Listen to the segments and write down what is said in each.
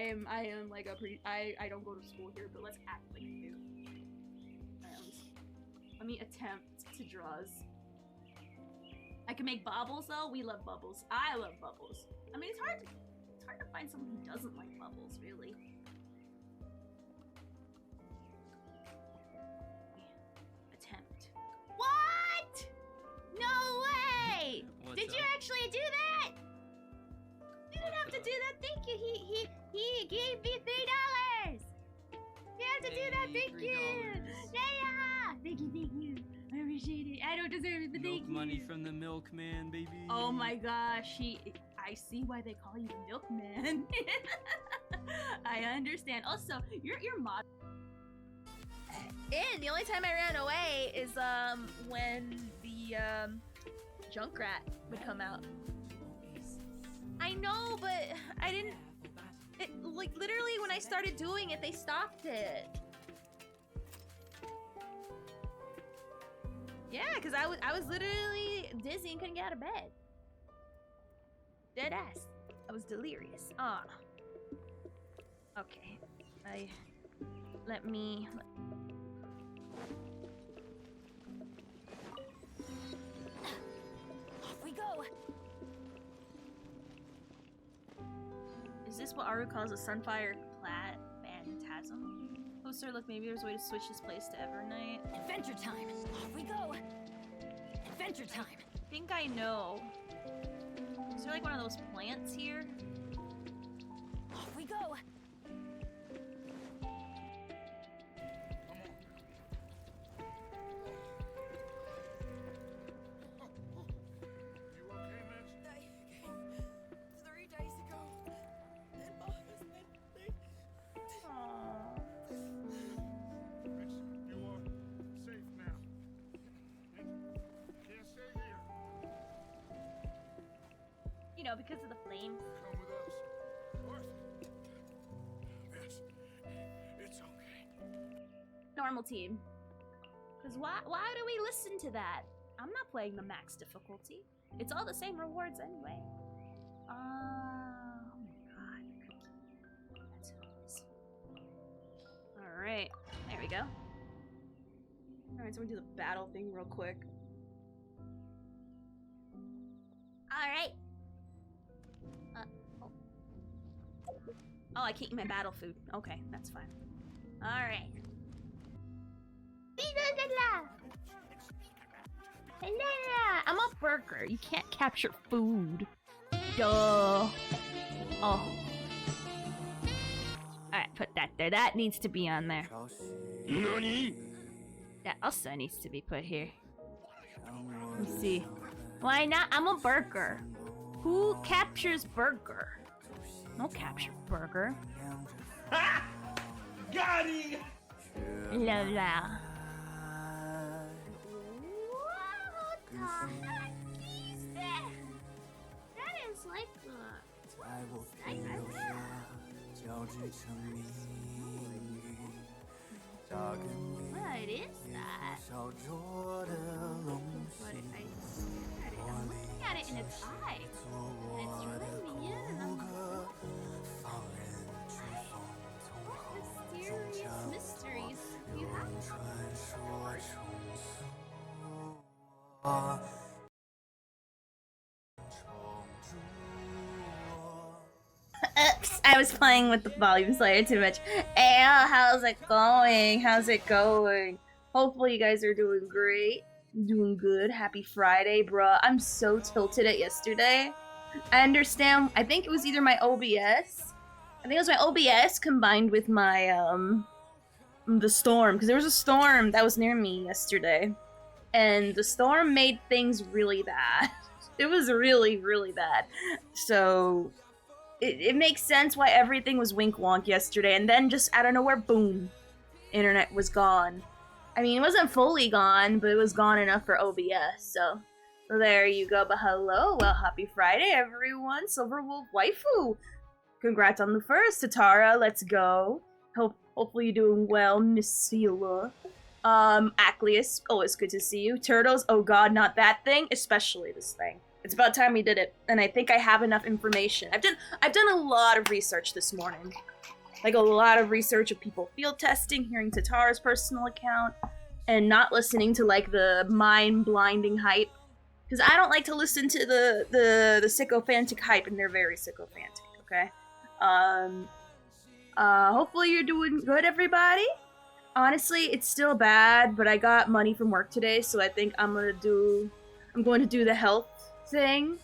am like I don't go to school here, but let's act like I do. Let me attempt to draws. I can make bubbles though. We love bubbles. I love bubbles. I mean, it's hard to find someone who doesn't like bubbles, really. Attempt. What? No way! Did you actually do that? You didn't have to do that. Thank you. He gave me $3. You have to do that. Thank you. Yeah. Thank you. I appreciate it. I don't deserve it, but thank you. Milk money from the milkman, baby. Oh my gosh, I see why they call you the milkman. I understand. Also, your mod. And the only time I ran away is when the Junkrat would come out. I know, but I didn't. Like literally, when I started doing it, they stopped it. Yeah, because I was literally dizzy and couldn't get out of bed. Dead ass. I was delirious. Okay. Let me. Off we go. Is this what Aru calls a Sunfire Phantasm? Oh, sir, look, maybe there's a way to switch this place to Evernight. Adventure time. Off we go. Adventure time. I think I know. Is there like one of those plants here? Off we go. You know, because of the flames. Come with us. Yes, it's okay. Normal team. Because why do we listen to that? I'm not playing the max difficulty. It's all the same rewards anyway. Oh my god. That's who it is. Alright. There we go. Alright, so we'll do the battle thing real quick. Alright. Oh, I can't eat my battle food. Okay, that's fine. Alright. I'm a burger. You can't capture food. Duh. Oh. Alright, put that there. That needs to be on there. Nani? That also needs to be put here. Let me see. Why not? I'm a burger. Who captures burger? No capture burger. Ha! Got him! Lola. What the heck is that? That is like what is that? I'm looking at it in its eye. And it's drawing me in. What mysterious mysteries do you have? Oops, I was playing with the volume slider too much. Hey, how's it going? How's it going? Hopefully you guys are doing great. Doing good. Happy Friday, bruh. I'm so tilted at yesterday. I understand. I think it was either my OBS. I think it was my OBS combined with my, the storm. Because there was a storm that was near me yesterday. And the storm made things really bad. It was really, really bad. So it makes sense why everything was wink wonk yesterday. And then just out of nowhere, boom. Internet was gone. I mean, it wasn't fully gone, but it was gone enough for OBS, so there you go. But hello, well, happy Friday, everyone. Silver Wolf Waifu. Congrats on the first, Tatara. Let's go. Hopefully you're doing well, Miss Sheila. Acleus, always good to see you. Turtles, oh god, not that thing, especially this thing. It's about time we did it, and I think I have enough information. I've done a lot of research this morning. Like a lot of research of people field testing, hearing Tatar's personal account, and not listening to like the mind-blinding hype. Because I don't like to listen to the sycophantic hype, and they're very sycophantic, okay? Hopefully you're doing good, everybody. Honestly, it's still bad, but I got money from work today, so I think I'm going to do the health thing.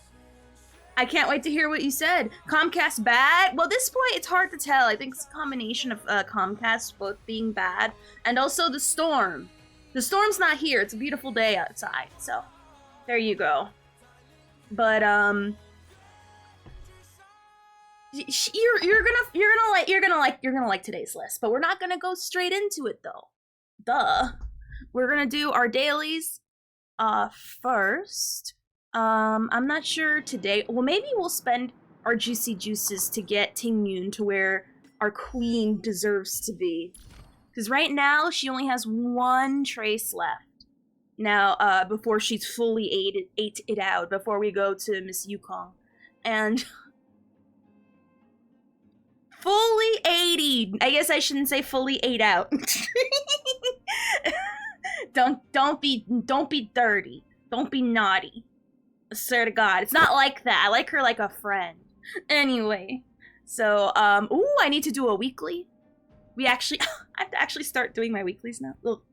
I can't wait to hear what you said. Comcast bad? Well, at this point, it's hard to tell. I think it's a combination of Comcast both being bad, and also the storm. The storm's not here. It's a beautiful day outside, so there you go. But you're gonna like today's list, but we're not gonna go straight into it though. Duh. We're gonna do our dailies first. I'm not sure today. Well, maybe we'll spend our juicy juices to get Ting Yun to where our queen deserves to be. Because right now, she only has one trace left. Now, before she's fully ate it out, before we go to Miss Yukong. And fully 80. I guess I shouldn't say fully ate out. Don't be dirty. Don't be naughty. I swear to God, it's not like that. I like her like a friend. Anyway, so ooh, I need to do a weekly. I have to actually start doing my weeklies now. Look,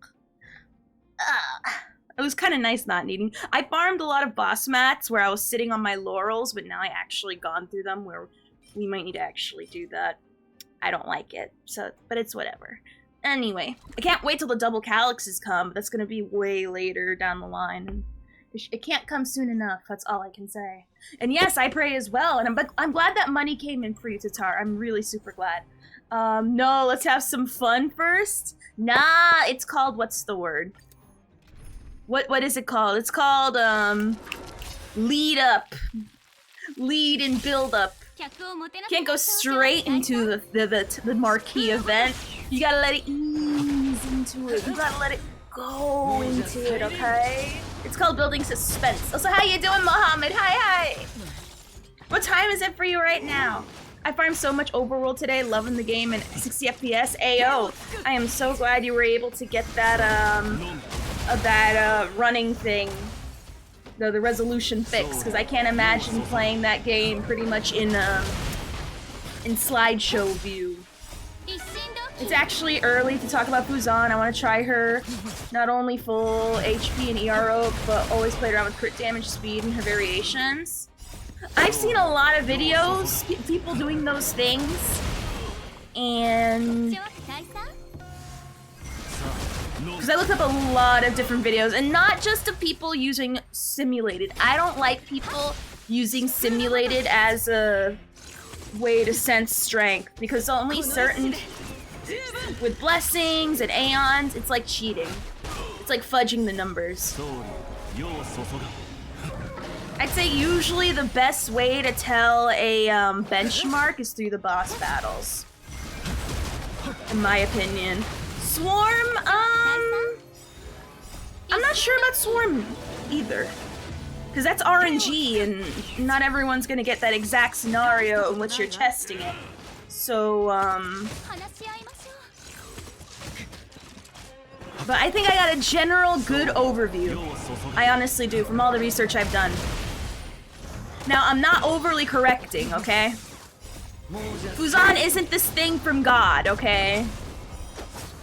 it was kind of nice not needing. I farmed a lot of boss mats where I was sitting on my laurels, but now I actually gone through them where we might need to actually do that. I don't like it, so but it's whatever. Anyway, I can't wait till the double calyxes come, but that's gonna be way later down the line. And it can't come soon enough, that's all I can say. And yes, I pray as well, and I'm glad that money came in for you, Tatar. I'm really super glad. No, let's have some fun first. Nah, it's called, what's the word? What is it called? It's called, lead up. Lead and build up. Can't go straight into the marquee event. You gotta let it ease into it. You gotta let it go into it, okay? It's called building suspense. Also, how you doing, Mohammed? Hi. What time is it for you right now? I farmed so much overworld today, loving the game and 60 FPS. Ayo, I am so glad you were able to get that running thing, the resolution fix, because I can't imagine playing that game pretty much in slideshow view. It's actually early to talk about Fu-Xuan. I want to try her, not only full HP and ERO, but always played around with crit damage, speed, and her variations. I've seen a lot of videos, people doing those things, and because I looked up a lot of different videos, and not just of people using simulated. I don't like people using simulated as a way to sense strength, because only certain, with blessings and aeons, it's like cheating. It's like fudging the numbers. I'd say usually the best way to tell a benchmark is through the boss battles, in my opinion. Swarm, I'm not sure about Swarm either, because that's RNG and not everyone's gonna get that exact scenario in which you're testing it. So, but I think I got a general good overview. I honestly do, from all the research I've done. Now, I'm not overly correcting, okay? Fu-Xuan isn't this thing from God, okay?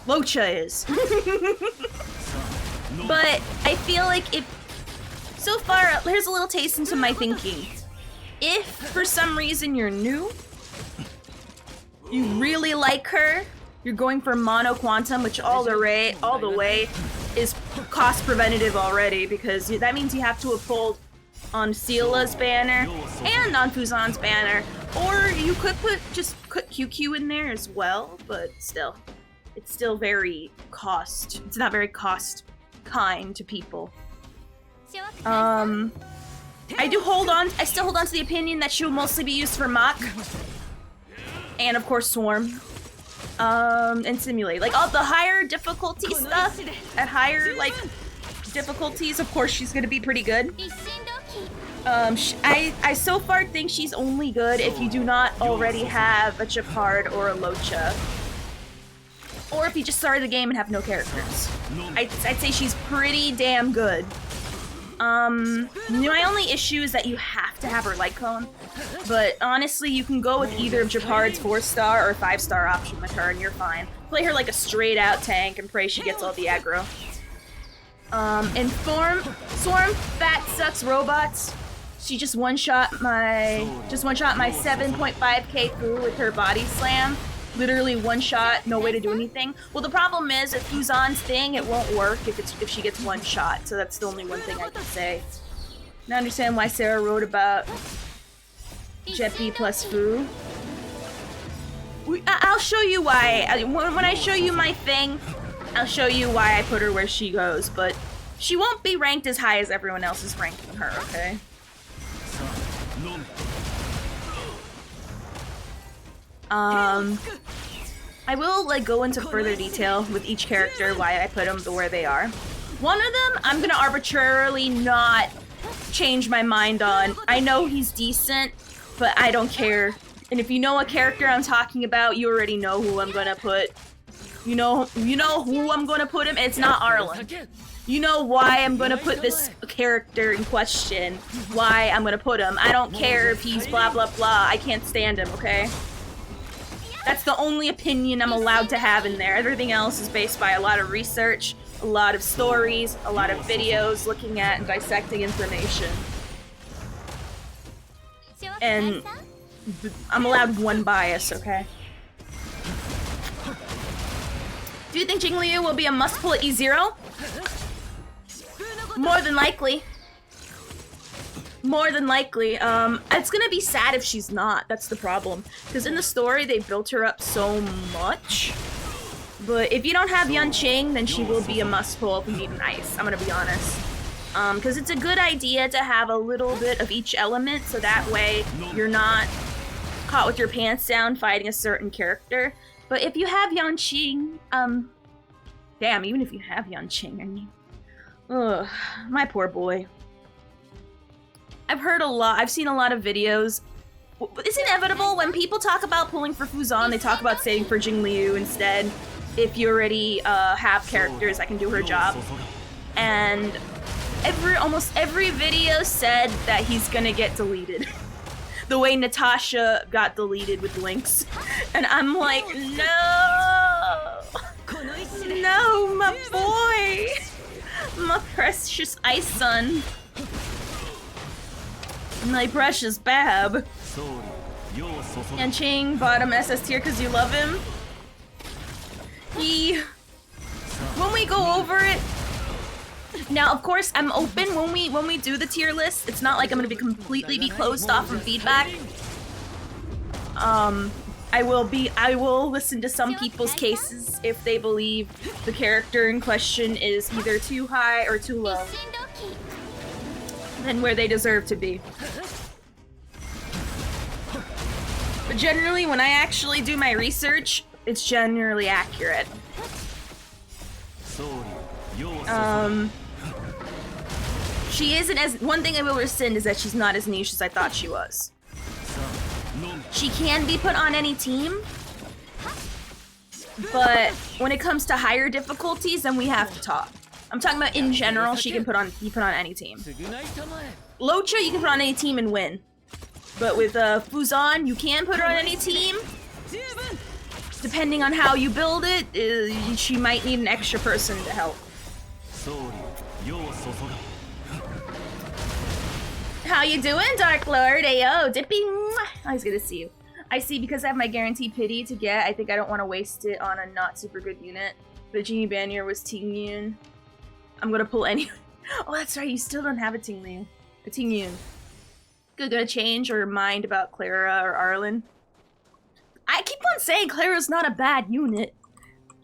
Locha is. But I feel like if... So far, here's a little taste into my thinking. If, for some reason, you're new, you really like her, you're going for mono quantum, which all the way is cost preventative already, because that means you have to uphold on Sela's banner and on Fu-Xuan's banner, or you could put QQ in there as well, but still, it's still very it's not very cost kind to people. I still hold on to the opinion that she will mostly be used for Mach, and of course Swarm, and Simulate. Like all the higher difficulty stuff, at higher like difficulties, of course she's gonna be pretty good. I so far think she's only good if you do not already have a Chapard or a Locha. Or if you just started the game and have no characters. I'd say she's pretty damn good. My only issue is that you have to have her light cone. But honestly, you can go with either of Japard's 4-star or 5-star option with her and you're fine. Play her like a straight out tank and pray she gets all the aggro. And Swarm, Fat Sucks Robots. She just one-shot my 7.5k Fu with her body slam. Literally one shot, no way to do anything. Well, the problem is, if Fu-Xuan's thing, it won't work if she gets one shot. So that's the only one thing I can say. And I understand why Sarah wrote about Jeppy plus Fu. I'll show you why. When I show you my thing, I'll show you why I put her where she goes. But she won't be ranked as high as everyone else is ranking her, okay? I will like go into further detail with each character why I put them to where they are. One of them, I'm gonna arbitrarily not change my mind on. I know he's decent, but I don't care. And if you know a character I'm talking about, you already know who I'm gonna put. You know who I'm gonna put him. It's not Arlen. You know why I'm gonna put this character in question. Why I'm gonna put him. I don't care if he's blah blah blah. I can't stand him. Okay. That's the only opinion I'm allowed to have in there. Everything else is based by a lot of research, a lot of stories, a lot of videos looking at and dissecting information. And I'm allowed one bias, okay? Do you think Jingliu will be a must-pull at E0? More than likely. More than likely. It's gonna be sad if she's not. That's the problem. Because in the story, they built her up so much. But if you don't have Yunqing, then she will be a must-pull if you need an ice. I'm gonna be honest. Because it's a good idea to have a little bit of each element, so that way you're not caught with your pants down fighting a certain character. But if you have Yunqing, damn, even if you have Yunqing, I mean, ugh, my poor boy. I've seen a lot of videos. It's inevitable when people talk about pulling for Fu-Xuan, they talk about saving for Jingliu instead. If you already have characters that can do her job. And almost every video said that he's gonna get deleted. The way Natasha got deleted with Lynx. And I'm like, no! No, my boy! My precious ice son. My precious Bab. Yunqing, bottom SS tier because you love him. When we go over it, now of course I'm open when we do the tier list. It's not like I'm gonna completely be closed off from feedback. I will listen to some people's cases if they believe the character in question is either too high or too low than where they deserve to be. But generally, when I actually do my research, it's generally accurate. She isn't as... One thing I will rescind is that she's not as niche as I thought she was. She can be put on any team, but when it comes to higher difficulties, then we have to talk. I'm talking about in general, she can be put on any team. Locha, you can put on any team and win. But with Fu-Xuan, you can put her on any team. Depending on how you build it, she might need an extra person to help. How you doing, Dark Lord? Ayo, Dippy. Always good to see you. I see, because I have my guaranteed pity to get, I think I don't want to waste it on a not super good unit. The Genie Bannier was Tingyun. I'm gonna pull any. Oh, that's right, you still don't have a Tingyun. Gonna change or mind about Clara or Arlen? I keep on saying Clara's not a bad unit.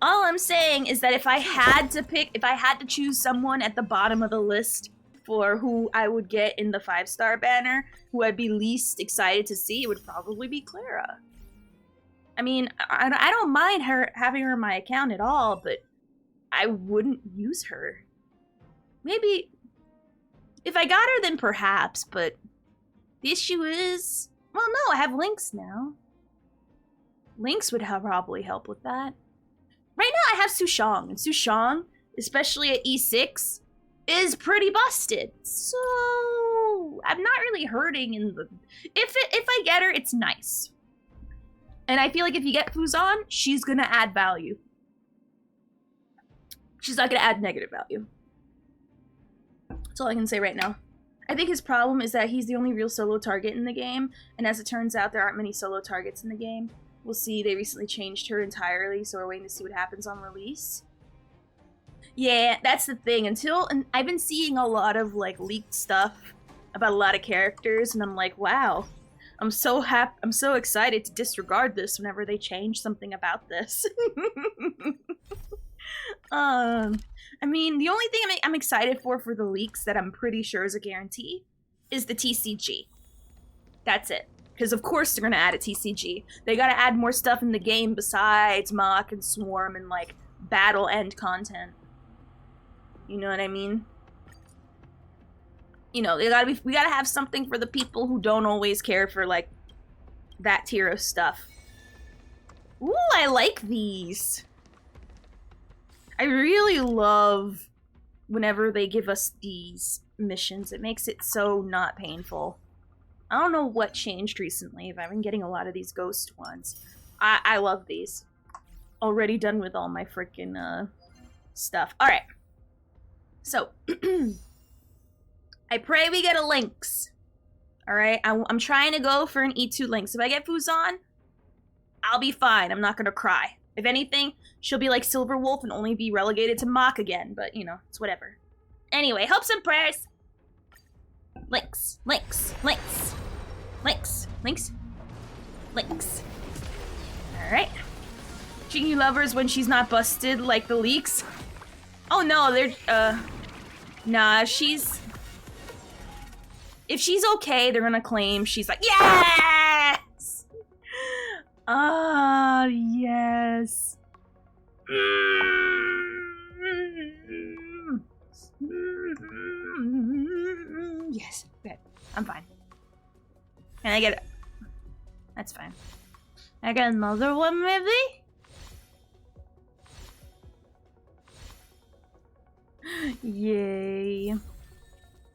All I'm saying is that if I had to choose someone at the bottom of the list for who I would get in the 5-star banner, who I'd be least excited to see, it would probably be Clara. I mean, I don't mind having her in my account at all, but I wouldn't use her. Maybe if I got her, then perhaps, but The issue is, well, no, I have Lynx now. Lynx would probably help with that. Right now I have Fu-Xuan, and Fu-Xuan, especially at E6, is pretty busted. So I'm not really hurting in the... If I get her, it's nice. And I feel like if you get Fu-Xuan, she's gonna add value. She's not gonna add negative value. That's all I can say right now. I think his problem is that he's the only real solo target in the game, and as it turns out, there aren't many solo targets in the game. We'll see. They recently changed her entirely, so we're waiting to see what happens on release. Yeah, that's the thing. And I've been seeing a lot of like leaked stuff about a lot of characters, and I'm like, wow, I'm so happy. I'm so excited to disregard this whenever they change something about this. I mean, the only thing I'm excited for the leaks that I'm pretty sure is a guarantee is the TCG. That's it. Because of course they're gonna add a TCG. They gotta add more stuff in the game besides Mock and Swarm and like battle end content. You know what I mean? You know, we gotta have something for the people who don't always care for like that tier of stuff. Ooh, I like these. I really love whenever they give us these missions. It makes it so not painful. I don't know what changed recently, but I've been getting a lot of these ghost ones. I love these. Already done with all my freaking stuff. Alright. So, I pray we get a Lynx. Alright? I'm trying to go for an E2 Lynx. If I get Fu-Xuan, I'll be fine. I'm not gonna cry. If anything, she'll be like Silver Wolf and only be relegated to Mock again. But, you know, it's whatever. Anyway, hopes and prayers. Lynx. Lynx. Lynx. Lynx. Lynx. Lynx. Alright. Chingy lovers when she's not busted like the leaks. Oh no, they're, nah, she's... If she's okay, they're gonna claim she's like, yes! Ah, yes. Yes, good. I'm fine. Can I get it? That's fine. I got another one, maybe? Yay.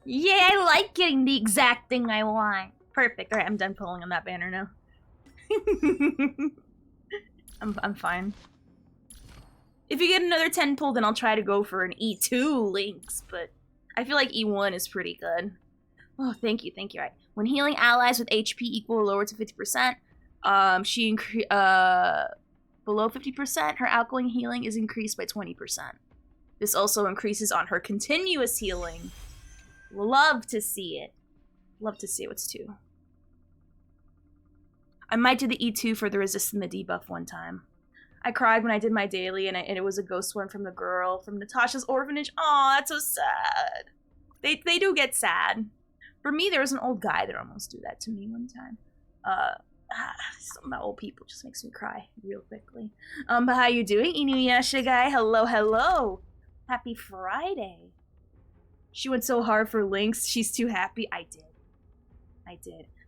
Yay, I like getting the exact thing I want. Perfect. Alright, I'm done pulling on that banner now. I'm fine. If you get another 10 pull, then I'll try to go for an E2 Lynx, but I feel like E1 is pretty good. Oh, thank you. Right. When healing allies with HP equal or lower to 50%, below 50%, her outgoing healing is increased by 20%. This also increases on her continuous healing. Love to see it. Love to see what's 2. I might do the E2 for the resist and the debuff one time. I cried when I did my daily, and it was a ghost one from the girl from Natasha's orphanage. Oh, that's so sad. They do get sad. For me, there was an old guy that almost did that to me one time. Something about old people just makes me cry real quickly. But how you doing, Inuyasha guy? Hello. Happy Friday. She went so hard for Lynx. She's too happy. I did.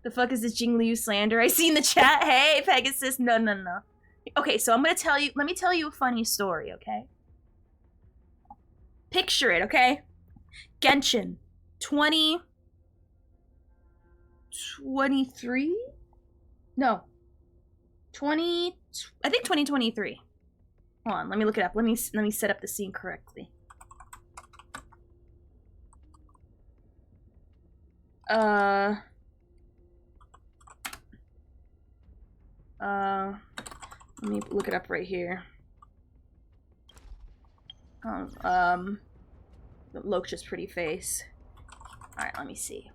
The fuck is this Jing Liu slander? I see in the chat. Hey, Pegasus. No. Okay, so let me tell you a funny story, okay? Picture it, okay? Genshin. 2023? No. I think 2023. Hold on, let me look it up. Let me set up the scene correctly. Let me look it up right here. Loksha's pretty face. Alright, let me see.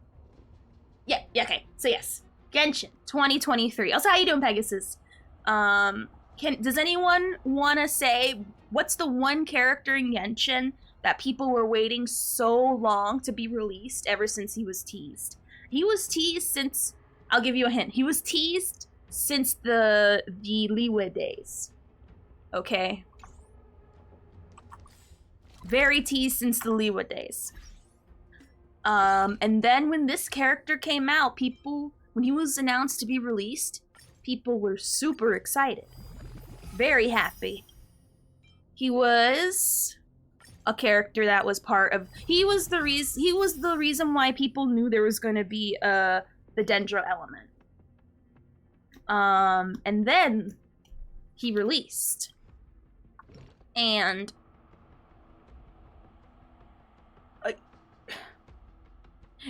Yeah, okay. So yes. Genshin 2023. Also, how you doing, Pegasus? Does anyone wanna say what's the one character in Genshin that people were waiting so long to be released ever since he was teased? He was teased since, I'll give you a hint. He was teased since the Liyue days. Okay? Very teased since the Liyue days. And then when this character came out, when he was announced to be released, people were super excited. Very happy. He was a character that was he was the reason why people knew there was going to be the Dendro element. And then he released. And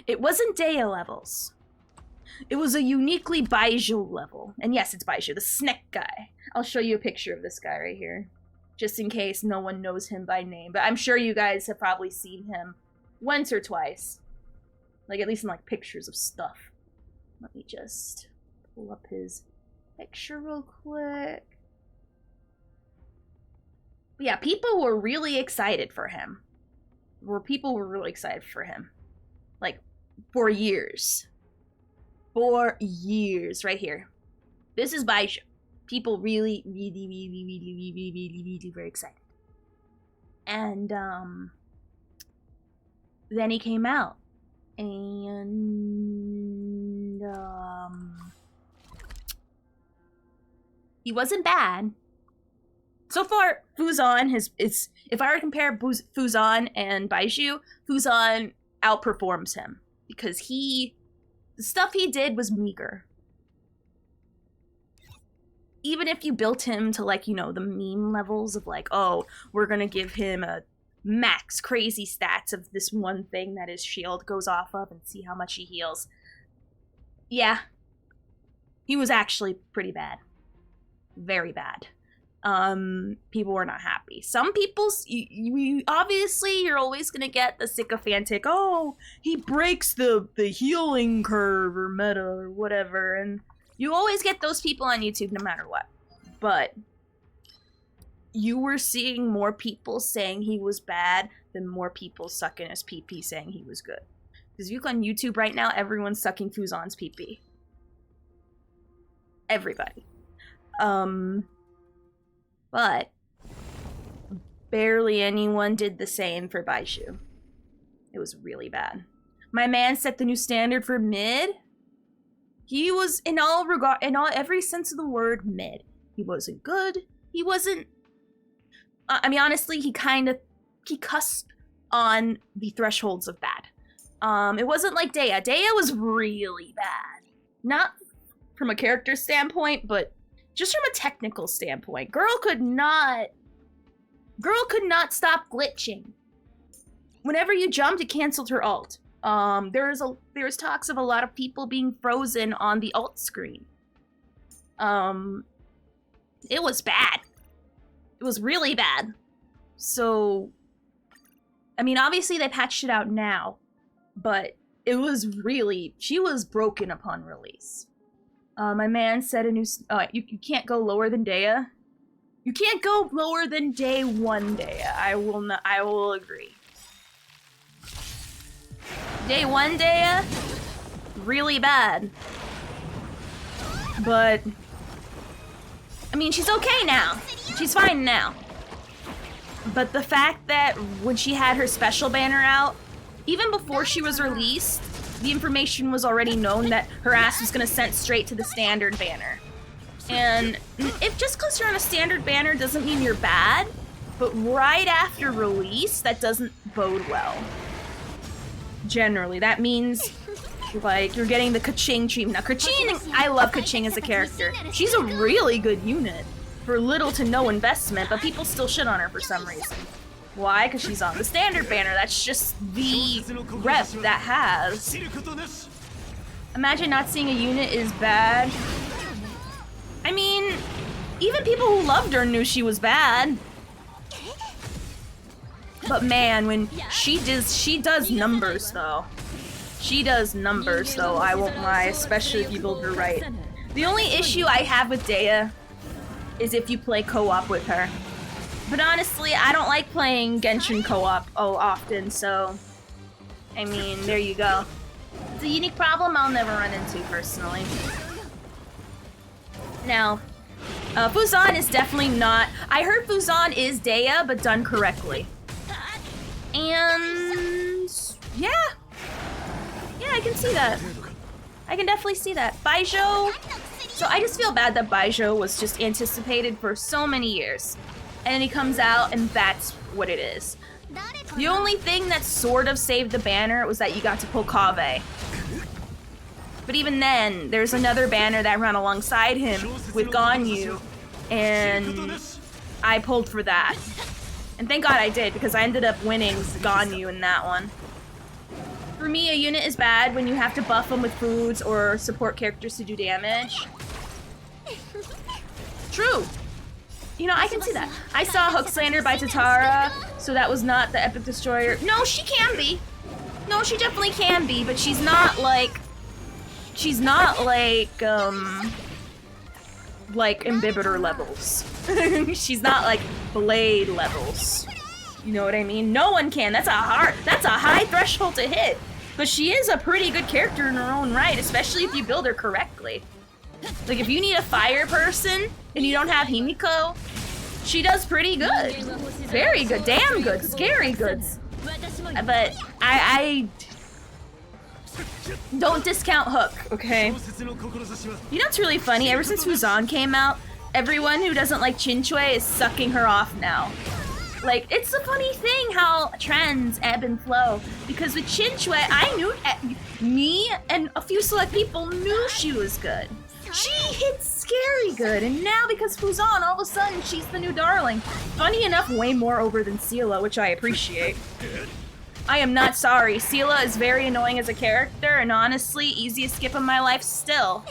it wasn't Dea levels. It was a uniquely Baiju level. And yes, it's Baiju, the snack guy. I'll show you a picture of this guy right here, just in case no one knows him by name. But I'm sure you guys have probably seen him once or twice. Like, at least in, like, pictures of stuff. Let me just pull up his picture real quick. But yeah, people were really excited for him. People were really excited for him. Like, for years. For years, right here. This is Baiju. People really very excited. And, then he came out. And, he wasn't bad. So far, Fu-Xuan if I were to compare Fu-Xuan and Baiju, Fu-Xuan outperforms him. Because the stuff he did was meager. Even if you built him to, like, you know, the meme levels of, like, oh, we're gonna give him a max crazy stats of this one thing that his shield goes off of and see how much he heals. Yeah. He was actually pretty bad. Very bad. People were not happy. Some people, obviously, you're always gonna get the sycophantic, oh, he breaks the healing curve or meta or whatever, and you always get those people on YouTube no matter what. But you were seeing more people saying he was bad than more people sucking his PP saying he was good. Because if you look on YouTube right now, everyone's sucking Fu-Xuan's PP. Everybody. But barely anyone did the same for Baiju. It was really bad. My man set the new standard for mid. He was in every sense of the word mid. He wasn't good. He wasn't. I mean, honestly, he cusped on the thresholds of bad. It wasn't like Dea. Dea was really bad. Not from a character standpoint, but just from a technical standpoint. Girl could not stop glitching. Whenever you jumped, it canceled her ult. There was talks of a lot of people being frozen on the ult screen. It was bad. It was really bad. So, I mean, obviously they patched it out now, but it was really, she was broken upon release. My man said a new, you can't go lower than Dea. You can't go lower than day one Dea. I will agree. Day one Dea, really bad. But, I mean, she's okay now. She's fine now. But the fact that when she had her special banner out, even before she was released, the information was already known that her ass was gonna sent straight to the standard banner. And if just because you're on a standard banner doesn't mean you're bad, but right after release, that doesn't bode well. Generally, that means, like, you're getting the Keqing treatment. Now, Keqing, I love Keqing as a character. She's a really good unit for little to no investment, but people still shit on her for some reason. Why? Because she's on the standard banner. That's just the rep that has. Imagine not seeing a unit is bad. I mean, even people who loved her knew she was bad. But man, when she does numbers though. She does numbers though, I won't lie, especially if you build her right. The only issue I have with Dea is if you play co-op with her. But honestly, I don't like playing Genshin co-op often, so I mean, there you go. It's a unique problem I'll never run into personally. Now, Fu-Xuan is definitely not. I heard Fu-Xuan is Dea, but done correctly. And yeah, I can see that. I can definitely see that. Baijo. So I just feel bad that Baijo was just anticipated for so many years. And then he comes out and that's what it is. The only thing that sort of saved the banner was that you got to pull Kaveh. But even then, there's another banner that ran alongside him with Ganyu, and I pulled for that. And thank God I did, because I ended up winning Ganyu in that one. For me, a unit is bad when you have to buff them with foods or support characters to do damage. True. You know, I can see that. I saw Hook Slander by Tatara, so that was not the Epic Destroyer. No, she can be. No, she definitely can be, but she's not like... She's not like Imbibitor levels. She's not like Blade levels. You know what I mean? No one can. That's a high threshold to hit. But she is a pretty good character in her own right, especially if you build her correctly. Like if you need a fire person and you don't have Himiko, she does pretty good. Very good, damn good, scary good. But I don't discount Hook, okay? You know what's really funny? Ever since Fu-Xuan came out, everyone who doesn't like Chinchue is sucking her off now. Like, it's a funny thing how trends ebb and flow. Because with Chinchue, I knew, me and a few select people knew she was good. She hits scary good, and now because Fu-Xuan, all of a sudden, she's the new darling. Funny enough, way more over than Seela, which I appreciate. I am not sorry. Seela is very annoying as a character, and honestly, easiest skip in my life still.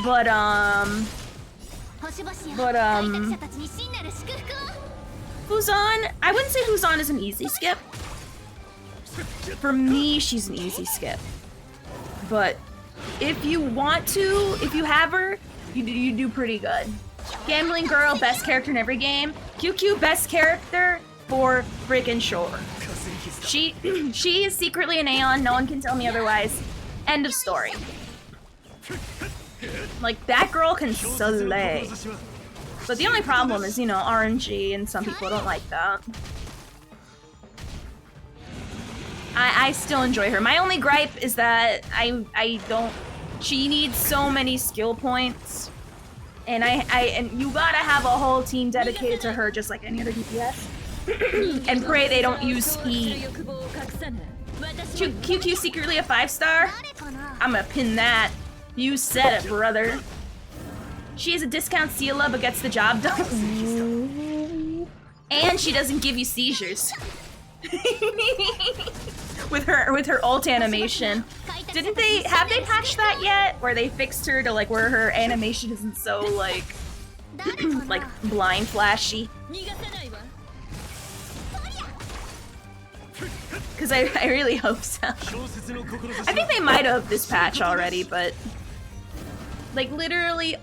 But, Fu-Xuan, I wouldn't say Fu-Xuan is an easy skip. For me, she's an easy skip. But if you want to, if you have her, you do pretty good. Gambling Girl, best character in every game. QQ, best character for freaking sure. She is secretly an Aeon, no one can tell me otherwise. End of story. Like, that girl can slay. But the only problem is, you know, RNG, and some people don't like that. I still enjoy her. My only gripe is that I don't... She needs so many skill points. And and you gotta have a whole team dedicated to her, just like any other DPS. And pray they don't use E. QQ secretly a 5-star? I'm gonna pin that. You said it, brother. She is a discount Seela, but gets the job done. And she doesn't give you seizures. with her ult animation. Have they patched that yet? Where they fixed her to like where her animation isn't so like like blind flashy? Because I really hope so. I think they might have this patch already, but like literally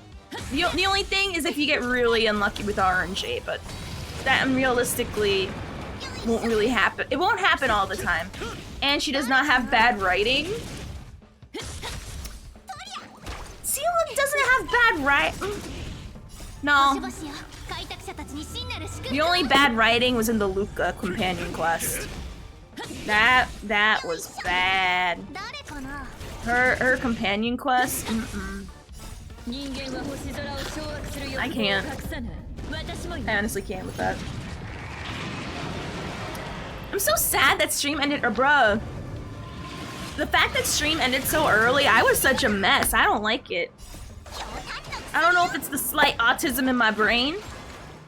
the only thing is if you get really unlucky with RNG, but that realistically won't really happen. It won't happen all the time. And she does not have bad writing. Seela doesn't have bad writing. No. The only bad writing was in the Luca companion quest. That was bad. Her companion quest. I can't. I honestly can't with that. I'm so sad that stream ended, or bruh. The fact that stream ended so early, I was such a mess. I don't like it. I don't know if it's the slight autism in my brain,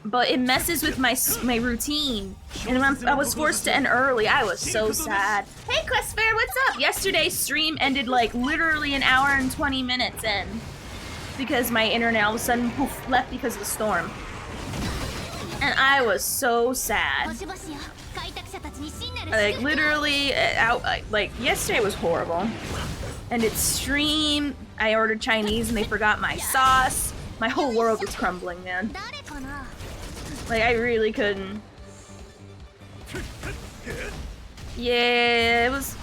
but it messes with my routine. And when I was forced to end early, I was so sad. Hey Questfair, what's up? Yesterday's stream ended like literally an hour and 20 minutes in. Because my internet all of a sudden poof, left because of the storm. And I was so sad. Like literally, like yesterday was horrible. And it's stream, I ordered Chinese and they forgot my sauce. My whole world was crumbling, man. Like I really couldn't. Yeah, it was.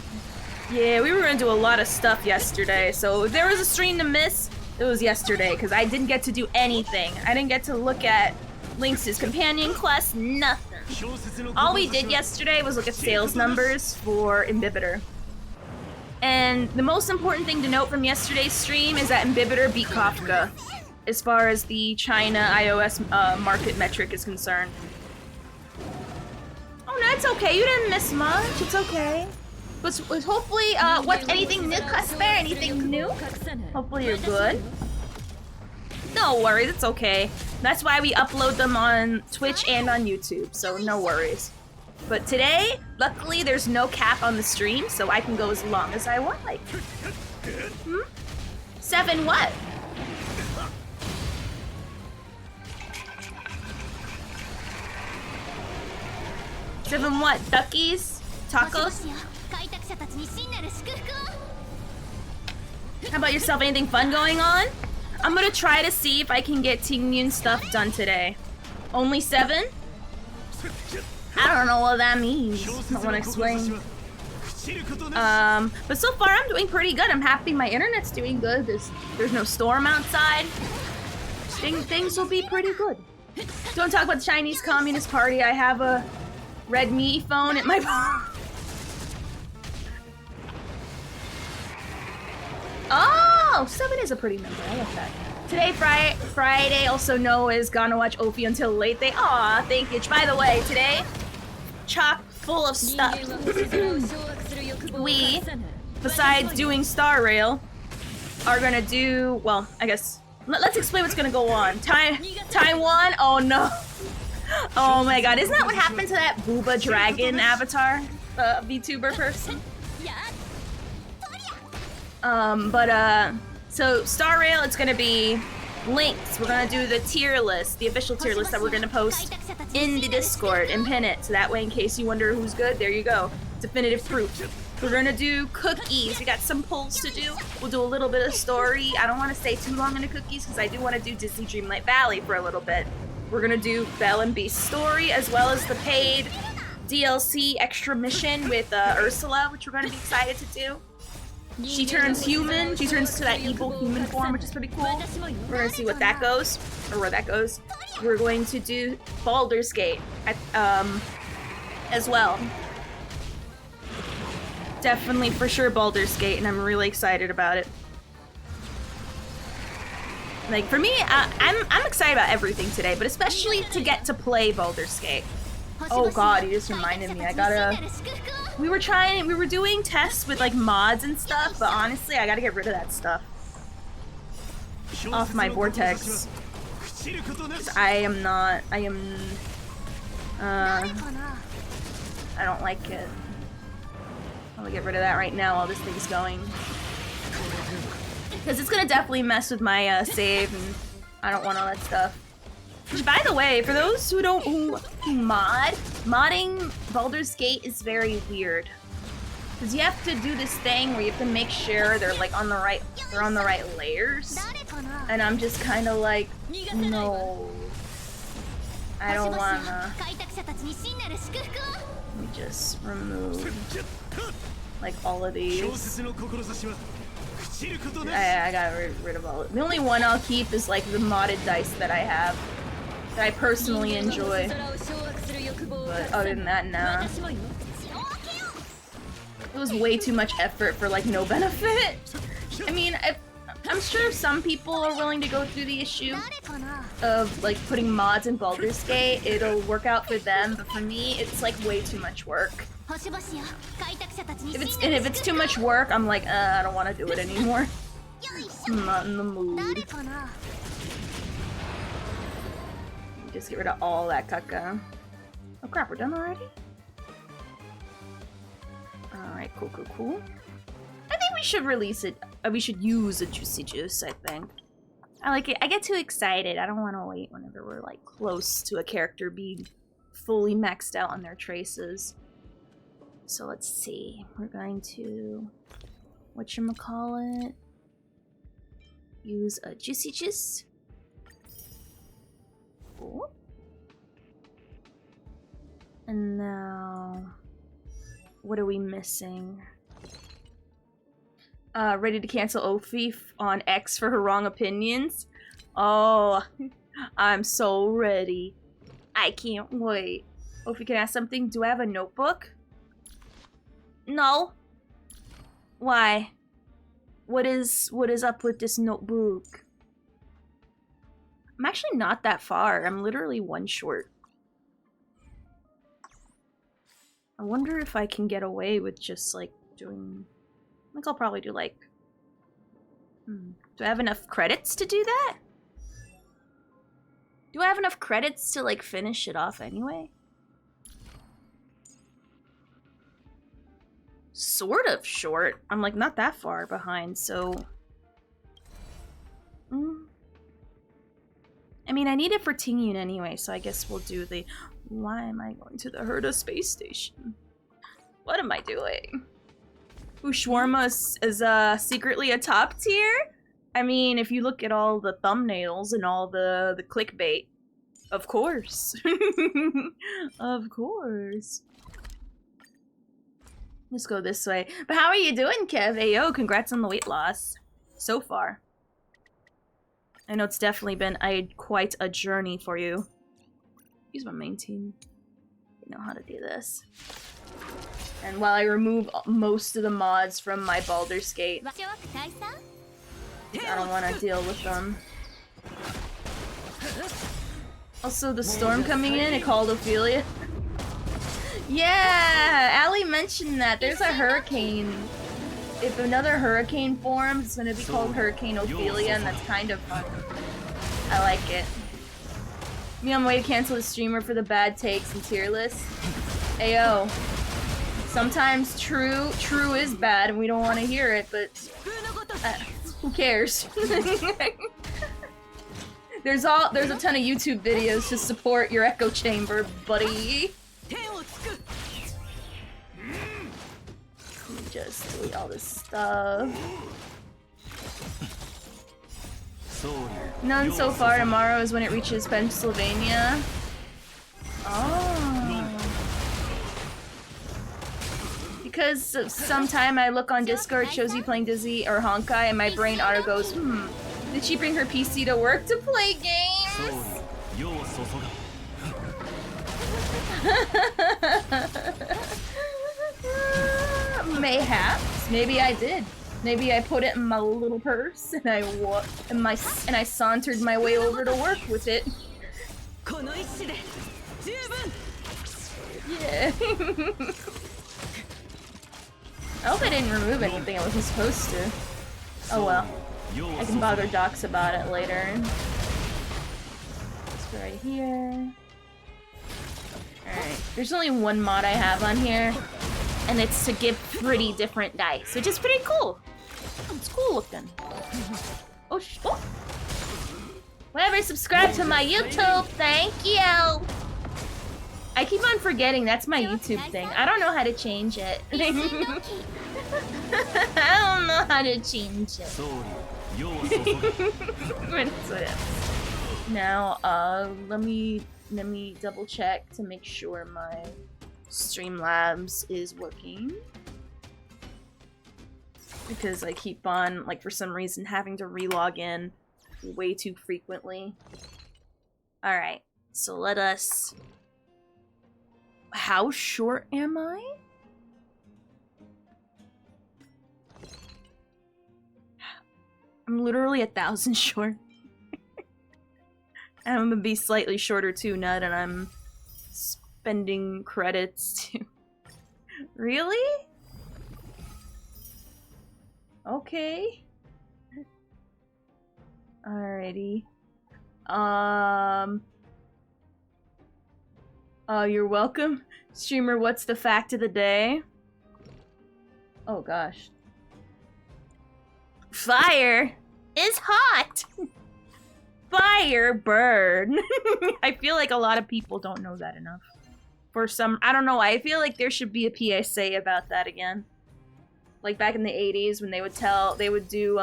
Yeah, we were gonna do a lot of stuff yesterday. So if there was a stream to miss, it was yesterday because I didn't get to do anything. I didn't get to look at Lynx's companion quest, nothing. All we did yesterday was look at sales numbers for Imbibitor. And the most important thing to note from yesterday's stream is that Imbibitor beat Kafka, as far as the China iOS market metric is concerned. Oh no, it's okay. You didn't miss much. It's okay. But hopefully, what's anything new, Cusper? Anything new? Hopefully you're good. No worries, it's okay. That's why we upload them on Twitch and on YouTube, so no worries. But today, luckily, there's no cap on the stream, so I can go as long as I want. Hmm? 7 what? Seven what? Duckies? Tacos? How about yourself? Anything fun going on? I'm gonna try to see if I can get Tingyun stuff done today. Only 7? I don't know what that means. I don't want to explain. But so far I'm doing pretty good. I'm happy my internet's doing good. There's no storm outside. Things will be pretty good. Don't talk about the Chinese Communist Party. I have a Redmi phone at my Oh, 7 is a pretty number. I like that. Today, Friday, also know is gonna watch Opie until late. Aw, thank you. By the way, today, chock full of stuff. We, besides doing Star Rail, are gonna do, well, I guess, let's explain what's gonna go on. Taiwan? Oh no. Oh my god, isn't that what happened to that Booba Dragon avatar? VTuber person? So Star Rail, it's gonna be links. We're gonna do the tier list, the official tier list that we're gonna post in the Discord and pin it. So that way, in case you wonder who's good, there you go. Definitive proof. We're gonna do cookies. We got some polls to do. We'll do a little bit of story. I don't want to stay too long into cookies because I do want to do Disney Dreamlight Valley for a little bit. We're gonna do Belle and Beast's story as well as the paid DLC extra mission with Ursula, which we're gonna be excited to do. She turns human. She turns to that evil human form, which is pretty cool. We're gonna see what that goes, or where that goes. We're going to do Baldur's Gate, as well. Definitely, for sure, Baldur's Gate, and I'm really excited about it. Like for me, I'm excited about everything today, but especially to get to play Baldur's Gate. Oh god, you just reminded me. We were doing tests with like mods and stuff, but honestly, I gotta get rid of that stuff off my vortex. I don't like it. I'm gonna get rid of that right now while this thing's going. Because it's gonna definitely mess with my save, and I don't want all that stuff. Which, by the way, for those who modding Baldur's Gate is very weird. Because you have to do this thing where you have to make sure they're like on the right layers. And I'm just kind of like, no. I don't wanna. Let me just remove like all of these. I got rid of all of it. The only one I'll keep is like the modded dice that I have. That I personally enjoy. But other than that, nah. It was way too much effort for like no benefit. I mean, I'm sure some people are willing to go through the issue of like putting mods in Baldur's Gate. It'll work out for them, but for me, it's like way too much work. If it's too much work, I'm like, I don't want to do it anymore. I'm not in the mood. Just get rid of all that caca. Oh crap, we're done already? Alright, cool. I think we should release it. We should use a Juicy Juice, I think. I like it. I get too excited. I don't want to wait whenever we're like close to a character being fully maxed out on their traces. So let's see. We're going to whatchamacallit? Use a Juicy Juice. Cool. And now, what are we missing? Ready to cancel Ophi on X for her wrong opinions? Oh, I'm so ready. I can't wait. Ophi, can I ask something? Do I have a notebook? No. Why? What is up with this notebook? I'm actually not that far. I'm literally one short. I wonder if I can get away with just like doing. I think I'll probably do like. Do I have enough credits to do that? Do I have enough credits to like finish it off anyway? Sort of short. I'm like not that far behind, so. I mean, I need it for Tingyun anyway, so I guess we'll do the. Why am I going to the Herda space station? What am I doing? Fu-Xuan is secretly a top tier? I mean, if you look at all the thumbnails and all the clickbait, of course. Of course. Let's go this way. But how are you doing, Kev? Ayo, congrats on the weight loss. So far. I know it's definitely been quite a journey for you. Use my main team. You know how to do this. And while I remove most of the mods from my Baldur's Gate, I don't want to deal with them. Also, the storm coming in, it called Ophelia. Yeah, Allie mentioned that. There's a hurricane. If another hurricane forms, it's going to be called Hurricane Ophelia, and that's kind of fun. I like it. Me on my way to cancel the streamer for the bad takes and tier list. Ayo. Sometimes true is bad and we don't want to hear it, but who cares? There's a ton of YouTube videos to support your echo chamber, buddy. Let me just delete all this stuff. None so far. Tomorrow is when it reaches Pennsylvania. Oh. Because sometime I look on Discord, shows you playing Dizzy or Honkai, and my brain auto goes, did she bring her PC to work to play games? Mayhaps. Maybe I did. Maybe I put it in my little purse and I sauntered my way over to work with it. Yeah. I hope I didn't remove anything I wasn't supposed to. Oh well. I can bother Docs about it later. It's right here. Alright. There's only one mod I have on here, and it's to give pretty different dice, which is pretty cool. It's cool looking. Oh, oh. Whoever subscribed to my YouTube, thank you! I keep on forgetting that's my YouTube thing. I don't know how to change it. I don't know how to change it. Now, let me double check to make sure my Streamlabs is working. Because I keep on, like, for some reason, having to re-log in way too frequently. Alright, so let us... How short am I? I'm literally 1,000 short. And I'm gonna be slightly shorter too, now that I'm spending credits too. Really? Okay. Alrighty. Oh, you're welcome. Streamer, what's the fact of the day? Oh gosh. Fire is hot! Fire burn! I feel like a lot of people don't know that enough. For some, I don't know, I feel like there should be a PSA about that again. Like back in the 80s when they would do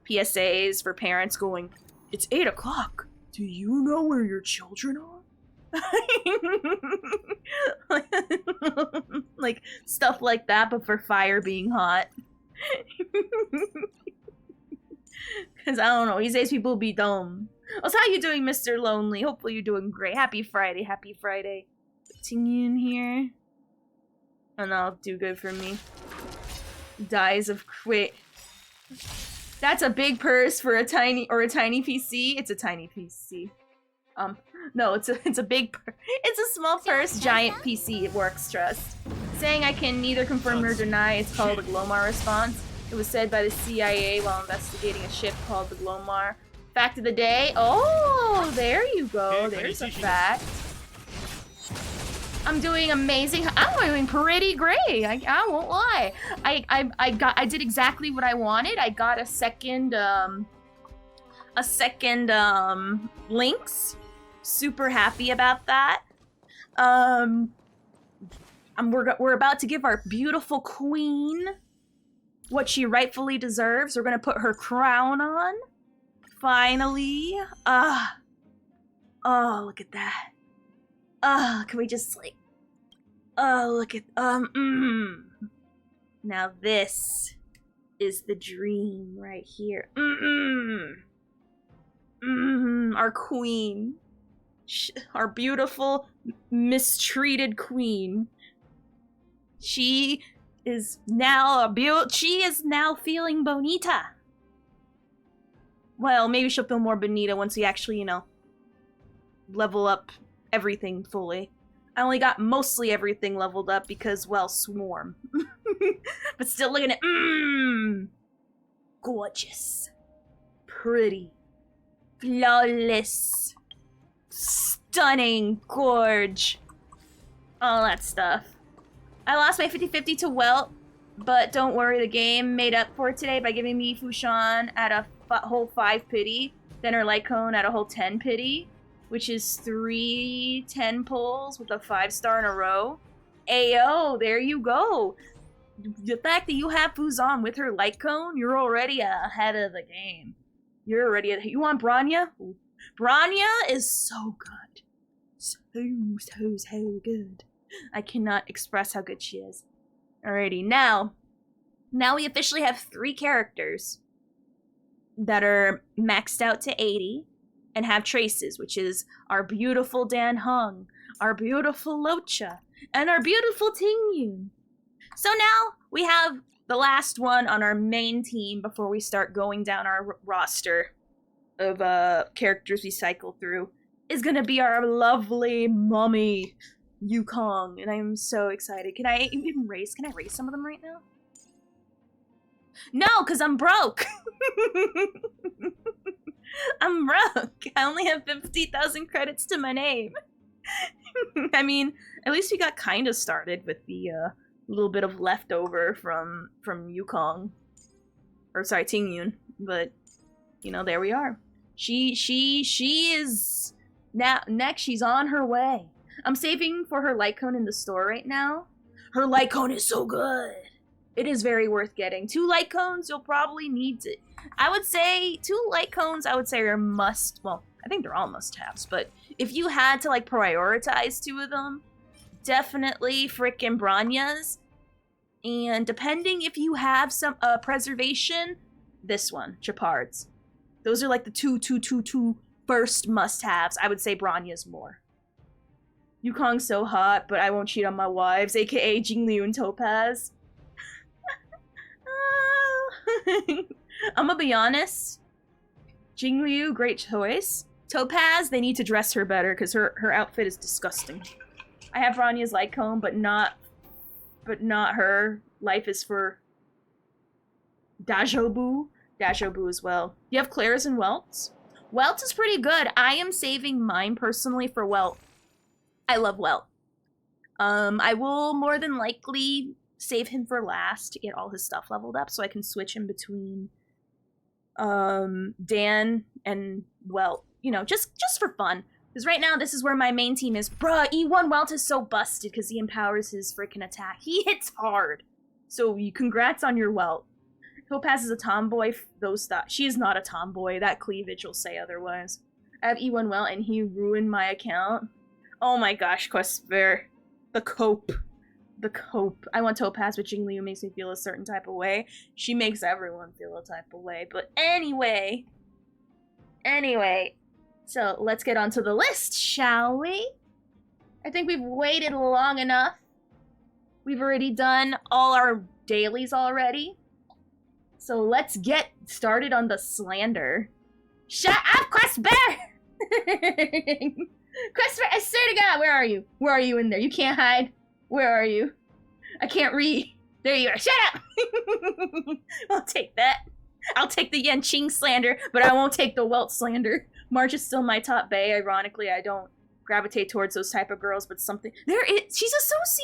PSAs for parents going, it's 8 o'clock. Do you know where your children are? Like stuff like that, but for fire being hot. Because I don't know, these days people be dumb. Also, how you doing, Mr. Lonely? Hopefully you're doing great. Happy Friday, happy Friday. Putting you in here. And that'll do good for me. Dies of wait. That's a big purse for a tiny PC. It's a tiny PC. No, it's a big it's a small purse, giant PC. It works, trust. Saying I can neither confirm nor deny. It's called the Glomar response. It was said by the CIA while investigating a ship called the Glomar. Fact of the day. Oh, there you go. There's a fact. I'm doing amazing. I'm doing pretty great. I won't lie. I did exactly what I wanted. I got a second links. Super happy about that. We're about to give our beautiful queen what she rightfully deserves. We're gonna put her crown on. Finally. Oh, look at that. Can we just like look at Now this is the dream right here. Our queen. Our beautiful mistreated queen. She is now she is now feeling bonita. Well, maybe she'll feel more bonita once we actually, you know, level up everything fully. I only got mostly everything leveled up because, well, Swarm. But still looking at gorgeous, pretty, flawless, stunning, gorge. All that stuff. I lost my 50-50 to Welt, but don't worry, the game made up for it today by giving me Fu-Xuan at a whole 5 pity, then her light cone at a whole 10 pity, which is 3 10 pulls with a 5-star in a row. Ayo, there you go. The fact that you have Fu-Xuan with her light cone, you're already ahead of the game. You're already ahead. You want Bronya? Bronya is so good. So good. I cannot express how good she is. Alrighty, now we officially have 3 characters that are maxed out to 80 and have traces, which is our beautiful Dan Heng, our beautiful Locha, and our beautiful Ting Yun. So now we have the last one on our main team before we start going down our roster of characters we cycle through, is gonna be our lovely mommy, Yukong, and I'm so excited. Can I raise some of them right now? No, because I'm broke. I'm broke. I only have 50,000 credits to my name. I mean, at least we got kind of started with the little bit of leftover from Yukong. Or sorry, Ting Yun. But, you know, there we are. She is now next. She's on her way. I'm saving for her light cone in the store right now. Her light cone is so good. It is very worth getting. 2 light cones, you'll probably need to. I would say 2 light cones, I would say are must. Well, I think they're all must-haves, but if you had to like prioritize 2 of them, definitely frickin' Bronya's. And depending if you have some preservation, this one, Chapard's. Those are like the two first must-haves. I would say Bronya's more. Yukong's so hot, but I won't cheat on my wives, aka Jingliu and Topaz. I'm gonna be honest. Jingliu, great choice. Topaz, they need to dress her better because her outfit is disgusting. I have Bronya's light cone, but not her. Life is for Dajobu as well. You have Claire's and Welt's? Welt is pretty good. I am saving mine personally for Welt. I love Welt. I will more than likely save him for last to get all his stuff leveled up so I can switch in between Dan and Welt. You know, just for fun. Because right now, this is where my main team is. Bruh, E1 Welt is so busted because he empowers his freaking attack. He hits hard. So congrats on your Welt. Topaz is a tomboy. Those stuff. She is not a tomboy. That cleavage will say otherwise. I have E1 Welt and he ruined my account. Oh my gosh, Questbear. The cope. I want Topaz, but Jingliu makes me feel a certain type of way. She makes everyone feel a type of way. But anyway. So let's get onto the list, shall we? I think we've waited long enough. We've already done all our dailies already. So let's get started on the slander. Shut up, Quest Bear! Quest Bear, I swear to God, where are you? Where are you in there? You can't hide. Where are you? I can't read. There you are. Shut up! I'll take that. I'll take the Yanqing slander, but I won't take the Welt slander. March is still my top bae. Ironically, I don't gravitate towards those type of girls, but something... There is... She's a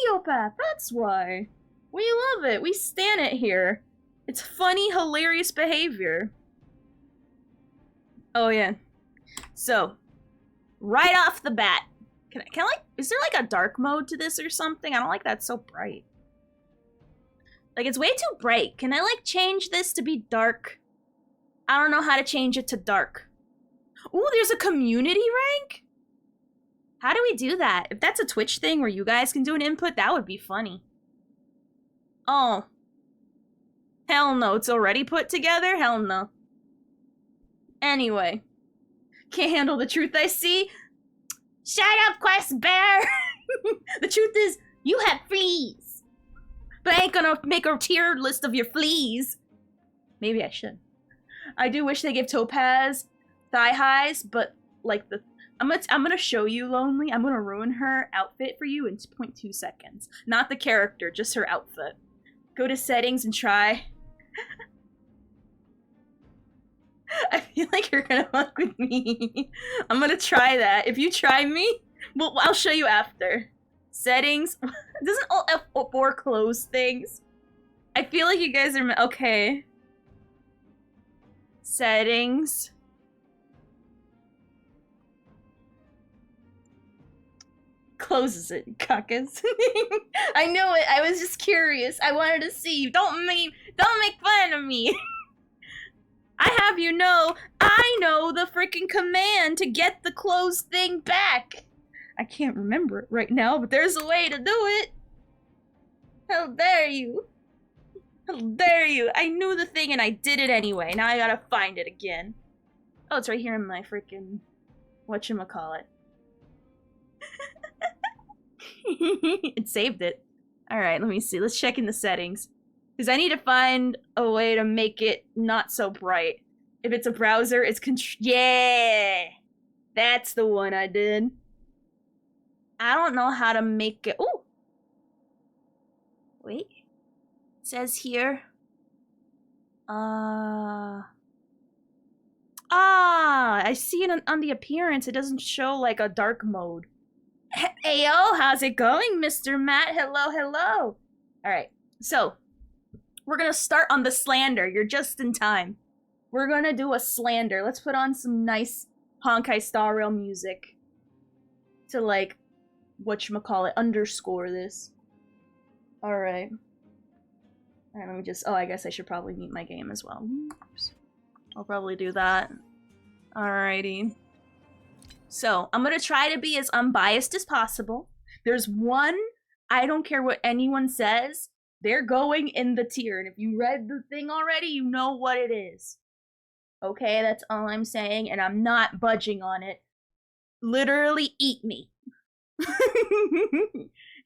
sociopath. That's why. We love it. We stan it here. It's funny, hilarious behavior. Oh, yeah. So, right off the bat, can I like, is there like a dark mode to this or something? I don't like that so bright. Like, it's way too bright. Can I like change this to be dark? I don't know how to change it to dark. Ooh, there's a community rank? How do we do that? If that's a Twitch thing where you guys can do an input, that would be funny. Oh. Hell no, it's already put together? Hell no. Anyway. Can't handle the truth I see? Shut up, Quest Bear! The truth is, you have fleas. But I ain't gonna make a tier list of your fleas. Maybe I should. I do wish they give Topaz thigh highs, but like the... I'm gonna show you, Lonely. I'm gonna ruin her outfit for you in 0.2 seconds. Not the character, just her outfit. Go to settings and try. I feel like you're gonna fuck with me. I'm gonna try that. If you try me, well, I'll show you after. Settings. Doesn't Alt F4 close things? I feel like you guys are... Okay. Settings. Closes it, caucus. I knew it. I was just curious. I wanted to see you. Don't make fun of me. I have you know, I know the freaking command to get the closed thing back. I can't remember it right now, but there's a way to do it. How dare you? How dare you? I knew the thing and I did it anyway. Now I gotta find it again. Oh, it's right here in my freaking... whatchamacallit. It saved it. Alright, let me see. Let's check in the settings. Because I need to find a way to make it not so bright. If it's a browser, it's yeah! That's the one I did. I don't know how to make it... Ooh! Wait. It says here... I see it on the appearance. It doesn't show like a dark mode. Ayo, how's it going, Mr. Matt? Hello, hello. Alright, so... We're gonna start on the slander. You're just in time. We're gonna do a slander. Let's put on some nice Honkai Star Rail music. To like, whatchamacallit, underscore this. Alright. Alright, let me just... Oh, I guess I should probably mute my game as well. Oops. I'll probably do that. Alrighty. So, I'm gonna try to be as unbiased as possible. There's one, I don't care what anyone says, they're going in the tier. And if you read the thing already, you know what it is. Okay, that's all I'm saying, and I'm not budging on it. Literally eat me.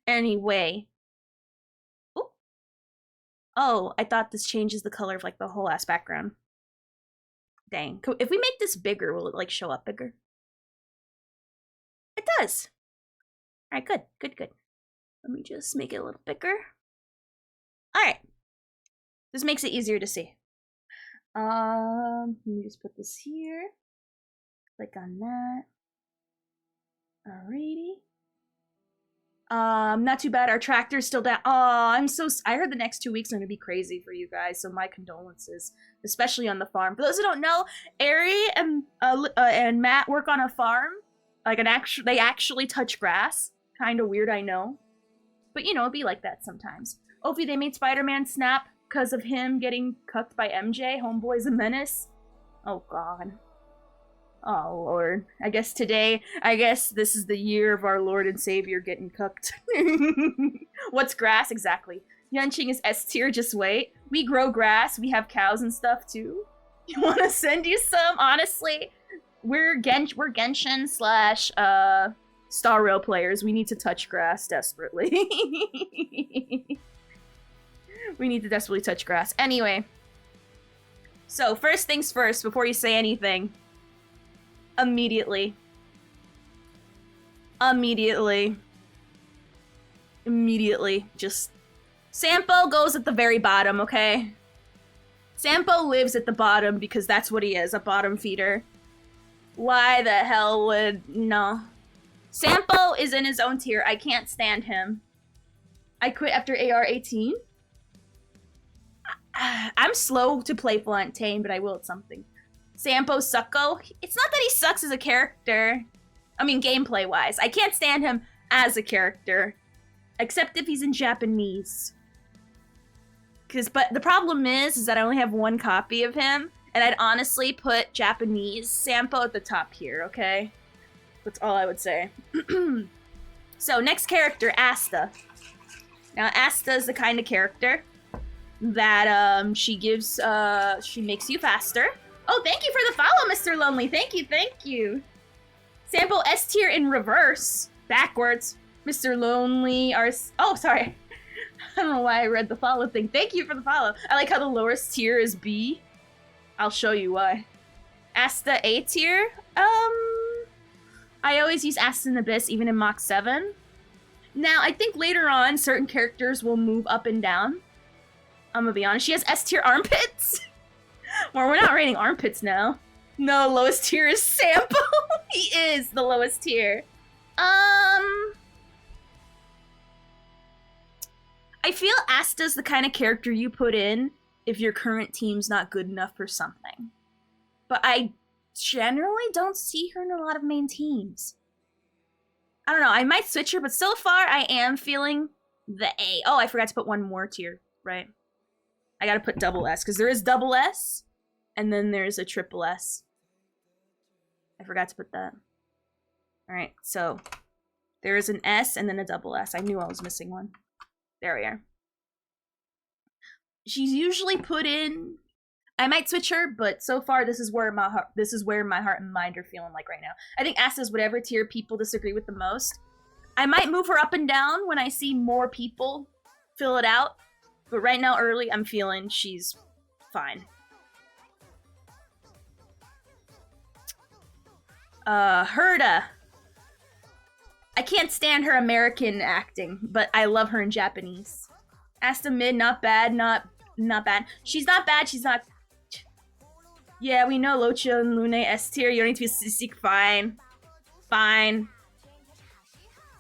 Anyway. Ooh. Oh, I thought this changes the color of like the whole ass background. Dang. If we make this bigger, will it like show up bigger? It does. Alright, good, good, good. Let me just make it a little bigger. Alright. This makes it easier to see. Let me just put this here. Click on that. Alrighty. Not too bad. Our tractor's still down. Oh, I heard the next 2 weeks are gonna be crazy for you guys, so my condolences, especially on the farm. For those who don't know, Ari and Matt work on a farm. Like they actually touch grass. Kind of weird, I know. But you know, it'd be like that sometimes. Ophi, they made Spider-Man snap because of him getting cucked by MJ. Homeboy's a menace. Oh god. Oh lord. I guess this is the year of our Lord and Savior getting cucked. What's grass? Exactly. Yanqing is S tier, just wait. We grow grass, we have cows and stuff too. You wanna send you some? Honestly, we're Genshin slash Star Rail players, we need to touch grass desperately. We need to desperately touch grass. Anyway. So, first things first, before you say anything. Immediately. Just... Sampo goes at the very bottom, okay? Sampo lives at the bottom because that's what he is, a bottom feeder. Why the hell would... No. Sampo is in his own tier. I can't stand him. I quit after AR 18. I'm slow to play Flantane, but I will at something. Sampo Sucko. It's not that he sucks as a character. I mean, gameplay-wise. I can't stand him as a character. Except if he's in Japanese. But the problem is that I only have one copy of him. And I'd honestly put Japanese Sampo at the top here, okay? That's all I would say. So, next character, Asta. Now, Asta is the kind of character that she makes you faster. Oh, thank you for the follow, Mr. Lonely. Thank you. Sampo S tier in reverse. Backwards. Mr. Lonely oh, sorry. I don't know why I read the follow thing. Thank you for the follow. I like how the lowest tier is B. I'll show you why. Asta A tier? I always use Asta and Abyss, even in Mach 7. Now, I think later on, certain characters will move up and down. I'm gonna be honest. She has S tier armpits. Well, we're not rating armpits now. No, lowest tier is Sampo. He is the lowest tier. I feel Asta's the kind of character you put in if your current team's not good enough for something. But I generally don't see her in a lot of main teams. I don't know, I might switch her, but so far I am feeling the A. Oh, I forgot to put one more tier, right? I gotta put double S, because there is double S, and then there's a triple S. I forgot to put that. Alright, so there is an S and then a double S. I knew I was missing one. There we are. She's usually put in... I might switch her, but so far this is where my heart and mind are feeling like right now. I think Asta's whatever tier people disagree with the most. I might move her up and down when I see more people fill it out. But right now, early, I'm feeling she's fine. Herda. I can't stand her American acting, but I love her in Japanese. Asta mid, not bad, not bad. She's not bad, she's not... Yeah, we know Locha and Lune S tier. You don't need to be sick. Fine. Fine.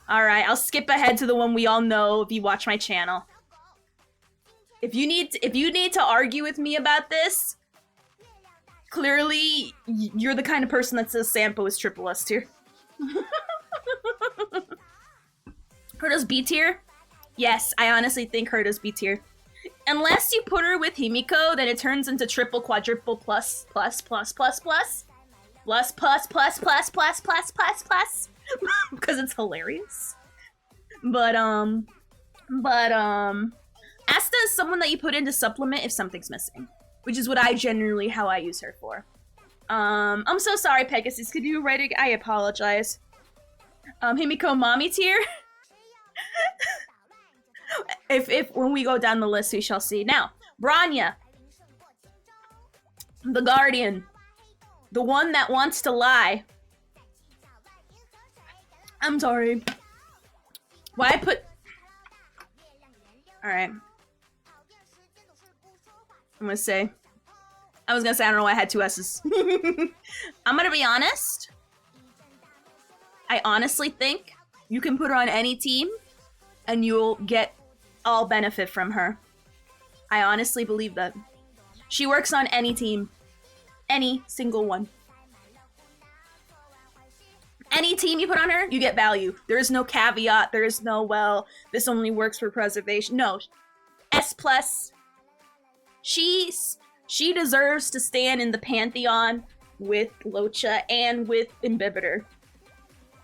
Alright, I'll skip ahead to the one we all know if you watch my channel. If you need to argue with me about this, clearly you're the kind of person that says Sampo is triple S tier. Herda's B tier? Yes, I honestly think Herda's B tier. Unless you put her with Himiko, then it turns into triple, quadruple, plus. Because it's hilarious. But Asta is someone that you put in to supplement if something's missing. Which is what I generally, how I use her for. I'm so sorry, Pegasus. Could you write it? I apologize. Himiko mommy tier? If when we go down the list, we shall see. Now, Branya. The Guardian. The one that wants to lie. I'm sorry. Why I put... Alright. I was gonna say, I don't know why I had two S's. I'm gonna be honest. I honestly think you can put her on any team and you'll get all benefit from her. I honestly believe that. She works on any team. Any single one. Any team you put on her, you get value. There is no caveat. There is no, well, this only works for preservation. No. S+. She deserves to stand in the pantheon with Locha and with Imbibitor.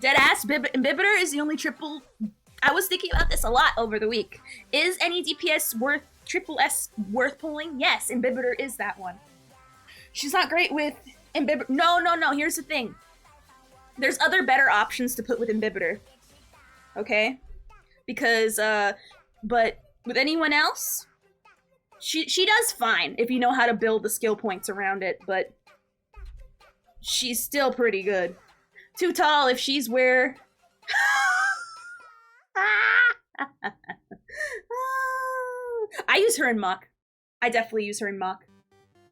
Deadass Imbibitor is the only triple... I was thinking about this a lot over the week. Is any DPS worth triple S worth pulling? Yes, Imbibitor is that one. She's not great with Imbibitor. No. Here's the thing. There's other better options to put with Imbibitor. Okay? Because, but with anyone else, she does fine if you know how to build the skill points around it, but she's still pretty good. Too tall if she's where... I use her in Mach. I definitely use her in Mach.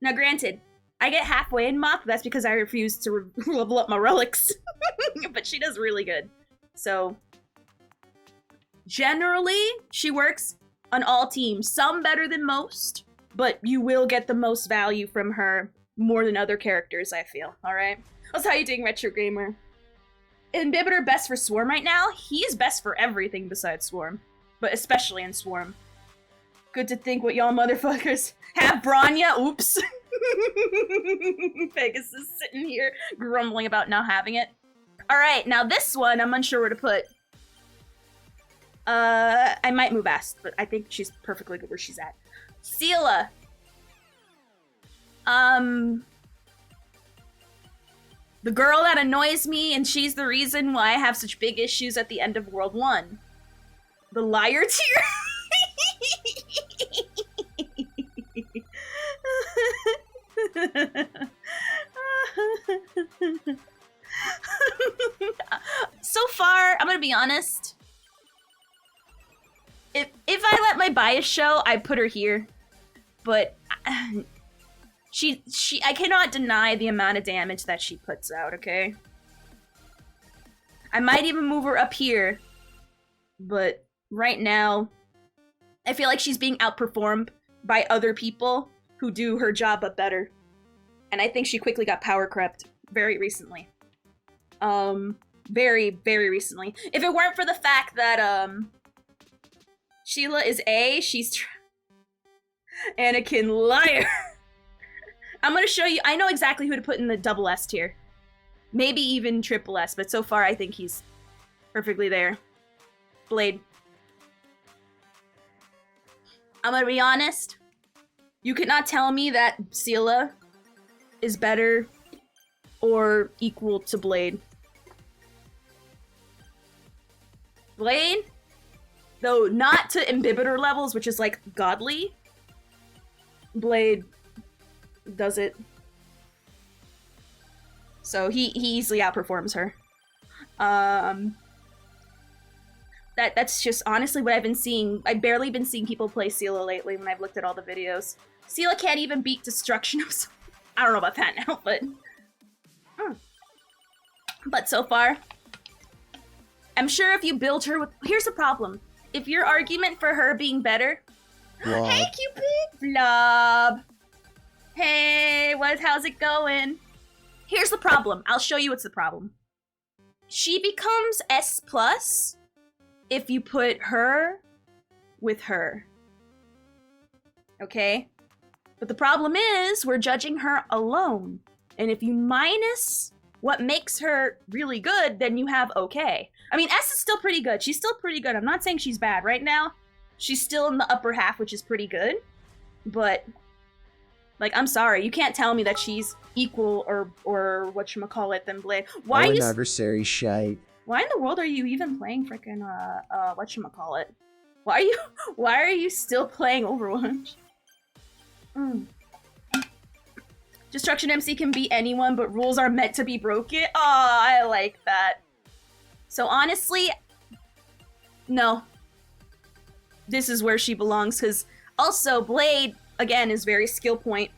Now granted, I get halfway in Mach, that's because I refuse to level up my relics. But she does really good. So, generally, she works on all teams. Some better than most, but you will get the most value from her more than other characters, I feel. Alright? That's how you doing, Retro Gamer. Imbibitor best for Swarm right now? He's best for everything besides Swarm. But especially in Swarm. Good to think what y'all motherfuckers have Branya. Oops. Pegasus sitting here grumbling about not having it. Alright, now this one I'm unsure where to put. I might move Ast, but I think she's perfectly good where she's at. Seela. The girl that annoys me, and she's the reason why I have such big issues at the end of World 1. The liar tier? So far, I'm gonna be honest. If I let my bias show, I'd put her here. But I cannot deny the amount of damage that she puts out, okay? I might even move her up here. But right now, I feel like she's being outperformed by other people who do her job but better. And I think she quickly got power crept very recently. Very, very recently. If it weren't for the fact that, Sheila is A, she's Anakin liar. I'm gonna show you, I know exactly who to put in the double S tier. Maybe even triple S, but so far I think he's perfectly there. Blade. I'm gonna be honest. You cannot tell me that Seela is better or equal to Blade. Blade, though not to Imbibitor levels, which is like godly, Blade does it. So he easily outperforms her. That's just honestly what I've been seeing. I've barely been seeing people play Seela lately when I've looked at all the videos. Seela can't even beat Destruction of... I don't know about that now, but... But so far, I'm sure if you build her with... Here's the problem. If your argument for her being better... Blob. Hey, Cupid! Blob! Hey, how's it going? Here's the problem. I'll show you what's the problem. She becomes S+ if you put her with her. Okay? But the problem is, we're judging her alone. And if you minus what makes her really good, then you have okay. I mean, S is still pretty good. She's still pretty good. I'm not saying she's bad. Right now, she's still in the upper half, which is pretty good. But, like, I'm sorry. You can't tell me that she's equal or whatchamacallit than Blade. Why Oh, are an you... adversary shite. Why in the world are you even playing frickin' whatchamacallit? Why are you still playing Overwatch? Destruction MC can beat anyone, but rules are meant to be broken? Aw, I like that. So honestly, no. This is where she belongs, because also Blade, again, is very skill point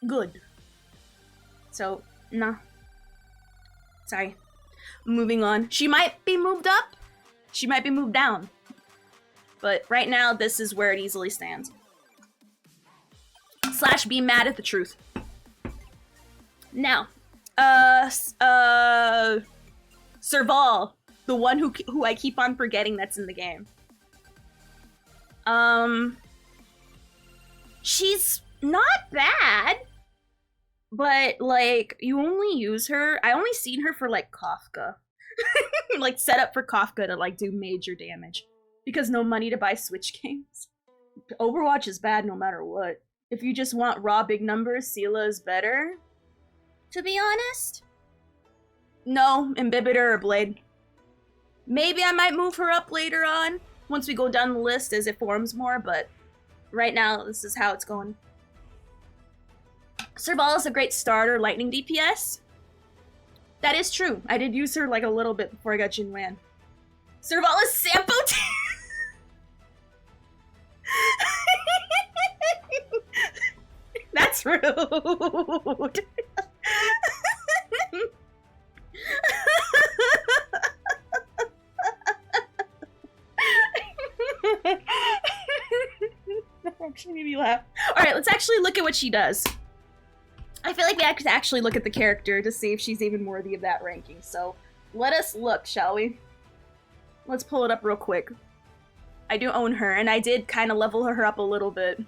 good. So, nah. Sorry. Moving on. She might be moved up. She might be moved down. But right now, this is where it easily stands. / be mad at the truth. Now, Serval, the one who I keep on forgetting that's in the game. She's not bad, but like you only use her. I only seen her for like Kafka, like set up for Kafka to like do major damage because no money to buy Switch games. Overwatch is bad no matter what. If you just want raw big numbers, Seela is better. To be honest, No, Imbibitor or Blade. Maybe I might move her up later on, once we go down the list as it forms more, but right now, this is how it's going. Serval is a great starter lightning DPS. That is true. I did use her like a little bit before I got Jinwan. Serval is Sampo That's rude. That actually made me laugh. Alright, let's actually look at what she does. I feel like we have to actually look at the character to see if she's even worthy of that ranking. So, let us look, shall we? Let's pull it up real quick. I do own her, and I did kind of level her up a little bit.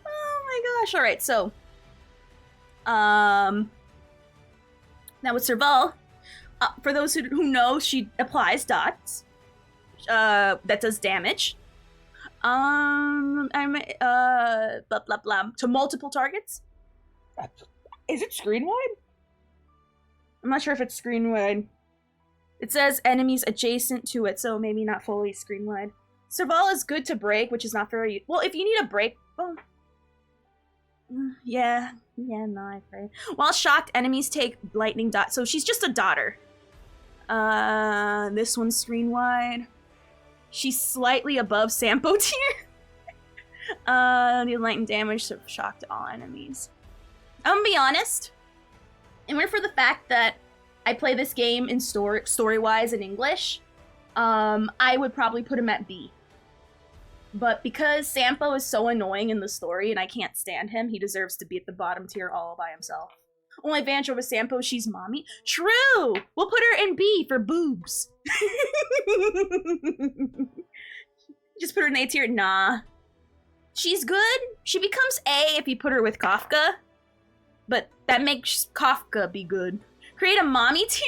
Oh my gosh, alright, so. Now with Serval, for those who know, she applies dots. That does damage. Blah blah blah. To multiple targets? Is it screen wide? I'm not sure if it's screen wide. It says enemies adjacent to it, so maybe not fully screen wide. Serval is good to break, which is not very... Well, if you need a break... Well, yeah, no, I agree. While shocked, enemies take lightning dot. So she's just a dotter. This one's screen wide. She's slightly above Sampo tier. The lightning damage so shock to all enemies. I'm gonna be honest. In order for the fact that I play this game in story-wise in English, I would probably put him at B. But because Sampo is so annoying in the story and I can't stand him, he deserves to be at the bottom tier all by himself. Only advantage over Sampo, she's mommy. True! We'll put her in B for boobs. Just put her in A tier? Nah. She's good. She becomes A if you put her with Kafka. But that makes Kafka be good. Create a mommy tier?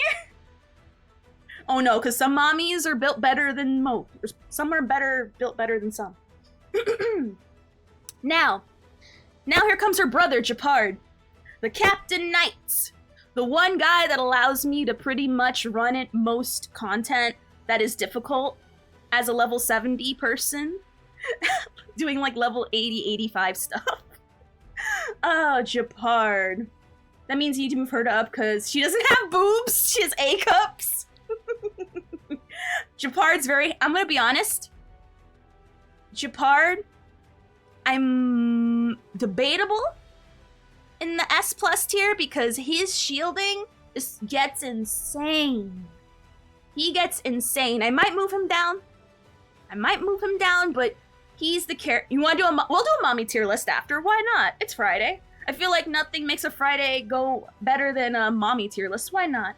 Oh no, because some mommies are built better than most. Some are built better than some. Now here comes her brother, Japard. The Captain Knights. The one guy that allows me to pretty much run it most content that is difficult as a level 70 person. Doing like level 80, 85 stuff. Oh, Japard. That means you need to move her up because she doesn't have boobs. She has A cups. Japard's I'm gonna be honest. Japard, I'm debatable in the S plus tier because his shielding gets insane. He gets insane. I might move him down. But he's the character. You want to do we'll do a mommy tier list after. Why not? It's Friday. I feel like nothing makes a Friday go better than a mommy tier list. Why not?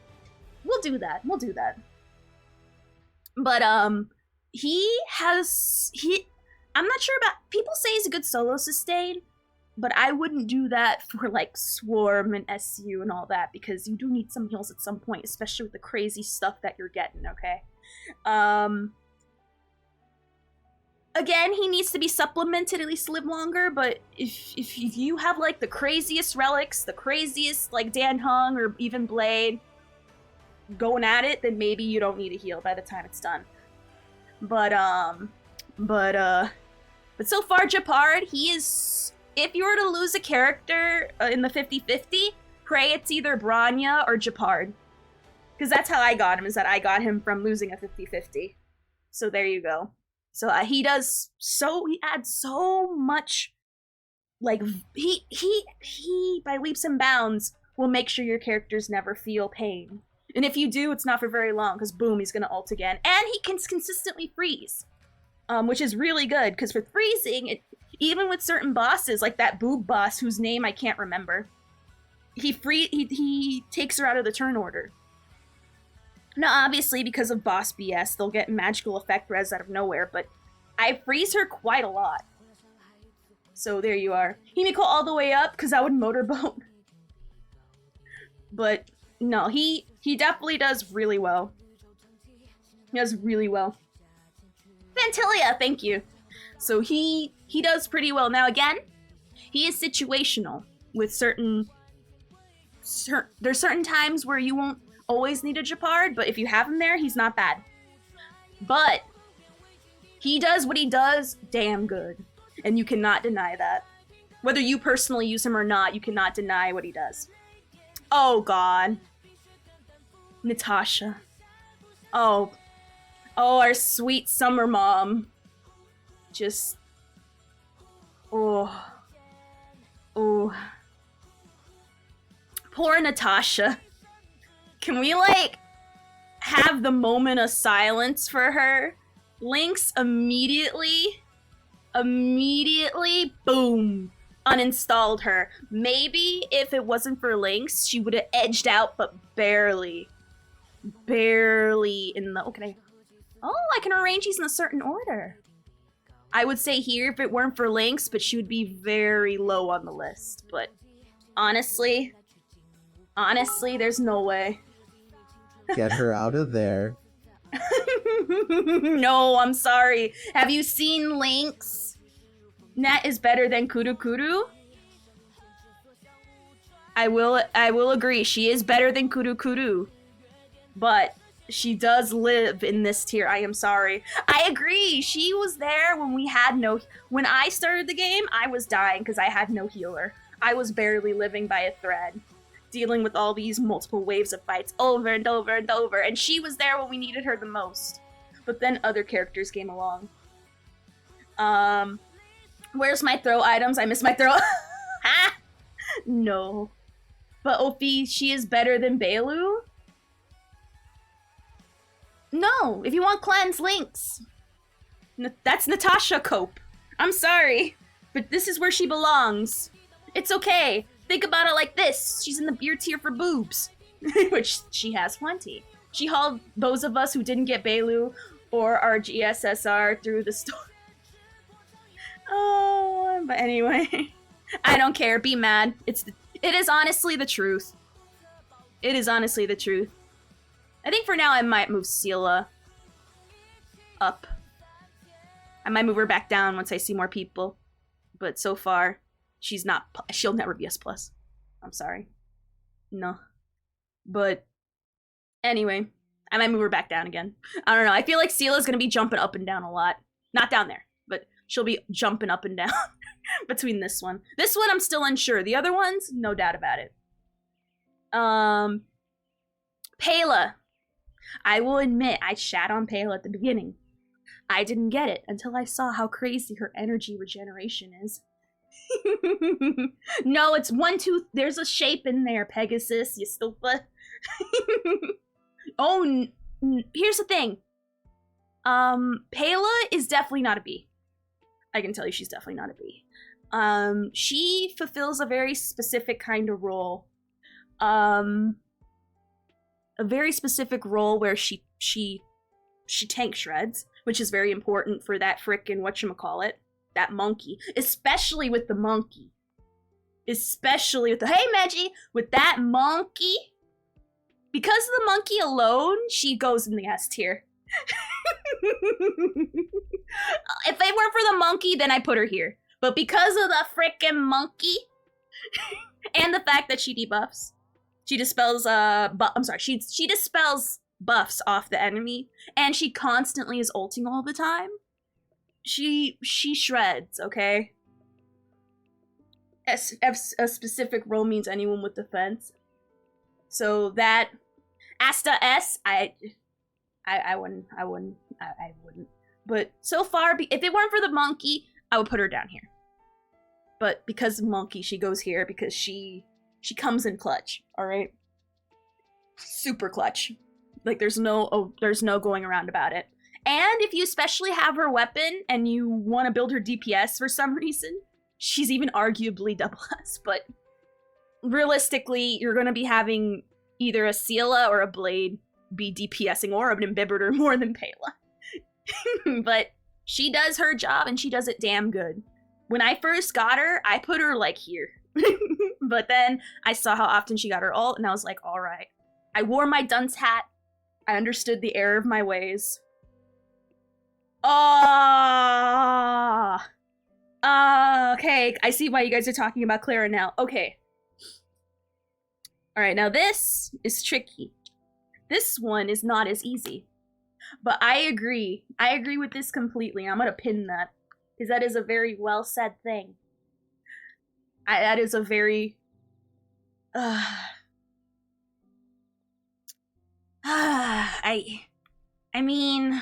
We'll do that. But I'm not sure about, people say he's a good solo sustain, but I wouldn't do that for like Swarm and SU and all that because you do need some heals at some point, especially with the crazy stuff that you're getting, okay? Again, he needs to be supplemented, at least live longer, but if you have like the craziest relics, the craziest like Dan Hung or even Blade going at it, then maybe you don't need a heal by the time it's done. But so far, Japard, he is, if you were to lose a character in the 50-50, pray it's either Branya or Japard. Because that's how I got him, is that I got him from losing a 50-50. So there you go. So he adds so much, like, he by leaps and bounds, will make sure your characters never feel pain. And if you do, it's not for very long, because boom, he's gonna ult again. And he can consistently freeze. Which is really good, because with freezing, even with certain bosses, like that boob boss whose name I can't remember, he takes her out of the turn order. Now, obviously, because of boss BS, they'll get magical effect res out of nowhere, but I freeze her quite a lot. So there you are. Himiko all the way up, because I would motorboat. But no, he definitely does really well. He does really well. Vantilia, thank you. So he does pretty well. Now again, he is situational with there's certain times where you won't always need a Japard, but if you have him there, he's not bad. But he does what he does damn good, and you cannot deny that. Whether you personally use him or not, you cannot deny what he does. Oh god. Natasha. Oh, our sweet summer mom. Just... Oh. Poor Natasha. Can we, like, have the moment of silence for her? Lynx immediately, boom, uninstalled her. Maybe if it wasn't for Lynx, she would have edged out, but barely. Barely in the... Okay. Oh, I can arrange these in a certain order. I would say here if it weren't for Lynx, but she would be very low on the list. But honestly, there's no way. Get her out of there. No, I'm sorry. Have you seen Lynx? Net is better than Kuru Kuru. I will agree. She is better than Kuru Kuru. But she does live in this tier. I am sorry. I agree. She was there when we had no... When I started the game, I was dying because I had no healer. I was barely living by a thread, dealing with all these multiple waves of fights over and over and over, and she was there when we needed her the most. But then other characters came along. Where's my throw items? I miss my throw. Ha! No. But Ophi, she is better than Bailu? No, if you want cleanse Lynx. That's Natasha Cope. I'm sorry, but this is where she belongs. It's okay. Think about it like this. She's in the beer tier for boobs. Which she has plenty. She hauled those of us who didn't get Bailu or our GSSR through the store. Oh, but anyway. I don't care. Be mad. It is honestly the truth. It is honestly the truth. I think for now I might move Sela up. I might move her back down once I see more people. But so far, she's not... She'll never be S+. I'm sorry. No. But anyway, I might move her back down again. I don't know. I feel like Sela's gonna be jumping up and down a lot. Not down there, but she'll be jumping up and down between this one. This one I'm still unsure. The other ones, no doubt about it. Pela. I will admit, I shat on Pela at the beginning. I didn't get it until I saw how crazy her energy regeneration is. No, it's 1, 2, there's a shape in there, Pegasus, you stupid. Oh, here's the thing. Pela is definitely not a B. I can tell you she's definitely not a B. She fulfills a very specific kind of role. A very specific role where she tank shreds, which is very important for that frickin' whatchamacallit, that monkey. Especially with the monkey. Especially with the... Hey, Meggie! With that monkey! Because of the monkey alone, she goes in the S tier. If it weren't for the monkey, then I put her here. But because of the frickin' monkey, and the fact that she debuffs, she dispels, she dispels buffs off the enemy, and she constantly is ulting all the time. She shreds, okay? A specific role means anyone with defense. So that Asta S, I wouldn't. But so far, if it weren't for the monkey, I would put her down here. But because of monkey, she goes here because she comes in clutch, all right? Super clutch. Like there's no going around about it. And if you especially have her weapon and you want to build her DPS for some reason, she's even arguably double S, but realistically, you're going to be having either a Sela or a Blade be DPSing or an Imbibitor more than Pela. But she does her job and she does it damn good. When I first got her, I put her like here. But then I saw how often she got her ult and I was like, all right. I wore my dunce hat. I understood the error of my ways. Okay, I see why you guys are talking about Clara now. Okay. Alright, now this is tricky. This one is not as easy. But I agree. I agree with this completely. I'm gonna pin that. Because that is a very well said thing. That is a very... I mean...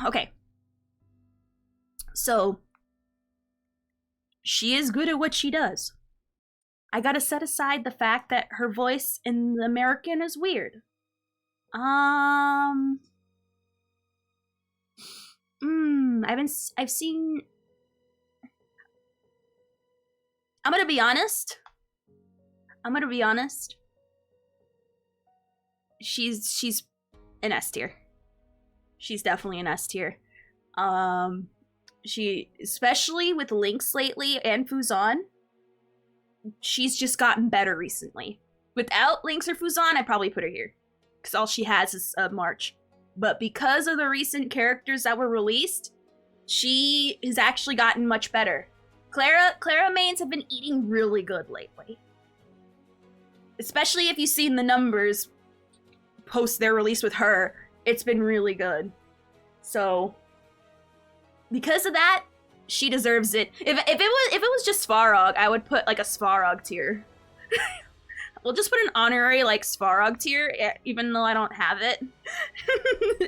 Okay. So... She is good at what she does. I gotta set aside the fact that her voice in the American is weird. I've seen... I'm gonna be honest. She's an S tier. She's definitely an S tier. She, especially with Lynx lately and Fu-Xuan, she's just gotten better recently. Without Lynx or Fu-Xuan, I'd probably put her here. Because all she has is March. But because of the recent characters that were released, she has actually gotten much better. Clara mains have been eating really good lately. Especially if you've seen the numbers post their release with her, it's been really good. So, because of that, she deserves it. If it was just Svarog, I would put like a Svarog tier. We'll just put an honorary like Svarog tier, even though I don't have it.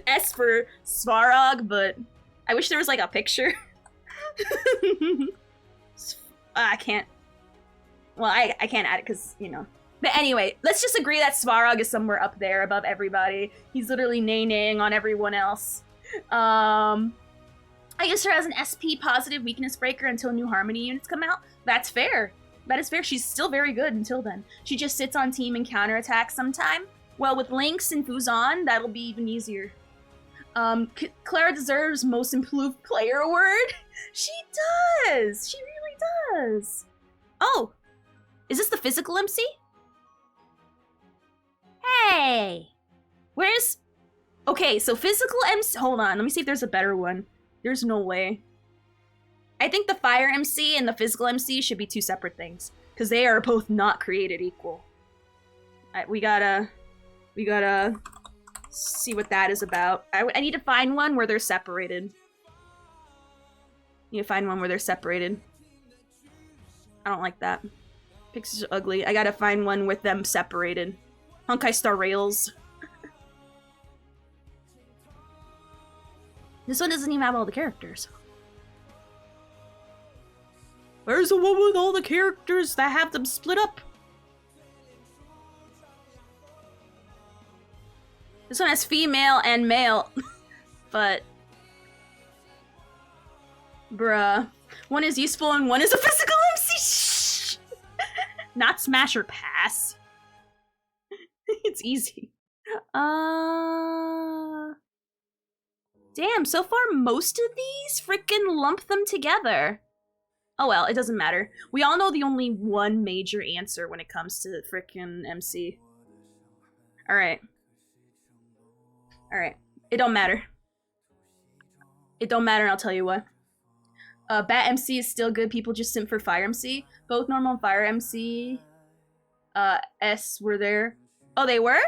S for Svarog, but I wish there was like a picture. I can't. Well, I can't add it because, you know. But anyway, let's just agree that Svarog is somewhere up there above everybody. He's literally nay-naying on everyone else. I use her as an SP positive weakness breaker until new Harmony units come out. That's fair. That is fair. She's still very good until then. She just sits on team and counterattacks sometime. Well, with Lynx and Fu-Xuan, that'll be even easier. Clara deserves most improved player award. She does. She really does. Oh, is this the physical MC? Hey, where's... Okay, so physical MC... Hold on, let me see if there's a better one. There's no way. I think the fire MC and the physical MC should be two separate things. Because they are both not created equal. We gotta see what that is about. I need to find one where they're separated. Need to find one where they're separated. I don't like that. Pixels are ugly. I gotta find one with them separated. Honkai Star Rails. This one doesn't even have all the characters. Where's the one with all the characters that have them split up? This one has female and male. But... Bruh. One is useful and one is a physical MC. Shh! Not smash or pass. It's easy. Damn, so far most of these freaking lump them together. Oh well, it doesn't matter. We all know the only one major answer when it comes to freaking MC. Alright. Alright. It don't matter. It don't matter, and I'll tell you what. Bat MC is still good. People just simp for Fire MC. Both normal and Fire MC S were there. Oh, they were?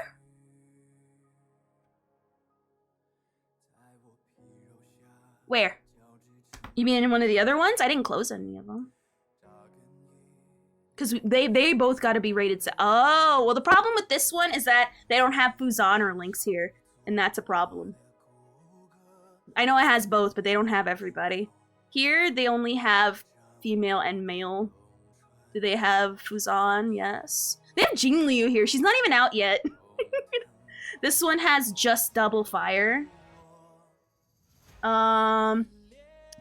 Where? You mean in one of the other ones? I didn't close any of them. Because they both got to be rated. Oh, well the problem with this one is that they don't have Fu-Xuan or Lynx here. And that's a problem. I know it has both, but they don't have everybody. Here, they only have female and male. Do they have Fu-Xuan? Yes. They have Jingliu here. She's not even out yet. This one has just double fire.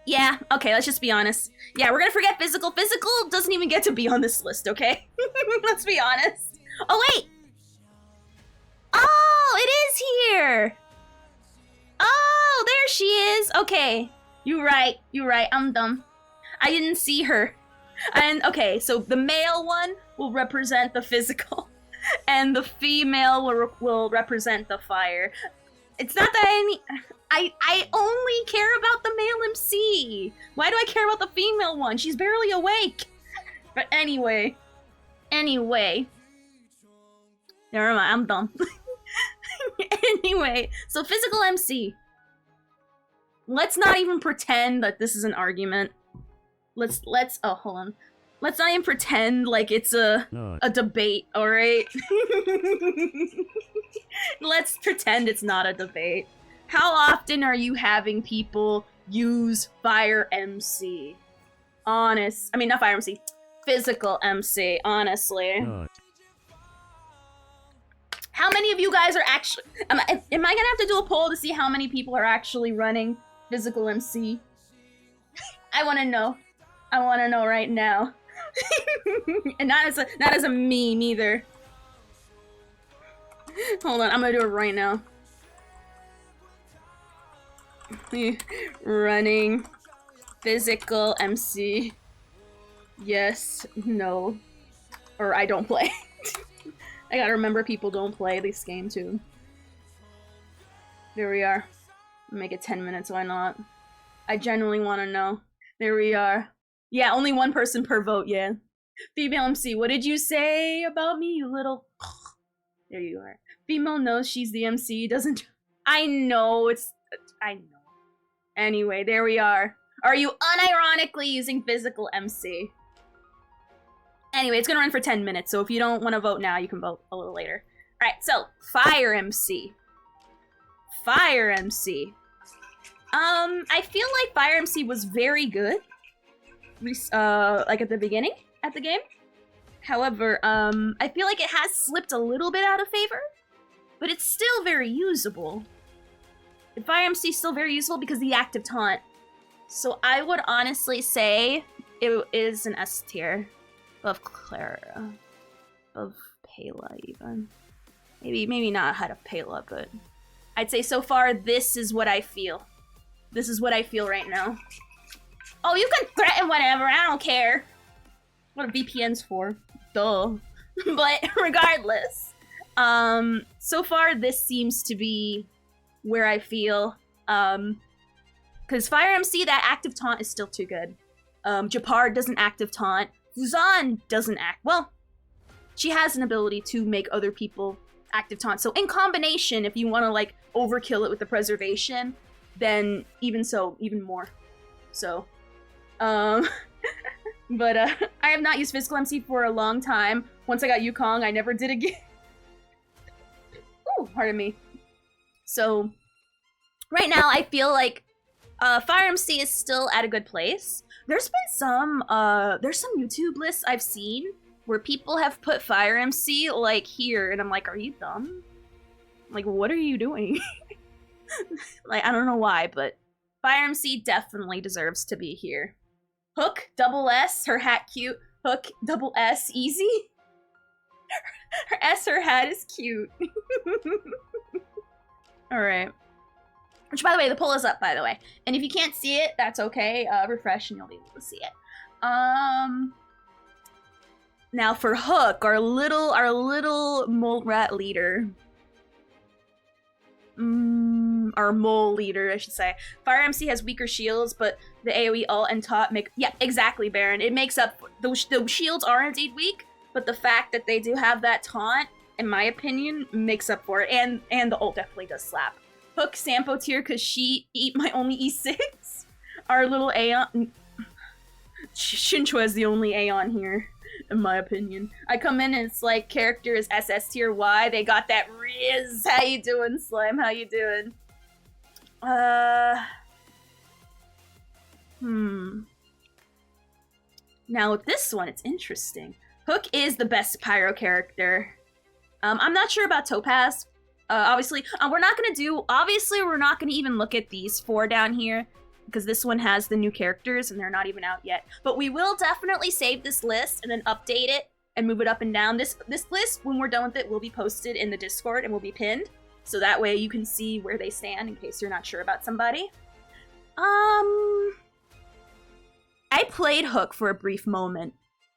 Yeah, okay, let's just be honest. Yeah, we're gonna forget physical. Physical doesn't even get to be on this list, okay? Let's be honest. Oh, wait! Oh, it is here! Oh, there she is! Okay, you're right, I'm dumb. I didn't see her. And, okay, so the male one will represent the physical, and the female will represent the fire. It's not that I only care about the male MC. Why do I care about the female one? She's barely awake. But anyway. Never mind, I'm dumb. Anyway, so physical MC. Let's not even pretend that this is an argument. Let's oh, hold on. Let's not even pretend like it's a debate, alright? Let's pretend it's not a debate. How often are you having people use Fire MC? I mean, not Fire MC. Physical MC, honestly. How many of you guys are actually... Am I gonna have to do a poll to see how many people are actually running physical MC? I want to know. I want to know right now. And not as a meme either. Hold on, I'm gonna do it right now. Running physical MC. Yes, no, or I don't play. I gotta remember people don't play this game too. There we are. Make it 10 minutes, why not? I genuinely want to know. There we are. Yeah, only one person per vote, yeah. Female MC, what did you say about me, you little... There you are. Female knows she's the MC, doesn't... I know, I know. Anyway, there we are. Are you unironically using physical MC? Anyway, it's gonna run for 10 minutes, so if you don't want to vote now, you can vote a little later. Alright, so, Fire MC. Fire MC. I feel like Fire MC was very good. Like at the beginning at the game. However, I feel like it has slipped a little bit out of favor, but it's still very usable. Fire MC is still very useful because of the active taunt. So I would honestly say it is an S tier. Above Clara. Above Pela even. Maybe not ahead of Pela, but I'd say so far this is what I feel. This is what I feel right now. Oh, you can threaten whatever, I don't care. What are VPNs for? Duh. But regardless, so far this seems to be where I feel. Because Fire MC, that active taunt is still too good. Japar doesn't active taunt. Fu-Xuan doesn't well, she has an ability to make other people active taunt. So in combination, if you want to like overkill it with the preservation, then even more. So, but I have not used physical MC for a long time. Once I got Yukong, I never did again. Ooh, pardon me. So, right now I feel like Fire MC is still at a good place. There's been there's some YouTube lists I've seen where people have put Fire MC like here, and I'm like, are you dumb? Like, what are you doing? Like, I don't know why, but Fire MC definitely deserves to be here. Hook, double S, her hat cute. Hook, double S, easy. Her S, her hat is cute. Alright. Which, by the way, the poll is up, by the way. And if you can't see it, that's okay. Refresh and you'll be able to see it. Now for Hook, our little mole rat leader. Our mole leader, I should say. Fire MC has weaker shields, but the AoE ult and taunt make... Yeah, exactly, Baron. It makes up... The shields are indeed weak, but the fact that they do have that taunt, in my opinion, makes up for it. And the ult definitely does slap. Hook Sampo tier because she eat my only E6. Our little Aeon... Shinchua is the only Aeon here, in my opinion. I come in and it's like character is SS tier. Why? They got that Riz. How you doing, Slime? How you doing? Now with this one, it's interesting. Hook is the best Pyro character. I'm not sure about Topaz. Obviously, we're not gonna even look at these 4 down here because this one has the new characters and they're not even out yet. But we will definitely save this list and then update it and move it up and down. This list, when we're done with it, will be posted in the Discord and will be pinned. So that way you can see where they stand in case you're not sure about somebody. I played Hook for a brief moment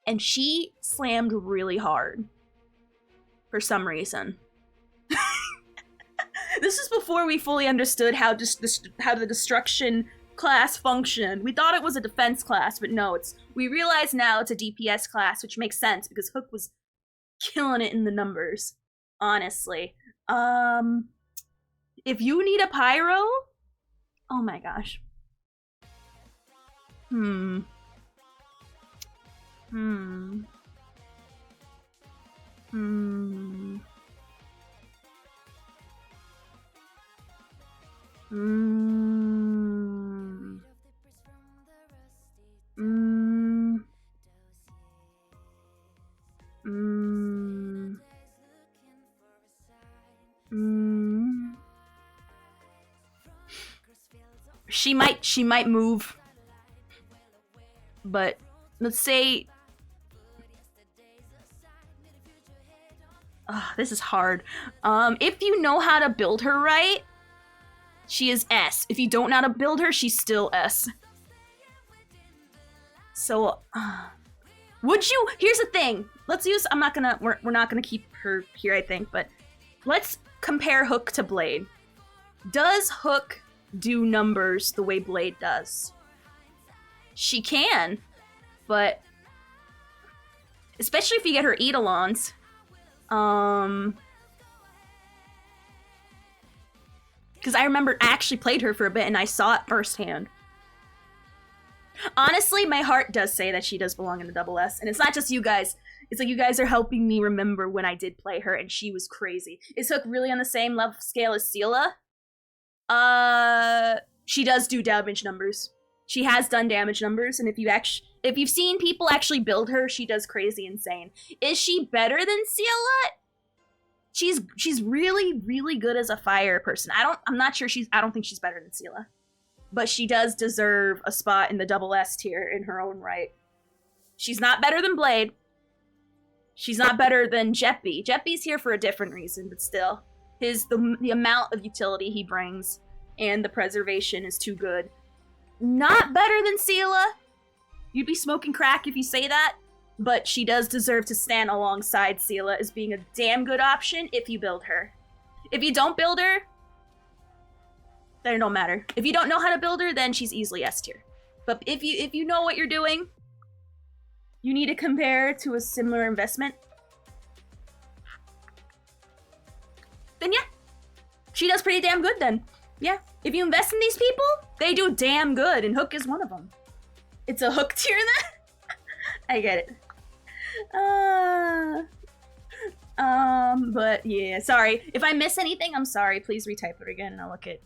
and she slammed really hard. For some reason. This is before we fully understood how the destruction class functioned. We thought it was a defense class, but no, we realize now it's a DPS class, which makes sense because Hook was killing it in the numbers. honestly. If you need a pyro, oh my gosh. Hmm. Hmm. Hmm. Hmm. Hmm. Hmm. Hmm. She might move, but let's say this is hard. If you know how to build her right, she is S. If you don't know how to build her, she's still S. So, would you? Here's the thing. Let's use. I'm not gonna. We're not gonna keep her here, I think. But let's compare Hook to Blade. Does Hook do numbers the way Blade does? She can, but especially if you get her Eidolons. Because I remember I actually played her for a bit and I saw it firsthand. Honestly, my heart does say that she does belong in the double S, and it's not just you guys. It's like you guys are helping me remember when I did play her and she was crazy. Is Hook really on the same level scale as Seela? She does do damage numbers. She has done damage numbers, and if you've seen people actually build her, she does crazy insane. Is she better than Seela? She's really, really good as a fire person. I'm not sure I don't think she's better than Seela. But she does deserve a spot in the double S tier in her own right. She's not better than Blade. She's not better than Jeppy. Jeppy's here for a different reason, but still. The amount of utility he brings and the preservation is too good. Not better than Seela. You'd be smoking crack if you say that, but she does deserve to stand alongside Seela as being a damn good option if you build her. If you don't build her, then it don't matter. If you don't know how to build her, then she's easily S tier. But if you know what you're doing, you need to compare to a similar investment, then yeah, she does pretty damn good then. Yeah, if you invest in these people, they do damn good, and Hook is one of them. It's a Hook tier then? I get it. But yeah, sorry. If I miss anything, I'm sorry. Please retype it again and I'll look at.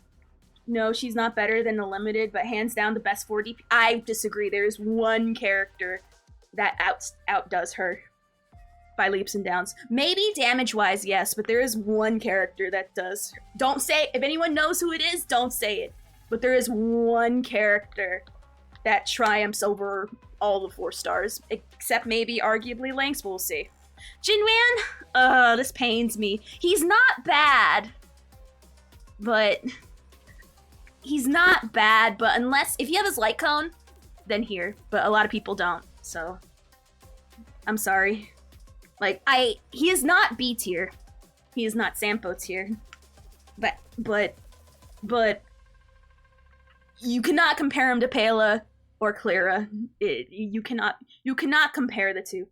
No, she's not better than a limited, but hands down the best 4 DP. I disagree. There's one character that outdoes her by leaps and bounds. Maybe damage-wise, yes, but there is one character that does. Don't say, if anyone knows who it is, don't say it. But there is one character that triumphs over all the 4 stars, except maybe arguably Lynx, we'll see. Jinwan? This pains me. He's not bad, but unless, if you have his light cone, then here, but a lot of people don't, so I'm sorry. Like, he is not B tier. He is not Sampo tier. But you cannot compare him to Pela or Clara. You cannot compare the two.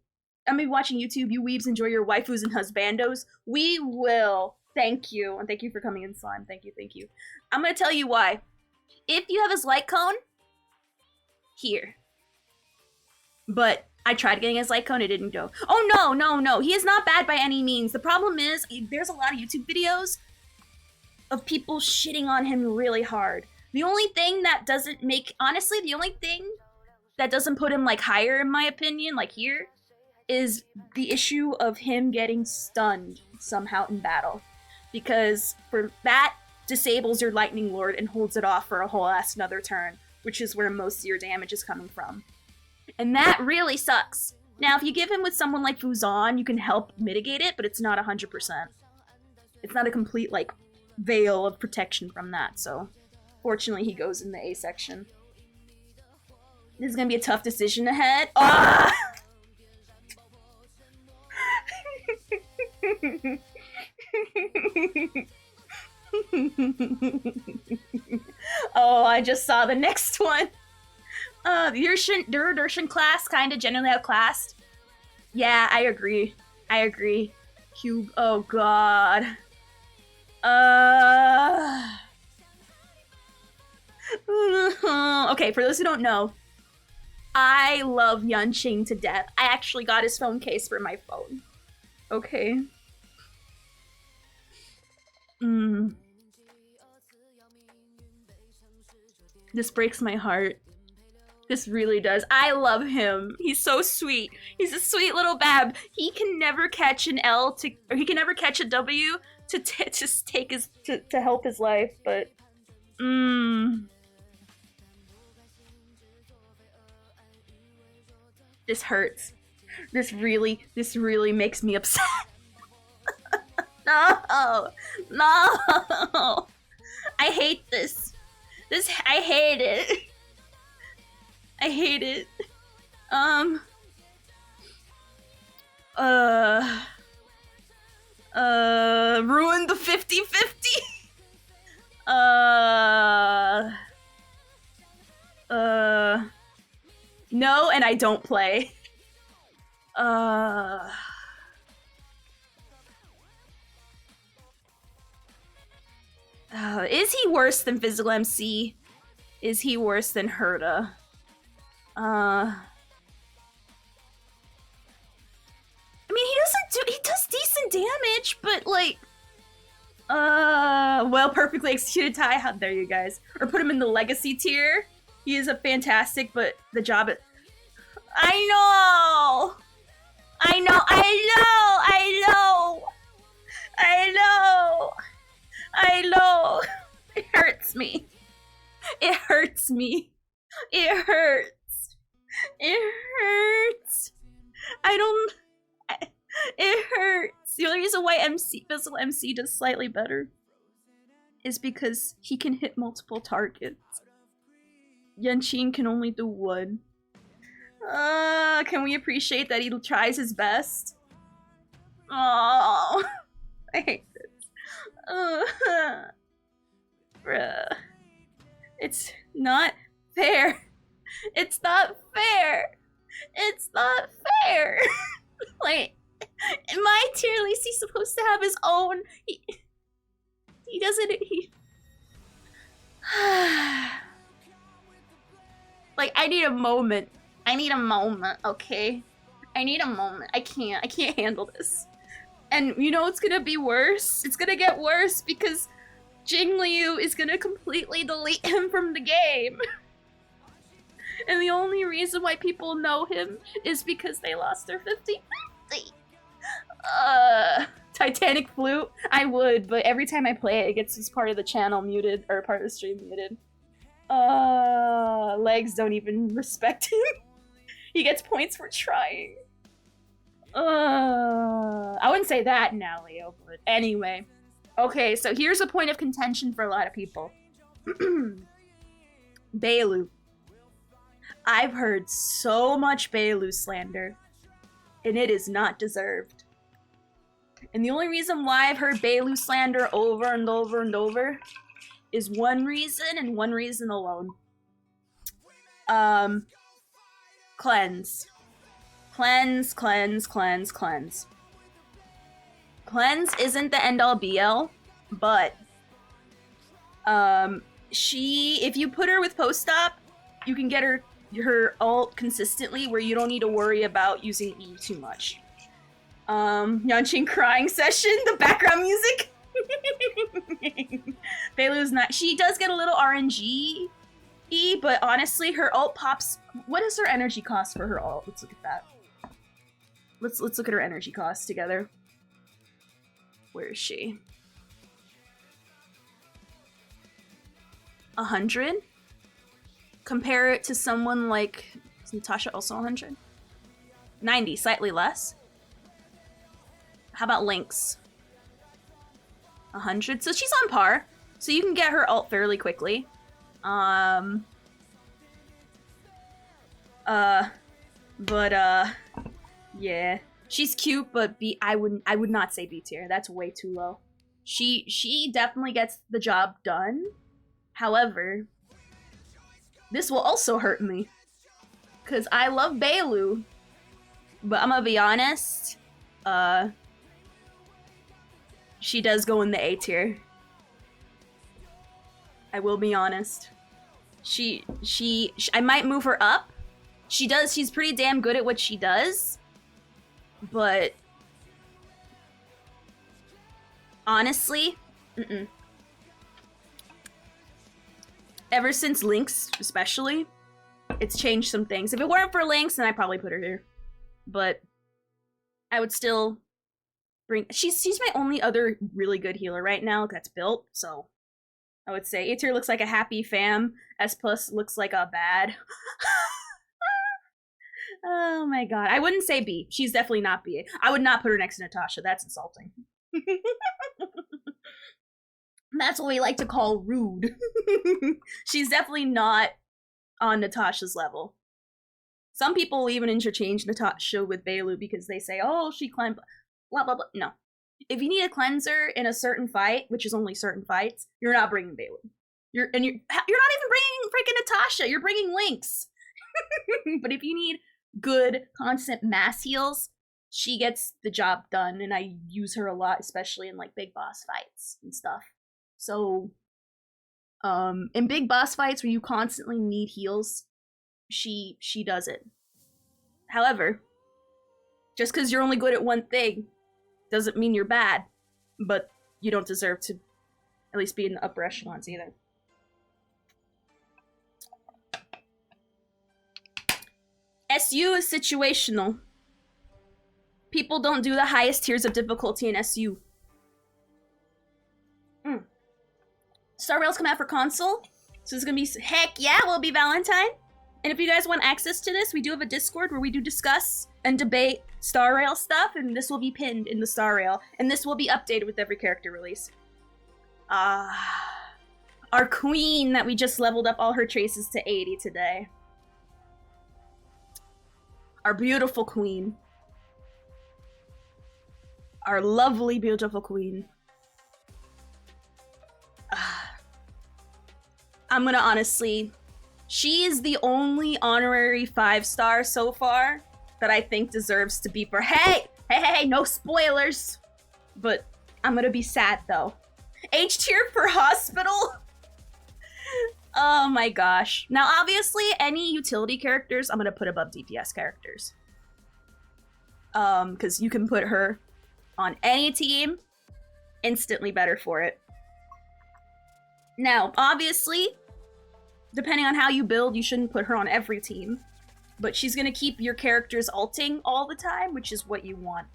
I'm gonna be watching YouTube. You weebs enjoy your waifus and husbandos. We will. Thank you. And thank you for coming in, Slime. Thank you. I'm gonna tell you why. If you have his light cone, here. But I tried getting his light cone, it didn't go. Oh no. He is not bad by any means. The problem is, there's a lot of YouTube videos of people shitting on him really hard. The only thing that doesn't put him like higher in my opinion, like here, is the issue of him getting stunned somehow in battle. Because for that disables your Lightning Lord and holds it off for a whole ass another turn, which is where most of your damage is coming from. And that really sucks. Now, if you give him with someone like Fu-Xuan, you can help mitigate it, but it's not 100%. It's not a complete, like, veil of protection from that, so fortunately he goes in the A section. This is gonna be a tough decision ahead. Ah! Oh, I just saw the next one. The Durdarshan class kind of generally outclassed. Yeah, I agree. Cube. Oh god. Okay, for those who don't know, I love Yunqing to death. I actually got his phone case for my phone. Okay. This breaks my heart. This really does. I love him. He's so sweet. He's a sweet little bab. He can never catch an L to, or he can never catch a W to just take his to help his life. But, this hurts. This really makes me upset. No, no. I hate this. I hate it. I hate it. Ruin the 50-50? No, and I don't play. Is he worse than Physical MC? Is he worse than Herta? I mean, he does decent damage, but like, well, perfectly executed tie. How dare you guys? Or put him in the legacy tier. He is a fantastic, but the job at, I know. It hurts me. It hurts. It hurts. The only reason why Physical MC does slightly better is because he can hit multiple targets. Yunqing can only do one. Can we appreciate that he tries his best? Oh, I hate this. Bruh. It's not fair. It's not fair. Like, in my tier list, he's supposed to have his own. He doesn't. Like, I need a moment. Okay? I need a moment. I can't handle this. And you know what's gonna be worse? It's gonna get worse because Jing Liu is gonna completely delete him from the game. And the only reason why people know him is because they lost their 50-50. Titanic Flute? I would, but every time I play it, it gets this part of the channel muted, or part of the stream muted. Legs don't even respect him. He gets points for trying. I wouldn't say that now, Leo, but anyway. Okay, so here's a point of contention for a lot of people. Bailu. I've heard so much Bailu slander, and it is not deserved. And the only reason why I've heard Bailu slander over and over and over is one reason, and one reason alone. Cleanse. Cleanse. Cleanse isn't the end-all be-all, but if you put her with post-op, you can get her ult consistently where you don't need to worry about using E too much. Yunqing crying session, the background music. Bailu's not. She does get a little RNG, but honestly, her ult pops. What is her energy cost for her ult? Let's look at that. Let's look at her energy cost together. Where is she? 100. Compare it to someone like Natasha, also 100. 90, slightly less. How about Lynx? 100. So she's on par. So you can get her ult fairly quickly. Yeah. She's cute, but I would not say B tier. That's way too low. She definitely gets the job done. However, this will also hurt me. Cause I love Bailu. But I'm gonna be honest, She does go in the A tier. I will be honest. I might move her up. She's pretty damn good at what she does. But honestly, ever since Lynx, especially, it's changed some things. If it weren't for Lynx, then I'd probably put her here. But I would still bring... She's my only other really good healer right now that's built, so I would say A tier looks like a happy fam. S plus looks like a bad. Oh my god. I wouldn't say B. She's definitely not B. I would not put her next to Natasha. That's insulting. That's what we like to call rude. She's definitely not on Natasha's level. Some people will even interchange Natasha with Bailu because they say, oh, she climbed blah blah blah. No. If you need a cleanser in a certain fight, which is only certain fights, you're not bringing Bailu. You're not even bringing freaking Natasha. You're bringing Lynx. But if you need good constant mass heals, she gets the job done, and I use her a lot, especially in like big boss fights and stuff. So, in big boss fights where you constantly need heals, she does it. However, just because you're only good at one thing doesn't mean you're bad, but you don't deserve to at least be in the upper echelons either. SU is situational. People don't do the highest tiers of difficulty in SU. Star Rail's come out for console, so it's gonna be heck yeah, will be Valentine. And if you guys want access to this, we do have a Discord where we do discuss and debate Star Rail stuff, and this will be pinned in the Star Rail, and this will be updated with every character release. Our queen that we just leveled up all her traces to 80 today. Our beautiful queen. Our lovely, beautiful queen. I'm gonna honestly... She is the only honorary 5-star so far that I think deserves to be for... Hey! No spoilers! But I'm gonna be sad, though. H tier for hospital? Oh my gosh. Now, obviously, any utility characters I'm gonna put above DPS characters. Because you can put her on any team, instantly better for it. Now, obviously, depending on how you build, you shouldn't put her on every team. But she's gonna keep your characters ulting all the time, which is what you want.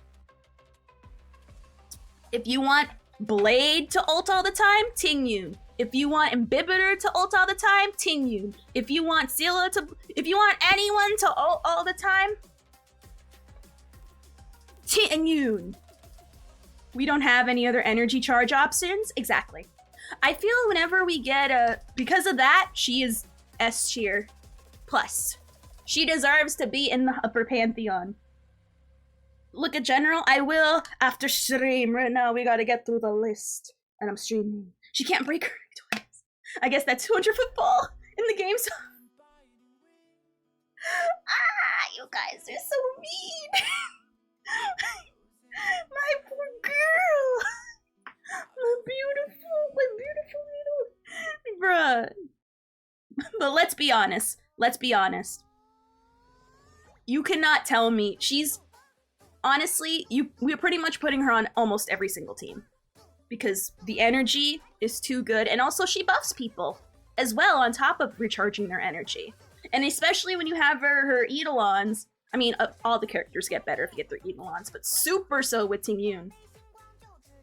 If you want Blade to ult all the time, Ting Yun. If you want Imbibitor to ult all the time, Ting Yun. If you want Scylla to... If you want anyone to ult all the time, Ting Yun. We don't have any other energy charge options? Exactly. I feel whenever we get a... Because of that, she is S tier plus. She deserves to be in the upper pantheon. Look at General, I will after stream. Right now, we gotta get through the list. And I'm streaming. She can't break her twice. I guess that 200-foot fall in the game. So... you guys are so mean. My poor girl. My beautiful little... Bruh. But let's be honest. You cannot tell me she's... Honestly, we're pretty much putting her on almost every single team. Because the energy is too good, and also she buffs people as well on top of recharging their energy. And especially when you have her Eidolons, I mean, all the characters get better if you get their Eidolons, but super so with Ting Yun.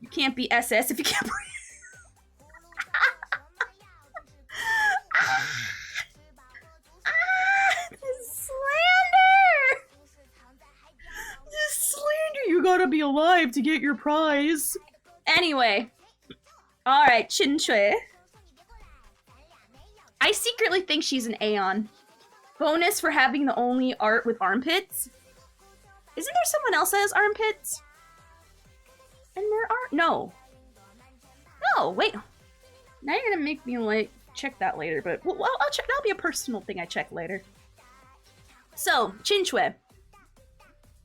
You can't be SS if you can't breathe. This slander! You gotta be alive to get your prize. Anyway. Alright, Chin Chui. I secretly think she's an Aeon. Bonus for having the only art with armpits. Isn't there someone else that has armpits? And there are... No. No, wait. Now you're gonna make me, like, check that later, but... Well, I'll check. That'll be a personal thing I check later. So, Chin Chui.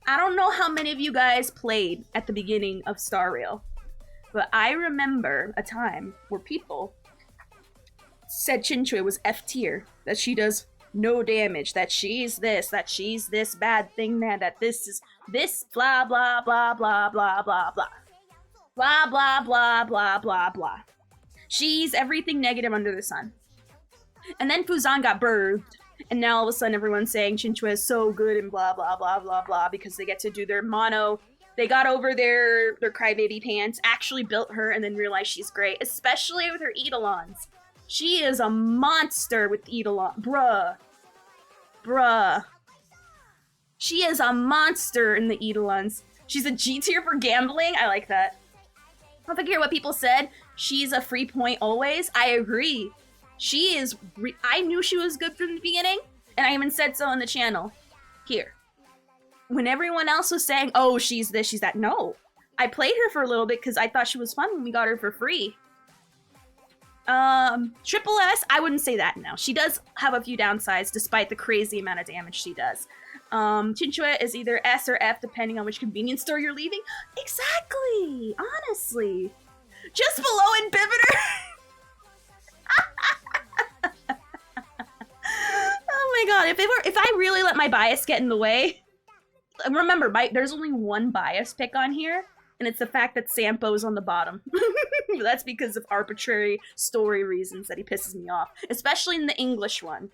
I don't know how many of you guys played at the beginning of Star Rail. but I remember a time where people said Chinchue was F tier, that she does no damage, that she's this bad thing, that this is this blah blah blah blah blah blah blah blah blah blah blah blah blah. She's everything negative under the sun. And then Fu-Xuan got birthed, and now all of a sudden everyone's saying Chinchue is so good and blah blah blah blah blah because they get to do their mono. They got over their crybaby pants, actually built her, and then realized she's great, especially with her Eidolons. She is a monster with Eidolon. Bruh. She is a monster in the Eidolons. She's a G tier for gambling. I like that. I don't care what people said. She's a free point always. I agree. She is. I knew she was good from the beginning, and I even said so on the channel. Here. When everyone else was saying, oh, she's this, she's that. No. I played her for a little bit because I thought she was fun when we got her for free. Triple S, I wouldn't say that now. She does have a few downsides despite the crazy amount of damage she does. Chinchue is either S or F depending on which convenience store you're leaving. Exactly! Honestly. Just below Inhibitor! Oh my god, if I really let my bias get in the way... Remember, there's only one bias pick on here, and it's the fact that Sampo is on the bottom. That's because of arbitrary story reasons that he pisses me off, especially in the English one.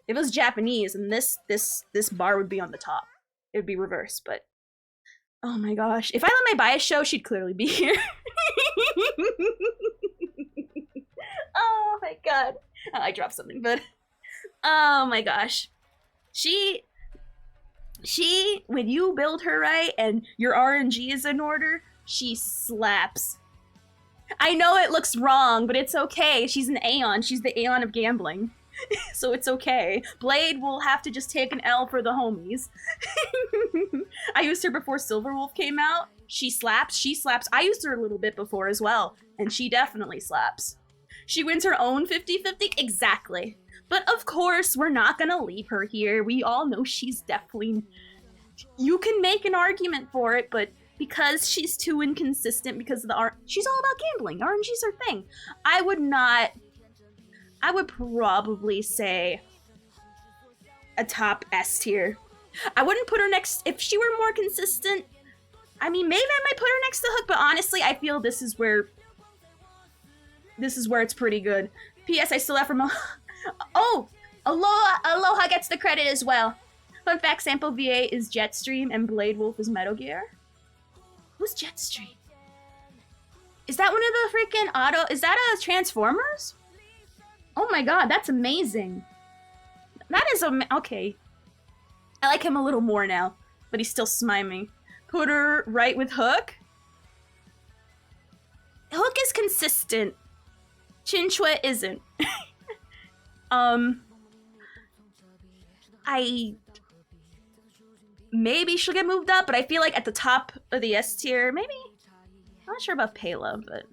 If it was Japanese, and this bar would be on the top. It would be reversed, but oh my gosh. If I let my bias show, she'd clearly be here. Oh my god. Oh, I dropped something, but oh my gosh. She, when you build her right and your RNG is in order, she slaps. I know it looks wrong, but it's okay. She's an Aeon. She's the Aeon of gambling. So it's okay. Blade will have to just take an L for the homies. I used her before Silverwolf came out. She slaps. She slaps. I used her a little bit before as well, and she definitely slaps. She wins her own 50-50? Exactly. But of course, we're not gonna leave her here. We all know she's definitely... You can make an argument for it, but because she's too inconsistent, because of the she's all about gambling. RNG's her thing. I would probably say a top S tier. I wouldn't put her next... If she were more consistent, I mean, maybe I might put her next to Hook, but honestly, I feel this is where it's pretty good. P.S. I still have from... Oh! Aloha gets the credit as well. Fun fact, Sampo VA is Jetstream and Blade Wolf is Metal Gear. Who's Jetstream? Is that one of the freaking auto... Is that a Transformers? Oh my god, that's amazing. That is okay. I like him a little more now, but he's still smiming. Put her right with Hook. Hook is consistent. Chinchue isn't. Maybe she'll get moved up, but I feel like at the top of the S tier, maybe. I'm not sure about Payla, but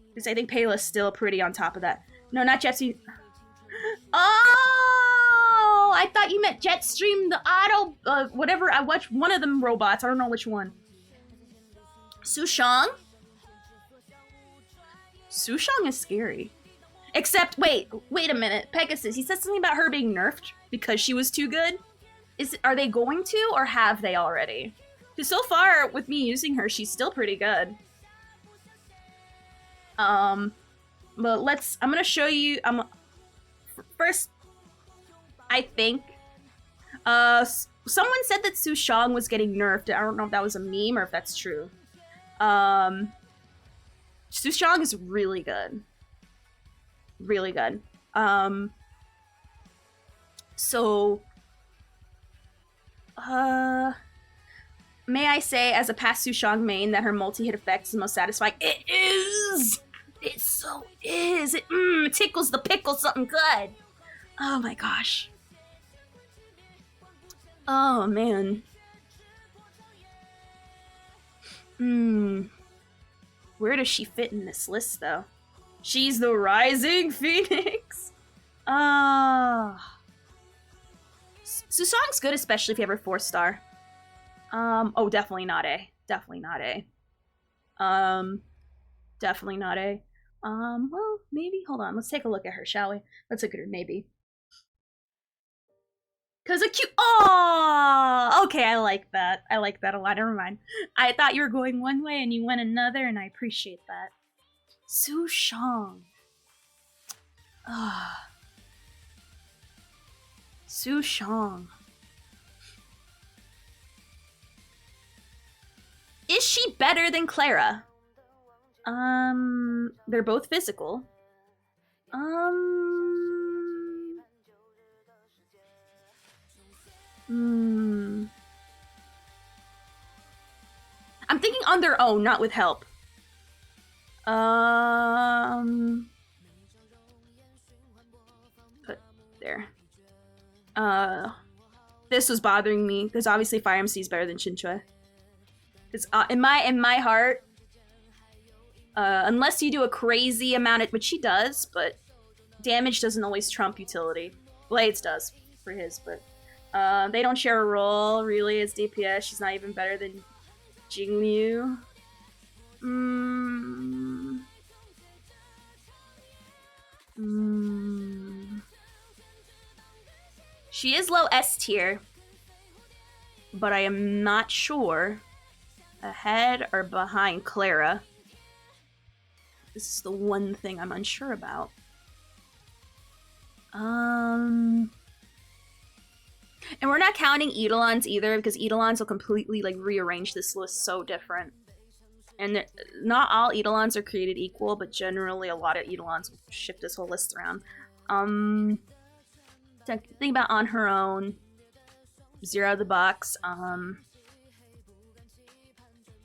because I think Payla's still pretty on top of that. No, not Jetstream. Oh, I thought you meant Jetstream, the auto, whatever. I watched one of them robots. I don't know which one. Fu-Xuan? Fu-Xuan is scary. Except, wait a minute. Pegasus, he said something about her being nerfed because she was too good. Are they going to, or have they already? Because so far, with me using her, she's still pretty good. But I'm gonna show you, first, I think, someone said that Fu-Xuan was getting nerfed. I don't know if that was a meme or if that's true. Fu-Xuan is really good. Really good. May I say, as a past Fu-Xuan main, that her multi-hit effect is the most satisfying? It is! It so is! It tickles the pickle something good! Oh my gosh. Oh man. Where does she fit in this list, though? She's the Rising Phoenix! Fu-Xuan's good, especially if you have her 4-star. Oh, definitely not A. Definitely not A. Definitely not A. Well, maybe. Hold on. Let's take a look at her, shall we? Let's look at her, maybe. Cause a cute. Oh, okay. I like that. I like that a lot. Never mind. I thought you were going one way and you went another, and I appreciate that. Fu-Xuan. Ah. Fu-Xuan. Is she better than Clara? They're both physical. I'm thinking on their own, not with help. Put there. This was bothering me because obviously Fire MC is better than Shinchua. Because in my heart, unless you do a crazy amount of, which she does, but damage doesn't always trump utility. Blades does for his, but they don't share a role really as DPS. She's not even better than Jingliu. She is low S tier, but I am not sure ahead or behind Clara. This is the one thing I'm unsure about. And we're not counting Eidolons either, because Eidolons will completely like rearrange this list so different. And not all Eidolons are created equal, but generally a lot of Eidolons will shift this whole list around. Think about on her own. Zero out of the box.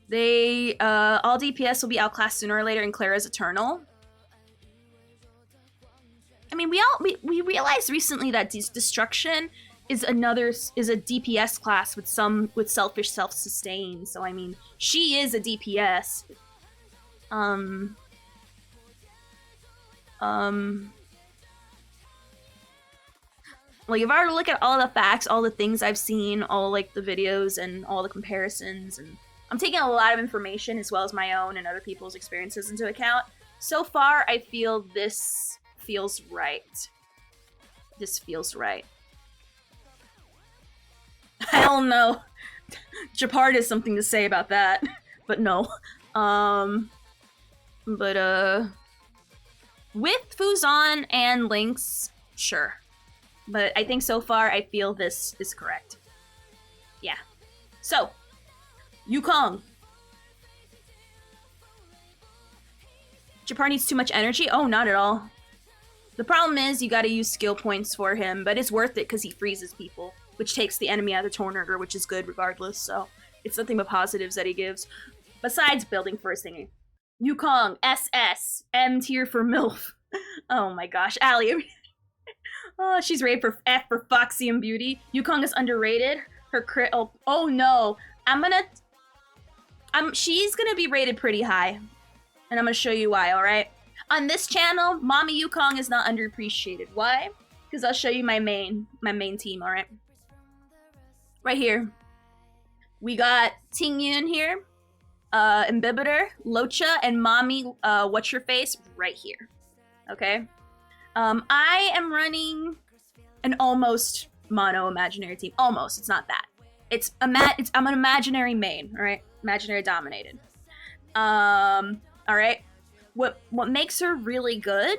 They all DPS will be outclassed sooner or later in Clara's Eternal. I mean, we realized recently that Destruction is a DPS class with selfish self-sustain. So I mean, she is a DPS. Like, if I were to look at all the facts, all the things I've seen, all like the videos and all the comparisons, and I'm taking a lot of information as well as my own and other people's experiences into account. So far, I feel this feels right. This feels right. I don't know. Japard has something to say about that, but no. With Fu-Xuan and Lynx, sure. But I think so far, I feel this is correct. Yeah. So, Yukong. Japar needs too much energy? Oh, not at all. The problem is you gotta use skill points for him, but it's worth it because he freezes people, which takes the enemy out of the Tornarder, which is good regardless, so it's nothing but positives that he gives. Besides building first thingy. Yukong, SS, M tier for MILF. Oh my gosh, Allie. Oh, she's rated for F for Foxy and Beauty. Yukong is underrated. Her crit. Oh no. She's gonna be rated pretty high, and I'm gonna show you why. All right. On this channel, Mommy Yukong is not underappreciated. Why? Because I'll show you my main team. All right. Right here, we got Tingyun here, Imbibitor, Locha, and Mommy. What's your face? Right here. Okay. I am running an almost mono imaginary team. Almost. It's not that. I'm an imaginary main. All right. Imaginary dominated. All right. What makes her really good?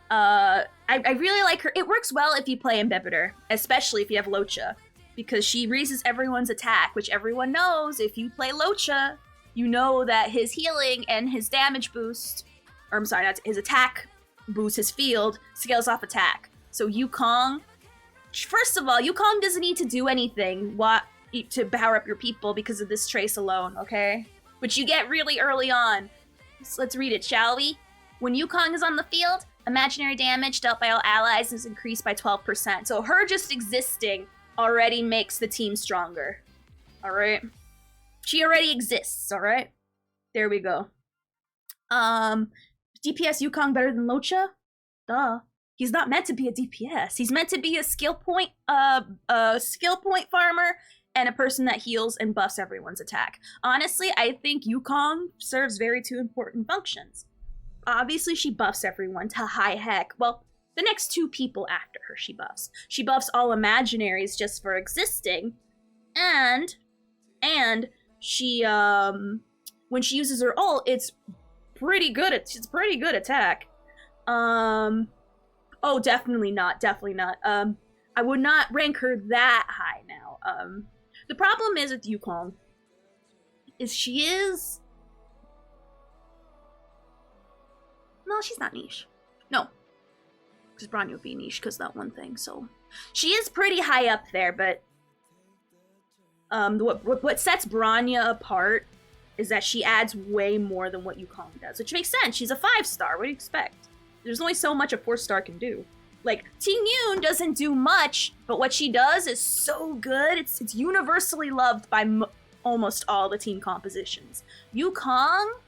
I really like her. It works well if you play Imbibitor, especially if you have Locha, because she raises everyone's attack, which everyone knows. If you play Locha, you know that his healing and his damage boost, or I'm sorry, not his attack boost, his field scales off attack. So Yukong, first of all, Yukong doesn't need to do anything to power up your people because of this trace alone, okay? Which you get really early on. So let's read it, shall we? When Yukong is on the field, imaginary damage dealt by all allies is increased by 12%. So her just existing already makes the team stronger. Alright? She already exists, alright? There we go. DPS Yukong better than Locha? Duh. He's not meant to be a DPS. He's meant to be a skill point farmer and a person that heals and buffs everyone's attack. Honestly, I think Yukong serves very two important functions. Obviously, she buffs everyone to high heck. Well, the next two people after her she buffs. She buffs all imaginaries just for existing, and she when she uses her ult, it's pretty good. It's pretty good attack. Oh, definitely not. I would not rank her that high now. The problem is with Yukong is she is. No, she's not niche. No, because Bronya would be niche because that one thing. So she is pretty high up there, but what sets Bronya apart is that she adds way more than what Yukong does, which makes sense. She's a 5-star. What do you expect? There's only so much a 4-star can do. Like, Ting-Yun doesn't do much, but what she does is so good. It's universally loved by almost all the team compositions. Yukong,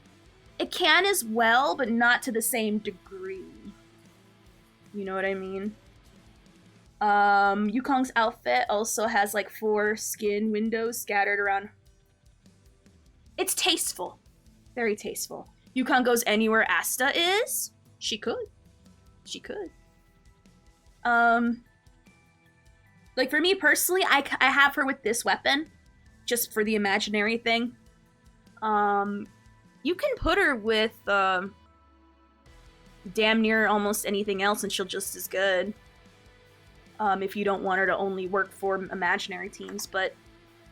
it can as well, but not to the same degree. You know what I mean? Yukong's outfit also has like 4 skin windows scattered around. It's tasteful. Very tasteful. Yukong goes anywhere Asta is. She could. Like for me personally, I have her with this weapon, just for the imaginary thing. You can put her with damn near almost anything else and she'll just as good. If you don't want her to only work for imaginary teams, but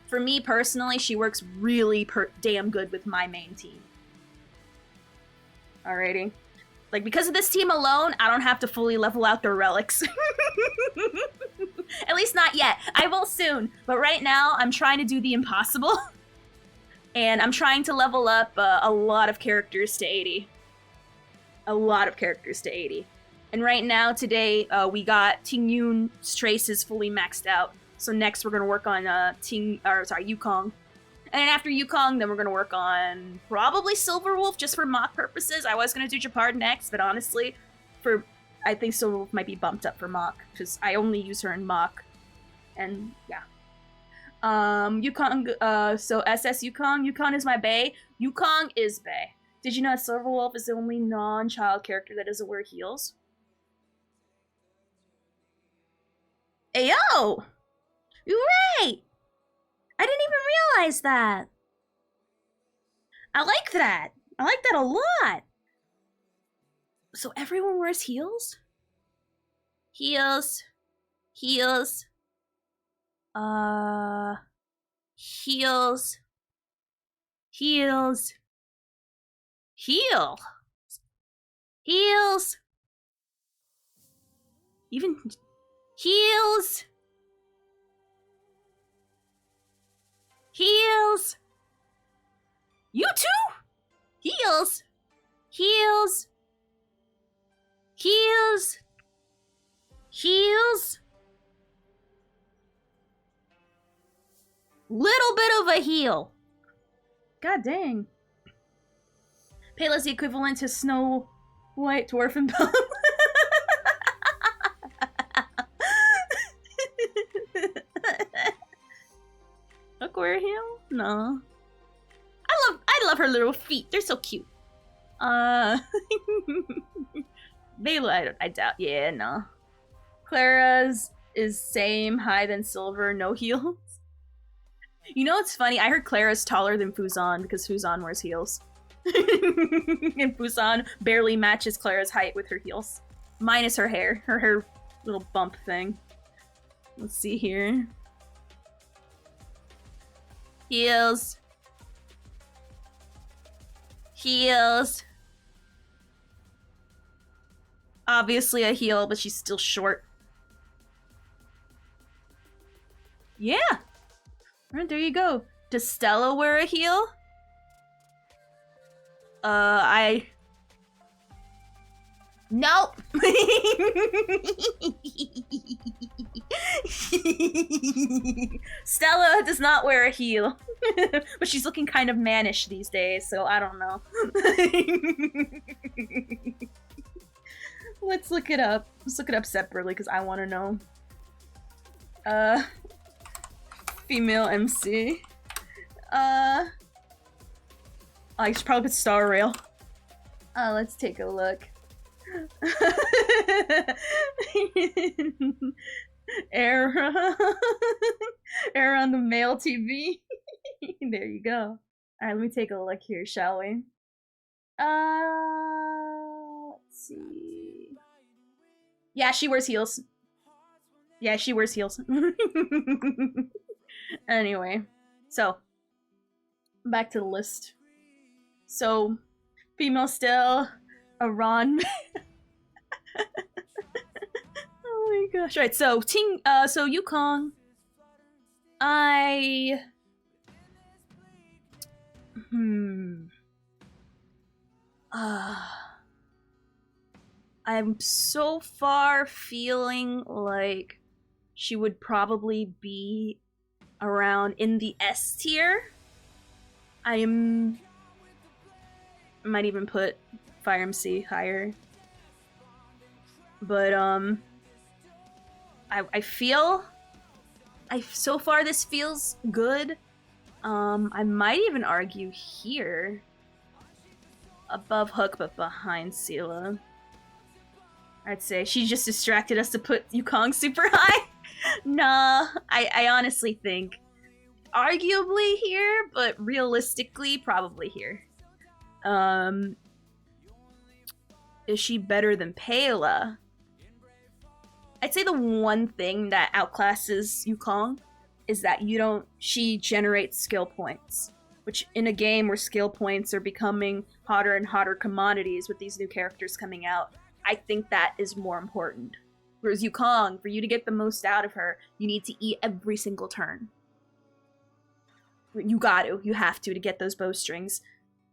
for me personally, she works really damn good with my main team. Alrighty. Like, because of this team alone, I don't have to fully level out their relics. At least not yet. I will soon. But right now, I'm trying to do the impossible. And I'm trying to level up a lot of characters to 80. And right now, today, we got Ting-Yun's traces fully maxed out. So next, we're going to work on Yukong. And then after Yukong, then we're going to work on probably Silverwolf, just for mock purposes. I was going to do Japard next, but honestly, I think Silverwolf might be bumped up for mock, because I only use her in mock. And, yeah. Yukong, so SS Yukong. Yukong is my bae. Yukong is bae. Did you know that Silverwolf is the only non-child character that doesn't wear heels? Ayo! You're right! I didn't even realize that. I like that. I like that a lot. So everyone wears heels? Heels. Heels. Heels. Heels. Heel. Heels. Even heels. Heels. You too? Heels. Heels. Heels. Heels. Little bit of a heel. God dang. Pale's the equivalent to Snow White Dwarf and Belle. Square heel? No. I love her little feet. They're so cute. Bela, I doubt. Yeah, no. Clara's is same high than Silver, no heels. You know what's funny? I heard Clara's taller than Fu-Xuan because Fu-Xuan wears heels. And Fu-Xuan barely matches Clara's height with her heels. Minus her hair. Her hair little bump thing. Let's see here. Heels. Heels. Obviously a heel, but she's still short. Yeah. Alright, there you go. Does Stella wear a heel? Nope. Stella does not wear a heel. But she's looking kind of mannish these days, so I don't know. Let's look it up. Let's look it up separately because I want to know. Female MC. I should probably put Star Rail. Let's take a look. Era. Era on the male TV. There you go. Alright, let me take a look here, shall we? Let's see. Yeah, she wears heels. Yeah, she wears heels. Anyway, so back to the list. So, female still, Iran. Oh my gosh! Right, so so Yukong. I'm so far feeling like she would probably be around in the S tier. I might even put Fire MC higher. But I feel so far this feels good. I might even argue here. Above Hook but behind Sela. I'd say she just distracted us to put Yukong super high. Nah, I honestly think arguably here, but realistically probably here. Is she better than Pela? I'd say the one thing that outclasses Yukong is that she generates skill points, which in a game where skill points are becoming hotter and hotter commodities with these new characters coming out, I think that is more important. Whereas Yukong, for you to get the most out of her, you need to eat every single turn. You have to get those bowstrings.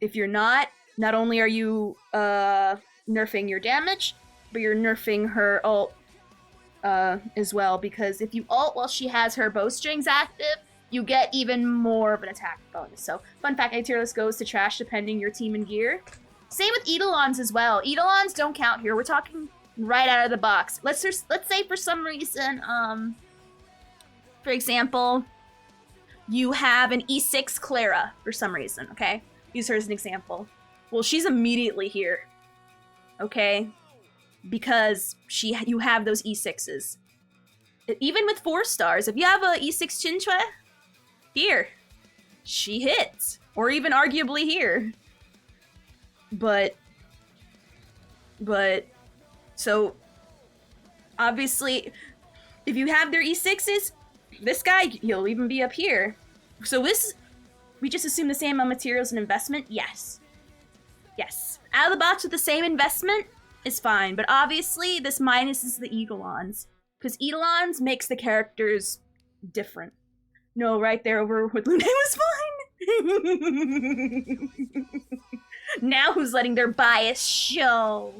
If you're not only are you nerfing your damage, but you're nerfing her ult as well, because if you ult while she has her bowstrings active, you get even more of an attack bonus. So, fun fact, A tier list goes to trash depending your team and gear. Same with Eidolons as well. Eidolons don't count here. We're talking right out of the box. Let's say for some reason, for example, you have an E6 Clara for some reason, okay? Use her as an example. Well, she's immediately here, okay? Because you have those E6s. Even with 4 stars, if you have a E6 Chinchue, here, she hits. Or even arguably here. But, so, obviously, if you have their E6s, this guy, he'll even be up here. So we just assume the same on materials and investment? Yes. Yes. Out of the box with the same investment is fine, but obviously this minuses the Eidolons, because Eidolons makes the characters different. No, right there over with Lune was fine. Now who's letting their bias show?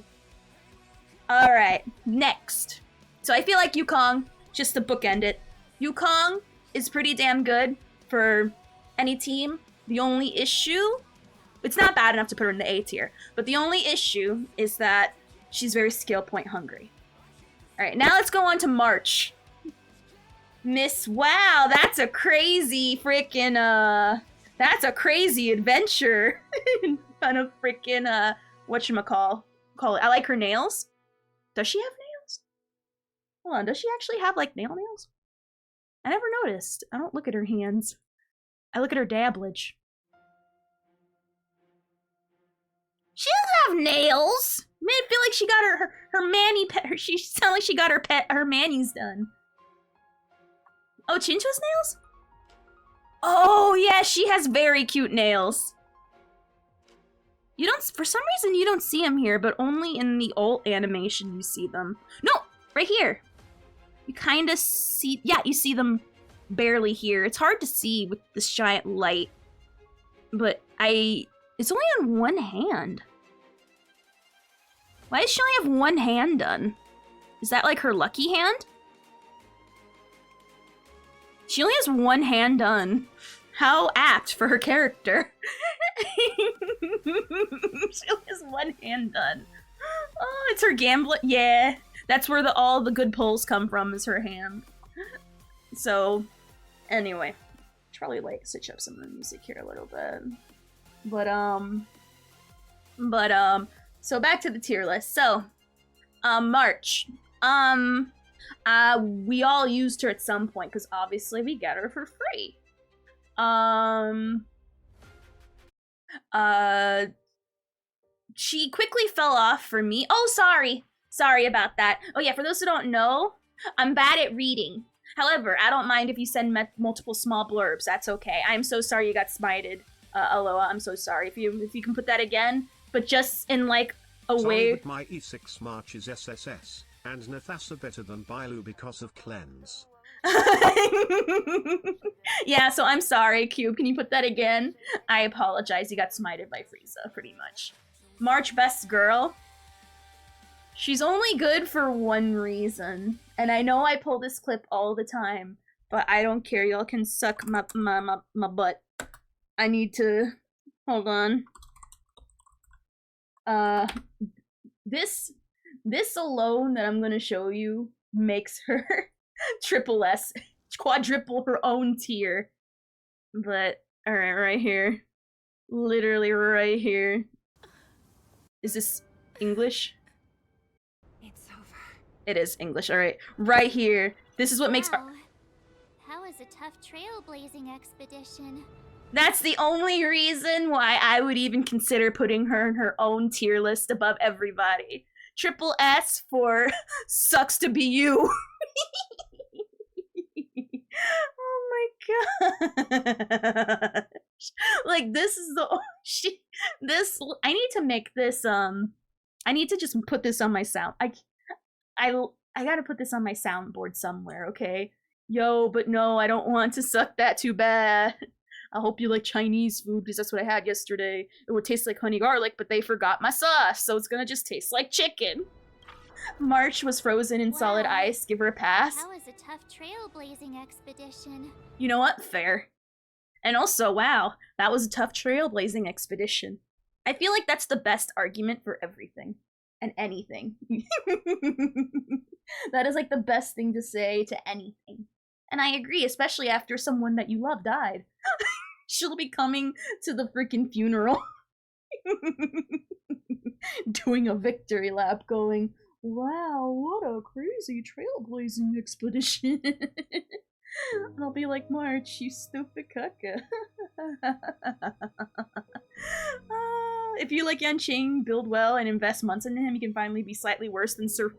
Alright, next. So I feel like Yukong, just to bookend it, Yukong is pretty damn good for any team. The only issue, it's not bad enough to put her in the A tier, but the only issue is that she's very skill point hungry. Alright, now let's go on to March. Wow, that's a crazy freaking, that's a crazy adventure. Kind of freaking, whatchamacall it. I like her nails. Does she have nails? Hold on, does she actually have, like, nails? I never noticed. I don't look at her hands. I look at her dabblage. She doesn't have nails! Man, I feel like she got her mani pet. She sound like she got her manis done. Oh, Chinchu's nails? Oh, yeah, she has very cute nails. You don't, for some reason, you don't see them here, but only in the ult animation you see them. No, right here. You kind of see, yeah, you see them barely here. It's hard to see with this giant light, but it's only on one hand. Why does she only have one hand done? Is that like her lucky hand? She only has one hand done. How apt for her character. She only has one hand done. Oh, it's her gambler. Yeah, that's where all the good pulls come from, is her hand. So, anyway, Should probably like switch up some of the music here a little bit. But so back to the tier list. So, March. We all used her at some point because obviously we get her for free. She quickly fell off for me. Oh, sorry about that. Oh yeah, for those who don't know, I'm bad at reading. However, I don't mind if you send multiple small blurbs. That's okay. I'm so sorry you got smited, Aloha. I'm so sorry. If you can put that again, but just in like a Sorry, way. but my E6 March is SSS, and Nathasa better than Bailu because of cleanse. Yeah, so I'm sorry, Cube. Can you put that again? I apologize. You got smited by Frieza, pretty much. March best girl. She's only good for one reason. And I know I pull this clip all the time, but I don't care. Y'all can suck my butt. I need to... Hold on. This alone that I'm gonna show you makes her triple S, quadruple her own tier. But, alright, right here. Literally right here. Is this English? It's over. It is English, alright. Right here. This is what makes her... Wow. That was a tough trailblazing expedition. That's the only reason why I would even consider putting her in her own tier list above everybody. Triple S for sucks to be you. Oh my gosh. Like this is the this I need to make this I need to just put this on my sound. I gotta put this on my soundboard somewhere, okay? Yo, but no, I don't want to suck that too bad. I hope you like Chinese food because that's what I had yesterday. It would taste like honey garlic, but they forgot my sauce, so it's gonna just taste like chicken. March was frozen in solid ice. Give her a pass. That was a tough trailblazing expedition. You know what? Fair. And also, wow, that was a tough trailblazing expedition. I feel like that's the best argument for everything and anything. That is like the best thing to say to anything. And I agree, especially after someone that you love died. She'll be coming to the freaking funeral. Doing a victory lap going, wow, what a crazy trailblazing expedition. And I'll be like, March, you stupid caca. If you like Yanqing, build well, and invest months into him, he can finally be slightly worse than Sir...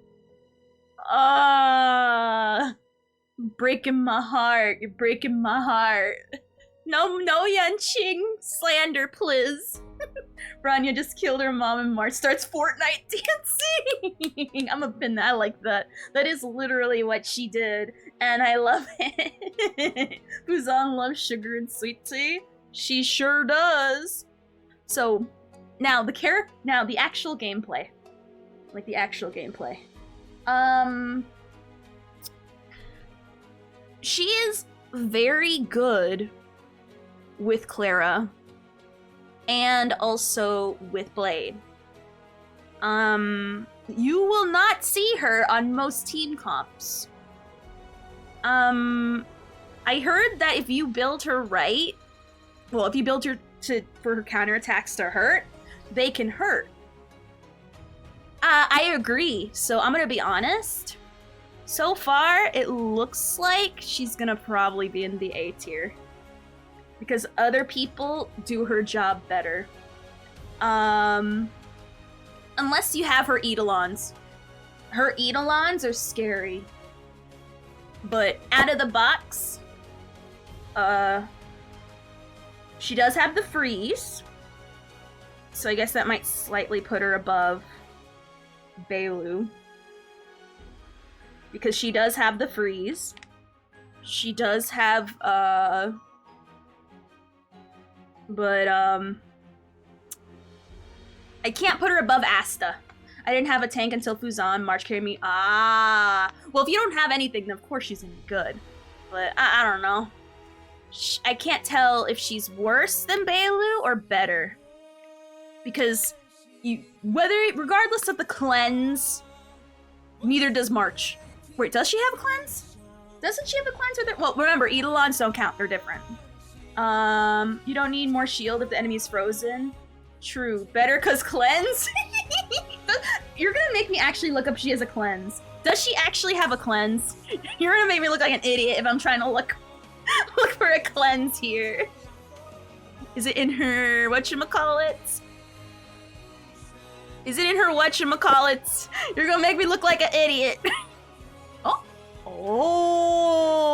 breaking my heart. You're breaking my heart. No Yanqing slander, please. Rania just killed her mom and March starts Fortnite dancing. I'm a pin that. I like that. That is literally what she did, and I love it. Fu-Xuan loves sugar and sweet tea. She sure does. So, now the actual gameplay. Like the actual gameplay. She is very good with Clara and also with Blade. You will not see her on most team comps. I heard that if you build her right, well, if you build her for her counterattacks to hurt, they can hurt. I agree, so I'm gonna be honest. So far, it looks like she's gonna probably be in the A tier. Because other people do her job better. Unless you have her Eidolons. Her Eidolons are scary. But out of the box, she does have the freeze. So I guess that might slightly put her above Bailu. Because she does have the freeze. She does have, but, I can't put her above Asta. I didn't have a tank until Fu-Xuan. March carried me. Well, if you don't have anything, then of course she's gonna be good. But, I don't know. I can't tell if she's worse than Bailu or better. Because, regardless of the cleanse, neither does March. Wait, does she have a cleanse? Doesn't she have a cleanse? Well, remember, Eidolons don't count. They're different. You don't need more shield if the enemy's frozen. True. Better cause cleanse? You're gonna make me actually look up if she has a cleanse. Does she actually have a cleanse? You're gonna make me look like an idiot if I'm trying to look for a cleanse here. Is it in her whatchamacallit? Is it in her whatchamacallit? You're gonna make me look like an idiot. Oh. Oh.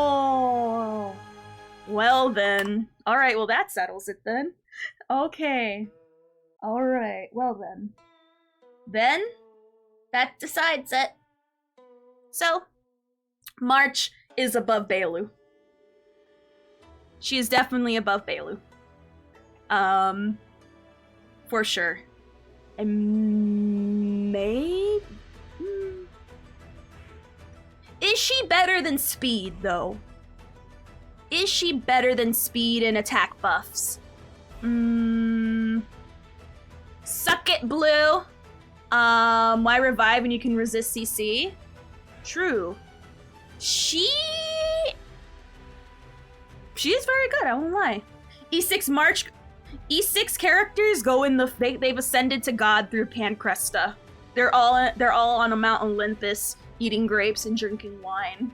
Well then. Alright, well that settles it then. Okay. Alright, well then. Then, that decides it. So, March is above Bailu. She is definitely above Bailu. For sure. And maybe... Is she better than Speed, though? Is she better than Speed in attack buffs? Suck it, Blue. Why revive when you can resist CC? True. She is very good, I won't lie. E6 March... E6 characters go in the... They've ascended to God through Pancresta. They're all on a Mount Olympus, eating grapes and drinking wine.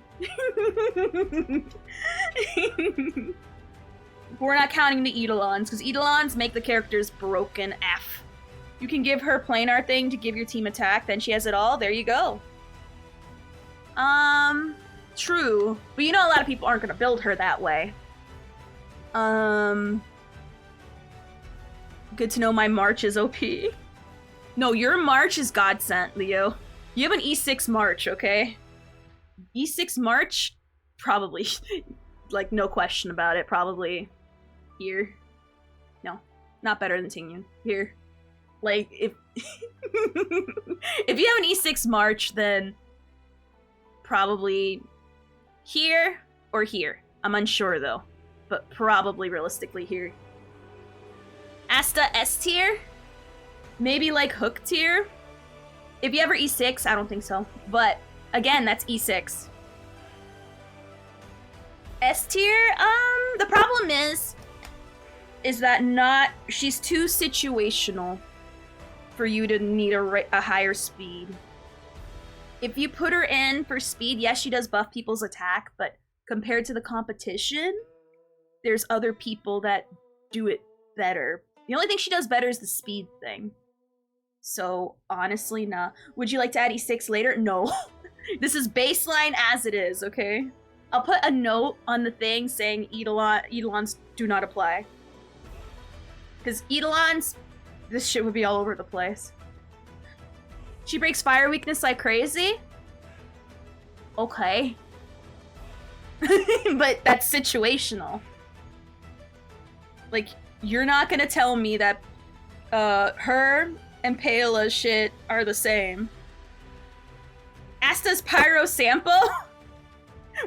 We're not counting the Eidolons, because Eidolons make the characters broken F. You can give her planar thing to give your team attack, then she has it all, there you go. True. But you know a lot of people aren't gonna build her that way. Good to know my March is OP. No, your March is God sent, Leo. You have an E6 March, okay? E6 March? Probably. Like, no question about it. Probably here. No, not better than Tingyun. Here. Like, if... if you have an E6 March, then... probably here or here. I'm unsure, though. But probably realistically here. Asta S tier? Maybe like Hook tier? If you ever E6, I don't think so. But, again, that's E6. S tier, the problem is that she's too situational for you to need a higher speed. If you put her in for speed, yes, she does buff people's attack, but compared to the competition, there's other people that do it better. The only thing she does better is the speed thing. So, honestly, nah. Would you like to add E6 later? No. This is baseline as it is, okay? I'll put a note on the thing saying Eidolons do not apply. Because Eidolons, this shit would be all over the place. She breaks fire weakness like crazy? Okay. But that's situational. Like, you're not gonna tell me that her and Payla's shit are the same. Asta's Pyro Sampo?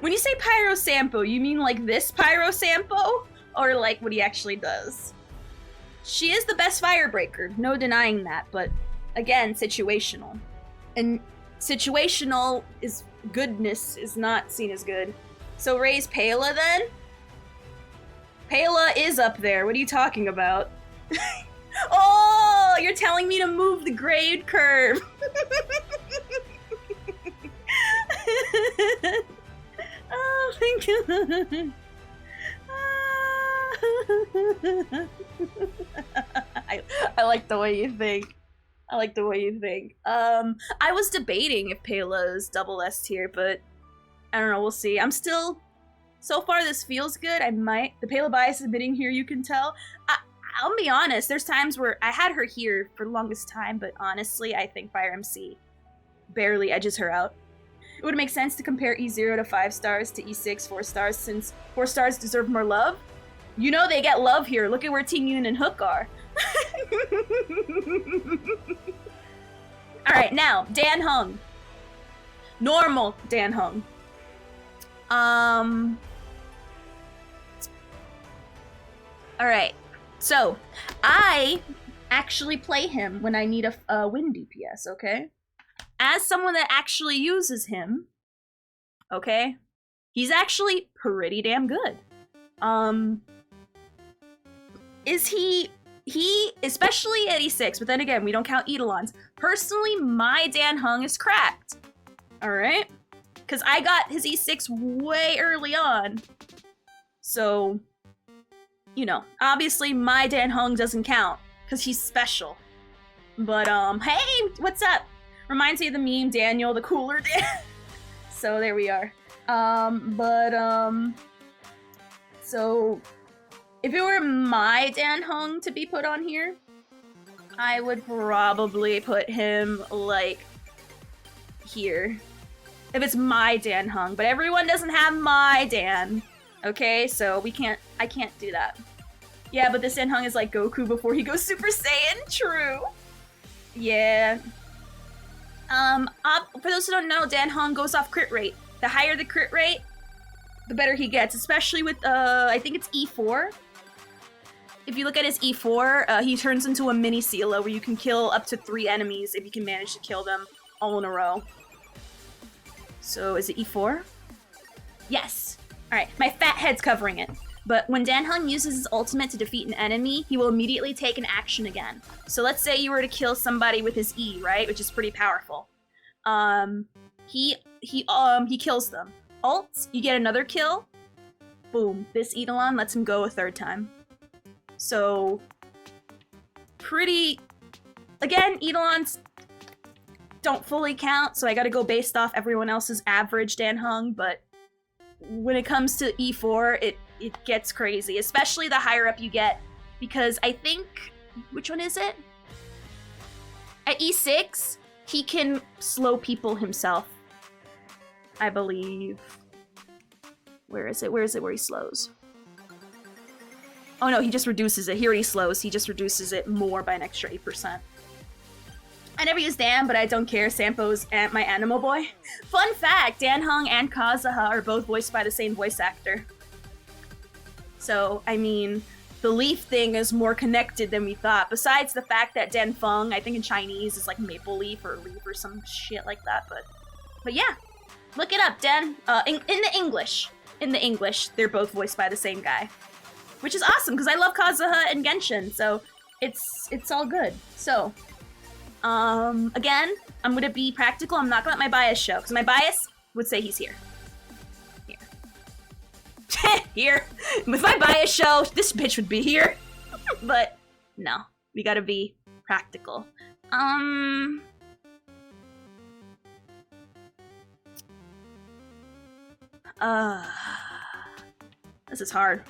When you say Pyro Sampo, you mean like this Pyro Sampo? Or like what he actually does? She is the best Firebreaker, no denying that, but again, situational. And situational is goodness is not seen as good. So raise Payla then? Payla is up there, what are you talking about? Oh, you're telling me to move the grade curve. Oh my god. I like the way you think. I like the way you think. I was debating if Payla's double S tier, but I don't know, we'll see. I'm still... So far, this feels good. I might... The Payla bias is bidding here, you can tell. I'll be honest, there's times where I had her here for the longest time, but honestly, I think Fire MC barely edges her out. It would make sense to compare E0 to 5 stars to E6 4 stars, since 4 stars deserve more love. You know they get love here. Look at where Tingyun and Hook are. Alright, now, Dan Hung. Normal Dan Hung. Alright, so I actually play him when I need a win DPS, okay? As someone that actually uses him, okay, he's actually pretty damn good. is he especially at E6, but then again, we don't count Eidolons. Personally, my Dan Heng is cracked. Alright? Because I got his E6 way early on. So, you know, obviously my Dan Heng doesn't count, because he's special. But, hey, what's up? Reminds me of the meme, Daniel, the cooler Dan. So there we are. So if it were my Dan Heng to be put on here, I would probably put him, like, here. If it's my Dan Heng, but everyone doesn't have my Dan. Okay, so I can't do that. Yeah, but this Dan Heng is like Goku before he goes Super Saiyan, true. Yeah. For those who don't know, Dan Heng goes off crit rate. The higher the crit rate, the better he gets, especially with, I think it's E4. If you look at his E4, he turns into a mini Sela where you can kill up to 3 enemies if you can manage to kill them all in a row. So, is it E4? Yes. Alright, my fat head's covering it. But when Dan Heng uses his ultimate to defeat an enemy, he will immediately take an action again. So let's say you were to kill somebody with his E, right? Which is pretty powerful. He kills them. Ults, you get another kill. Boom. This Eidolon lets him go a 3rd time. So, pretty... Again, Eidolons don't fully count, so I gotta go based off everyone else's average Dan Heng, but when it comes to E4, it gets crazy, especially the higher up you get, because I think... Which one is it? At E6, he can slow people himself. I believe. Where is it? Where is it where he slows? Oh no, he just reduces it. He already slows. He just reduces it more by an extra 8%. I never use Dan, but I don't care. Sampo's my animal boy. Fun fact, Dan Heng and Kazuha are both voiced by the same voice actor. So, I mean, the leaf thing is more connected than we thought. Besides the fact that Dan Feng, I think in Chinese, is like maple leaf or leaf or some shit like that. But yeah, look it up, Dan. In the English. In the English, they're both voiced by the same guy. Which is awesome, because I love Kazuha and Genshin, so it's all good. So, again, I'm gonna be practical. I'm not gonna let my bias show, because my bias would say he's here. Here. With my bias show, this bitch would be here. But, no. We gotta be practical. This is hard.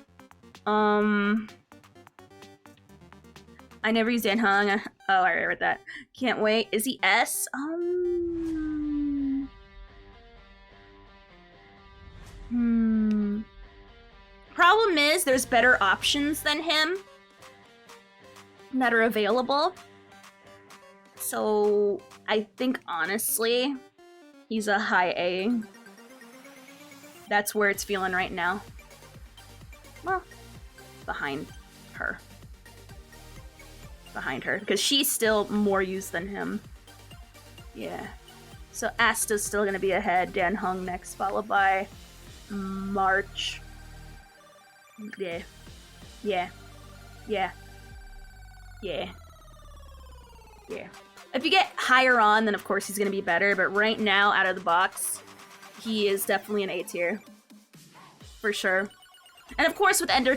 I never used Dan Heng. Oh, I read that. Can't wait. Is he S? Problem is, there's better options than him that are available. So, I think, honestly, he's a high A. That's where it's feeling right now. Well, behind her. Behind her, because she's still more used than him. Yeah. So Asta's still gonna be ahead. Dan Heng next, followed by March. Yeah. Yeah. Yeah. Yeah. Yeah. If you get higher on, then of course he's gonna be better, but right now, out of the box, he is definitely an A tier. For sure. And of course with Ender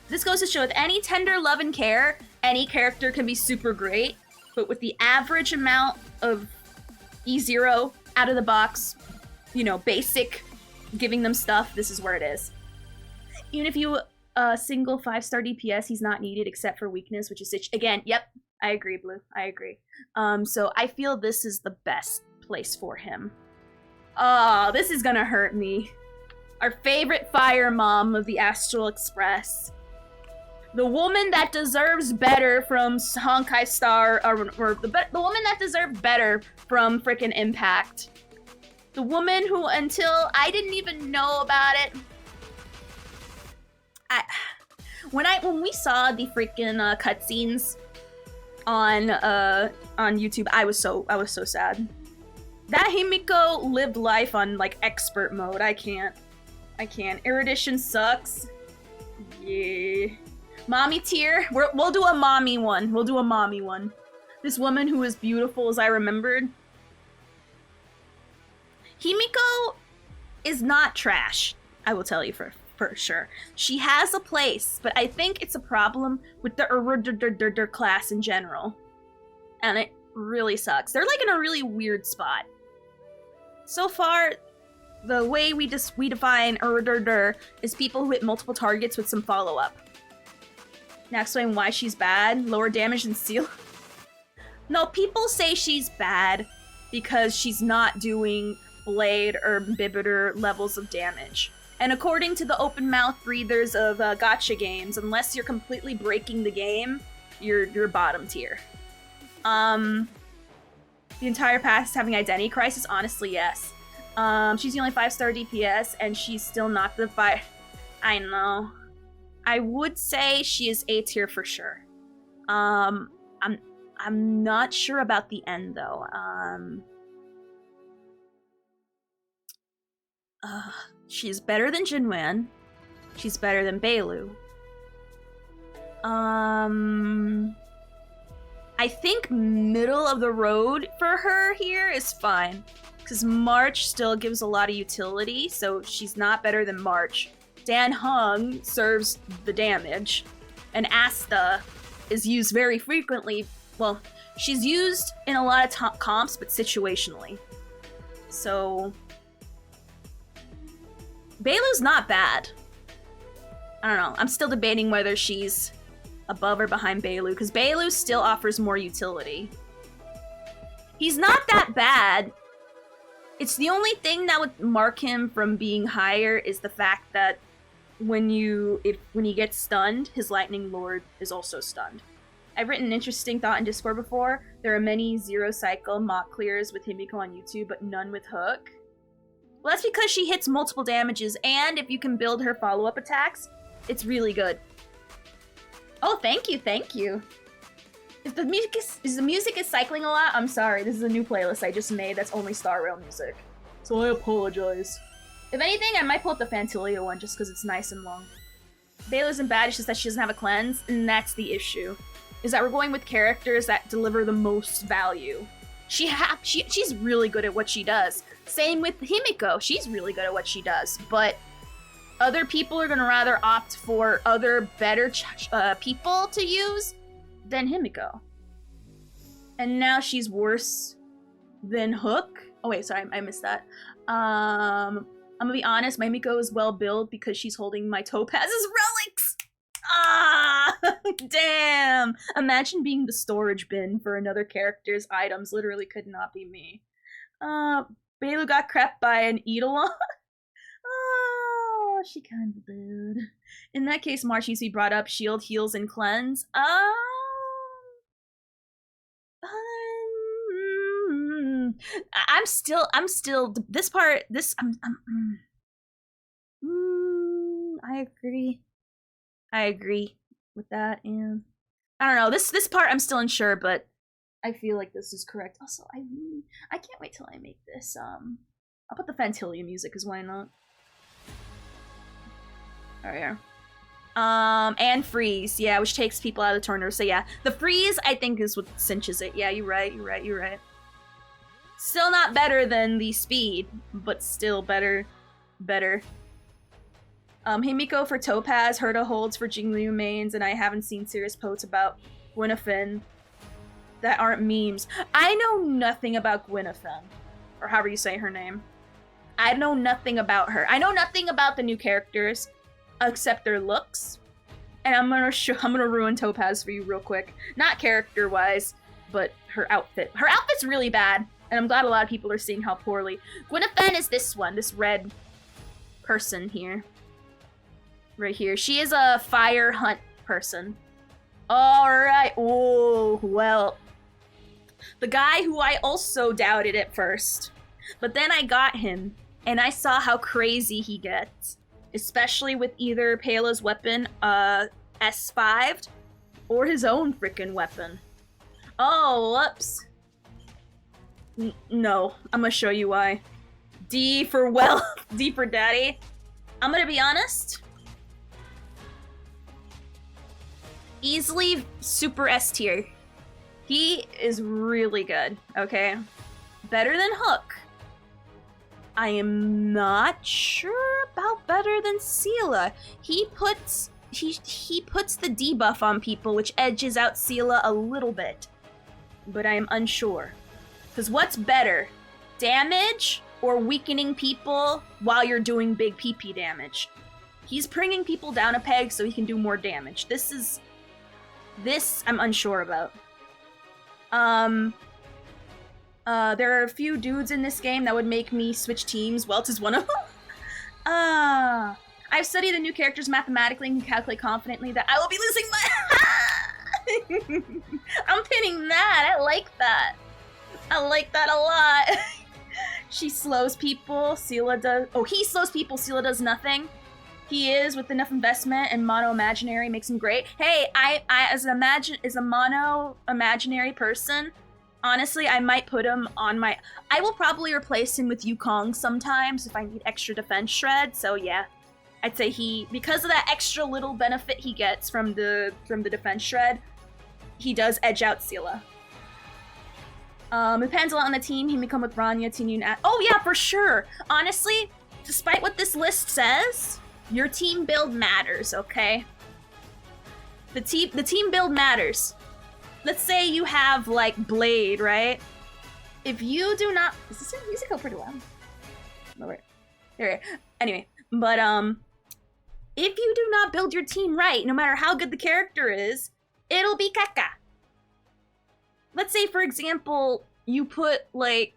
this goes to show with any tender love and care, any character can be super great, but with the average amount of E0 out of the box, you know, basic, giving them stuff, this is where it is. Even if you single 5-star DPS, he's not needed except for weakness, which is again, yep, I agree, Blue. I agree. So I feel this is the best place for him. Oh, this is gonna hurt me. Our favorite fire mom of the Astral Express. The woman that deserves better from Honkai Star, or the woman that deserved better from frickin' Impact. The woman who, until I didn't even know about it, when we saw the freaking cutscenes on YouTube, I was so sad. That Himiko lived life on like expert mode. I can't. Erudition sucks. Yeah. Mommy tier? We'll do a mommy one. We'll do a mommy one. This woman who is beautiful as I remembered. Himiko is not trash, I will tell you for sure. She has a place, but I think it's a problem with the class in general. And it really sucks. They're like in a really weird spot. So far, the way we define is people who hit multiple targets with some follow-up. Now explain why she's bad. Lower damage than Seal. No, people say she's bad because she's not doing Blade or Bibiter levels of damage. And according to the open mouth readers of gacha games, unless you're completely breaking the game, you're bottom tier. The entire past having identity crisis? Honestly, yes. She's the only 5-star DPS, and she's still not the 5. I know. I would say she is A tier for sure. I'm not sure about the end though. She's better than Jinwan. She's better than Bailu. I think middle of the road for her here is fine. Because March still gives a lot of utility, so she's not better than March. Dan Hung serves the damage. And Asta is used very frequently. Well, she's used in a lot of comps, but situationally. So Bailu's not bad. I don't know. I'm still debating whether she's above or behind Bailu, because Bailu still offers more utility. He's not that bad. It's the only thing that would mark him from being higher is the fact that when he gets stunned, his Lightning Lord is also stunned. I've written an interesting thought in Discord before. There are many zero cycle mock clears with Himiko on YouTube, but none with Hook. Well, that's because she hits multiple damages, and if you can build her follow-up attacks, it's really good. Oh, thank you, thank you. If the music is cycling a lot, I'm sorry. This is a new playlist I just made that's only Star Rail music. So I apologize. If anything, I might pull up the Fantilia one just because it's nice and long. Bailu isn't bad, it's just that she doesn't have a cleanse, and that's the issue. Is that we're going with characters that deliver the most value. She's really good at what she does. Same with Himiko, she's really good at what she does, but other people are gonna rather opt for other better people to use than Himiko. And now she's worse than Hook. Oh wait, sorry, I missed that. I'm gonna be honest, my Himiko is well built because she's holding my Topaz's relics. Ah, damn. Imagine being the storage bin for another character's items. Literally could not be me. Bailu got crept by an Eidolon. Oh, she kind of did. In that case, March needs to be brought up. Shield, heals, and cleanse. I'm still this part. I agree with that, and I don't know. This part I'm still unsure, but I feel like this is correct. Also, I can't wait till I make this. I'll put the Fantilia music, cause why not? There we are. And freeze, yeah, which takes people out of the tournament. So yeah, the freeze I think is what cinches it. Yeah, you're right. Still not better than the speed, but still better. Himiko for Topaz, Herta holds for Jinglu mains, and I haven't seen serious posts about Gwynafin that aren't memes. I know nothing about Gwynafin, or however you say her name. I know nothing about her. I know nothing about the new characters, except their looks. And I'm gonna ruin Topaz for you real quick. Not character-wise, but her outfit. Her outfit's really bad, and I'm glad a lot of people are seeing how poorly. Gwynafin is this one, this red person here. Right here. She is a fire hunt person. Alright. Oh, well. The guy who I also doubted at first. But then I got him, and I saw how crazy he gets. Especially with either Pela's weapon, S5'd, or his own freaking weapon. Oh, whoops. No, I'm gonna show you why. D for D for daddy. I'm gonna be honest. Easily super S tier. He is really good, okay? Better than Hook. I am not sure about better than Sela. He puts the debuff on people, which edges out Sela a little bit. But I am unsure. Because what's better? Damage or weakening people while you're doing big PP damage? He's bringing people down a peg so he can do more damage. This I'm unsure about. There are a few dudes in this game that would make me switch teams. Welt is one of them. I've studied the new characters mathematically and can calculate confidently that I will be losing my... I'm pinning that. I like that. I like that a lot. She slows people. Sela does... Oh, he slows people. Sela does nothing. He is, with enough investment, and mono imaginary makes him great. Hey, I as a mono imaginary person, honestly, I might put him on my... I will probably replace him with Yukong sometimes if I need extra defense shred, so yeah. I'd say because of that extra little benefit he gets from the defense shred, he does edge out Sela. Depends a lot on the team. He may come with Rania, Tinun, oh yeah, for sure! Honestly, despite what this list says, your team build matters, okay? The team build matters. Let's say you have, like, Blade, right? If you do not... Does this music go pretty loud? Lower. There. Anyway, but, if you do not build your team right, no matter how good the character is, it'll be caca. Let's say, for example, you put, like...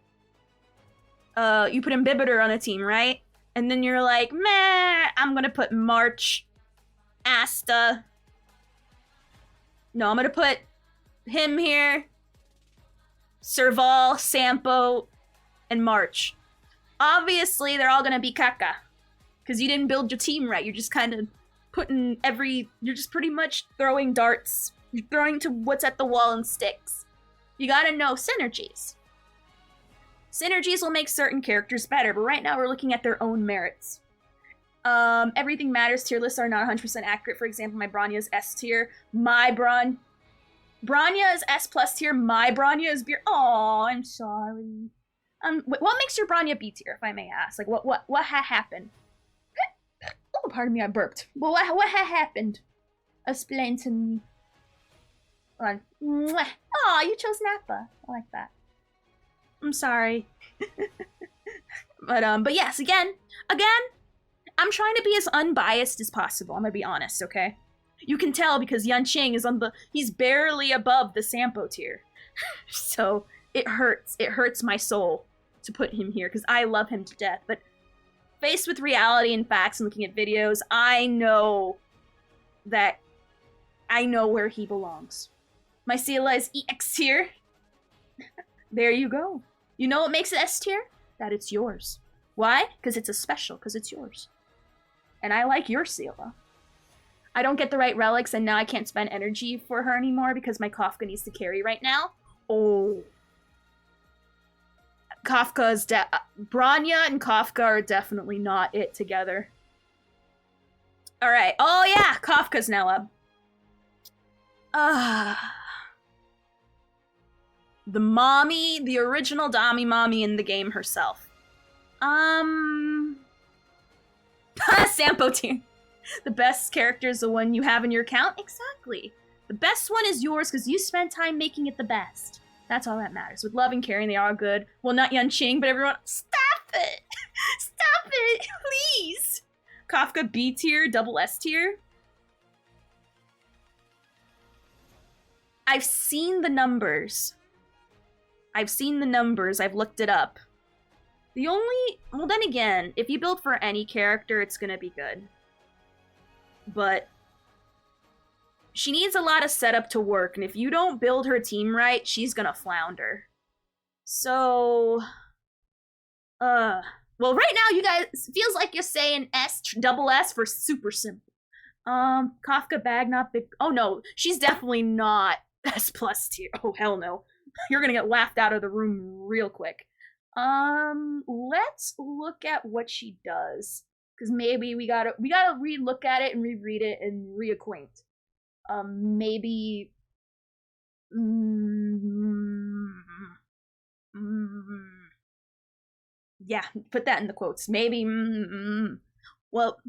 you put Imbibitor on a team, right? And then you're like, meh, I'm gonna put March, Asta. No, I'm gonna put him here, Serval, Sampo, and March. Obviously, they're all gonna be caca. Because you didn't build your team right. You're just kind of you're just pretty much throwing darts. You're throwing to what's at the wall and sticks. You gotta know synergies. Synergies will make certain characters better, but right now we're looking at their own merits. Everything matters. Tier lists are not 100% accurate. For example, my Bronya is S tier. Bronya is S plus tier. My Bronya is B. Oh, I'm sorry. What makes your Bronya B tier, if I may ask? Like, what happened? Oh, pardon me, I burped. Well, what happened? Explain to me. Hold on. Oh, you chose Nappa. I like that. I'm sorry. But yes, again, I'm trying to be as unbiased as possible. I'm gonna be honest, okay? You can tell because Yanqing is he's barely above the Sampo tier. So it hurts my soul to put him here because I love him to death. But faced with reality and facts and looking at videos, I know where he belongs. My Sela is EX tier. There you go. You know what makes it S tier? That it's yours. Why? Because it's a special, because it's yours. And I like your Sela. I don't get the right relics, and now I can't spend energy for her anymore because my Kafka needs to carry right now. Oh. Bronya and Kafka are definitely not it together. Alright. Oh yeah, Kafka's now up. The mommy, the original Dami mommy in the game herself. Sampo tier. The best character is the one you have in your account? Exactly. The best one is yours because you spent time making it the best. That's all that matters. With love and caring, they are good. Well, not Yanqing, but everyone... Stop it! Stop it! Please! Kafka B tier, double S tier. I've seen the numbers. I've looked it up. Well, then again, if you build for any character, it's gonna be good. But she needs a lot of setup to work, and if you don't build her team right, she's gonna flounder. So, well, right now, you guys, feels like you're saying double S for super simple. Kafka bag, not big. Oh no, she's definitely not S plus tier. Oh hell no. You're gonna get laughed out of the room real quick. Let's look at what she does. Because maybe we gotta re-look at it and reread it and reacquaint. Maybe. Yeah, put that in the quotes. Maybe. Well,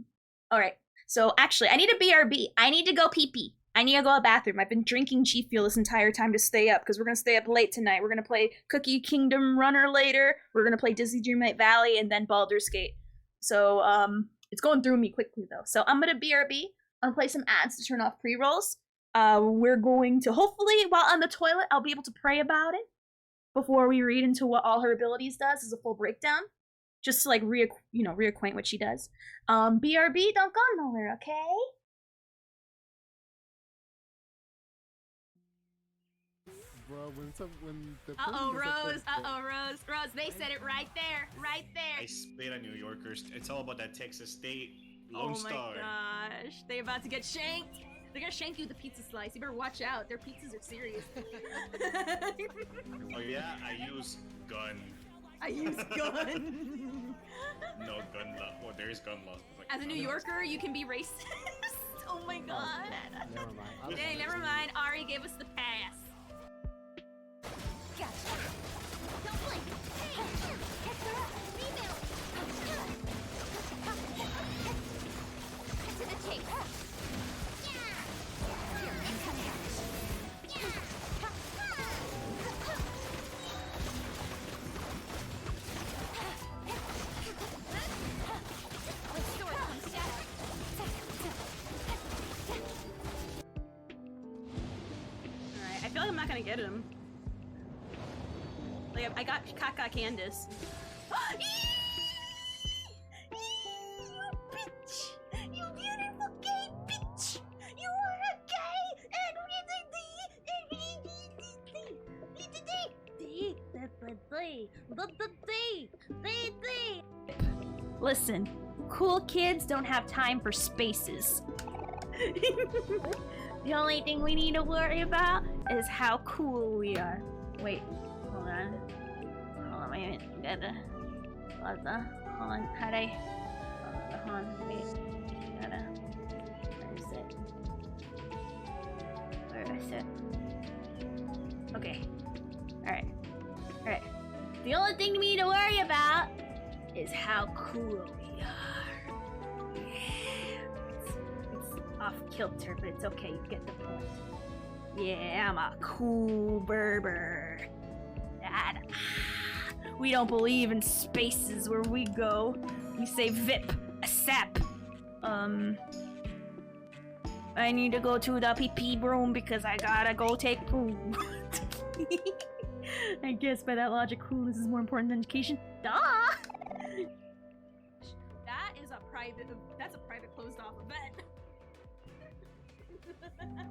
all right. So actually, I need a BRB. I need to go pee pee. I need to go to the bathroom. I've been drinking G Fuel this entire time to stay up because we're gonna stay up late tonight. We're gonna play Cookie Kingdom Runner later. We're gonna play Disney Dreamlight Valley and then Baldur's Gate. So it's going through me quickly though. So I'm gonna BRB. I'm gonna play some ads to turn off pre-rolls. We're going to hopefully while on the toilet I'll be able to pray about it before we read into what all her abilities does as a full breakdown. Just to like reacquaint what she does. BRB, don't go nowhere, okay? Bro, when the Rose, they said it right there, I spit on New Yorkers. It's all about that Texas State Lone Oh Star. my gosh, they about to get shanked. They're gonna shank you with a pizza slice. You better watch out. Their pizzas are serious. Oh yeah, I use gun. I use gun. No gun law. Well, there is gun law. Like, As a New Yorker, you can be racist. Oh my god. Never mind. Dang, never mind. Ari gave us the pass. Gotcha. Don't blink. Hey, get her up. Female. Cut to the chase. Alright, I feel like I'm not gonna get him. Like, I got Kaka Candace. You bitch! You beautiful gay bitch! You are a gay and listen, cool kids don't have time for spaces. The only thing we need to worry about is how cool we are. Wait, hold on. Hold on, wait a minute. Hold on, how'd I? Hold on, wait. Where is it? Where is it? Okay. Alright. The only thing we need to worry about is how cool we are. Yeah. It's off kilter, but it's okay. You get the point. Yeah, I'm a cool Berber. We don't believe in spaces where we go. We say VIP, a sap. I need to go to the pee room because I gotta go take poo. I guess by that logic, coolness is more important than education. Duh! That is that's a private closed off event.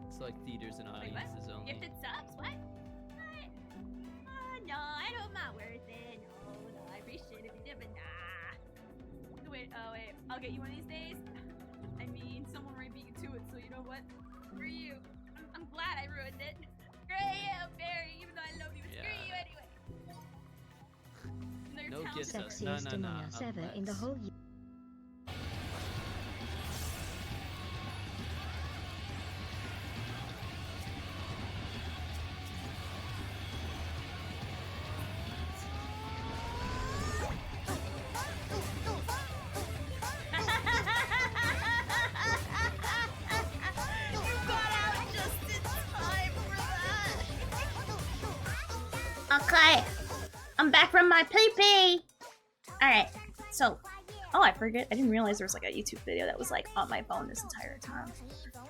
It's like theaters and audiences only. Gifted subs? What? No, I don't, I'm not worth it. No, I appreciate it if you did, but nah. Wait, I'll get you one of these days. I mean, someone might beat you to it, so you know what? Screw you. I'm glad I ruined it. Screw you, Barry, even though I love you, but screw you anyway. No kiss us. Sexiest among us ever in the whole year. Okay, I'm back from my pee-pee. Alright, so, oh, I forget. I didn't realize there was like a YouTube video that was like on my phone this entire time.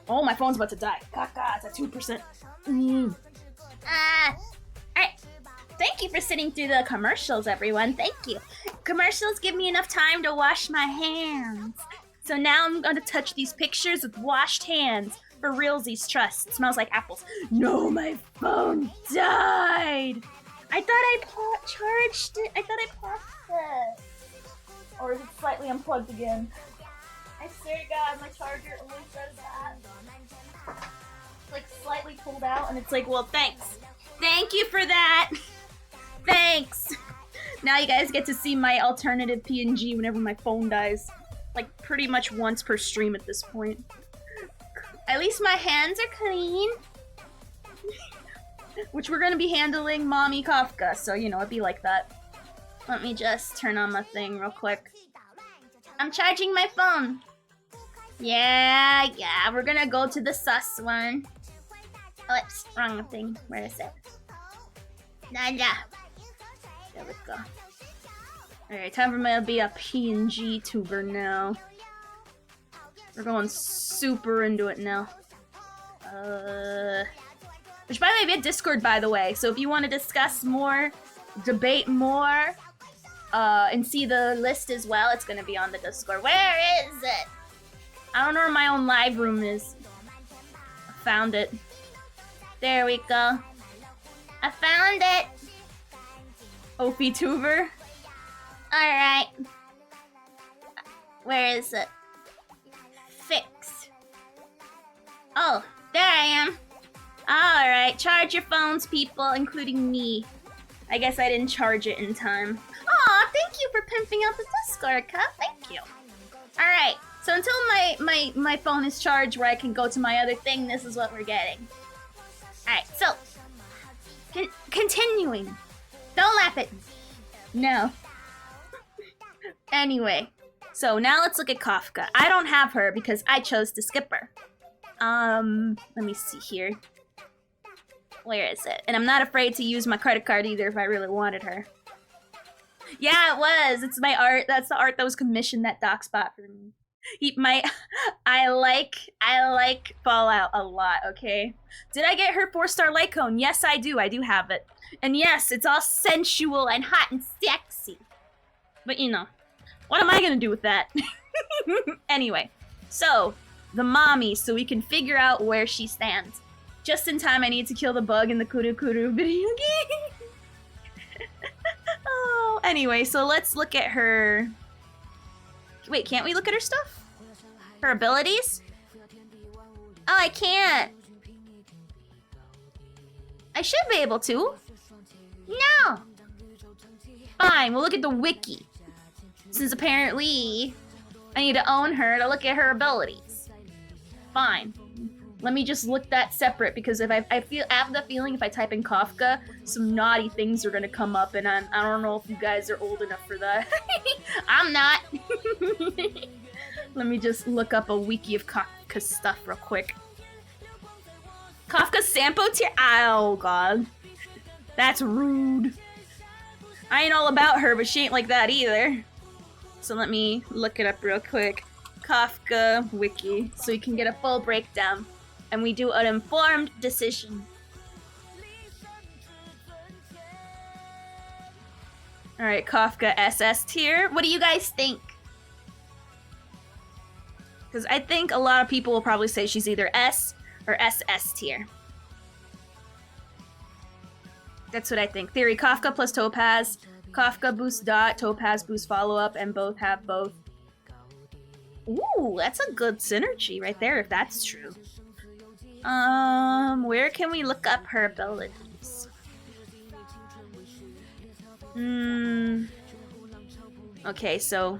Oh, my phone's about to die. Caca, it's at 2%. Alright. Thank you for sitting through the commercials, everyone. Thank you. Commercials give me enough time to wash my hands. So now I'm gonna touch these pictures with washed hands. For realsies, trust. It smells like apples. No, my phone died. I thought I charged it. I thought I paused it. Or is it slightly unplugged again? I swear to God, my charger only says that. It's like slightly pulled out, and it's like, well, thanks. Thank you for that. Thanks. Now you guys get to see my alternative PNG whenever my phone dies. Like pretty much once per stream at this point. At least my hands are clean. Which we're gonna be handling Mommy Kafka, so you know, it'd be like that. Let me just turn on my thing real quick. I'm charging my phone. Yeah, we're gonna go to the sus one. Oh, it's wrong thing. Where is it? There we go. Alright, time for me to be a PNG tuber now. We're going super into it now. Which, by the way, we have Discord, by the way. So if you want to discuss more, debate more, and see the list as well, it's gonna be on the Discord. Where is it? I don't know where my own live room is. I found it. There we go. I found it! Opie Tuber. Alright. Where is it? Fix. Oh, there I am. Alright, charge your phones, people, including me. I guess I didn't charge it in time. Aw, thank you for pimping out the Discord, Cup. Thank you. Alright, so until my phone is charged where I can go to my other thing, this is what we're getting. Alright, so continuing. Don't laugh at me. No. Anyway, so now let's look at Kafka. I don't have her because I chose to skip her. Let me see here. Where is it? And I'm not afraid to use my credit card either if I really wanted her. Yeah, it was. It's my art. That's the art that was commissioned that doc spot for me. I like Fallout a lot, okay? Did I get her 4-star light cone? Yes, I do. I do have it. And yes, it's all sensual and hot and sexy. But you know, what am I gonna do with that? Anyway, so the mommy, so we can figure out where she stands. Just in time, I need to kill the bug in the Kuru Kuru video game. Oh, anyway, so let's look at her. Wait, can't we look at her stuff? Her abilities? Oh, I can't. I should be able to. No. Fine, we'll look at the wiki. Since apparently I need to own her to look at her abilities. Fine. Let me just look that separate because if I have the feeling if I type in Kafka, some naughty things are gonna come up, and I don't know if you guys are old enough for that. I'm not. Let me just look up a wiki of Kafka stuff real quick. Kafka Sampo tier. Oh god, that's rude. I ain't all about her, but she ain't like that either. So let me look it up real quick. Kafka wiki, so you can get a full breakdown. And we do an informed decision. Alright, Kafka SS tier. What do you guys think? Because I think a lot of people will probably say she's either S or SS tier. That's what I think. Theory, Kafka plus Topaz. Kafka boosts dot, Topaz boosts follow-up, and both have both. Ooh, that's a good synergy right there, if that's true. Where can we look up her abilities? Okay, so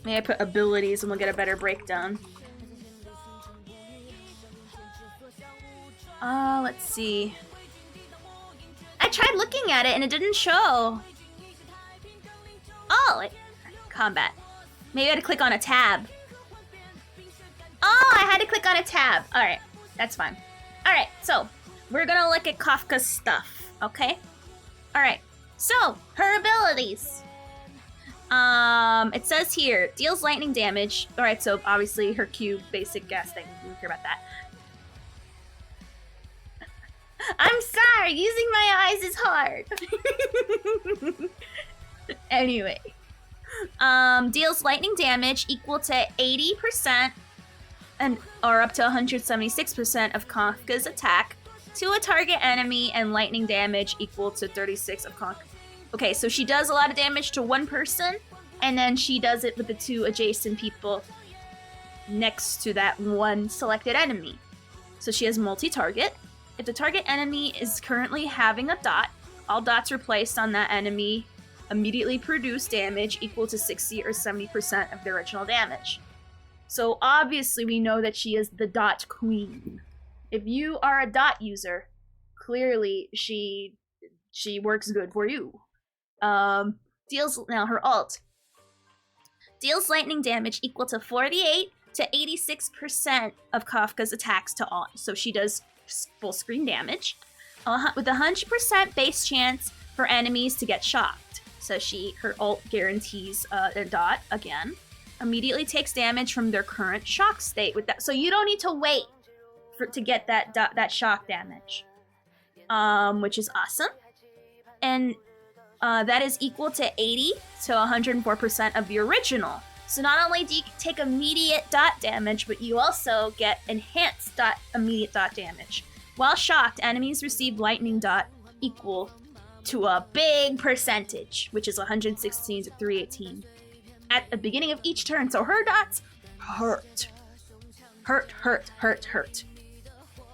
may I put abilities and we'll get a better breakdown. Let's see. I tried looking at it and it didn't show. Oh, combat. Maybe I had to click on a tab. Oh, I had to click on a tab. Alright, that's fine. Alright, so we're gonna look at Kafka's stuff, okay? Alright, so her abilities. It says here, deals lightning damage. Alright, so obviously her Q basic gas thing. We don't care about that. I'm sorry, using my eyes is hard. Anyway. Deals lightning damage equal to 80% or up to 176% of Kafka's attack to a target enemy, and lightning damage equal to 36 of Kafka. Okay, so she does a lot of damage to one person, and then she does it with the two adjacent people next to that one selected enemy. So she has multi-target. If the target enemy is currently having a dot, all dots are placed on that enemy immediately produce damage equal to 60 or 70% of the original damage. So obviously we know that she is the dot queen. If you are a dot user, clearly she works good for you. Deals now her alt. Deals lightning damage equal to 48 to 86% of Kafka's attacks to all. So she does full screen damage. With a 100% base chance for enemies to get shocked. So her ult guarantees a dot again. Immediately takes damage from their current shock state with that. So you don't need to wait to get that shock damage. Which is awesome. And that is equal to 80 to 104% of the original. So not only do you take immediate dot damage, but you also get enhanced immediate dot damage. While shocked, enemies receive lightning dot equal to a big percentage, which is 116 to 318. At the beginning of each turn, so her dots hurt. Hurt.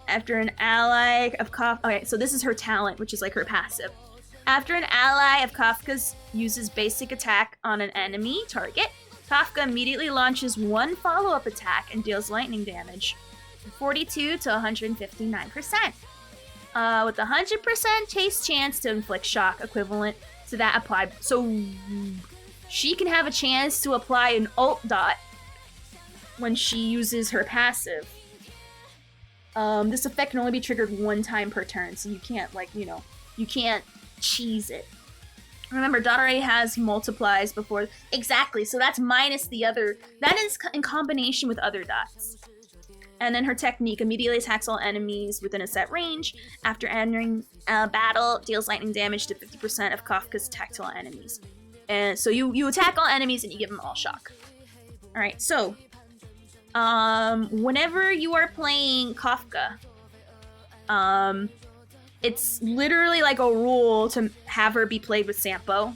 After an ally of Kafka... Okay, so this is her talent, which is like her passive. After an ally of Kafka's uses basic attack on an enemy target, Kafka immediately launches one follow-up attack and deals lightning damage. 42 to 159%. With a 100% chase chance to inflict shock equivalent to that applied. So she can have a chance to apply an ult dot when she uses her passive. This effect can only be triggered one time per turn, so you can't, you can't cheese it. Remember, dot array has multiplies before. Exactly, so that's minus the other. That is in combination with other dots. And then her technique immediately attacks all enemies within a set range. After entering a battle, deals lightning damage to 50% of Kafka's attack to all enemies. And so you attack all enemies and you give them all shock. Alright, so whenever you are playing Kafka, it's literally like a rule to have her be played with Sampo.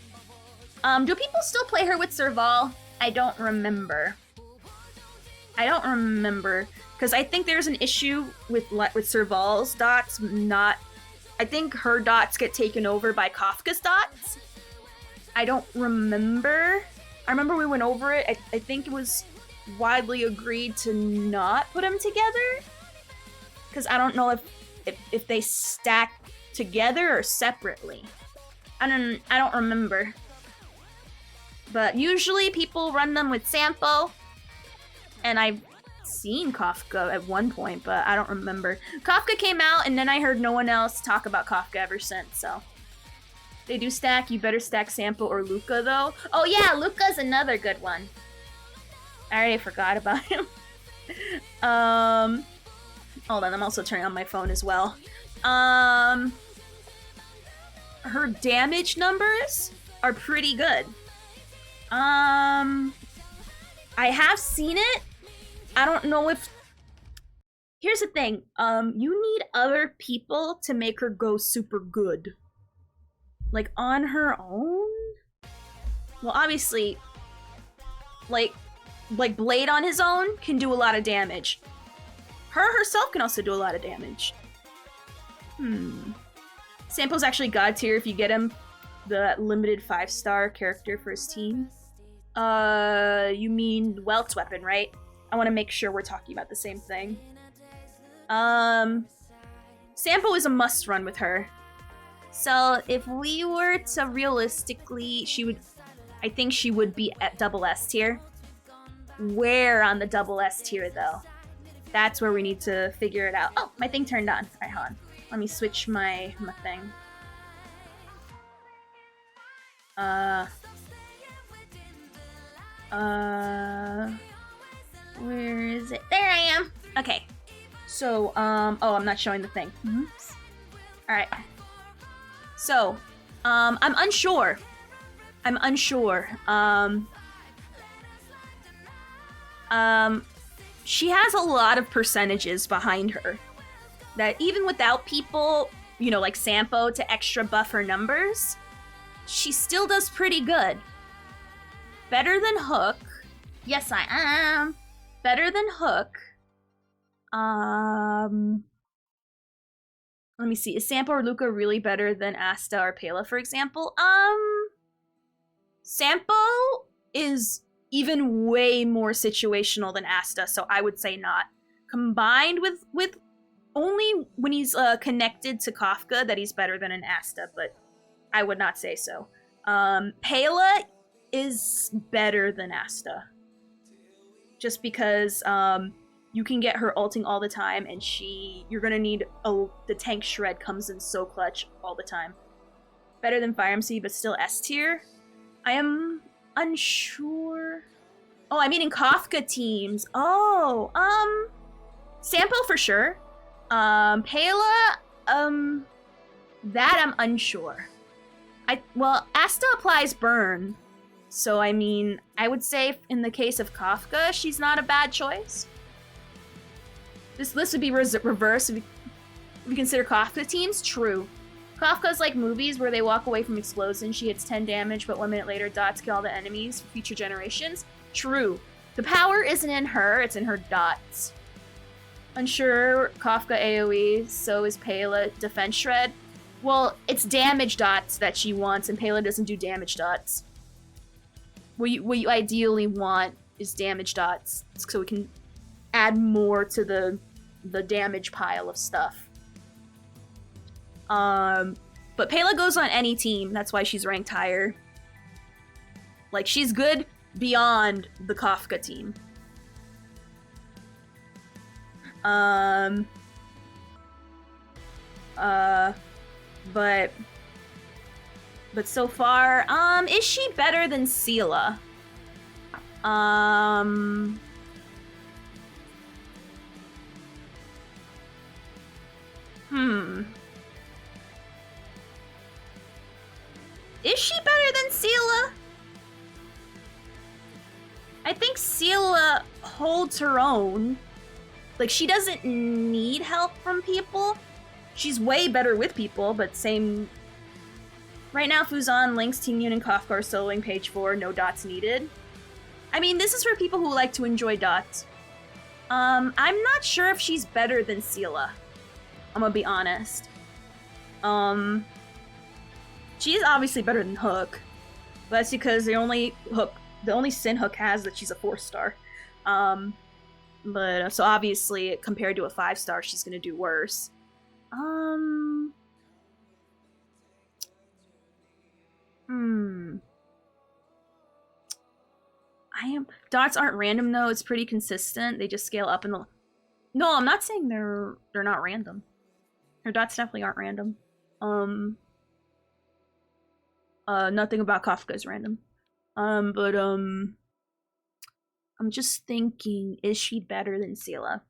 Do people still play her with Serval? I don't remember. Because I think there's an issue with Serval's dots not... I think her dots get taken over by Kafka's dots. I don't remember. I remember we went over it. I think it was widely agreed to not put them together. Because I don't know if they stack together or separately. I don't remember. But usually people run them with Sampo. And I've seen Kafka at one point, but I don't remember. Kafka came out, and then I heard no one else talk about Kafka ever since, so. They do stack. You better stack Sampo or Luca, though. Oh yeah, Luca's another good one. I already forgot about him. Hold on, I'm also turning on my phone as well. Her damage numbers are pretty good. I have seen it. I don't know if... Here's the thing. You need other people to make her go super good. Like, on her own? Well, obviously, like Blade on his own can do a lot of damage. Her herself can also do a lot of damage. Sampo's actually god tier if you get him the limited 5-star character for his team. You mean Welt's weapon, right? I want to make sure we're talking about the same thing. Sampo is a must run with her. So if we were to realistically, I think she would be at double S tier. Where on the double S tier though? That's where we need to figure it out. Oh, my thing turned on. Alright, hold on. Let me switch my thing. Where is it? There I am! Okay. So, oh, I'm not showing the thing. Oops. Alright. So, I'm unsure. She has a lot of percentages behind her. That even without people, like Sampo to extra buff her numbers, she still does pretty good. Better than Hook. Yes, I am. Better than Hook. Let me see. Is Sampo or Luca really better than Asta or Pela, for example? Sampo is even way more situational than Asta, so I would say not. Combined with only when he's connected to Kafka that he's better than an Asta, but I would not say so. Pela is better than Asta. Just because you can get her ulting all the time, and you're gonna need the tank shred comes in so clutch all the time. Better than Fire MC, but still S tier. I am unsure. Oh, I mean in Kafka teams. Oh, Sampo for sure. Pela, that I'm unsure. Well, Asta applies burn. So, I mean, I would say in the case of Kafka, she's not a bad choice. This list would be reversed if we consider Kafka teams. True. Kafka's like movies where they walk away from explosion. She hits 10 damage, but 1 minute later, dots kill all the enemies for future generations. True. The power isn't in her, it's in her dots. Unsure, Kafka AoE, so is Pela defense shred. Well, it's damage dots that she wants, and Pela doesn't do damage dots. What you ideally want is damage dots, so we can add more to the damage pile of stuff. But Pela goes on any team, that's why she's ranked higher. Like, she's good beyond the Kafka team. But so far, is she better than Seela? Is she better than Seela? I think Seela holds her own. Like, she doesn't need help from people. She's way better with people, but same... Right now, Fu-Xuan, Lynx, Team Yun, and Kafka are soloing page 4, no dots needed. I mean, this is for people who like to enjoy dots. I'm not sure if she's better than Seela. I'm gonna be honest. She's obviously better than Hook. But that's because the only sin Hook has is that she's a 4-star. But so obviously, compared to a 5-star, she's gonna do worse. Dots aren't random though. It's pretty consistent. They just scale up in the. No, I'm not saying they're not random. Her dots definitely aren't random. Nothing about Kafka is random. But I'm just thinking, is she better than Seela?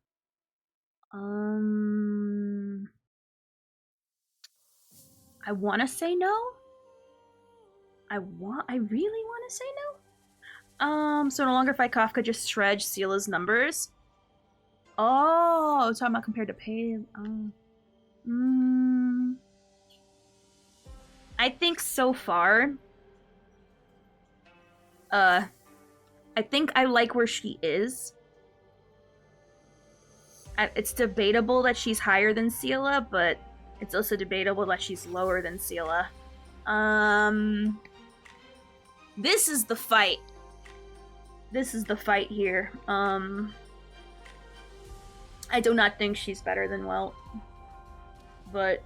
I want to say no. I really want to say no. So no longer fight Kafka, just shred Seela's numbers. Oh, talking about compared to Pei. I think so far, I think I like where she is. It's debatable that she's higher than Seela, but it's also debatable that she's lower than Seela. This is the fight. This is the fight here. I do not think she's better than Welt. But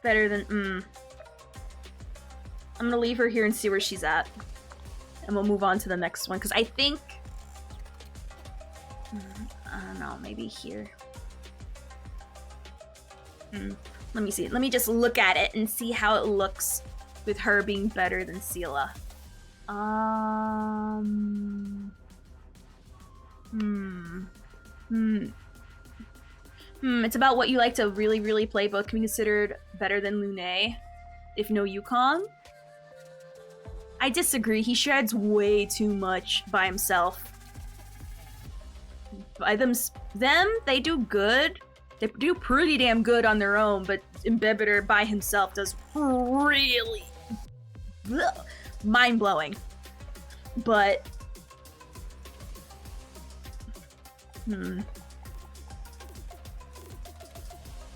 better than I'm gonna leave her here and see where she's at, and we'll move on to the next one, because I think I don't know, maybe here. Let me see. Let me just look at it and see how it looks with her being better than Seela. It's about what you like to really, really play. Both can be considered better than Lune, if no Yukong. I disagree. He shreds way too much by himself. By them, they do good. They do pretty damn good on their own, but Imbibitor by himself does really mind-blowing. But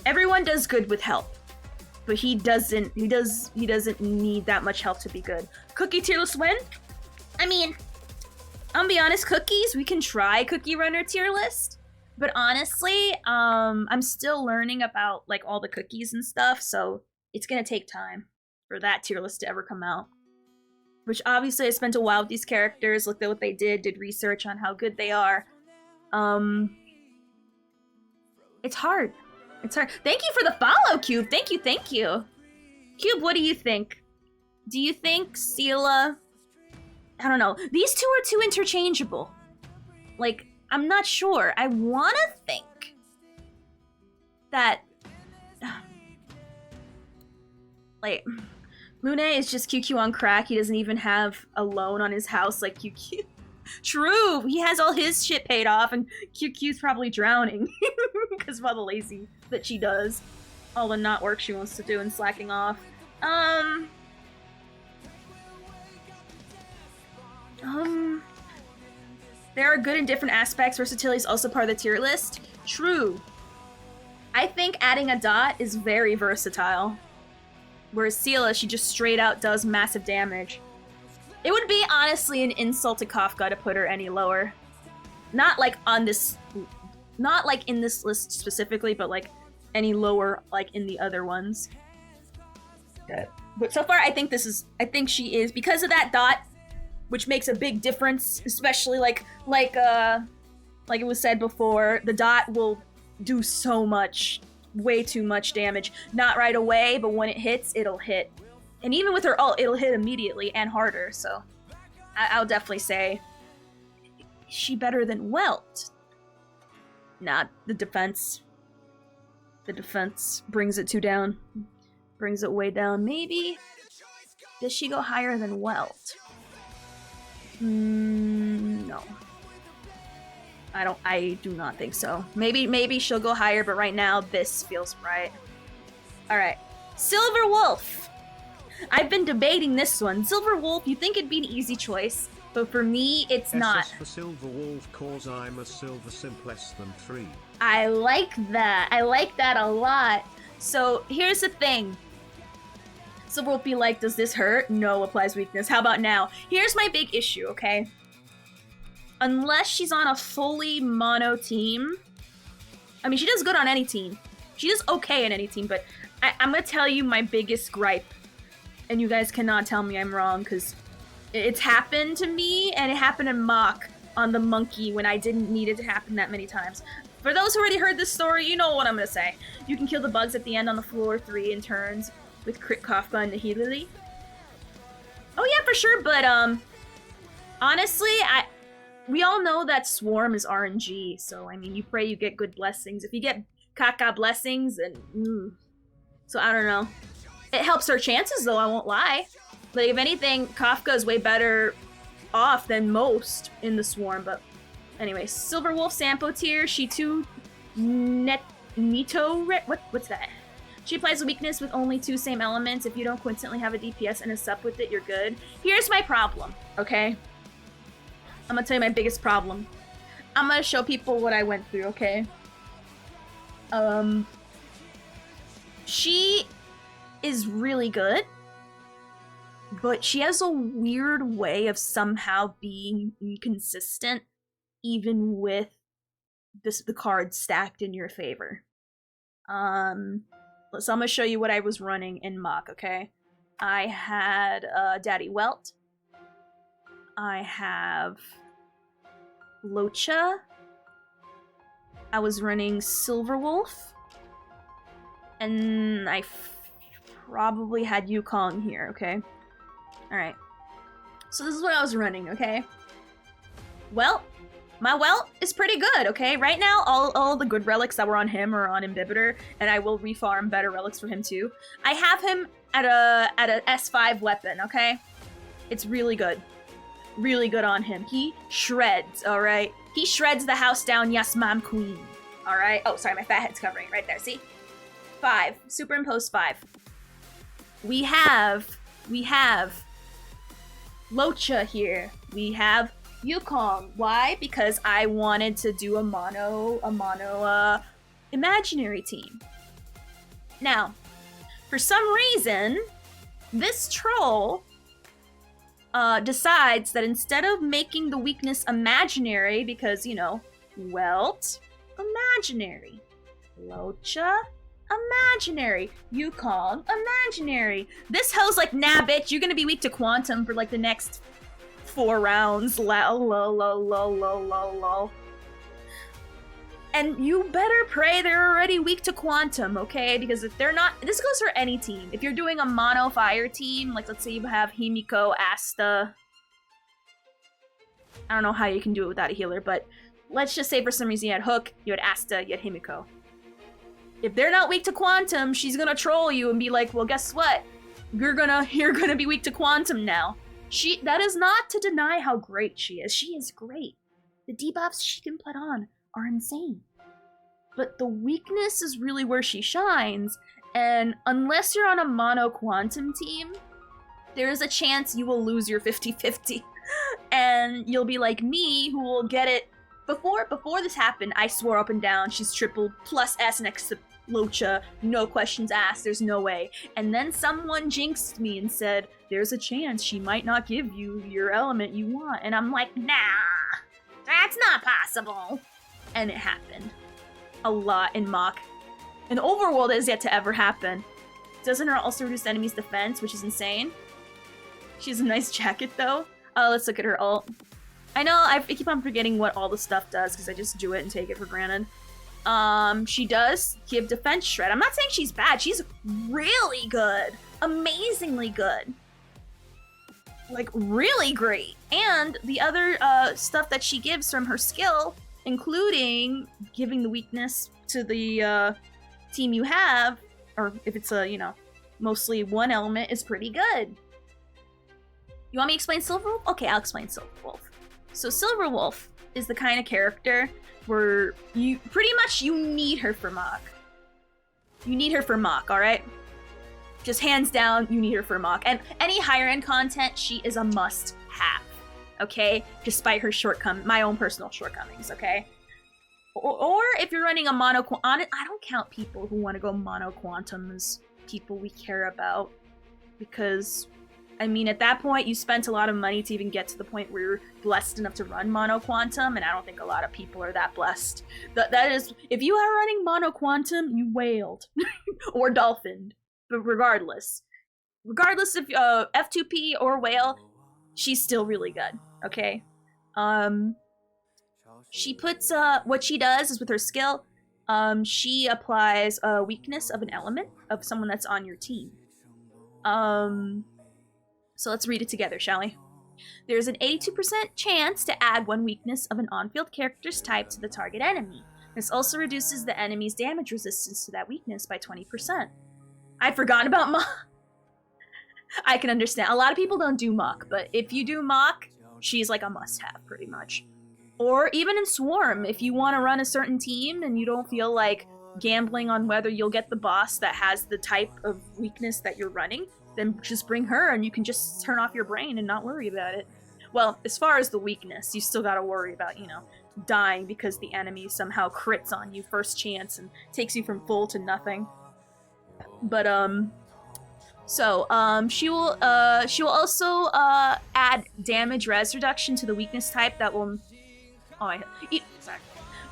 everyone does good with help. but he doesn't need that much help to be good. Cookie tier list win? I mean, I'm gonna be honest, Cookies, we can try Cookie Runner tier list. But honestly, I'm still learning about like all the cookies and stuff, so it's gonna take time for that tier list to ever come out. Which obviously I spent a while with these characters, looked at what they did research on how good they are. It's hard. It's hard. Thank you for the follow, Cube. Thank you, thank you. Cube, what do you think? Do you think Seela... I don't know. These two are too interchangeable. Like, I'm not sure. I wanna think that... like, Lune is just QQ on crack. He doesn't even have a loan on his house like QQ. True! He has all his shit paid off and QQ's probably drowning. Because of all the lazy that she does. All the not work she wants to do and slacking off. There are good and different aspects. Versatility is also part of the tier list. True. I think adding a dot is very versatile. Whereas Seela, she just straight out does massive damage. It would be honestly an insult to Kafka to put her any lower. Not like on this, not like in this list specifically, but like any lower like in the other ones. But so far I think she is, because of that dot, which makes a big difference, especially like it was said before, the dot will do so much, way too much damage. Not right away, but when it hits, it'll hit. And even with her ult, it'll hit immediately and harder, so I'll definitely say, is she better than Welt? Nah, the defense. The defense brings it down. Brings it way down. Maybe? Does she go higher than Welt? No. I do not think so. Maybe she'll go higher, but right now this feels right. Alright. Silver Wolf! I've been debating this one. Silver Wolf, you think it'd be an easy choice, but for me, it's not. SS for Silver Wolf, cause I'm a silver simp less than 3. I like that. I like that a lot. So, here's the thing. Silver Wolf be like, does this hurt? No, applies weakness. How about now? Here's my big issue, okay? Unless she's on a fully mono team. I mean, she does good on any team. She does okay in any team, but I'm gonna tell you my biggest gripe. And you guys cannot tell me I'm wrong, because it's happened to me, and it happened in Mach on the monkey when I didn't need it to happen that many times. For those who already heard this story, you know what I'm gonna say. You can kill the bugs at the end on the floor 3 in turns with crit Kafka and Nihilili. Oh yeah, for sure, but honestly, we all know that Swarm is RNG, so I mean, you pray you get good blessings. If you get Kaka blessings, then so I don't know. It helps our chances, though, I won't lie. But if anything, Kafka is way better off than most in the Swarm. But anyway, Silver Wolf Sampo tier, she too what's that? She applies a weakness with only 2 same elements. If you don't coincidentally have a DPS and a sup with it, you're good. Here's my problem, okay? I'm gonna tell you my biggest problem. I'm gonna show people what I went through, okay? She is really good, but she has a weird way of somehow being inconsistent, even with the cards stacked in your favor. So I'm gonna show you what I was running in Mach, okay? I had Daddy Welt. I have Locha. I was running Silver Wolf. And I probably had Yukong here, okay? Alright. So this is what I was running, okay? Well, my Welt is pretty good, okay? Right now, all the good relics that were on him are on Imbibitor, and I will refarm better relics for him too. I have him at a S5 weapon, okay? It's really good. Really good on him. He shreds, alright? He shreds the house down, yes ma'am queen. Alright? Oh, sorry, my fat head's covering it right there, see? 5. Superimpose 5. We have Locha here. We have Yukong. Why? Because I wanted to do a mono imaginary team. Now, For some reason, this troll decides that instead of making the weakness imaginary, because, you know, Welt, imaginary. Locha, imaginary. Yukong, imaginary. This hoe's like, nah, bitch, you're gonna be weak to Quantum for like the next 4 rounds. Lol. And you better pray they're already weak to Quantum, okay? Because if they're not, this goes for any team. If you're doing a mono fire team, like let's say you have Himiko, Asta. I don't know how you can do it without a healer, but let's just say for some reason you had Hook, you had Asta, you had Himiko. If they're not weak to Quantum, she's gonna troll you and be like, well, guess what? You're gonna be weak to Quantum now. That is not to deny how great she is. She is great. The debuffs she can put on are insane. But the weakness is really where she shines, and unless you're on a mono Quantum team, there is a chance you will lose your 50-50. And you'll be like me, who will get it. Before this happened, I swore up and down she's triple plus S next to Locha, no questions asked, there's no way. And then someone jinxed me and said, there's a chance she might not give you your element you want. And I'm like, nah, that's not possible. And it happened. A lot in Mach. In Overworld, it has yet to ever happen. Doesn't her also reduce the enemy's defense, which is insane? She has a nice jacket, though. Let's look at her ult. I know, I keep on forgetting what all the stuff does, because I just do it and take it for granted. She does give defense shred. I'm not saying she's bad. She's really good. Amazingly good. Like, really great. And the other stuff that she gives from her skill, including giving the weakness to the team you have, or if it's a, you know, mostly one element, is pretty good. You want me to explain Silverwolf? Okay, I'll explain Silverwolf. So Silverwolf is the kind of character where you need her for Mach. You need her for Mach, alright? Just hands down, you need her for Mach. And any higher end content, she is a must have. Okay? Despite her my own personal shortcomings, okay? Or if you're running a mono I don't count people who want to go mono quantum as people we care about, because I mean, at that point, you spent a lot of money to even get to the point where you're blessed enough to run mono quantum, and I don't think a lot of people are that blessed. That is, if you are running mono quantum, you wailed or dolphined. But regardless if F2P or whale, she's still really good. Okay, she puts what she does is with her skill, she applies a weakness of an element of someone that's on your team. So let's read it together, shall we? There's an 82% chance to add one weakness of an on-field character's type to the target enemy. This also reduces the enemy's damage resistance to that weakness by 20%. I'd forgotten about Mach. I can understand. A lot of people don't do Mach, but if you do Mach, she's like a must-have, pretty much. Or even in Swarm, if you want to run a certain team and you don't feel like gambling on whether you'll get the boss that has the type of weakness that you're running, then just bring her and you can just turn off your brain and not worry about it. Well, as far as the weakness, you still gotta worry about, you know, dying because the enemy somehow crits on you first chance and takes you from full to nothing. But, she will also, add damage res reduction to the weakness type that will...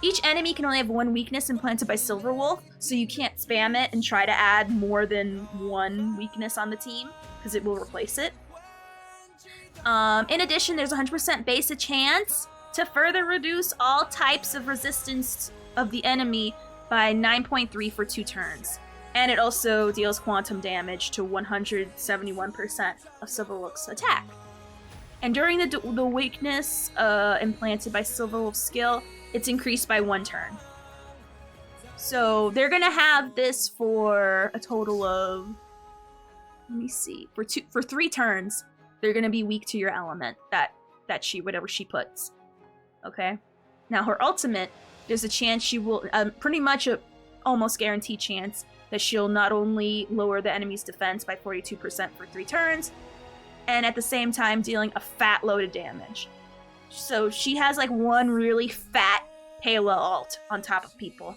Each enemy can only have one weakness implanted by Silverwolf, so you can't spam it and try to add more than one weakness on the team, because it will replace it. In addition, there's a 100% base chance to further reduce all types of resistance of the enemy by 9.3 for 2 turns. And it also deals quantum damage to 171% of Silverwolf's attack. And during the weakness implanted by Silverwolf's skill, it's increased by 1 turn. So they're gonna have this for a total of, let me see, for 3 turns. They're gonna be weak to your element that whatever she puts. Okay. Now her ultimate, there's a chance she will, pretty much a almost guaranteed chance that she'll not only lower the enemy's defense by 42% for 3 turns, and at the same time dealing a fat load of damage. So she has like one really fat Pela ult on top of people.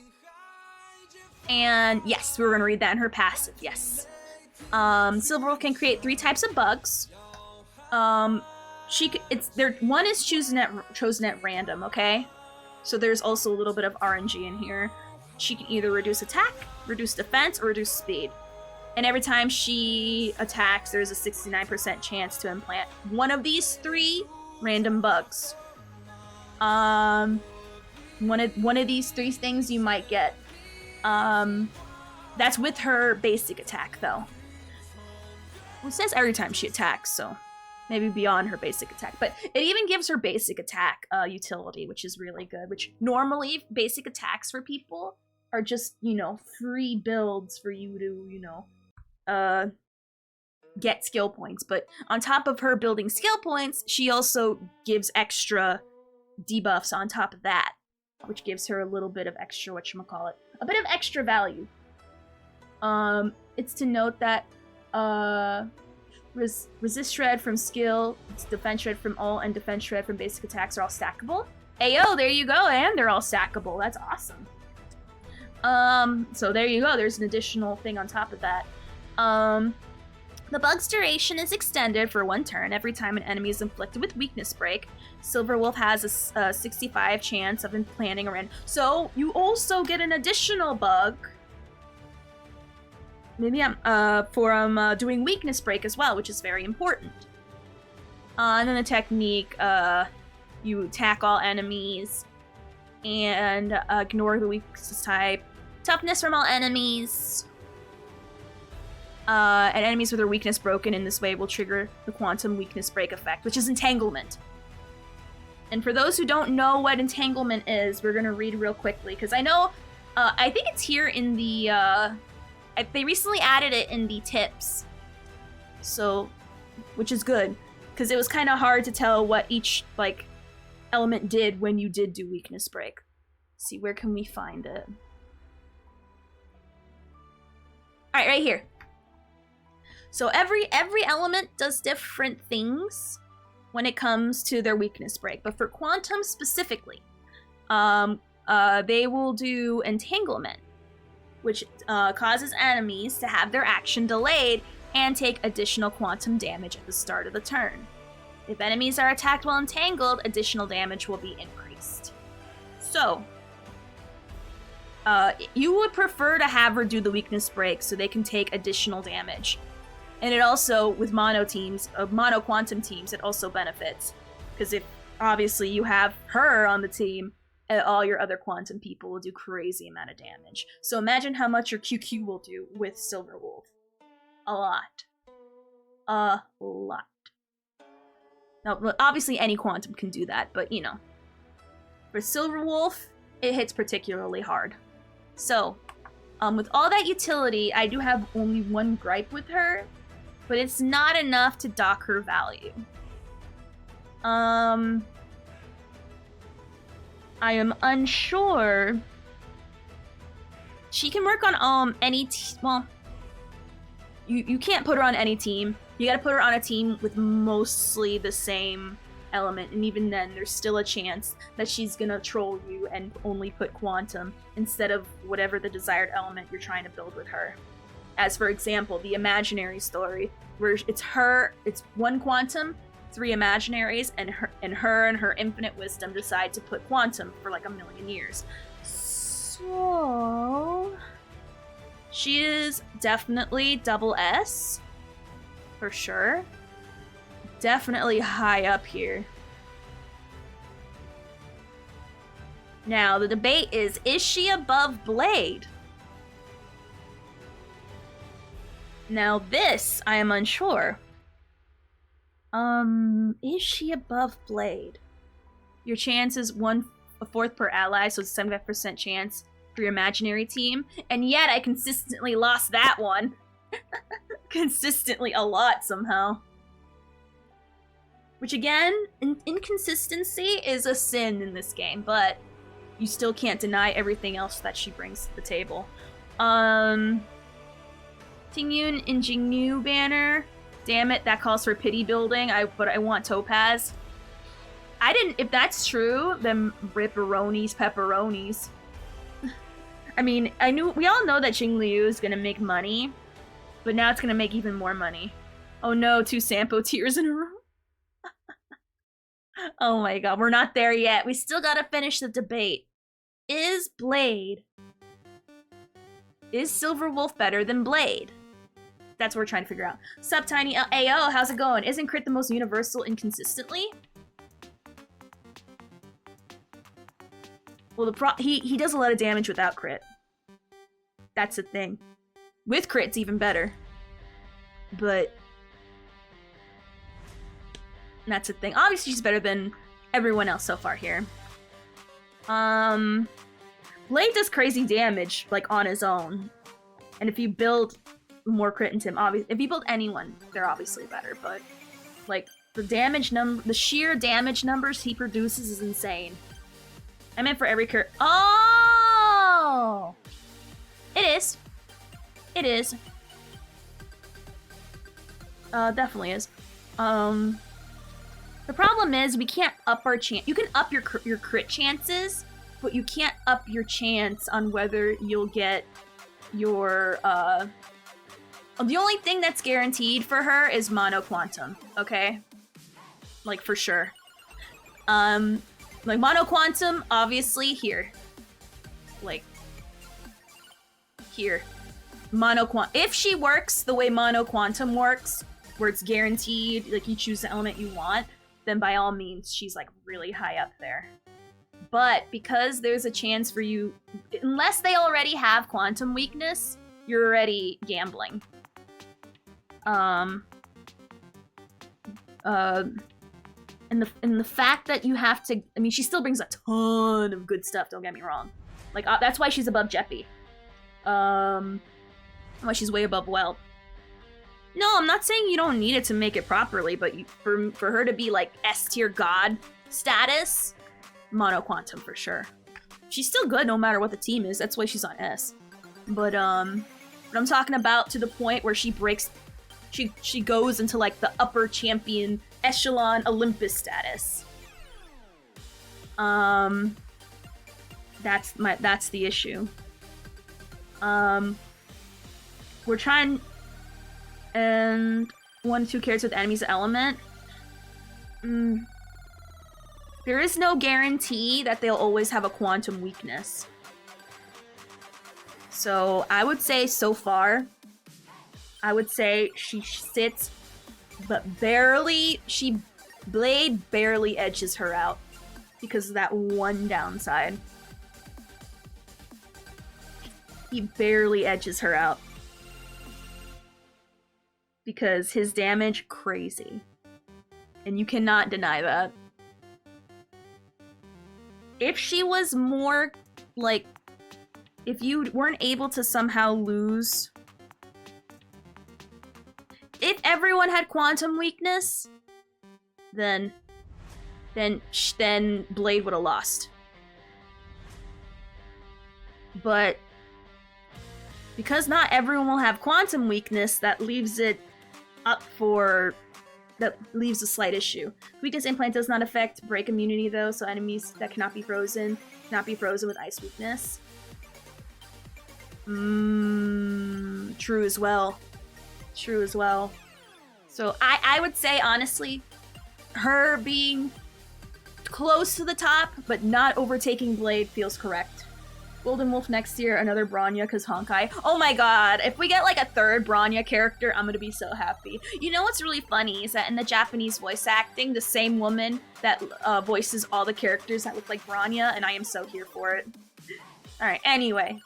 And yes, we're gonna read that in her passive, yes. Silverwolf can create 3 types of bugs. One is chosen at random, okay? So there's also a little bit of RNG in here. She can either reduce attack, reduce defense, or reduce speed. And every time she attacks, there's a 69% chance to implant one of these 3 random bugs. One of these 3 things you might get. That's with her basic attack, though. It says every time she attacks, so maybe beyond her basic attack. But it even gives her basic attack utility, which is really good. Which normally basic attacks for people are just, free builds for you to, get skill points. But on top of her building skill points, she also gives extra debuffs on top of that, which gives her a little bit of extra, a bit of extra value. It's to note that resist shred from skill, defense shred from all, and defense shred from basic attacks are all stackable. Ayo, there you go, and they're all stackable. That's awesome. So there you go. There's an additional thing on top of that. The bug's duration is extended for 1 turn every time an enemy is inflicted with weakness break. Silverwolf has a 65 chance of implanting a random. So you also get an additional bug. Maybe for doing weakness break as well, which is very important. And then the technique, you attack all enemies and ignore the weakness type. Toughness from all enemies. And enemies with their weakness broken in this way will trigger the quantum weakness break effect, which is entanglement. And for those who don't know what entanglement is, we're gonna read real quickly, because I know, I think it's here in the, they recently added it in the tips. So, which is good, because it was kind of hard to tell what each, element did when you did do weakness break. Let's see, where can we find it? Alright, right here. So every element does different things when it comes to their weakness break. But for quantum specifically, they will do entanglement, which causes enemies to have their action delayed and take additional quantum damage at the start of the turn. If enemies are attacked while entangled, additional damage will be increased. So, you would prefer to have her do the weakness break so they can take additional damage. And it also, with mono quantum teams, it also benefits. Because if, obviously, you have her on the team, all your other quantum people will do crazy amount of damage. So imagine how much your QQ will do with Silverwolf. A lot. A lot. Now, obviously any quantum can do that, but, for Silverwolf, it hits particularly hard. So, with all that utility, I do have only one gripe with her, but it's not enough to dock her value. I am unsure. She can work on any well, you can't put her on any team. You gotta put her on a team with mostly the same element, and even then, there's still a chance that she's gonna troll you and only put quantum instead of whatever the desired element you're trying to build with her. As for example, the imaginary story, where it's 1 quantum, 3 imaginaries, and her infinite wisdom decide to put quantum for 1,000,000 years. So she is definitely double S, for sure. Definitely high up here. Now, the debate is she above Blade? Now this, I am unsure. Is she above Blade? Your chance is 1/4 per ally, so it's 75% chance for your imaginary team. And yet I consistently lost that one. Consistently a lot somehow. Which again, inconsistency is a sin in this game, but you still can't deny everything else that she brings to the table. Tingyun Ingenu banner. Damn it, that calls for pity building. But I want Topaz. If that's true, then ripperonis, pepperonis. I mean, we all know that Xing Liu is gonna make money But now it's gonna make even more money. Oh no, 2 Sampo tears in a row. Oh my god, we're not there yet. We still gotta finish the debate. Is Silver Wolf better than Blade? That's what we're trying to figure out. Sup, Tiny AO, how's it going? Isn't crit the most universal inconsistently? Well, he does a lot of damage without crit. That's the thing. With crit's even better. But that's the thing. Obviously, she's better than everyone else so far here. Blade does crazy damage, like, on his own. And if you build more crit into him, if you build anyone, they're obviously better, but, like, the sheer damage numbers he produces is insane. I meant for every character. Oh! It is. It is. Definitely is. The problem is we can't up our chance. You can up your crit chances, but you can't up your chance on whether you'll get your, the only thing that's guaranteed for her is mono quantum, okay? Like, for sure. Like, mono quantum, obviously, here. Like, here. Mono quantum. If she works the way mono quantum works, where it's guaranteed, like, you choose the element you want, then by all means, she's, like, really high up there. But because there's a chance for you, unless they already have quantum weakness, you're already gambling. And the fact that you have to, I mean, she still brings a ton of good stuff, don't get me wrong. Like, that's why she's above Jeppy. Why she's way above Welt. No, I'm not saying you don't need it to make it properly, but for her to be, like, S-tier god status, mono quantum for sure. She's still good no matter what the team is, that's why she's on S. But I'm talking about to the point where she breaks, she goes into, like, the upper champion echelon Olympus status. That's the issue. We're trying, and 1 to 2 characters with enemies element. There is no guarantee that they'll always have a quantum weakness. So I would say so far, I would say she sits, but barely, Blade barely edges her out because of that one downside. He barely edges her out. Because his damage, crazy. And you cannot deny that. If she was more, like, if you weren't able to somehow lose, if everyone had quantum weakness, then Blade would have lost. But because not everyone will have quantum weakness, that leaves it up for, that leaves a slight issue. Weakness implant does not affect break immunity though, so enemies that cannot be frozen with ice weakness. True as well. True as well. So I would say honestly, her being close to the top but not overtaking Blade feels correct. Golden Wolf next year, another Bronya because Honkai. Oh my god, if we get like a 3rd Bronya character, I'm gonna be so happy. You know what's really funny is that in the Japanese voice acting, the same woman that voices all the characters that look like Bronya, and I am so here for it. Alright, anyway.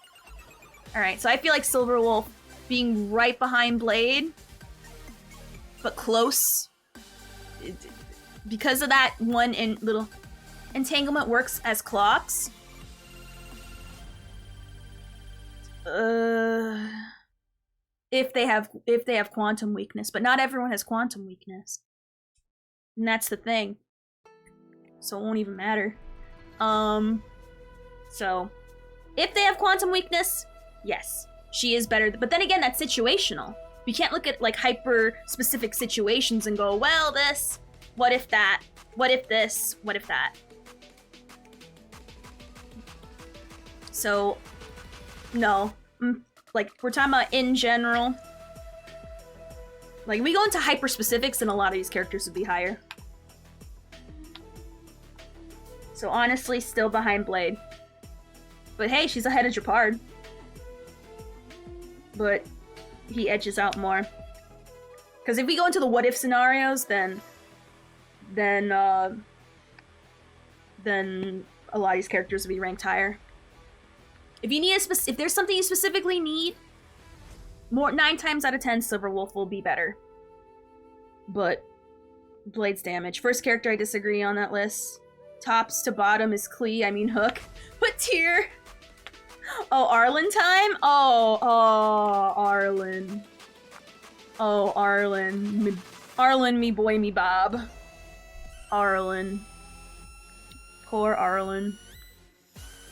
Alright, so I feel like Silver Wolf being right behind Blade, but close, because of that one little entanglement works as clocks. If they have quantum weakness, but not everyone has quantum weakness, and that's the thing. So it won't even matter. So if they have quantum weakness, yes, she is better. But then again, that's situational. We can't look at like hyper specific situations and go, well, this, what if that, what if this, what if that. So no, like we're talking about in general. Like, if we go into hyper specifics, then a lot of these characters would be higher. So honestly, still behind Blade. But hey, she's ahead of Japard. But he edges out more. Because if we go into the what if scenarios, then a lot of these characters will be ranked higher. If you need if there's something you specifically need, 9 times out of 10, Silverwolf will be better. But Blade's damage. First character I disagree on that list. Tops to bottom is Klee, I mean Hook. What tier? Oh, Arlen time? Oh, Arlen. Oh, Arlen. Arlen, me boy, me Bob. Arlen. Poor Arlen.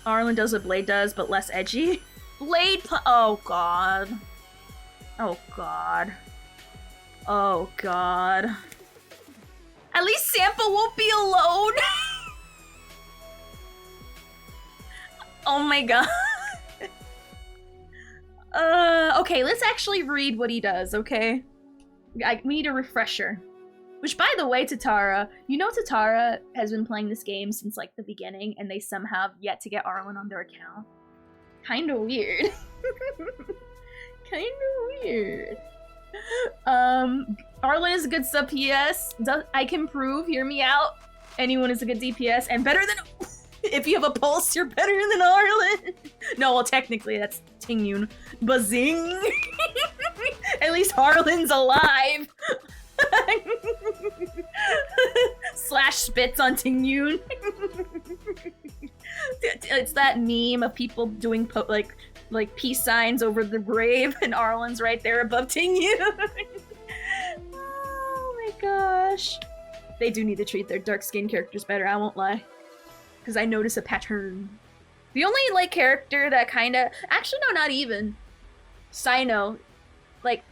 Arlen does what Blade does, but less edgy. Blade oh god. Oh god. Oh god. At least Sampa won't be alone! Oh my god. Okay, let's actually read what he does, okay? We need a refresher. Which, by the way, Tatara, you know Tatara has been playing this game since, like, the beginning, and they somehow have yet to get Arlen on their account. Kinda weird. Kinda weird. Arlen is a good sub PS. I can prove, hear me out. Anyone is a good DPS, and better than... If you have a pulse, you're better than Arlen. No, well, technically, that's Tingyun. Bazing! At least Arlen's alive! Slash spits on Tingyun. It's that meme of people doing like peace signs over the grave, and Arlen's right there above Tingyun. Oh my gosh. They do need to treat their dark-skinned characters better, I won't lie. Because I notice a pattern. The only, like, character that kinda... Actually, no, not even. Sino. Like,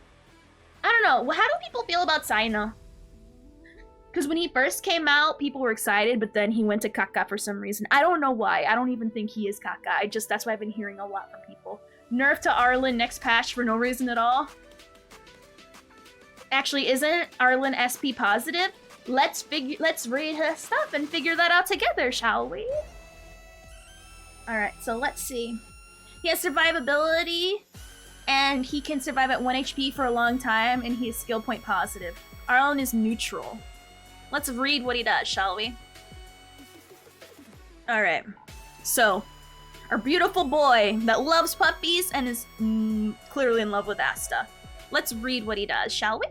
I don't know. How do people feel about Sino? Because when he first came out, people were excited, but then he went to Kaka for some reason. I don't know why. I don't even think he is Kaka. That's why I've been hearing a lot from people. Nerf to Arlen next patch for no reason at all. Actually, isn't Arlen SP positive? Let's read her stuff and figure that out together, shall we? Alright, so let's see. He has survivability, and he can survive at 1 HP for a long time, and he is skill point positive. Arlen is neutral. Let's read what he does, shall we? Alright, so, our beautiful boy that loves puppies and is clearly in love with Asta. Let's read what he does, shall we?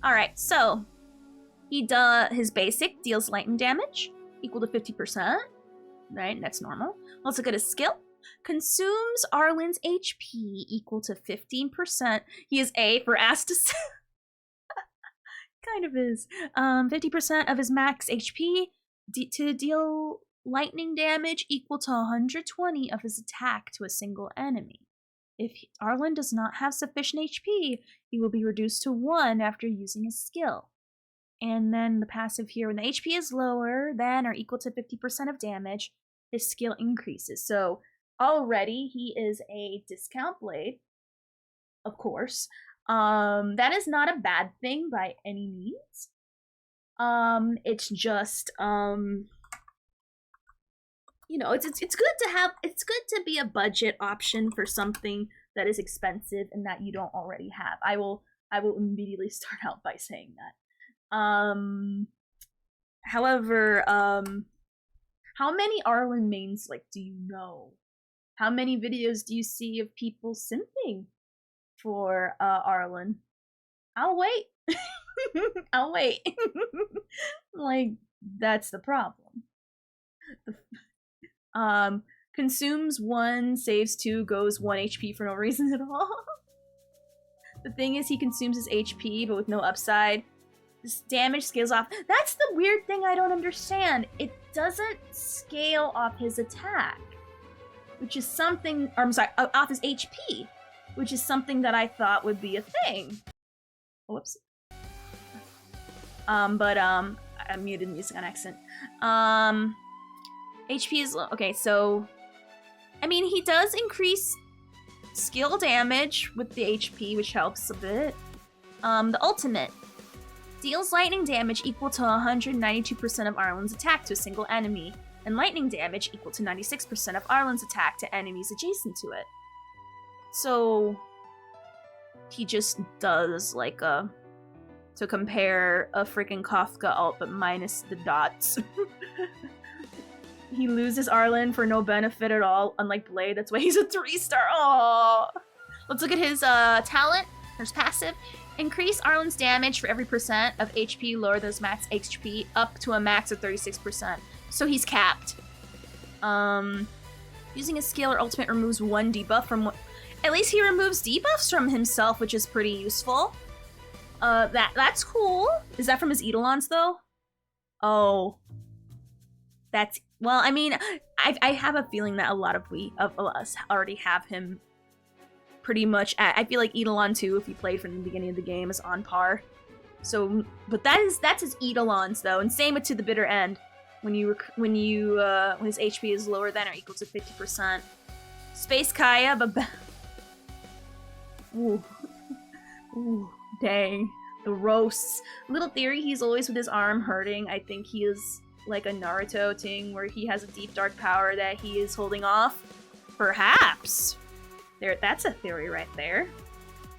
Alright, so, his basic deals lightning damage, equal to 50%. Right, that's normal. Let's look at his skill. Consumes Arlen's HP, equal to 15%. He is A for Astus. Kind of is. 50% of his max HP to deal lightning damage equal to 120 of his attack to a single enemy. If Arlen does not have sufficient HP, he will be reduced to 1 after using his skill. And then the passive here, when the HP is lower than or equal to 50% of damage, his skill increases. So already he is a discount Blade, of course. That is not a bad thing by any means. It's just, you know, it's good to be a budget option for something that is expensive and that you don't already have. I will immediately start out by saying that. However, how many Arlen mains, like, do you know? How many videos do you see of people simping for, Arlen? I'll wait. I'll wait. Like, that's the problem. Consumes 1, saves 2, goes 1 HP for no reason at all. The thing is, he consumes his HP, but with no upside. This damage scales off. That's the weird thing I don't understand. It doesn't scale off his attack, which is something, or I'm sorry, off his HP, which is something that I thought would be a thing. Whoops. I muted music on accident. HP is low. Okay, so, I mean, he does increase skill damage with the HP, which helps a bit. The ultimate. Deals lightning damage equal to 192% of Arlen's attack to a single enemy, and lightning damage equal to 96% of Arlen's attack to enemies adjacent to it. So he just does like a, to compare a freaking Kafka ult but minus the dots. He loses Arlen for no benefit at all, unlike Blade. That's why he's a 3-star. Oh, let's look at his talent. There's passive. Increase Arlen's damage for every percent of HP lower than his max HP up to a max of 36%. So he's capped. Using a skill or ultimate removes one debuff from. At least he removes debuffs from himself, which is pretty useful. That's cool. Is that from his Eidolons though? Oh, that's, well, I mean, I have a feeling that a lot of us already have him pretty much at, I feel like Eidolon 2, if you played from the beginning of the game, is on par. So, but that's his Eidolons though, and same with To the Bitter End. When his HP is lower than or equal to 50%. Space Kaya, but ooh, ooh, dang, the roasts. Little theory: he's always with his arm hurting. I think he is like a Naruto thing where he has a deep dark power that he is holding off. Perhaps. There, that's a theory right there.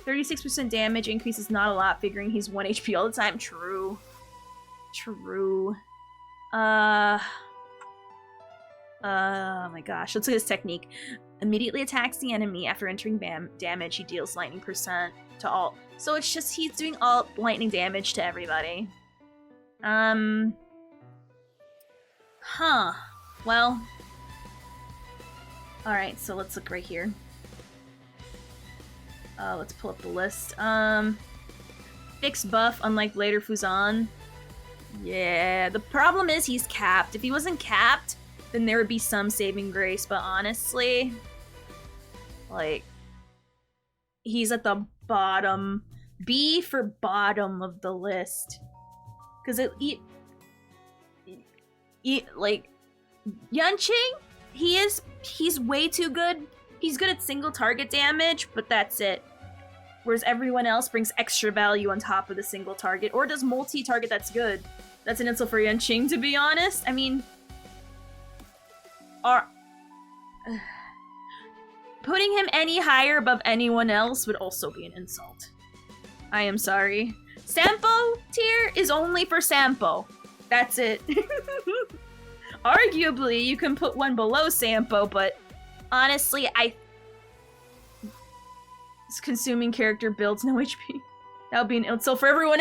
36% damage increase is not a lot, figuring he's 1 HP all the time. True. True. Oh my gosh. Let's look at his technique. Immediately attacks the enemy after entering damage. He deals lightning percent to all. So it's just he's doing all lightning damage to everybody. Huh. Well. Alright, so let's look right here. Let's pull up the list. Fixed buff, unlike later Fu-Xuan. Yeah, the problem is he's capped. If he wasn't capped, then there would be some saving grace, but honestly, like, he's at the bottom. B for bottom of the list. Because like, Yunqing, he's way too good. He's good at single target damage, but that's it. Whereas everyone else brings extra value on top of the single target, or does multi-target that's good. That's an insult for Yunqing, to be honest. I mean, putting him any higher above anyone else would also be an insult. I am sorry. Sampo tier is only for Sampo. That's it. Arguably, you can put one below Sampo, but honestly, this consuming character builds no HP. That would be an insult for everyone.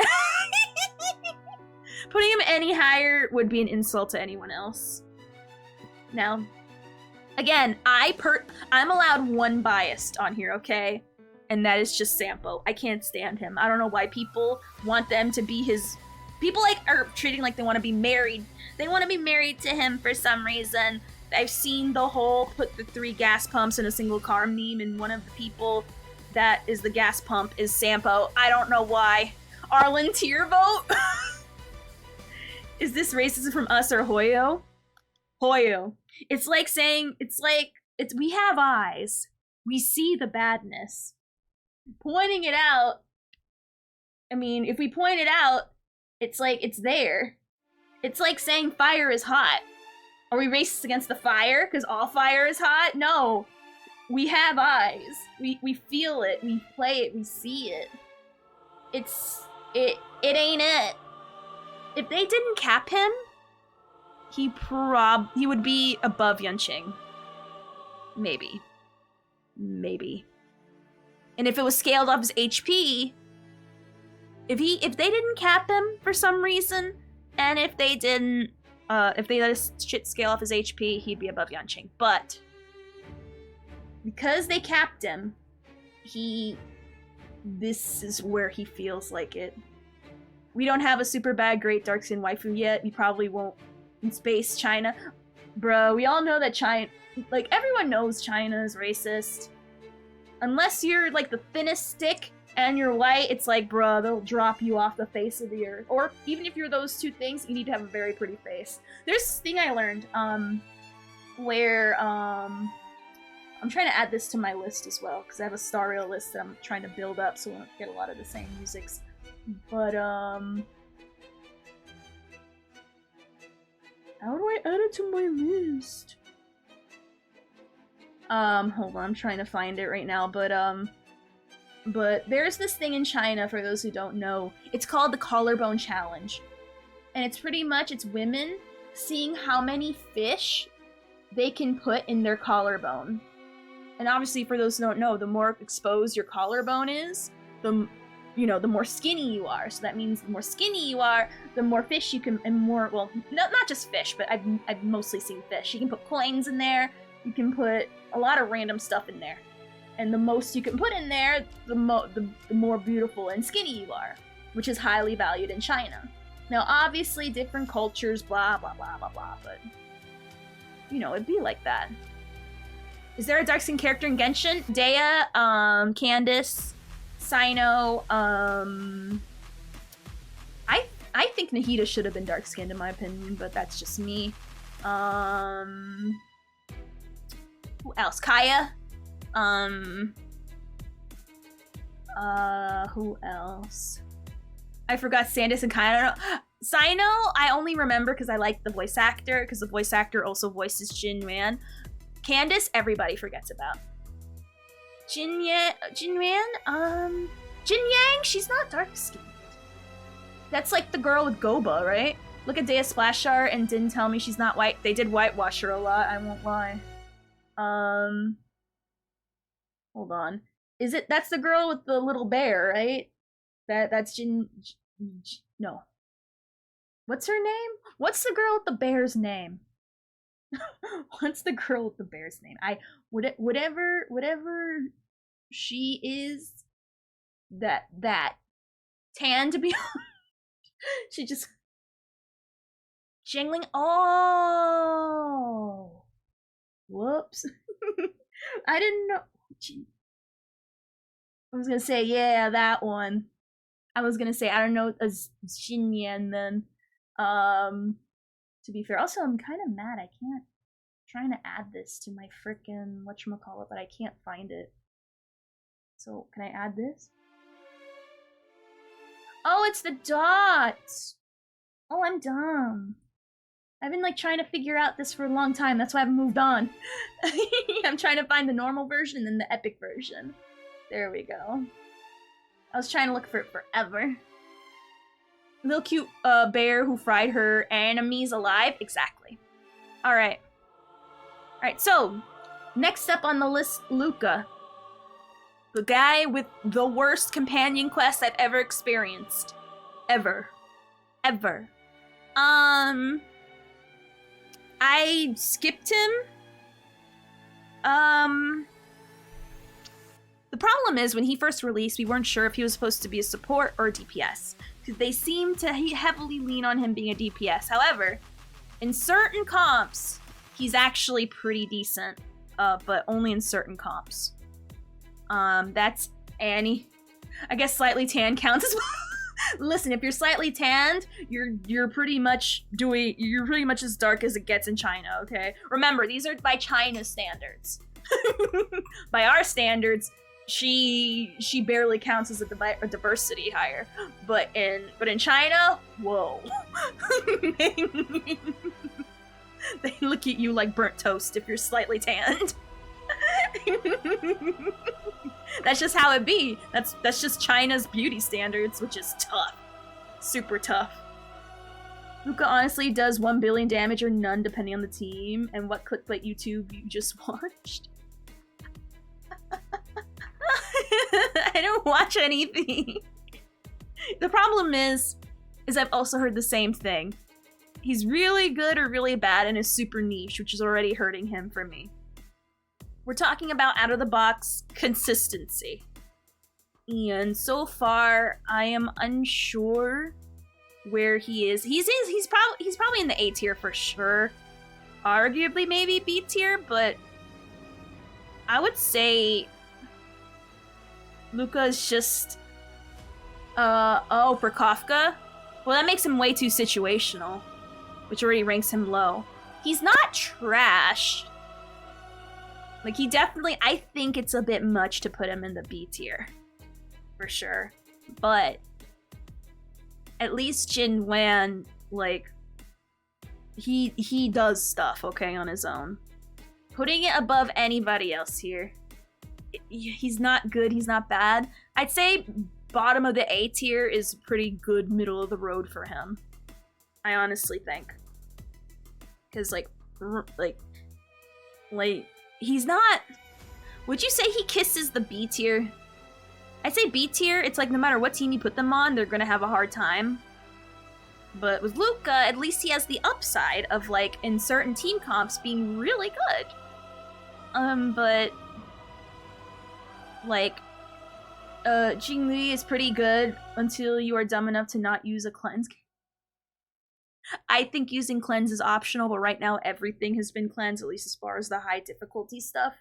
Putting him any higher would be an insult to anyone else. Now, again, I'm allowed one biased on here, okay? And that is just Sampo. I can't stand him. I don't know why people want them to be his. People like are treating like they want to be married. They want to be married to him for some reason. I've seen the whole put the 3 gas pumps in a single car meme, and one of the people that is the gas pump is Sampo. I don't know why. Arlen tier vote? Is this racism from us or Hoyo? Hoyo. It's like saying, we have eyes. We see the badness. Pointing it out, I mean, if we point it out, it's like, it's there. It's like saying fire is hot. Are we racist against the fire? Because all fire is hot? No. We have eyes. We feel it. We play it. We see it. It ain't it. If they didn't cap him, he would be above Yunqing. Maybe. Maybe. And if it was scaled off his HP, if they didn't cap him for some reason, and if they didn't, if they let his shit scale off his HP, he'd be above Yunqing. But because they capped him, this is where he feels like it. We don't have a super bad Great Dark Skin waifu yet. We probably won't in space China. Bro, we all know that China, like, everyone knows China is racist. Unless you're, like, the thinnest stick and you're white, it's like, bruh, they'll drop you off the face of the earth. Or even if you're those two things, you need to have a very pretty face. There's this thing I learned, where, I'm trying to add this to my list as well, because I have a star rail list that I'm trying to build up so we don't get a lot of the same musics. But how do I add it to my list? Hold on, I'm trying to find it right now, but there's this thing in China, for those who don't know. It's called the collarbone challenge. And it's pretty much, it's women seeing how many fish they can put in their collarbone. And obviously, for those who don't know, the more exposed your collarbone is, the more skinny you are. So that means the more skinny you are, the more fish you can, and more, well, not just fish, but I've mostly seen fish. You can put coins in there, you can put a lot of random stuff in there. And the most you can put in there, the more beautiful and skinny you are, which is highly valued in China. Now, obviously, different cultures, blah, blah, blah, blah, blah, but, it'd be like that. Is there a dark-skinned character in Genshin? Dea, Candace, Sino, I think Nahida should have been dark-skinned in my opinion, but that's just me. Who else? Kaya? Who else? I forgot Sandus and Kaya. I don't know. Sino, I only remember because I like the voice actor, because the voice actor also voices Jin-Yuan. Candace, everybody forgets about. Jin-Yuan, Jin-Yang, she's not dark-skinned. That's like the girl with Goba, right? Look at Dea Splash Art and didn't tell me she's not white. They did whitewash her a lot, I won't lie. Hold on. That's the girl with the little bear, right? That's no. What's her name? What's the girl with the bear's name? What's the girl with the bear's name? Whatever she is, that tan to be she just Jingling. Oh, whoops. I didn't know. Gee. I was gonna say, yeah, that one. I was gonna say, I don't know, Xinyan then. To be fair, also I'm kind of mad. I can't. Trying to add this to my frickin' whatchamacallit, but I can't find it. So can I add this? Oh, it's the dots. Oh, I'm dumb. I've been like trying to figure out this for a long time. That's why I've moved on. I'm trying to find the normal version and then the epic version. There we go. I was trying to look for it forever. Little cute bear who fried her enemies alive. Exactly. Alright. Alright, so next up on the list, Luca. The guy with the worst companion quest I've ever experienced. Ever. I skipped him. The problem is, when he first released, we weren't sure if he was supposed to be a support or a DPS. Because they seem to heavily lean on him being a DPS. However, in certain comps, he's actually pretty decent. But only in certain comps. That's Annie. I guess slightly tan counts as well. Listen, if you're slightly tanned, you're pretty much as dark as it gets in China, okay? Remember, these are by China's standards. By our standards, she barely counts as a diversity hire. But in China, whoa. They look at you like burnt toast if you're slightly tanned. That's just how it be. That's just China's beauty standards, which is tough. Super tough. Luca honestly does 1 billion damage or none depending on the team. And what clickbait YouTube you just watched? I don't watch anything. The problem is I've also heard the same thing. He's really good or really bad and is super niche, which is already hurting him for me. We're talking about out-of-the-box consistency. And so far, I am unsure where he is. He's probably in the A tier for sure. Arguably maybe B tier, but I would say Luca is just for Kafka? Well, that makes him way too situational, which already ranks him low. He's not trash. Like, he definitely, I think it's a bit much to put him in the B tier. For sure. But at least Jin Wan, like, he does stuff, okay, on his own. Putting it above anybody else here. He's not good, he's not bad. I'd say bottom of the A tier is pretty good middle of the road for him. I honestly think. Because, like, he's not... Would you say he kisses the B tier? I'd say B tier, it's like no matter what team you put them on, they're gonna have a hard time. But with Luca, at least he has the upside of, like, in certain team comps being really good. But... like... Jingli is pretty good until you are dumb enough to not use a cleanse. I think using cleanse is optional, but right now everything has been cleansed, at least as far as the high difficulty stuff.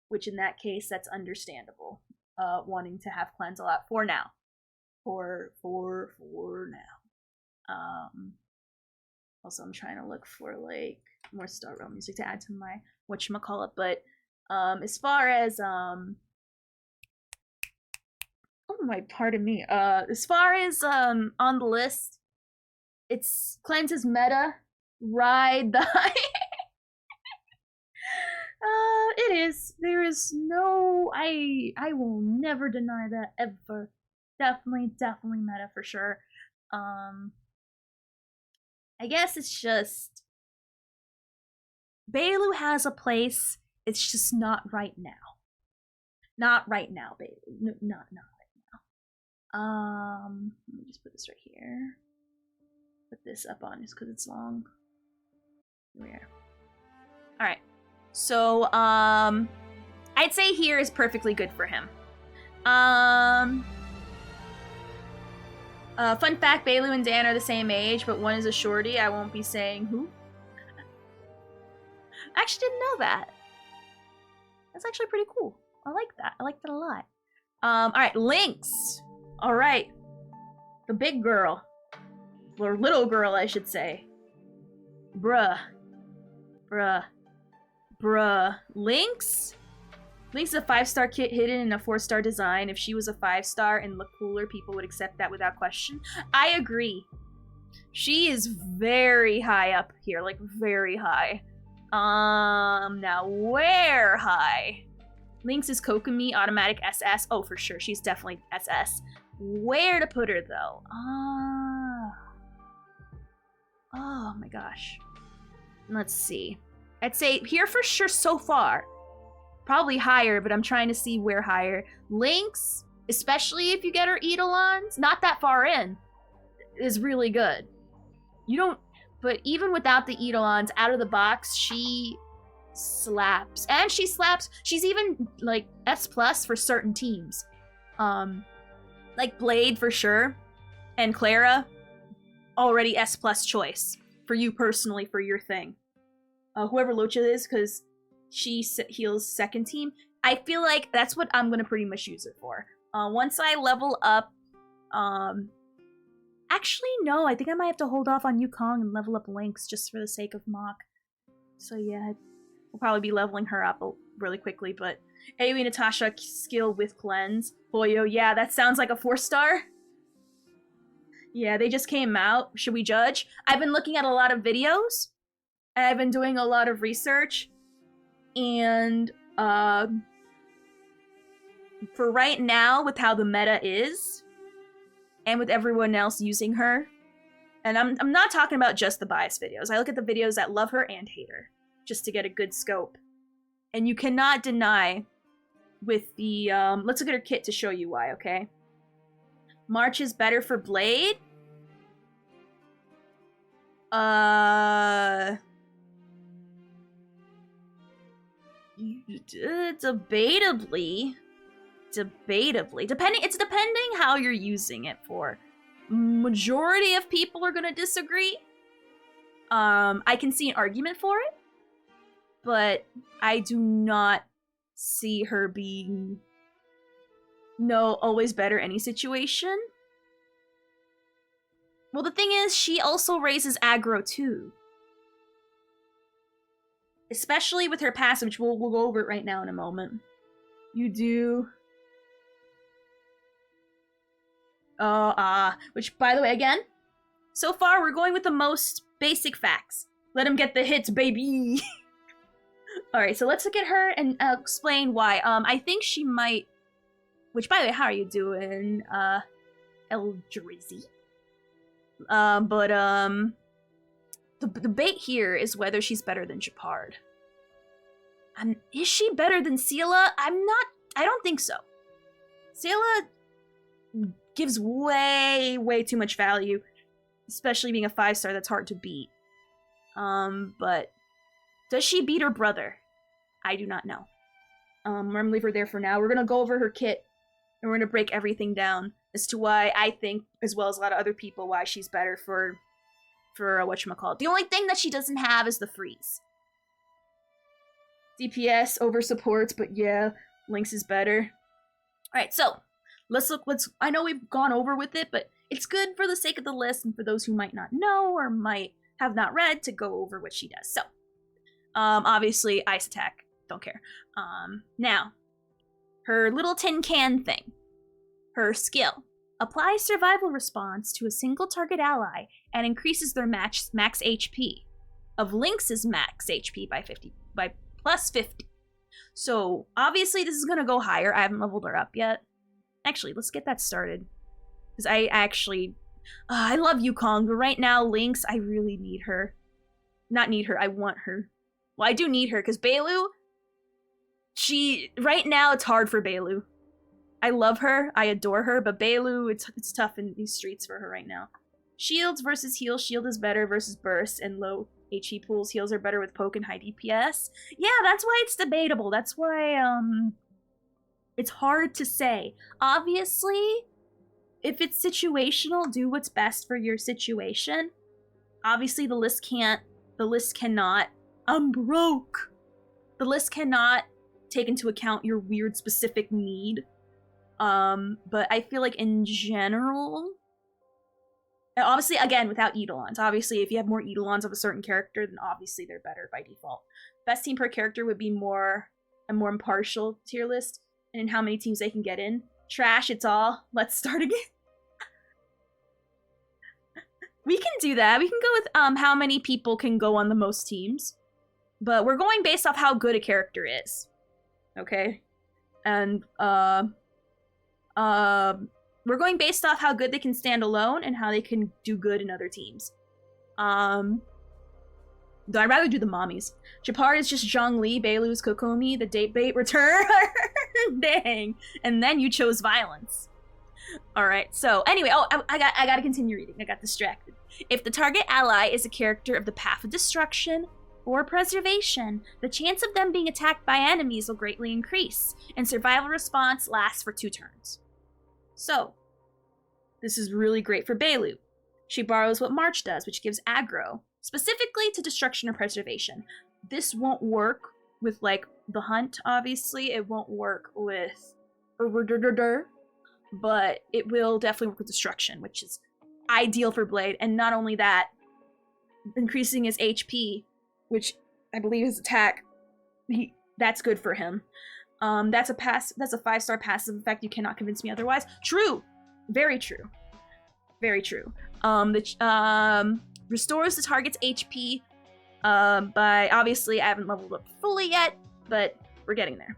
Which in that case, that's understandable. Wanting to have cleanse a lot for now. For now. Also, I'm trying to look for, like, more Star Realm music to add to my whatchamacallit, but as far as oh my, pardon me. As far as on the list, it's cleanses meta, ride the it is. There is no I will never deny that ever. Definitely meta for sure. I guess it's just Bailu has a place. It's just not right now. Not right now, Bailu. Not right now. Let me just put this right here. Put this up on just because it's long. Here we are. Alright. So, I'd say here is perfectly good for him. Fun fact, Bailu and Dan are the same age, but one is a shorty. I won't be saying who. I actually didn't know that. That's actually pretty cool. I like that. I like that a lot. Alright, Lynx. Alright. The big girl. Or little girl, I should say. Bruh. Lynx? Lynx is a 5-star kit hidden in a 4-star design. If she was a 5-star and looked cooler, people would accept that without question. I agree. She is very high up here, like very high. Now where high? Lynx is Kokomi, automatic SS. Oh, for sure, she's definitely SS. Where to put her though? Oh my gosh. Let's see. I'd say here for sure so far. Probably higher, but I'm trying to see where higher. Lynx, especially if you get her Eidolons, not that far in, is really good. You don't, but even without the Eidolons, out of the box, she slaps. And she slaps, she's even like S+ for certain teams. Like Blade for sure, and Clara, already S+ choice for you personally for your thing. Whoever Locha is, because she heals second team. I feel like that's what I'm gonna pretty much use it for. Once I level up, actually no, I think I might have to hold off on Yukong and level up Lynx just for the sake of Mach. So yeah, we'll probably be leveling her up really quickly, but Aoi Natasha skill with cleanse. Boyo, yeah, that sounds like a 4-star. Yeah, they just came out. Should we judge? I've been looking at a lot of videos, and I've been doing a lot of research, and for right now, with how the meta is, and with everyone else using her, and I'm not talking about just the bias videos. I look at the videos that love her and hate her, just to get a good scope. And you cannot deny with the, let's look at her kit to show you why, okay? March is better for Blade. Debatably, depending how you're using it for. Majority of people are gonna disagree. I can see an argument for it, but I do not see her being always better any situation. Well, the thing is, she also raises aggro too. Especially with her passive, which we'll go over it right now in a moment. You do... which, by the way, again, So far, we're going with the most basic facts. Let him get the hits, baby! Alright, so let's look at her and explain why. I think she might... Which, by the way, how are you doing, El Drizzy? The debate here is whether she's better than Shepard. Is she better than Seela? I don't think so. Seela gives way too much value, especially being a 5-star that's hard to beat. But does she beat her brother? I do not know. I'm gonna leave her there for now. We're gonna go over her kit, and we're gonna break everything down as to why I think, as well as a lot of other people, why she's better for whatchamacallit. The only thing that she doesn't have is the freeze. DPS over supports, but yeah, Lynx is better. Alright, so let's I know we've gone over with it, but it's good for the sake of the list and for those who might not know or might have not read to go over what she does. So, obviously, ice attack. Don't care. Now, her little tin can thing. Her skill. Applies survival response to a single target ally and increases their max HP. Of Lynx's max HP by plus 50. So, obviously this is gonna go higher. I haven't leveled her up yet. Actually, let's get that started. Because I love Yukong, but right now, Lynx, I really need her. Not need her, I want her. Well, I do need her, because Bailu, right now, it's hard for Bailu. I love her, I adore her, but Bailu, it's tough in these streets for her right now. Shields versus heals, shield is better versus burst, and low HP pools, heals are better with poke and high DPS. Yeah, that's why it's debatable. That's why, it's hard to say. Obviously, if it's situational, do what's best for your situation. Obviously, the list cannot, I'm broke. The list cannot take into account your weird specific need. But I feel like in general, obviously, again, without Eidolons. Obviously, if you have more Eidolons of a certain character, then obviously they're better by default. Best team per character would be a more impartial tier list, and in how many teams they can get in. Trash, it's all. Let's start again. We can do that. We can go with how many people can go on the most teams. But we're going based off how good a character is. Okay? And, we're going based off how good they can stand alone and how they can do good in other teams. I'd rather do the mommies. Shepard is just Zhongli, Bailu's Kokomi, the date bait return. Dang. And then you chose violence. Alright, so anyway, I gotta continue reading. I got distracted. If the target ally is a character of the path of destruction or preservation, the chance of them being attacked by enemies will greatly increase, and survival response lasts for 2 turns. So, this is really great for Bailu. She borrows what March does, which gives aggro, specifically to destruction or preservation. This won't work with, like, the hunt, obviously. It won't work with but it will definitely work with destruction, which is ideal for Blade. And not only that, increasing his HP, which I believe his attack, that's good for him. That's a 5-star passive effect. You cannot convince me otherwise. True. Very true. Very true. Restores the target's HP by, obviously, I haven't leveled up fully yet, but we're getting there.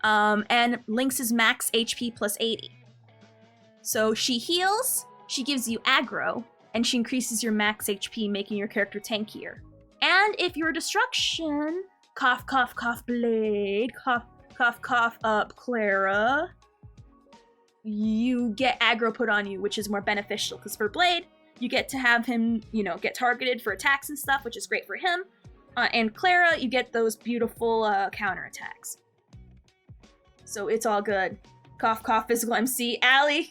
And Lynx's max HP plus 80. So she heals, she gives you aggro, and she increases your max HP, making your character tankier. And if you're destruction, cough, cough, cough, Blade, cough, cough, cough, Clara, you get aggro put on you, which is more beneficial, because for Blade, you get to have him, get targeted for attacks and stuff, which is great for him. And Clara, you get those beautiful counterattacks. So it's all good. Cough, cough, physical MC. Allie,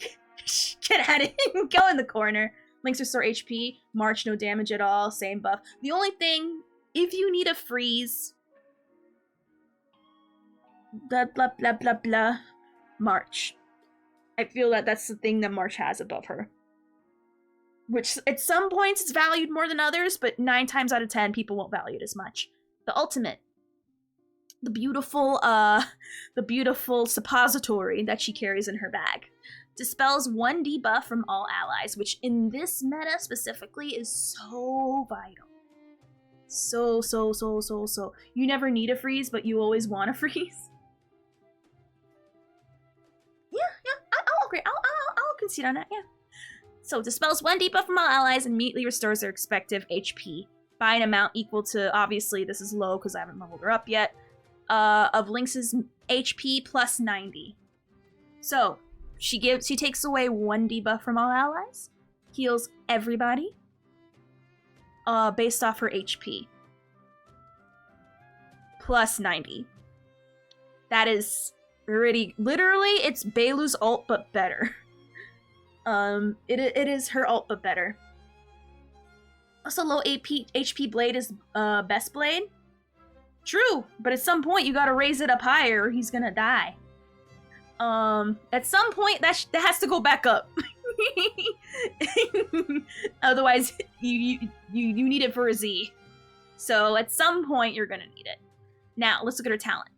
get at it. Go in the corner. Lynx restore HP. March, no damage at all. Same buff. The only thing, if you need a freeze, blah, blah, blah, blah, blah, March. I feel that that's the thing that March has above her. Which, at some points, it's valued more than others, but 9 times out of 10, people won't value it as much. The ultimate. The beautiful suppository that she carries in her bag. Dispels 1 debuff from all allies, which in this meta specifically is so vital. So. You never need a freeze, but you always want a freeze. Yeah, I'll agree. I'll concede on that, yeah. So, dispels 1 debuff from all allies and immediately restores their respective HP by an amount equal to, obviously, this is low because I haven't leveled her up yet, of Lynx's HP plus 90. So, she takes away 1 debuff from all allies, heals everybody, based off her HP. Plus 90. That is pretty, literally, it's Bailu's ult, but better. It is her ult, but better. Also, low HP Blade is best Blade. True, but at some point you gotta raise it up higher or he's gonna die. At some point that has to go back up. Otherwise, you need it for a Z. So at some point you're gonna need it. Now, let's look at her talent.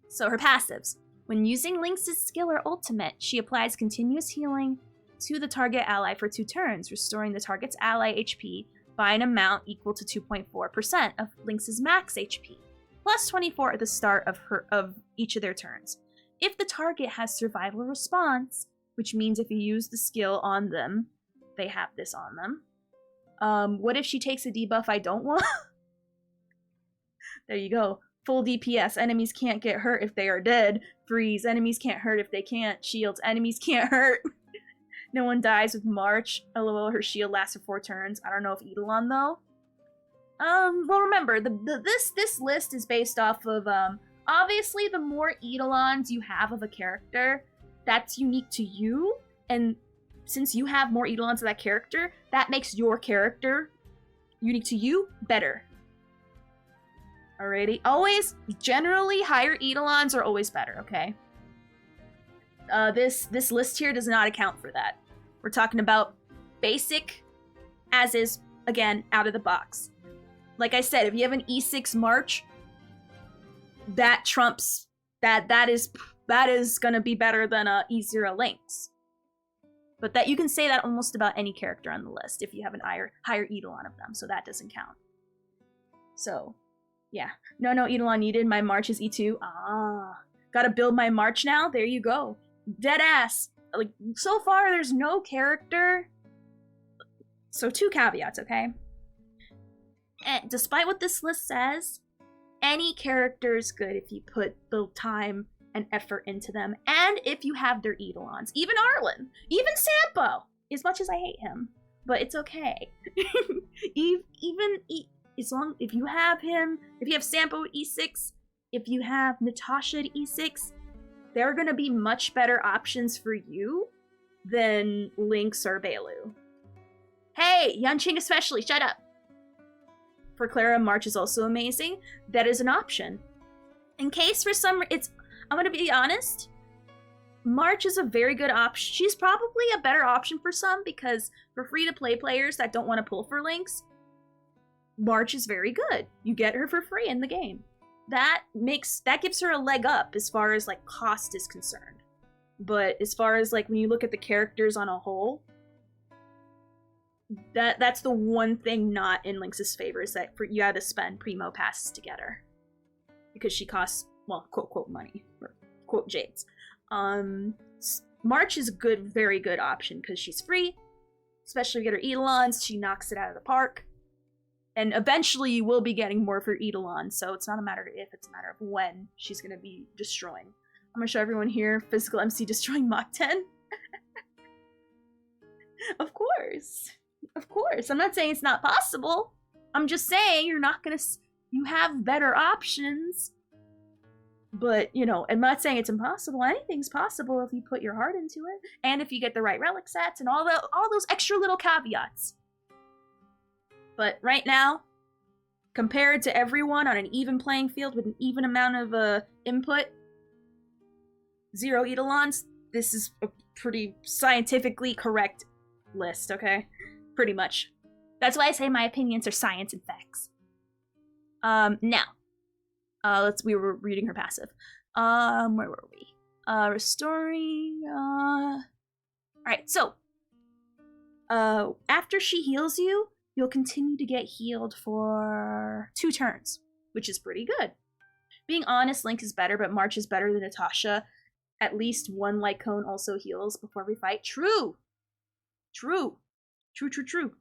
So her passives. When using Lynx's skill or ultimate, she applies continuous healing to the target ally for 2 turns, restoring the target's ally HP by an amount equal to 2.4% of Lynx's max HP, plus 24 at the start of each of their turns. If the target has survival response, which means if you use the skill on them, they have this on them. What if she takes a debuff I don't want? There you go. Full DPS. Enemies can't get hurt if they are dead. Freeze. Enemies can't hurt if they can't. Shields. Enemies can't hurt. No one dies with March. LOL, her shield lasts for 4 turns. I don't know if Eidolon, though. Well, remember, this list is based off of, obviously, the more Eidolons you have of a character, that's unique to you. And since you have more Eidolons of that character, that makes your character unique to you better. Alrighty. Always, generally, higher Eidolons are always better, okay? This list here does not account for that. We're talking about basic, as is, again, out of the box. Like I said, if you have an E6 March, that trumps, that is gonna be better than a E0 Lynx. But that you can say that almost about any character on the list if you have an higher Eidolon of them, so that doesn't count. So, yeah. No Eidolon needed, my March is E2. Gotta build my March now? There you go. Dead ass. Like, so far there's no character. So 2 caveats, okay? And despite what this list says, any character is good if you put the time and effort into them, and if you have their Eidolons. Even Arlen, even Sampo, as much as I hate him, but it's okay. If you have him, if you have Sampo at E6, if you have Natasha at E6, there are going to be much better options for you than Lynx or Bailu. Hey, Yanqing especially, shut up! For Clara, March is also amazing. That is an option. In case for some, I'm gonna be honest, March is a very good option. She's probably a better option for some because for free-to-play players that don't want to pull for Lynx, March is very good. You get her for free in the game. That gives her a leg up as far as like cost is concerned. But as far as like when you look at the characters on a whole, that's the one thing not in Lynx's favor is that you had to spend primo passes to get her. Because she costs, well, quote money, or quote jades. March is a good, very good option because she's free. Especially if you get her Eidolons, she knocks it out of the park. And eventually you will be getting more for Eidolon, so it's not a matter of if, it's a matter of when she's going to be destroying. I'm going to show everyone here, physical MC destroying Mach 10. Of course. Of course. I'm not saying it's not possible. I'm just saying you have better options. But, you know, I'm not saying it's impossible. Anything's possible if you put your heart into it. And if you get the right relic sets and all those extra little caveats. But right now, compared to everyone on an even playing field with an even amount of input, 0 Eidolons, this is a pretty scientifically correct list, okay? Pretty much. That's why I say my opinions are science and facts. Now, we were reading her passive. Where were we? Restoring, Alright, so after she heals you, you'll continue to get healed for 2 turns, which is pretty good. Being honest, Link is better, but March is better than Natasha. At least one light cone also heals before we fight. True! True. True, true, true.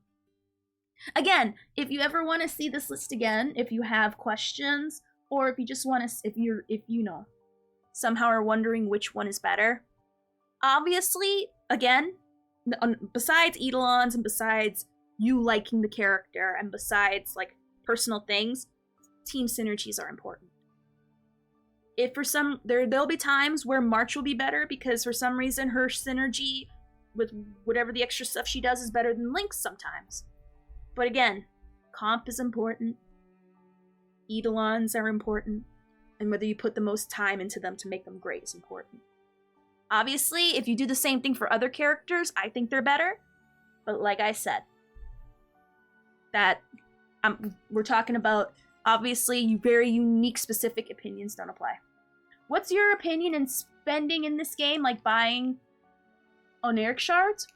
Again, if you ever want to see this list again, if you have questions, or if you just want to, if you know, somehow are wondering which one is better, obviously, again, besides Eidolons and besides you liking the character and besides, like, personal things, team synergies are important. If for some, there'll be times where March will be better because for some reason her synergy with whatever the extra stuff she does is better than Link's sometimes. But again, comp is important, Eidolons are important, and whether you put the most time into them to make them great is important. Obviously, if you do the same thing for other characters, I think they're better. But like I said, that we're talking about, obviously, very unique, specific opinions don't apply. What's your opinion in spending in this game, like buying Oneric shards?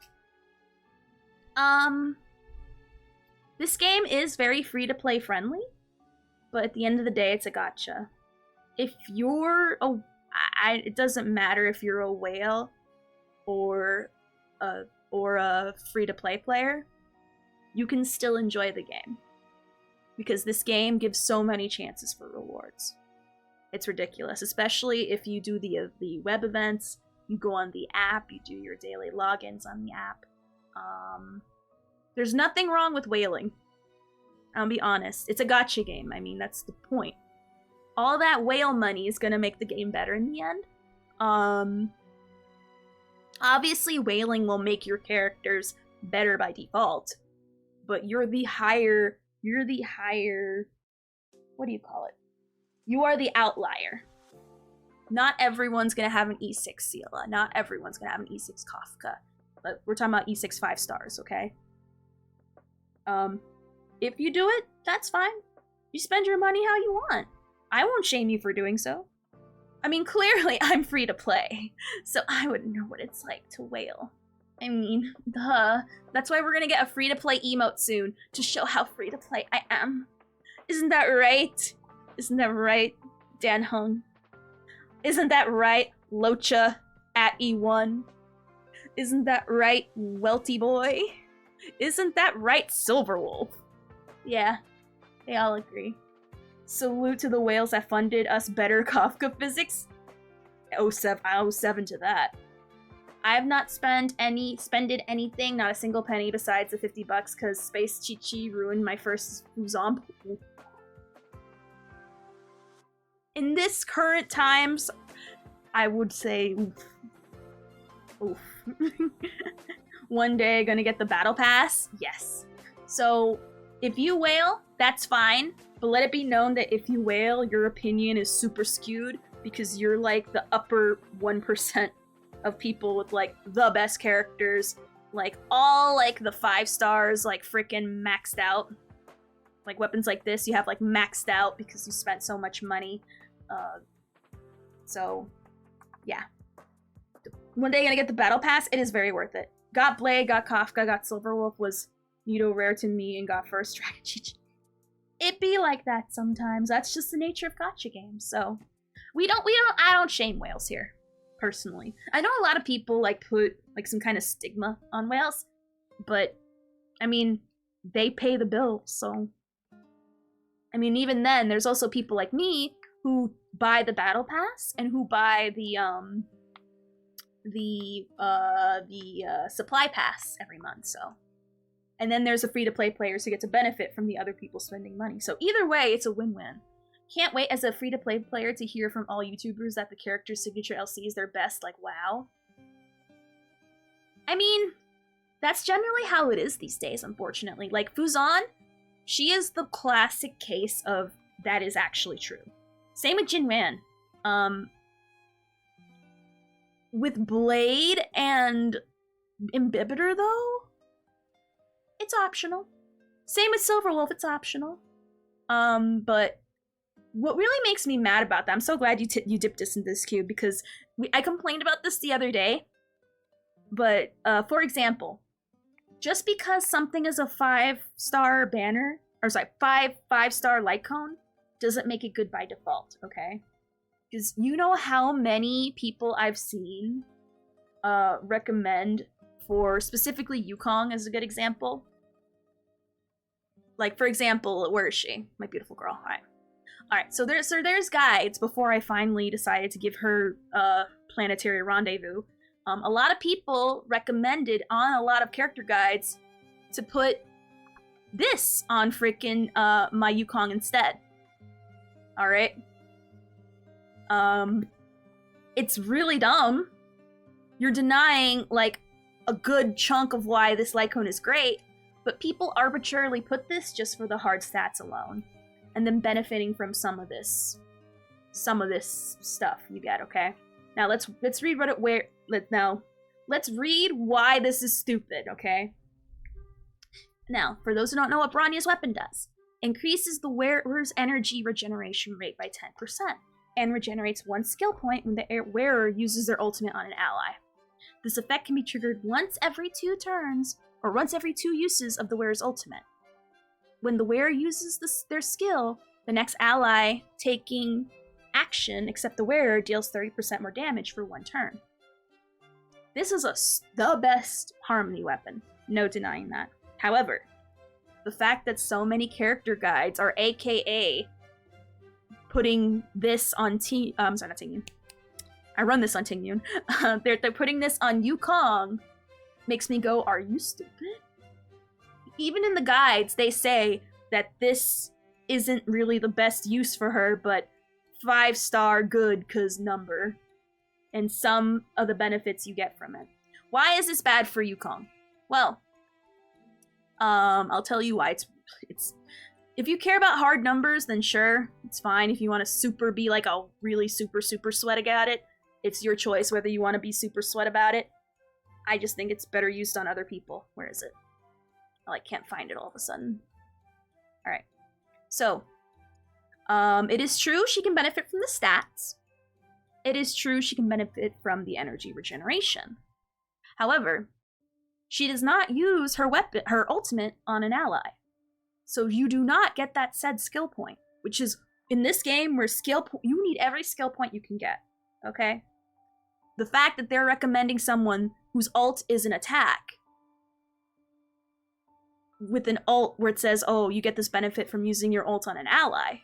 This game is very free-to-play friendly, but at the end of the day, it's a gacha. If you're it doesn't matter if you're a whale or a free-to-play player, you can still enjoy the game. Because this game gives so many chances for rewards. It's ridiculous, especially if you do the web events, you go on the app, you do your daily logins on the app. There's nothing wrong with whaling. I'll be honest. It's a gacha game. I mean, that's the point. All that whale money is going to make the game better in the end. Obviously, whaling will make your characters better by default. But you're the higher, what do you call it? You are the outlier. Not everyone's going to have an E6 Sela. Not everyone's going to have an E6 Kafka. But we're talking about E6 5 stars, okay? If you do it, that's fine. You spend your money how you want. I won't shame you for doing so. I mean, clearly I'm free to play, so I wouldn't know what it's like to whale. I mean, duh. That's why we're gonna get a free-to-play emote soon, to show how free-to-play I am. Isn't that right? Isn't that right, Dan Hung? Isn't that right, Locha at E1? Isn't that right, Welty Boy? Isn't that right, Silverwolf? Yeah, they all agree. Salute to the whales that funded us better Kafka physics. 07 to that. I have not spended anything, not a single penny besides the $50 because Space Chi-Chi ruined my first Fu-Xuan. In this current times, I would say oof. One day gonna get the battle pass? Yes. So if you whale, that's fine, but let it be known that if you whale, your opinion is super skewed because you're like the upper 1% of people with like the best characters, like all like the 5 stars, like freaking maxed out. Like weapons like this, you have like maxed out because you spent so much money. So yeah. One day gonna get the battle pass, it is very worth it. Got Blade, got Kafka, got Silverwolf, was Nito rare to me, and got first strategy. It be like that sometimes. That's just the nature of gacha games. So I don't shame whales here, personally. I know a lot of people like put like some kind of stigma on whales, but I mean, they pay the bill, so I mean, even then, there's also people like me who buy the battle pass and who buy the supply pass every month, so. And then there's the free-to-play players who get to benefit from the other people spending money. So either way, it's a win-win. Can't wait as a free-to-play player to hear from all YouTubers that the character's signature LC is their best, like, wow. I mean, that's generally how it is these days, unfortunately. Like, Fu-Xuan, she is the classic case of that is actually true. Same with Jin Man. With Blade and Imbibitor, though, it's optional. Same with Silverwolf, it's optional. But what really makes me mad about that, I'm so glad you dipped us in this queue, because I complained about this the other day. But for example, just because something is a 5-star banner, or sorry, 5-star light cone, doesn't make it good by default, okay? Because you know how many people I've seen recommend for specifically Yukong as a good example? Like, for example, where is she? My beautiful girl. Alright, so there's guides before I finally decided to give her planetary rendezvous. A lot of people recommended on a lot of character guides to put this on freaking my Yukong instead. Alright? It's really dumb. You're denying, like, a good chunk of why this light cone is great, but people arbitrarily put this just for the hard stats alone, and then benefiting from some of this stuff you get. Okay, now let's read let's read why this is stupid. Okay, now for those who don't know what Bronya's weapon does, increases the wearer's energy regeneration rate by 10% and regenerates 1 skill point when the wearer uses their ultimate on an ally. This effect can be triggered once every 2 turns, or once every 2 uses of the wearer's ultimate. When the wearer uses their skill, the next ally taking action except the wearer deals 30% more damage for 1 turn. This is the best harmony weapon, no denying that. However, the fact that so many character guides are AKA putting this on I run this on Tingyun. They're putting this on Yukong. Makes me go, are you stupid? Even in the guides, they say that this isn't really the best use for her, but 5-star good cause number. And some of the benefits you get from it. Why is this bad for Yukong? Well, I'll tell you why. It's if you care about hard numbers, then sure, it's fine. If you want to be like a really super sweat at it, it's your choice whether you want to be super sweat about it. I just think it's better used on other people. Where is it? Oh, I can't find it all of a sudden. Alright. So, it is true she can benefit from the stats. It is true she can benefit from the energy regeneration. However, she does not use her ultimate on an ally. So you do not get that said skill point, which is, in this game, where you need every skill point you can get. Okay? The fact that they're recommending someone whose ult is an attack with an ult where it says, oh, you get this benefit from using your ult on an ally,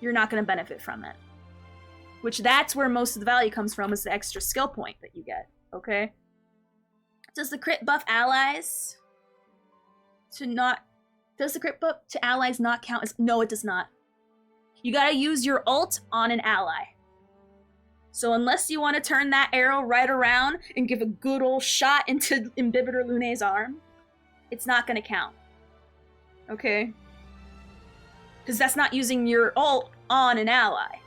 you're not going to benefit from it. Which that's where most of the value comes from, is the extra skill point that you get. Okay? Does the crit buff allies Does the crit buff to allies not count as... No, it does not. You gotta use your ult on an ally. So unless you want to turn that arrow right around and give a good old shot into Imbibitor Lune's arm, it's not gonna count. Okay? Because that's not using your ult on an ally.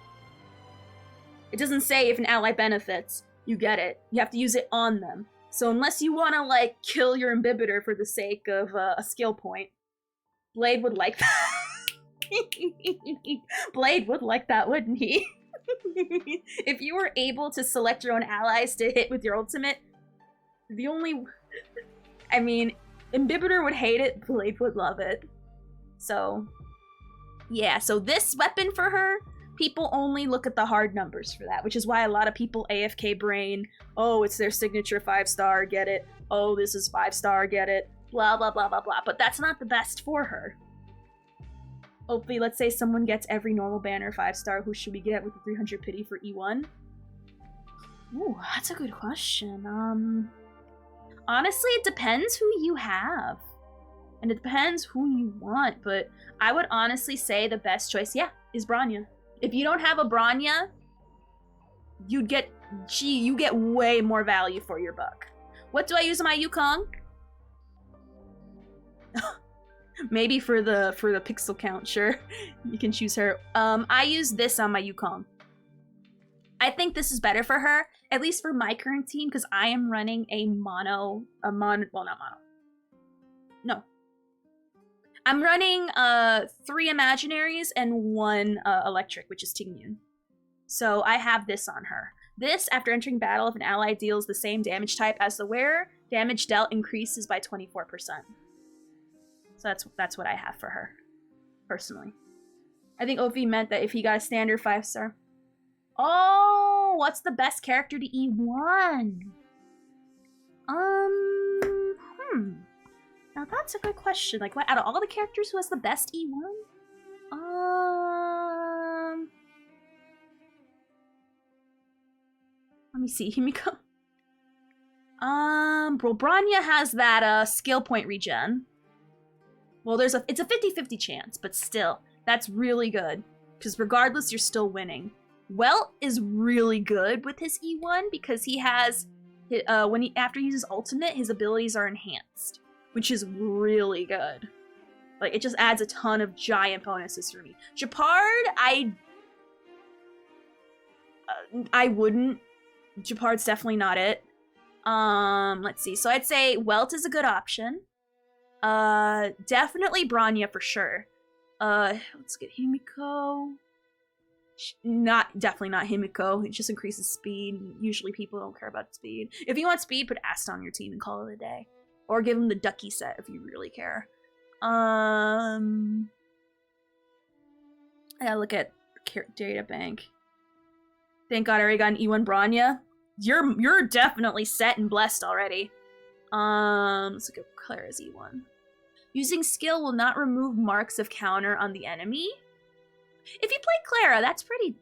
It doesn't say if an ally benefits, you get it. You have to use it on them. So unless you want to, like, kill your Imbibitor for the sake of a skill point, Blade would like that. Blade would like that, wouldn't he? If you were able to select your own allies to hit with your ultimate, I mean, Imbibitor would hate it, Blade would love it. So, yeah, so this weapon for her, people only look at the hard numbers for that, which is why a lot of people AFK brain, oh, it's their signature 5-star, get it. Oh, this is 5-star, get it. Blah, blah, blah, blah, blah. But that's not the best for her. Hopefully, let's say someone gets every normal banner 5-star, who should we get with the 300 pity for E1? Ooh, that's a good question. Honestly, it depends who you have. And it depends who you want, but I would honestly say the best choice, yeah, is Bronya. If you don't have a Bronya, you get way more value for your buck. What do I use in my Yukong? Maybe for the pixel count, sure. You can choose her. I use this on my Yukong. I think this is better for her, at least for my current team, because I am running well, not mono. No. I'm running 3 imaginaries and 1 electric, which is Tingyun. So I have this on her. This, after entering battle, if an ally deals the same damage type as the wearer, damage dealt increases by 24%. So that's what I have for her, personally. I think Ovi meant that if he got a standard 5-star. Oh, what's the best character to E1? Now that's a good question. Like, what out of all the characters, who has the best E1? Let me see. Himiko. Well, Bronya has that skill point regen. Well, it's a 50-50 chance, but still, that's really good. Because regardless, you're still winning. Welt is really good with his E1 because he has, after he uses ultimate, his abilities are enhanced, which is really good. Like, it just adds a ton of giant bonuses for me. Japard, I wouldn't. Japard's definitely not it. Let's see. So I'd say Welt is a good option. Definitely Bronya for sure. Let's get Himiko. Definitely not Himiko. It just increases speed. Usually people don't care about speed. If you want speed, put Asta on your team and call it a day. Or give him the Ducky set if you really care. I gotta look at data bank. Thank God I already got an E1 Bronya. You're definitely set and blessed already. Let's look at Clara's E1. Using skill will not remove marks of counter on the enemy. If you play Clara, that's pretty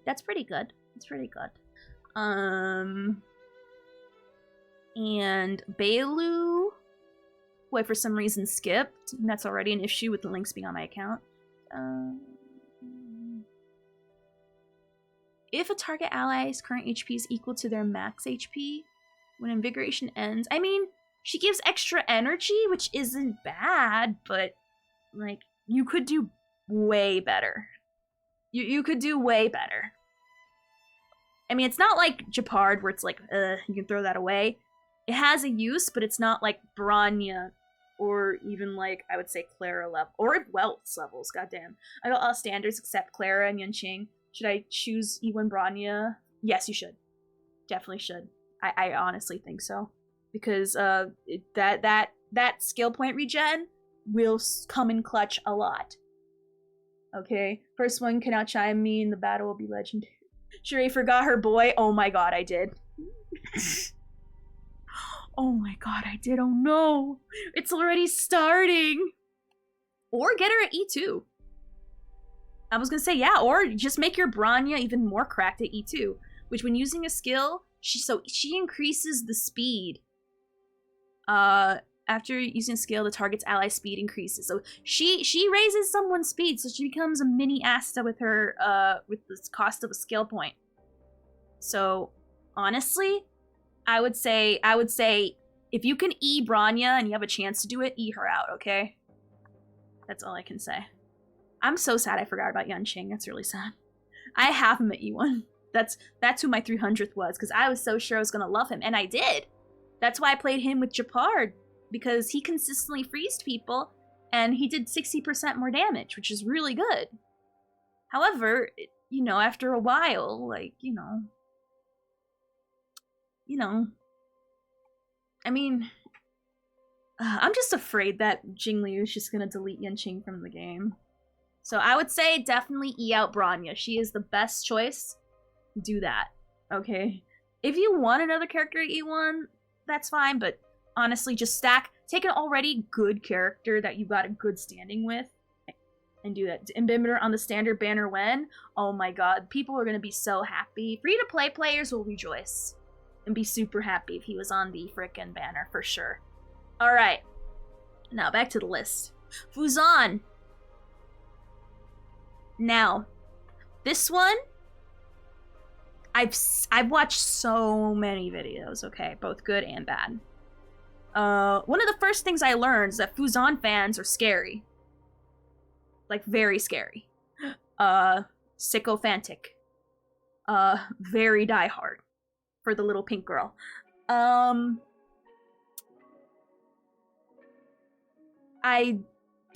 good. It's pretty good. And Bailu, who I for some reason skipped, and that's already an issue with the links being on my account. If a target ally's current HP is equal to their max HP, when invigoration ends, I mean, she gives extra energy, which isn't bad, but, like, you could do way better. You could do way better. I mean, it's not like Japard, where it's like, you can throw that away. It has a use, but it's not like Bronya, or even like, I would say Clara level, or Welt's levels, goddamn. I got all standards except Clara and Yunqing. Should I choose E1 Bronya? Yes, you should. Definitely should. I honestly think so. Because that skill point regen will come in clutch a lot. Okay, first one can outshine me and the battle will be legendary. Shuri forgot her boy. Oh my god, I did. Oh my god, I did. Oh no. It's already starting. Or get her at E2. I was gonna say, yeah, or just make your Bronya even more cracked at E2. Which when using a skill, she increases the speed. After using a skill, the target's ally speed increases. So she raises someone's speed, so she becomes a mini Asta with her with the cost of a skill point. So honestly, I would say if you can E Bronya and you have a chance to do it, E her out, okay? That's all I can say. I'm so sad I forgot about Yunqing. That's really sad. I have him at E1. That's who my 300th was, because I was so sure I was gonna love him, and I did. That's why I played him with Japard, because he consistently freezed people, and he did 60% more damage, which is really good. However, you know, after a while, like, you know, I mean, I'm just afraid that Jingli is just gonna delete Yunqing from the game. So I would say definitely E out Bronya. She is the best choice. Do that, okay? If you want another character at E1, that's fine, but honestly, just take an already good character that you got a good standing with, and do that. Embimmer on the standard banner when? Oh my god, people are gonna be so happy. Free-to-play players will rejoice and be super happy if he was on the frickin' banner, for sure. Alright, now back to the list. Fu-Xuan. Now, this one, I've watched so many videos, okay, both good and bad. One of the first things I learned is that Fu-Xuan fans are scary. Like, very scary. Sycophantic. Very diehard for the little pink girl. I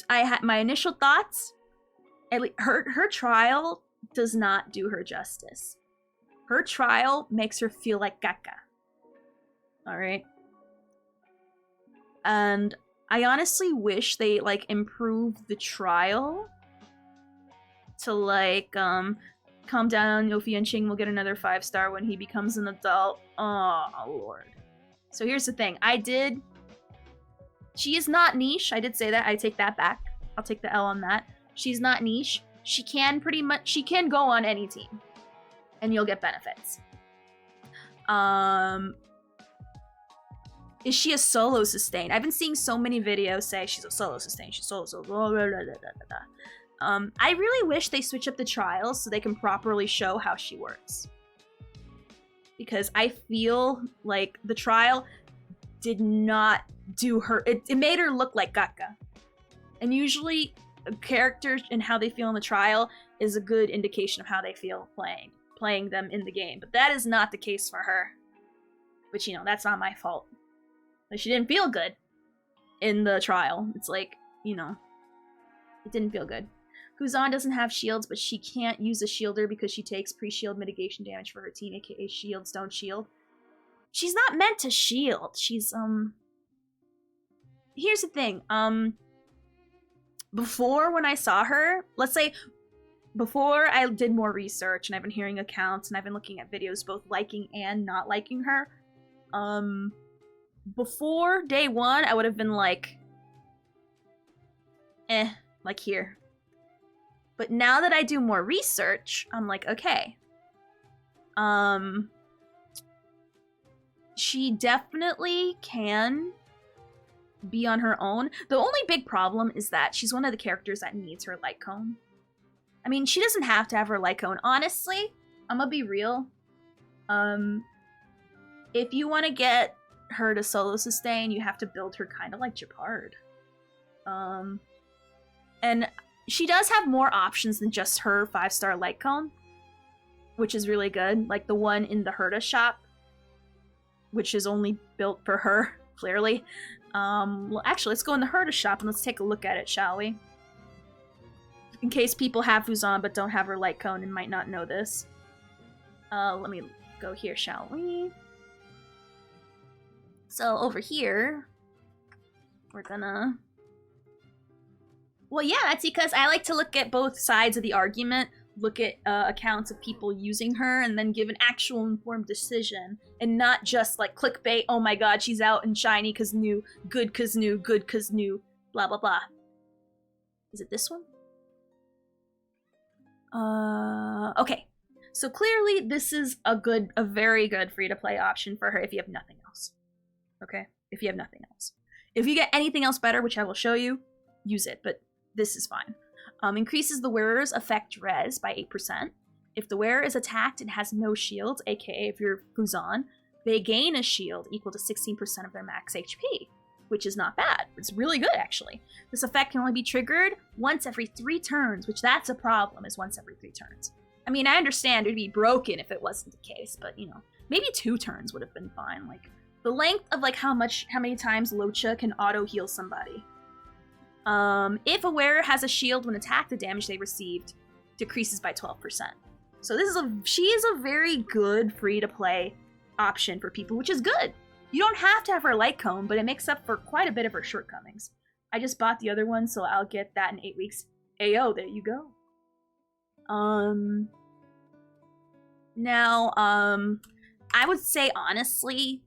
had my initial thoughts. Her trial does not do her justice. Her trial makes her feel like caca. Alright? And I honestly wish they, like, improved the trial to, like, calm down, Yofi and Ching will get another 5-star when he becomes an adult. Oh, Lord. So here's the thing. She is not niche. I did say that. I take that back. I'll take the L on that. She's not niche. She can go on any team. And you'll get benefits. Is she a solo sustain? I've been seeing so many videos say she's a solo sustain. She's solo. Blah, blah, blah, blah, blah. I really wish they switch up the trials so they can properly show how she works. Because I feel like the trial did not do her... It made her look like Gatka. And usually, characters and how they feel in the trial is a good indication of how they feel playing them in the game. But that is not the case for her. Which, you know, that's not my fault. Like, she didn't feel good in the trial. It's like, you know, it didn't feel good. Fu-Xuan doesn't have shields, but she can't use a shielder because she takes pre-shield mitigation damage for her team, aka shields don't shield. She's not meant to shield. She's, Here's the thing, before when I saw her, let's say, before I did more research, and I've been hearing accounts, and I've been looking at videos both liking and not liking her, before day one, I would have been like, like here. But now that I do more research, I'm like, okay. She definitely can be on her own. The only big problem is that she's one of the characters that needs her light cone. I mean, she doesn't have to have her light cone. Honestly, I'm gonna be real. If you want to get her to solo sustain, you have to build her kind of like Japard. And she does have more options than just her 5-star light cone, which is really good. Like the one in the Herta shop, which is only built for her, clearly. Well, actually, let's go in the Herta shop and let's take a look at it, shall we? In case people have Fu-Xuan but don't have her light cone and might not know this. Let me go here, shall we? So over here, we're gonna... Well, yeah, that's because I like to look at both sides of the argument, look at accounts of people using her, and then give an actual informed decision, and not just like clickbait, oh my god, she's out and shiny cause new, good cause new, good cause new, blah blah blah. Is it this one? Okay. So clearly this is a very good free-to-play option for her if you have nothing else. Okay? If you have nothing else. If you get anything else better, which I will show you, use it, but this is fine. Increases the wearer's effect res by 8%. If the wearer is attacked and has no shields, aka if you're Fu-Xuan, they gain a shield equal to 16% of their max HP, which is not bad. It's really good, actually. This effect can only be triggered once every 3 turns, which that's a problem, is once every 3 turns. I mean, I understand it'd be broken if it wasn't the case, but, you know, maybe 2 turns would have been fine. Like, the length of, like, how many times Locha can auto-heal somebody. If a wearer has a shield when attacked, the damage they received decreases by 12%. So she is a very good free-to-play option for people, which is good. You don't have to have her light cone, but it makes up for quite a bit of her shortcomings. I just bought the other one, so I'll get that in 8 weeks. Ayo, there you go. Now, I would say, honestly,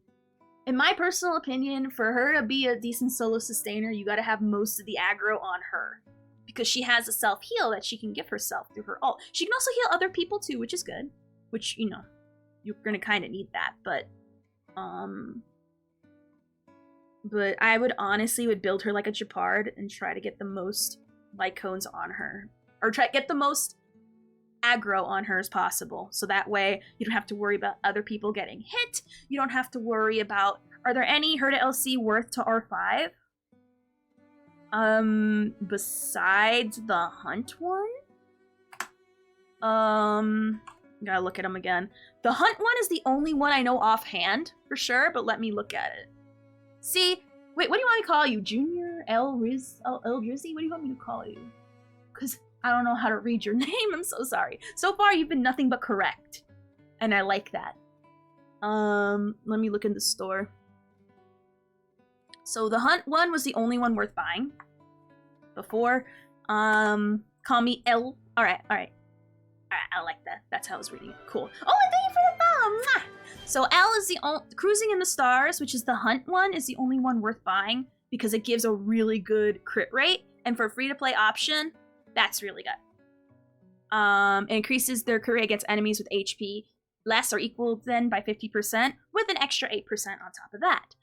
in my personal opinion, for her to be a decent solo sustainer, you gotta have most of the aggro on her. Because she has a self-heal that she can give herself through her ult. She can also heal other people too, which is good. Which, you know, you're gonna kind of need that, but I would honestly build her like a Japard and try to get the most light cones on her. Or try to get the most aggro on her as possible. So that way you don't have to worry about other people getting hit. You don't have to worry about, are there any Herta LC worth to R5? Besides the Hunt one? Gotta look at them again. The Hunt one is the only one I know offhand, for sure, but let me look at it. See, wait, what do you want me to call you? Junior El Drizzy? What do you want me to call you? Because I don't know how to read your name, I'm so sorry. So far, you've been nothing but correct. and I like that. Let me look in the store. So the hunt one was the only one worth buying before. Call me L. All right. I like that. That's how I was reading it. Cool. Oh, and thank you for the follow. Mwah! So L is the Cruising in the Stars, which is the hunt one, is the only one worth buying because it gives a really good crit rate, and for a free-to-play option, that's really good. It increases their crit rate against enemies with HP less or equal then by 50%, with an extra 8% on top of that.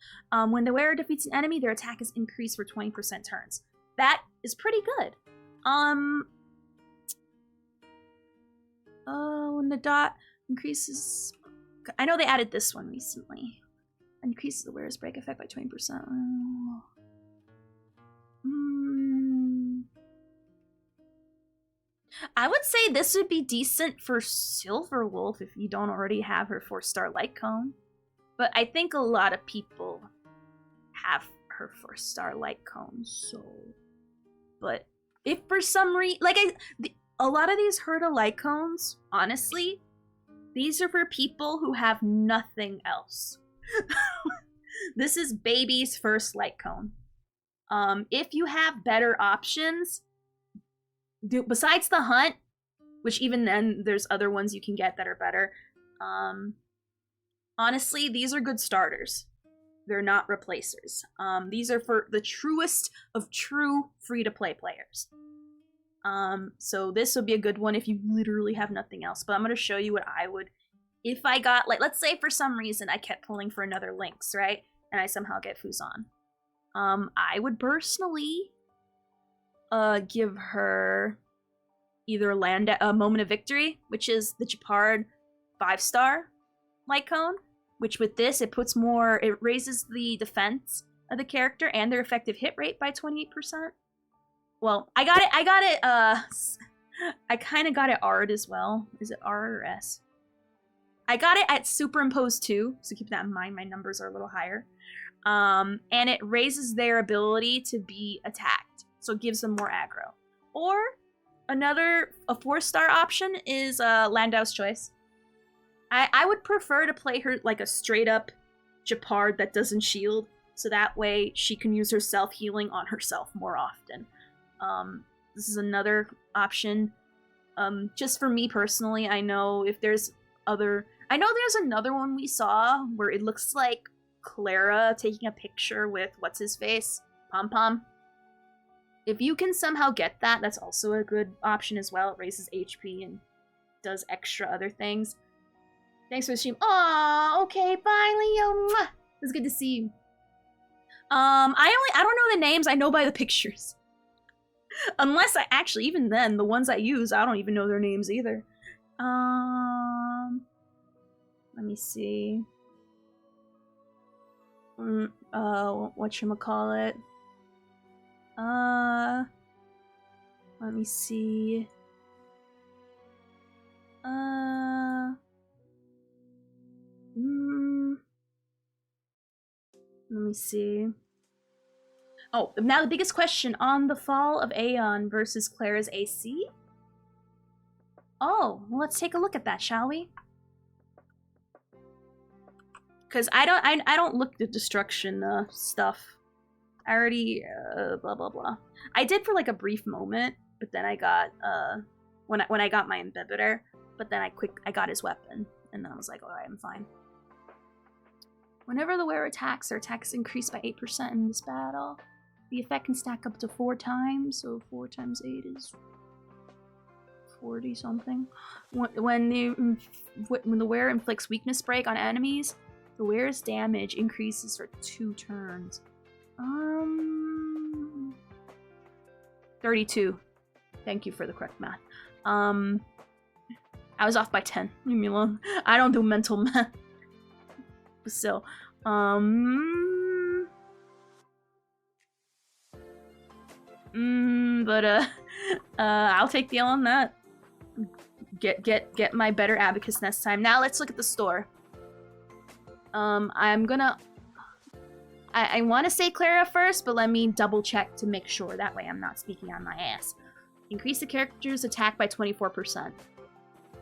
When the wearer defeats an enemy, their attack is increased for 20% turns. That is pretty good. When the dot increases... I know they added this one recently. Increases the wearer's break effect by 20%. I would say this would be decent for Silverwolf if you don't already have her 4-star light cone. But I think a lot of people have her 4-star light cone, so... But if for some reason... Like, a lot of these Herta light cones, honestly, these are for people who have nothing else. This is baby's first light cone. If you have better options, besides the hunt, which even then there's other ones you can get that are better, honestly, these are good starters. They're not replacers. These are for the truest of true free-to-play players. So this would be a good one if you literally have nothing else. But I'm going to show you what I would... If I got, like, let's say for some reason I kept pulling for another Lynx, right? And I somehow get Fu-Xuan. I would personally give her either a Moment of Victory, which is the Japard 5-star light cone, which with this, it raises the defense of the character and their effective hit rate by 28%. Well, I kind of got it R'd as well. Is it R or S? I got it at Superimposed 2, so keep that in mind, my numbers are a little higher. And it raises their ability to be attacked, so it gives them more aggro. Or, a 4-star option is Landau's Choice. I would prefer to play her like a straight-up Japard that doesn't shield, so that way she can use her self-healing on herself more often. This is another option. Just for me personally, I know there's another one we saw where it looks like Clara taking a picture with what's-his-face? Pom-Pom. If you can somehow get that, that's also a good option as well. It raises HP and does extra other things. Thanks for the stream. Aw, okay, bye, Leo. Mwah. It's good to see you. I don't know the names, I know by the pictures. Unless even then, the ones I use, I don't even know their names either. Let me see. Whatchamacallit? Let me see. Let me see. Oh, now the biggest question on the fall of Aeon versus Clara's AC? Oh, well, let's take a look at that, shall we? Because I don't look at destruction stuff. I already blah blah blah. I did for like a brief moment, but then I got when I got my inhibitor, but then I got his weapon, and then I was like, all right, I'm fine. Whenever the wearer attacks, their attacks increase by 8% in this battle. The effect can stack up to 4 times, so 4 times 8 is 40 something. When the wearer inflicts weakness break on enemies, the wearer's damage increases for 2 turns. 32. Thank you for the correct math. I was off by 10. Leave me alone. I don't do mental math. But still, I'll take the L on that. Get my better abacus next time. Now let's look at the store. I want to say Clara first, but let me double check to make sure. That way I'm not speaking on my ass. Increase the character's attack by 24%.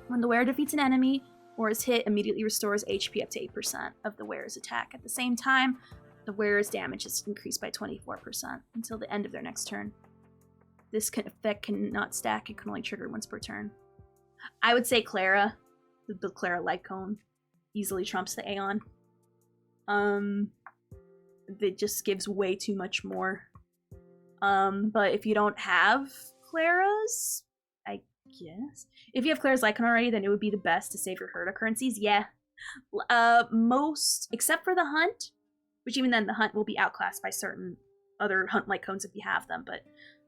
When the wearer defeats an enemy, or is hit, immediately restores HP up to 8% of the wearer's attack. At the same time, the wearer's damage is increased by 24% until the end of their next turn. This effect cannot stack, it can only trigger once per turn. I would say Clara, the Clara Light Cone, easily trumps the Aeon. It just gives way too much more. But if you don't have Clara's, I guess. If you have Clara's Lycon already, then it would be the best to save your Herta currencies. Yeah. Most, except for the Hunt, which even then the Hunt will be outclassed by certain other Hunt Light Cones if you have them, but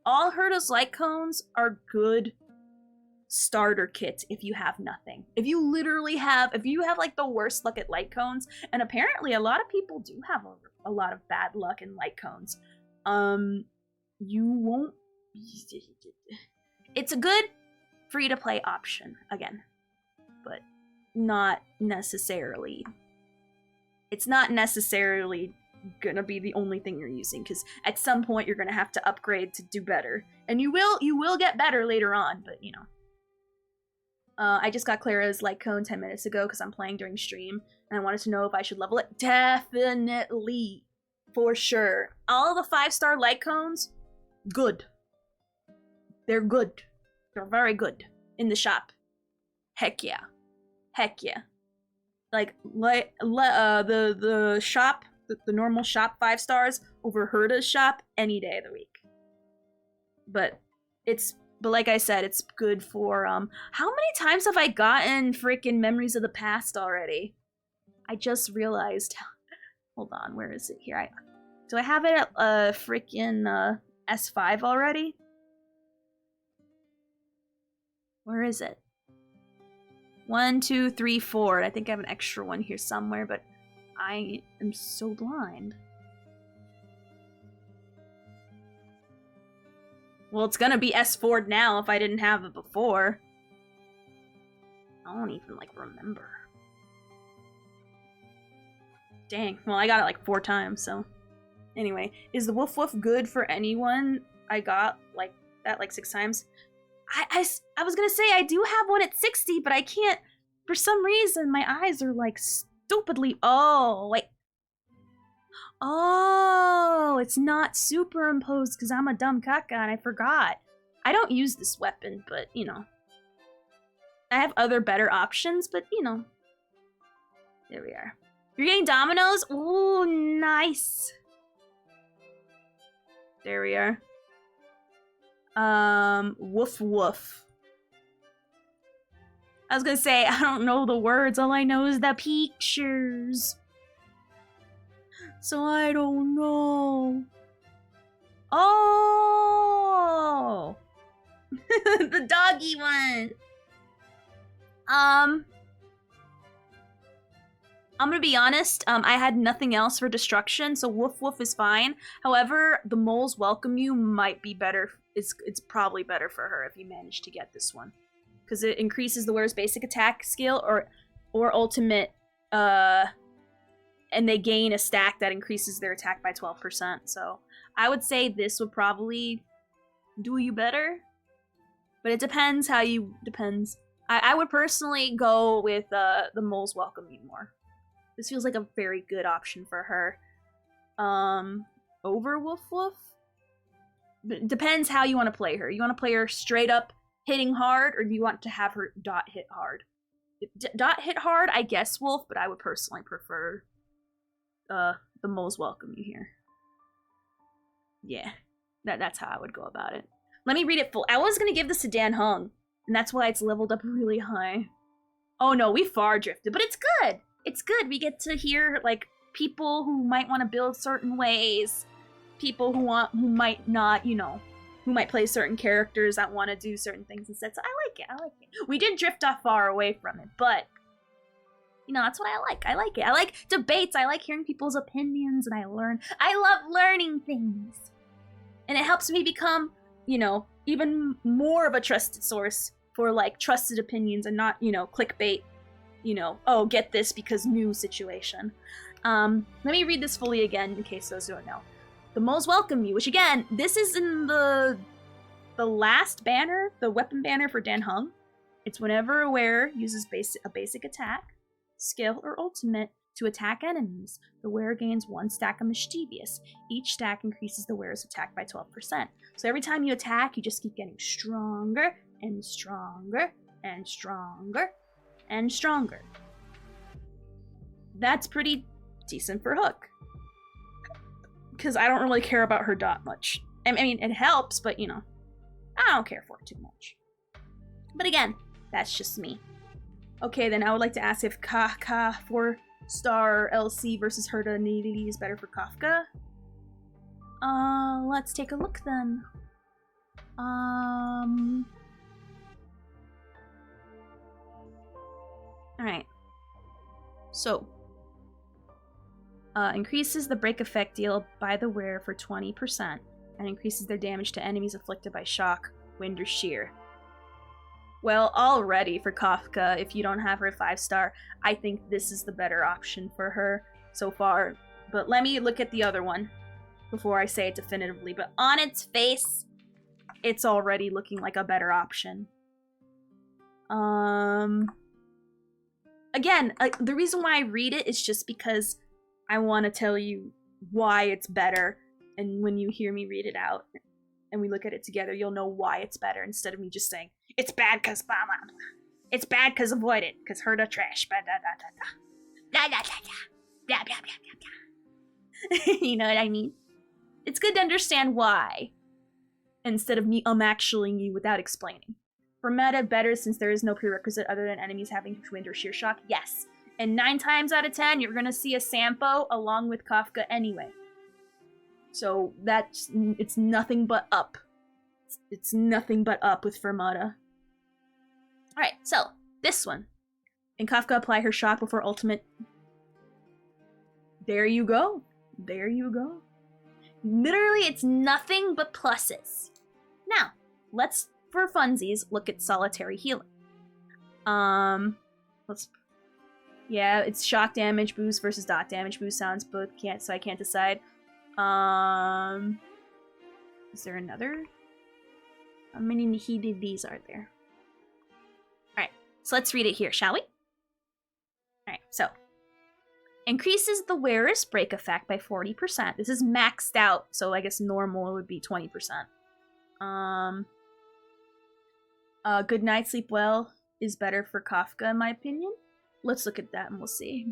all Herta's Light Cones are good starter kits if you have nothing. If you have like the worst luck at Light Cones, and apparently a lot of people do have a lot of bad luck in Light Cones, you won't. It's a good free-to-play option, again, but not necessarily. It's not necessarily gonna be the only thing you're using, because at some point you're gonna have to upgrade to do better, and you will get better later on, but you know. I just got Clara's Light Cone 10 minutes ago because I'm playing during stream, and I wanted to know if I should level it. Definitely, for sure. All the 5-star Light Cones, good. They're good. They're very good in the shop. Heck yeah. Heck yeah. Like the shop, the normal shop 5 stars over Herta's shop any day of the week. But like I said, it's good for how many times have I gotten freaking Memories of the Past already? I just realized. Hold on, where is it here? Do I have it at freaking S5 already? Where is it? 1, 2, 3, 4. I think I have an extra one here somewhere, but I am so blind. Well, it's gonna be S4 now if I didn't have it before. I don't even, like, remember. Dang. Well, I got it, like, 4 times, so. Anyway, is the Woof Woof good for anyone? I got, like, that, like, 6 times. I was gonna say, I do have one at 60, but I can't, for some reason, my eyes are, like, stupidly, oh, wait. Oh, it's not superimposed because I'm a dumb caca and I forgot. I don't use this weapon, but, you know. I have other better options, but, you know. There we are. You're getting dominoes? Ooh, nice. There we are. Woof woof. I was gonna say, I don't know the words, all I know is the pictures. So I don't know. Oh! The doggy one! I'm gonna be honest, I had nothing else for destruction, so woof woof is fine. However, the moles welcome you might be better. It's probably better for her if you manage to get this one. Because it increases the wearer's basic attack skill or ultimate, and they gain a stack that increases their attack by 12%. So I would say this would probably do you better. But it depends how you... Depends. I would personally go with the moles welcome you more. This feels like a very good option for her. Over Woof Woof? Depends how you want to play her. You want to play her straight up hitting hard, or do you want to have her dot hit hard? Dot hit hard, I guess Wolf, but I would personally prefer the moles welcome you here. Yeah, that's how I would go about it. Let me read it full. I was gonna give this to Dan Hung, and that's why it's leveled up really high. Oh no, we far drifted, but it's good. It's good. We get to hear like people who might want to build certain ways, people who might not, you know, who might play certain characters that want to do certain things instead. So I like it. I like it. We did drift off far away from it, but you know, that's what I like. I like it. I like debates. I like hearing people's opinions, and I love learning things. And it helps me become, you know, even more of a trusted source for like trusted opinions and not, you know, clickbait, you know, oh, get this because new situation. Let me read this fully again in case those don't know. The moles welcome you, which again, this is in the last banner, the weapon banner for Dan Hung. It's whenever a wearer uses a basic attack, skill, or ultimate to attack enemies, the wearer gains 1 stack of Mischievous. Each stack increases the wearer's attack by 12%. So every time you attack, you just keep getting stronger and stronger and stronger and stronger. That's pretty decent for Hook. Because I don't really care about her dot much. I mean, it helps, but you know, I don't care for it too much. But again, that's just me. Okay, then I would like to ask if Kafka 4-star LC versus Herta Nidity is better for Kafka. Let's take a look then. Alright. So, increases the break effect deal by the wearer for 20% and increases their damage to enemies afflicted by shock, wind, or shear. Well, already for Kafka, if you don't have her 5-star, I think this is the better option for her so far. But let me look at the other one before I say it definitively. But on its face, it's already looking like a better option. Again, the reason why I read it is just because I want to tell you why it's better, and when you hear me read it out and we look at it together, you'll know why it's better instead of me just saying it's bad because blah blah blah. It's bad because avoid it because Herta trash. Blah blah blah blah blah blah blah blah blah blah. You know what I mean? It's good to understand why instead of me actuallying you without explaining. For meta, better since there is no prerequisite other than enemies having wind or sheer shock. Yes. And 9 times out of 10, you're gonna see a Sampo along with Kafka anyway. So it's nothing but up. It's nothing but up with Fermata. Alright, so this one. And Kafka apply her shock before ultimate. There you go. There you go. Literally, it's nothing but pluses. Now, let's, for funsies, look at solitary healing. Yeah, it's shock damage boost versus dot damage boost sounds both so I can't decide. Is there another? How many Nihidi these are there? Alright, so let's read it here, shall we? Alright, so. Increases the wearer's break effect by 40%. This is maxed out, so I guess normal would be 20%. Good night, sleep well is better for Kafka, in my opinion. Let's look at that and we'll see.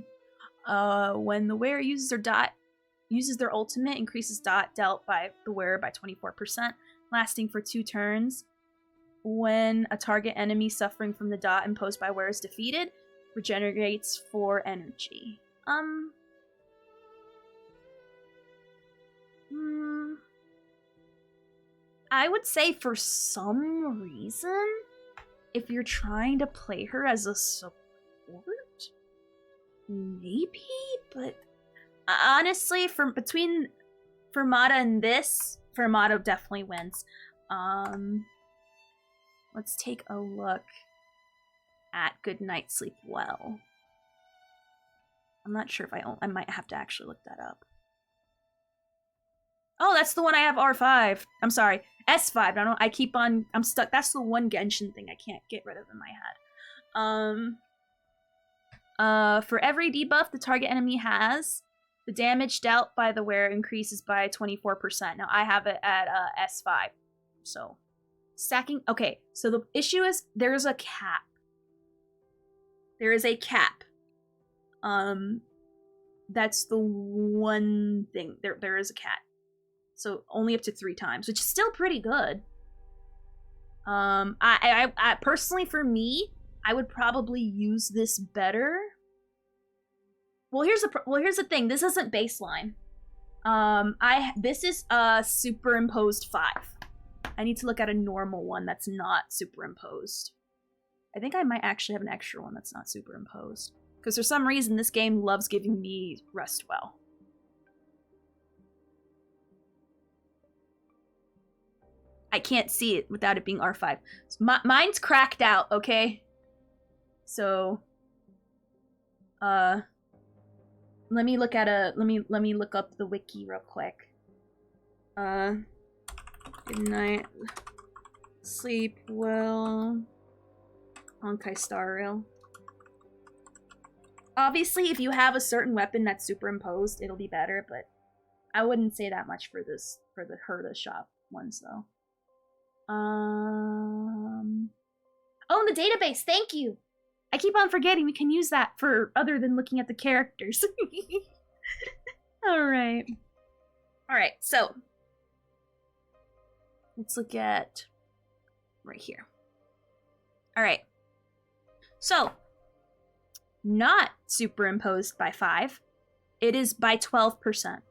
When the wearer uses their ultimate, increases dot dealt by the wearer by 24%, lasting for 2 turns. When a target enemy suffering from the dot imposed by wearer is defeated, regenerates 4 energy. I would say for some reason, if you're trying to play her as a support, maybe, but honestly, between Fermata and this, Fermata definitely wins. Let's take a look at Good Night Sleep Well. I'm not sure if I might have to actually look that up. Oh, that's the one I have R5. I'm sorry, S5. I don't know. I'm stuck. That's the one Genshin thing I can't get rid of in my head. For every debuff the target enemy has, the damage dealt by the wearer increases by 24%. Now I have it at S5. So stacking. Okay, so the issue is there's a cap. There is a cap. That's the one thing. There is a cap. So only up to 3 times, which is still pretty good. I personally, for me, I would probably use this better. Well, here's the thing. This isn't baseline. This is superimposed 5. I need to look at a normal one that's not superimposed. I think I might actually have an extra one that's not superimposed. Because for some reason, this game loves giving me rest well. I can't see it without it being R5. So mine's cracked out, okay? So, let me look at let me look up the wiki real quick. Good night. Sleep well. Honkai Star Rail. Obviously, if you have a certain weapon that's superimposed, it'll be better, but I wouldn't say that much for this, for the Herda shop ones, though. Oh, the database, thank you! I keep on forgetting we can use that for other than looking at the characters. Alright. Alright, so. Let's look at right here. Alright. So, not superimposed by 5. It is by 12%.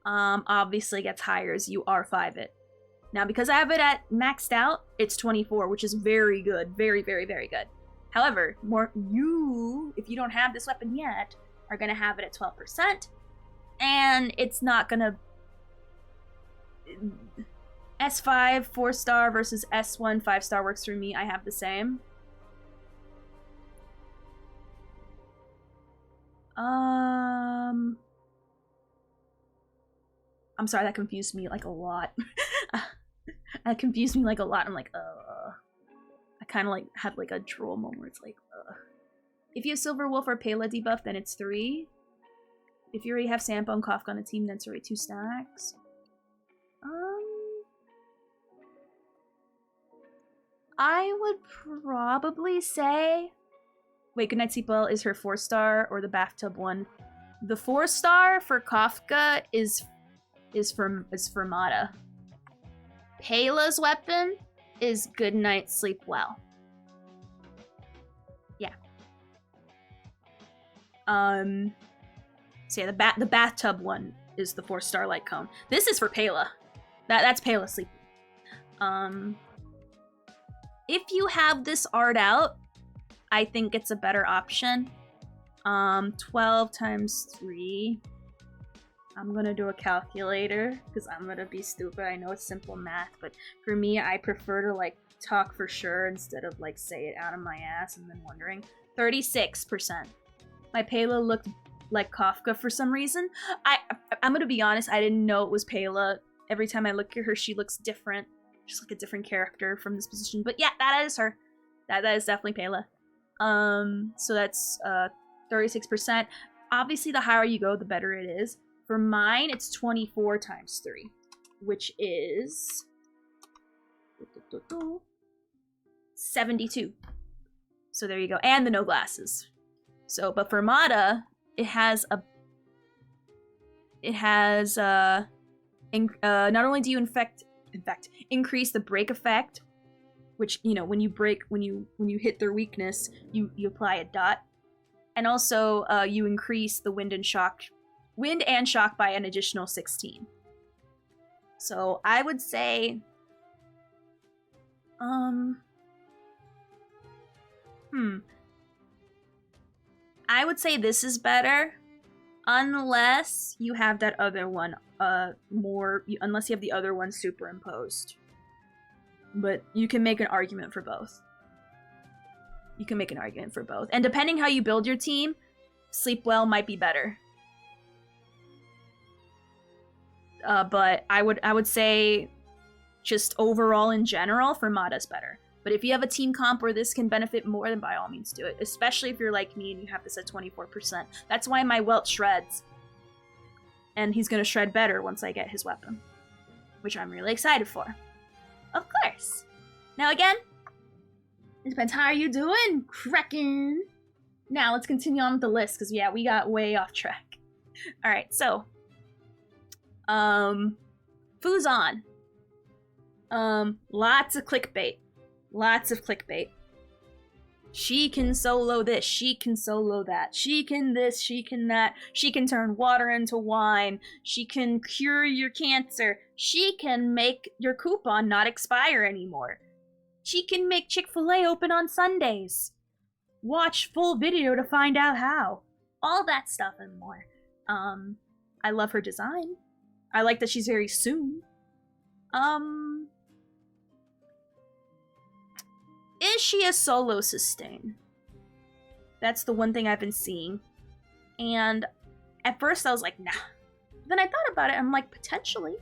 Obviously gets higher as you R5 it. Now, because I have it at maxed out, it's 24, which is very good. Very, very, very good. However, if you don't have this weapon yet, are gonna have it at 12%. And it's not gonna... S5, 4-star versus S1, 5-star works for me. I have the same. I'm sorry, that confused me like a lot. That confused me like a lot. I'm like, I kind of like had like a drool moment where it's like, If you have Silver Wolf or Pela debuff, then it's 3. If you already have Sampo and Kafka on a team, then it's already 2 stacks. I would probably say... Wait, Goodnight Sleepwell is her 4-star or the bathtub one. The 4-star for Kafka is for Mata. Pela's weapon is Goodnight Sleepwell. Yeah. So yeah, the bathtub one is the 4-star light cone. This is for Pela. That's Pela sleep. If you have this art out, I think it's a better option. 12 times 3. I'm gonna do a calculator because I'm gonna be stupid. I know it's simple math, but for me, I prefer to like talk for sure instead of like say it out of my ass and then wondering. 36%. My Pela looked like Kafka for some reason. I'm gonna be honest, I didn't know it was Pela. Every time I look at her, she looks different. She's like a different character from this position. But yeah, that is her. That is definitely Pela. So that's 36%. Obviously, the higher you go, the better it is. For mine, it's 24 times 3, which is 72. So there you go. And the no glasses. So, but for Mata, it has not only do you increase the break effect, which, you know, when you hit their weakness, you apply a dot. And also, you increase the wind and shock by an additional 16. So I would say, I would say this is better, unless you have that other one, unless you have the other one superimposed. But you can make an argument for both. You can make an argument for both. And depending how you build your team, Sleepwell might be better. But I would say just overall in general, for Mata's better. But if you have a team comp where this can benefit more, then by all means do it. Especially if you're like me and you have this at 24%. That's why my Welt shreds. And he's gonna shred better once I get his weapon. Which I'm really excited for. Of course. Now again, it depends how are you doing, Kraken? Now let's continue on with the list, because yeah, we got way off track. Alright, so Fu-Xuan. Lots of clickbait. Lots of clickbait. She can solo this, she can solo that, she can this, she can that, she can turn water into wine, she can cure your cancer, she can make your coupon not expire anymore. She can make Chick-fil-A open on Sundays. Watch full video to find out how. All that stuff and more. I love her design. I like that she's very soon. Is she a solo sustain? That's the one thing I've been seeing. And at first I was like, nah. Then I thought about it, I'm like, potentially.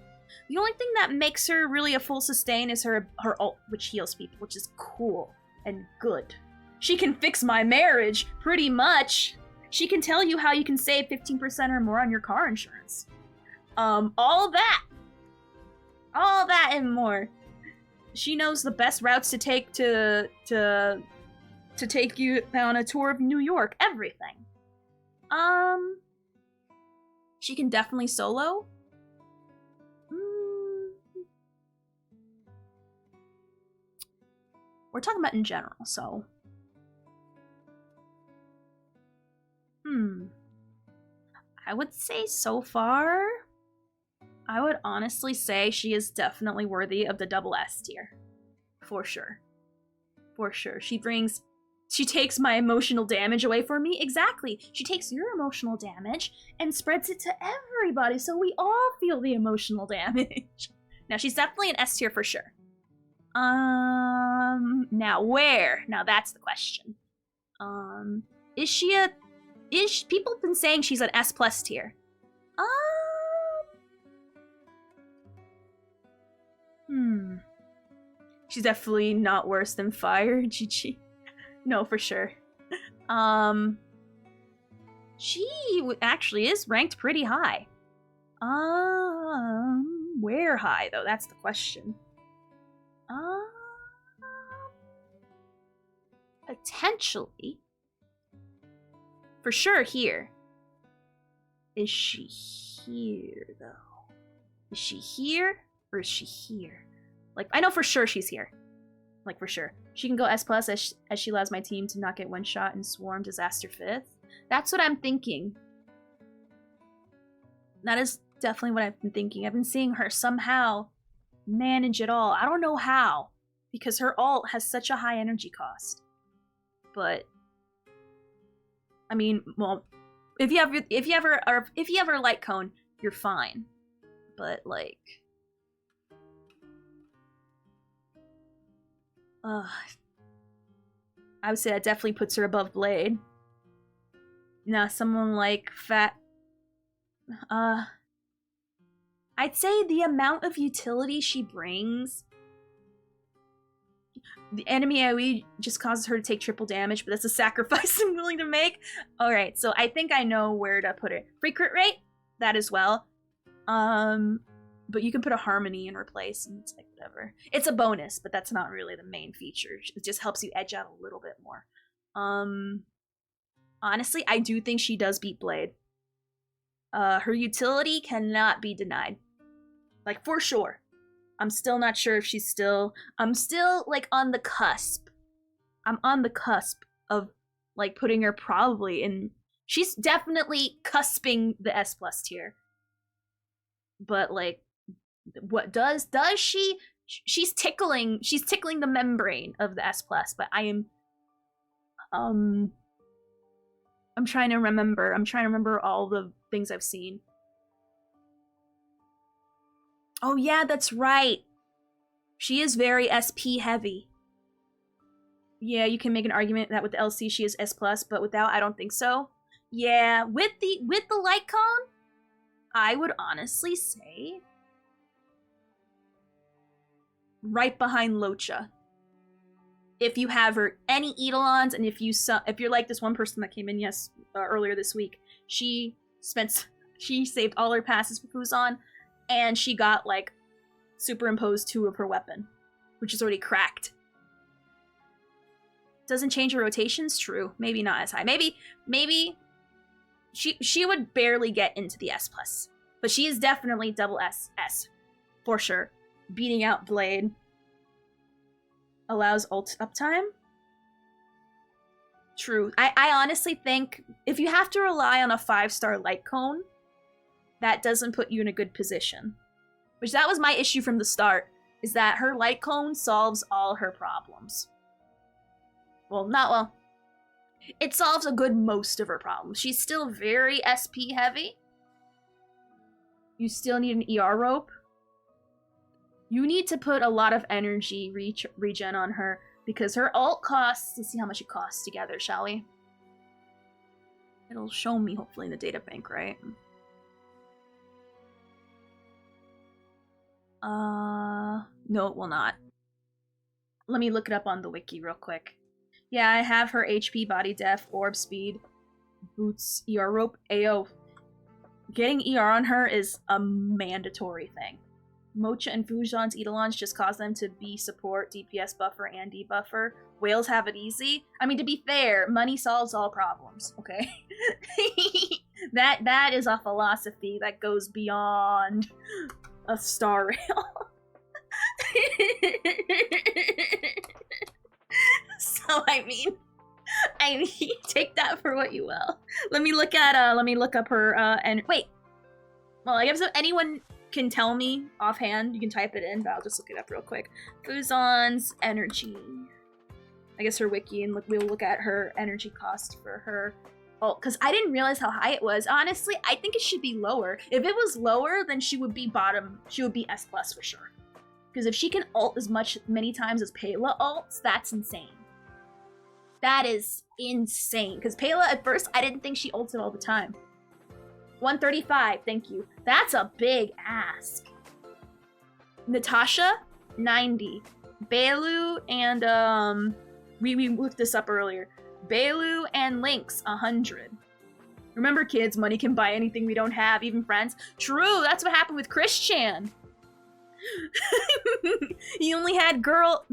The only thing that makes her really a full sustain is her ult, which heals people, which is cool. and good. She can fix my marriage, pretty much. She can tell you how you can save 15% or more on your car insurance. All that and more. She knows the best routes to take to take you on a tour of New York, everything. She can definitely solo. We're talking about in general, so. I would say so far, I would honestly say she is definitely worthy of the double S tier. For sure. For sure. She takes my emotional damage away from me. Exactly. She takes your emotional damage and spreads it to everybody so we all feel the emotional damage. Now, she's definitely an S tier for sure. Now where? Now that's the question. People have been saying she's an S plus tier. She's definitely not worse than Fire, GG. No, for sure. She actually is ranked pretty high. Where high though? That's the question. Potentially. For sure here. Is she here though? Is she here or is she here? Like, I know for sure she's here. Like, for sure. She can go S plus as she allows my team to not get one shot in Swarm Disaster 5th. That's what I'm thinking. That is definitely what I've been thinking. I've been seeing her somehow manage it all. I don't know how, because her ult has such a high energy cost. But I mean, well, if you ever light cone, you're fine. But like, I would say that definitely puts her above Blade. Now, someone like I'd say the amount of utility she brings. The enemy AoE just causes her to take triple damage, but that's a sacrifice I'm willing to make. Alright, so I think I know where to put it. Free crit rate? That as well. But you can put a harmony in replace, and it's like whatever. It's a bonus, but that's not really the main feature. It just helps you edge out a little bit more. Honestly, I do think she does beat Blade. Her utility cannot be denied. Like, for sure. I'm still not sure if she's still... I'm still, like, on the cusp. I'm on the cusp of, like, putting her probably in... She's definitely cusping the S plus tier. But, like, what does she... She's tickling the membrane of the S plus, but I am... I'm trying to remember. I'm trying to remember all the things I've seen. Oh yeah, that's right. She is very SP heavy. Yeah, you can make an argument that with the LC she is S+, but without, I don't think so. Yeah, with the light cone, I would honestly say right behind Locha. If you have her any Eidolons, and if you're like this one person that came in earlier this week, she saved all her passes for Fu-Xuan, and she got like superimposed 2 of her weapon, which is already cracked. Doesn't change her rotations, true. Maybe not as high. Maybe she would barely get into the S+, but she is definitely double S for sure. Beating out Blade. Allows ult uptime? True. I honestly think if you have to rely on a 5-star light cone, that doesn't put you in a good position. Which that was my issue from the start, is that her light cone solves all her problems. Well, not well. It solves a good most of her problems. She's still very SP heavy. You still need an ER rope. You need to put a lot of energy regen on her, because her ult costs... Let's see how much it costs together, shall we? It'll show me, hopefully, in the data bank, right? No, it will not. let me look it up on the wiki real quick. Yeah, I have her HP, body def, orb speed, boots, ER rope, AO. Getting ER on her is a mandatory thing. Mocha and Fu-Xuan's Eidolons just cause them to be support, DPS buffer, and debuffer. Whales have it easy. I mean, to be fair, money solves all problems, okay? That is a philosophy that goes beyond a star rail. So I mean, take that for what you will. Let me look up her and wait. Well, I guess if anyone can tell me offhand, you can type it in, but I'll just look it up real quick. Fu-Xuan's energy. I guess her wiki, and we'll look at her energy cost for her. Oh, because I didn't realize how high it was. Honestly, I think it should be lower. If it was lower, then she would be bottom. She would be S+ for sure. Because if she can ult many times as Pela ults, that's insane. That is insane. Because Pela, at first, I didn't think she ulted all the time. 135, thank you. That's a big ask. Natasha, 90. Bailu and, we looked this up earlier. Bailu and Lynx, 100. Remember, kids, money can buy anything we don't have, even friends. True, that's what happened with Christian. He only had gal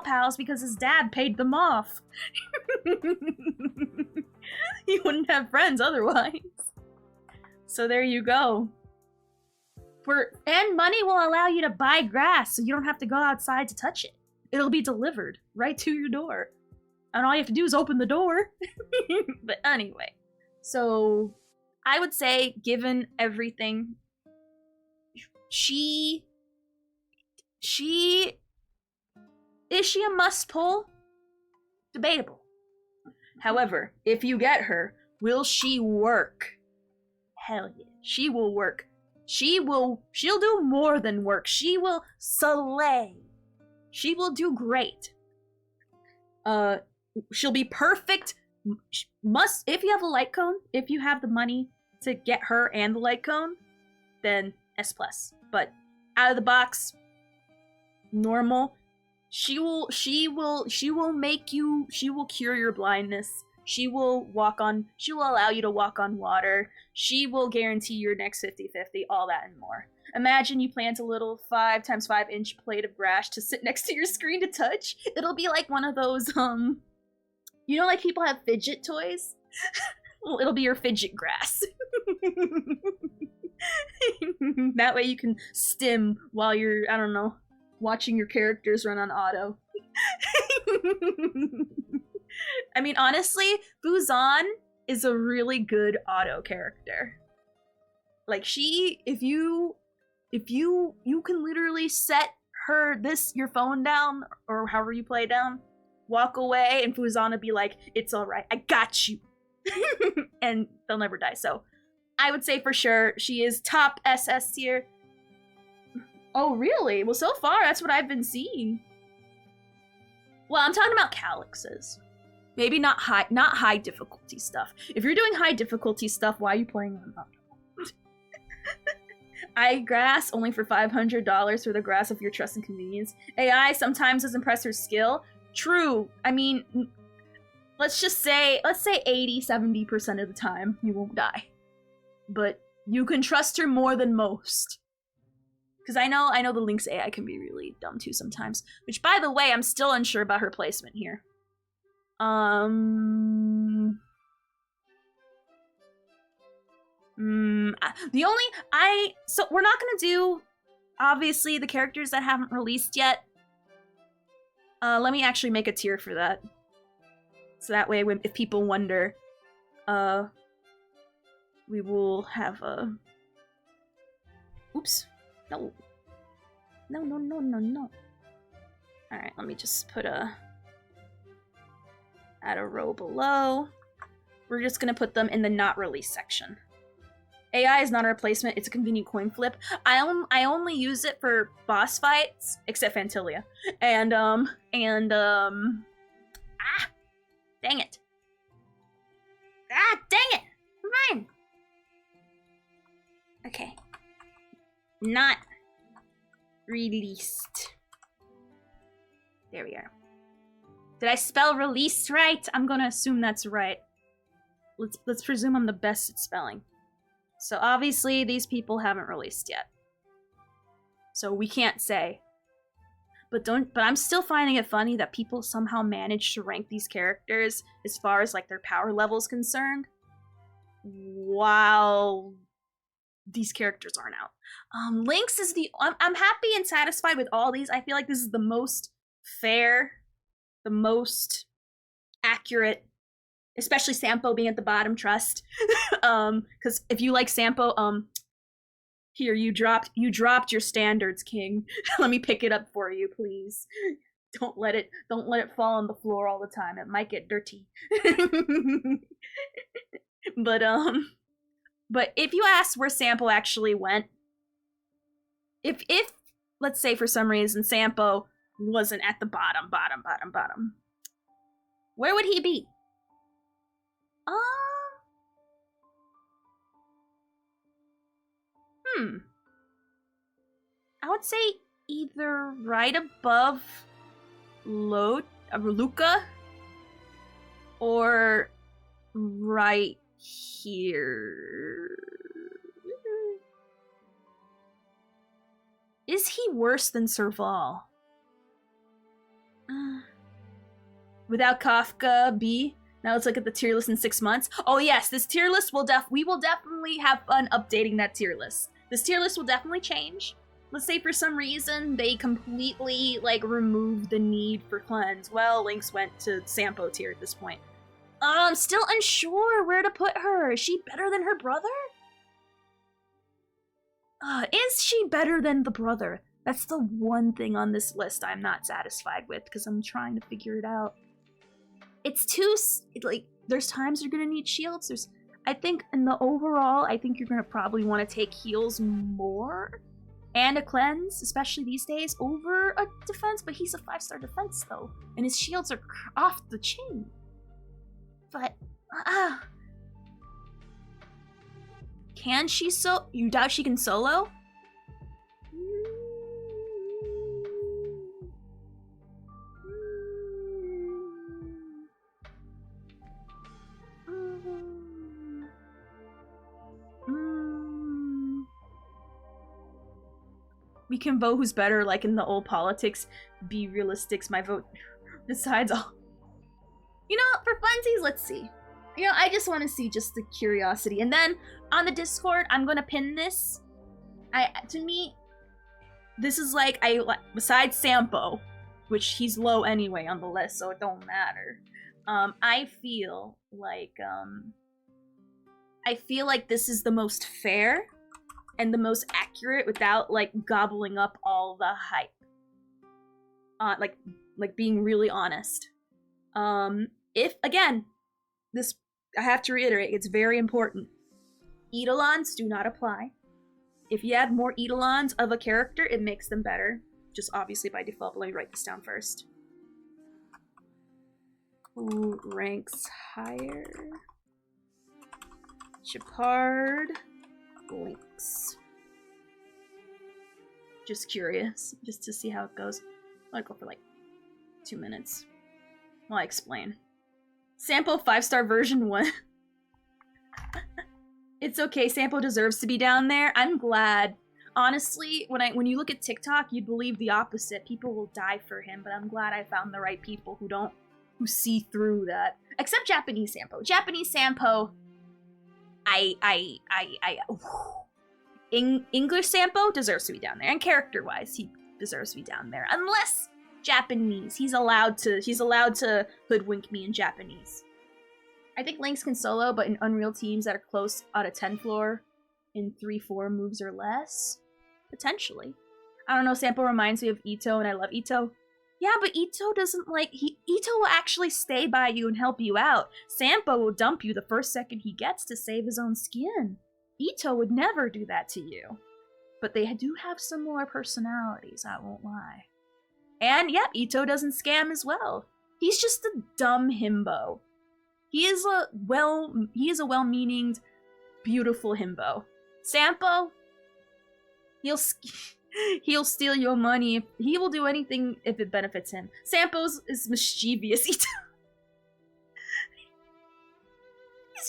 pals because his dad paid them off. He wouldn't have friends otherwise. So there you go. And money will allow you to buy grass, so you don't have to go outside to touch it. It'll be delivered right to your door. And all you have to do is open the door. But anyway, so I would say, given everything, is she a must pull? Debatable. However, if you get her, will she work? Hell yeah, she will work. She'll do more than work. She will slay. She will do great. She'll be perfect. If you have a light cone, if you have the money to get her and the light cone, then S+. But out of the box, normal. She will cure your blindness. She will allow you to walk on water. She will guarantee your next 50/50, all that and more. Imagine you plant a little 5x5 inch plate of grass to sit next to your screen to touch. It'll be like one of those, you know, like people have fidget toys? Well, it'll be your fidget grass. That way you can stim while you're, I don't know, watching your characters run on auto. I mean, honestly, Fu-Xuan is a really good auto character. Like, if you can literally set your phone down, or however you play down, walk away, and Fu-Xuan will be like, it's alright, I got you. And they'll never die. So I would say for sure she is top SS tier. Oh, really? Well, so far, that's what I've been seeing. Well, I'm talking about Calyxes. Maybe not high difficulty stuff. If you're doing high difficulty stuff, why are you playing on auto? I grass only for $500 for the grass of your trust and convenience. AI sometimes doesn't press her skill. True. I mean, let's say 80-70% of the time you won't die. But you can trust her more than most. Because I know the Lynx AI can be really dumb too sometimes. Which, by the way, I'm still unsure about her placement here. So we're not gonna do, obviously, the characters that haven't released yet. Let me actually make a tier for that. So that way, if people wonder, we will have a... Oops. No. No. Alright, let me just add a row below. We're just gonna put them in the not released section. AI is not a replacement, it's a convenient coin flip. I only use it for boss fights, except Fantilia. Dang it. Dang it! Fine. Okay. Not released. There we are. Did I spell released right? I'm gonna assume that's right. Let's presume I'm the best at spelling. So obviously these people haven't released yet. So we can't say. But I'm still finding it funny that people somehow manage to rank these characters as far as like their power level is concerned, while these characters aren't out. Lynx is I'm happy and satisfied with all these. I feel like this is the most fair, the most accurate, especially Sampo being at the bottom, trust. Because if you like Sampo, here, you dropped your standards, King. Let me pick it up for you, please. Don't let it fall on the floor all the time. It might get dirty. But if you ask where Sampo actually went, if let's say for some reason Sampo wasn't at the bottom, where would he be? I would say either right above Luca or right here. Is he worse than Serval? Without Kafka, B. Now let's look at the tier list in 6 months. Oh yes, this tier list we will definitely have fun updating that tier list. This tier list will definitely change. Let's say for some reason they completely like remove the need for cleanse. Well, Lynx went to Sampo tier at this point. I'm still unsure where to put her. Is she better than her brother? Is she better than the brother? That's the one thing on this list I'm not satisfied with because I'm trying to figure it out. It's too, like, there's times you're gonna need shields. I think in the overall, I think you're gonna probably want to take heals more and a cleanse, especially these days, over a defense, but he's a 5-star defense though, and his shields are off the chain. But, can she you doubt she can solo? We can vote who's better, like in the old politics. Be realistics, my vote decides all. You know, for funsies, let's see. You know, I just want to see just the curiosity. And then on the Discord, I'm gonna pin this. To me, this is like, besides Sampo, which he's low anyway on the list, so it don't matter. I feel like this is the most fair and the most accurate without like gobbling up all the hype. Like being really honest. If again, this I have to reiterate, it's very important. Eidolons do not apply. If you add more Eidolons of a character, it makes them better. Just obviously by default, but let me write this down first. Who ranks higher? Shepard, Lynx. Just curious, just to see how it goes. I'll go for like 2 minutes while I explain. Sampo 5-star version 1. It's okay, Sampo deserves to be down there. I'm glad. Honestly, when you look at TikTok, you'd believe the opposite. People will die for him, but I'm glad I found the right people who see through that. Except Japanese Sampo. Japanese Sampo, English Sampo deserves to be down there, and character-wise, he deserves to be down there. Unless Japanese, he's allowed to hoodwink me in Japanese. I think Lynx can solo, but in Unreal teams that are close out of 10 floor in 3-4 moves or less, potentially. I don't know. Sampo reminds me of Ito, and I love Ito. Yeah, but Ito doesn't Ito will actually stay by you and help you out. Sampo will dump you the first second he gets to save his own skin. Ito would never do that to you. But they do have similar personalities, I won't lie. And yeah, Ito doesn't scam as well. He's just a dumb himbo. He is a well-meaning, beautiful himbo. Sampo, He'll steal your money. He will do anything if it benefits him. Sampo's is mischievous. He's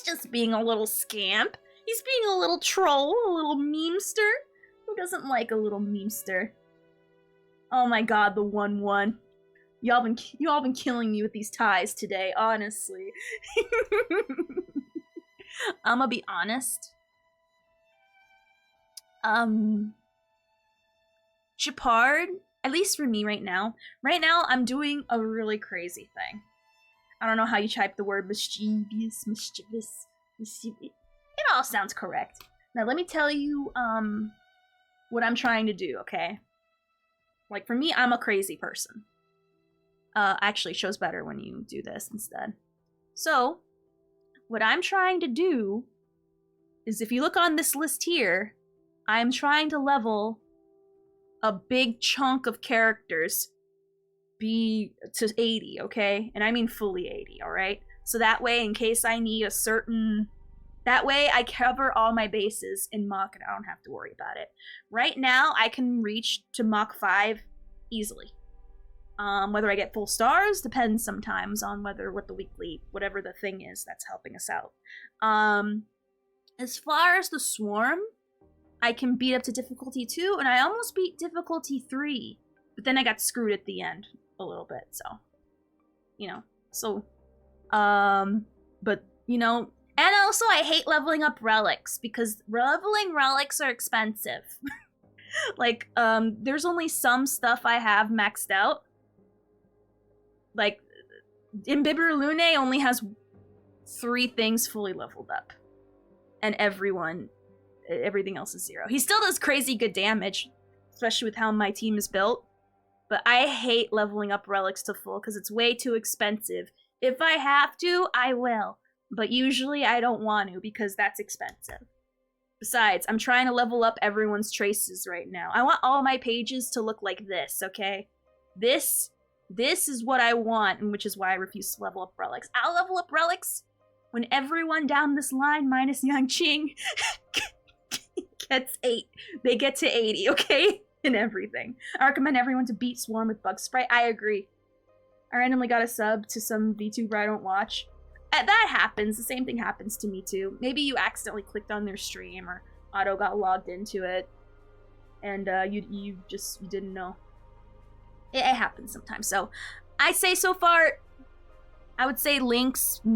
just being a little scamp. He's being a little troll, a little memester. Who doesn't like a little memester? Oh my god, the 1-1. Y'all been killing me with these ties today, honestly. I'ma be honest. Chapard, at least for me right now, I'm doing a really crazy thing. I don't know how you type the word mischievous. It all sounds correct. Now let me tell you, what I'm trying to do, okay? Like, for me, I'm a crazy person. Actually, it shows better when you do this instead. So, what I'm trying to do is, if you look on this list here, I'm trying to level a big chunk of characters be to 80, okay? And I mean fully 80, alright? So that way, in case I need a certain... That way, I cover all my bases in Mach and I don't have to worry about it. Right now, I can reach to Mach 5 easily. Whether I get full stars depends sometimes on what the weekly, whatever the thing is that's helping us out. As far as the Swarm, I can beat up to difficulty 2, and I almost beat difficulty 3. But then I got screwed at the end a little bit, so. You know, so. But, you know, and also I hate leveling up relics, because leveling relics are expensive. Like, there's only some stuff I have maxed out. Like, Imbiber Lune only has 3 things fully leveled up. And everything else is 0. He still does crazy good damage, especially with how my team is built. But I hate leveling up relics to full because it's way too expensive. If I have to, I will. But usually I don't want to because that's expensive. Besides, I'm trying to level up everyone's traces right now. I want all my pages to look like this, okay? This is what I want, and which is why I refuse to level up relics. I'll level up relics when everyone down this line, minus Yangqing, gets 8. They get to 80, okay? And everything. I recommend everyone to beat Swarm with Bug Sprite. I agree. I randomly got a sub to some VTuber I don't watch. That happens. The same thing happens to me too. Maybe you accidentally clicked on their stream or auto got logged into it, and you didn't know. It happens sometimes. So I say so far, I would say Lynx. I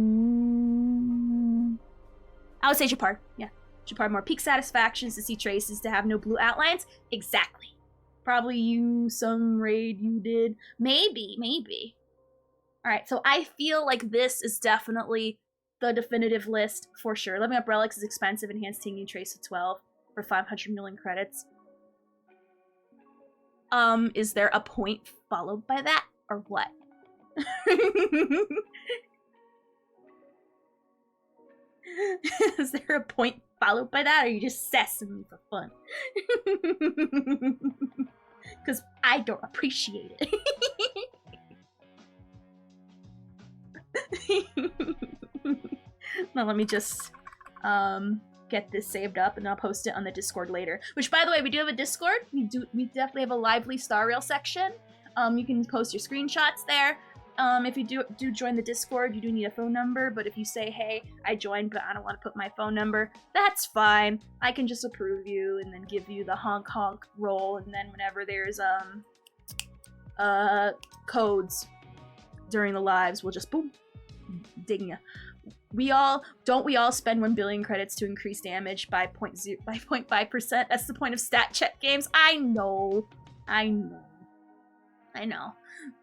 would say Chapard. Yeah, Chapard more peak satisfactions to see traces to have no blue outlines. Exactly. Probably you some raid you did. Maybe. Alright, so I feel like this is definitely the definitive list for sure. Leveling up relics is expensive, enhanced tinging trace of 12 for 500 million credits. Is there a point followed by that, or what? Is there a point followed by that, or are you just sassing me for fun? Because I don't appreciate it. Now let me just get this saved up and I'll post it on the Discord later. Which, by the way, we do have a Discord. We definitely have a lively Star Rail section. You can post your screenshots there. If you do join the Discord, you do need a phone number, but if you say, hey, I joined but I don't want to put my phone number, that's fine. I can just approve you and then give you the honk honk roll, and then whenever there's codes during the lives, we'll just boom, ding ya. We all spend 1 billion credits to increase damage by 0.5%. That's the point of stat check games. I know.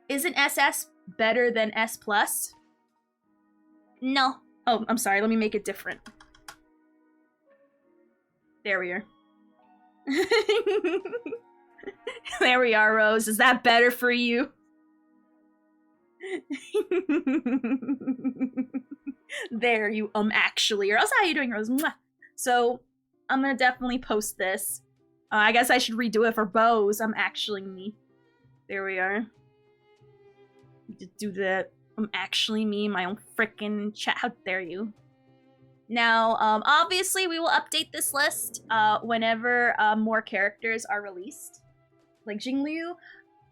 Isn't SS better than S+? No. Oh, I'm sorry. Let me make it different. There we are. There we are, Rose. Is that better for you? There, you actually. Or else, how are you doing, Rose? Mwah. So, I'm gonna definitely post this. I guess I should redo it for Bose. I'm actually me. There we are. Do that. I'm actually me, my own frickin' chat. How dare you? Now, obviously, we will update this list whenever more characters are released. Like, Jingliu,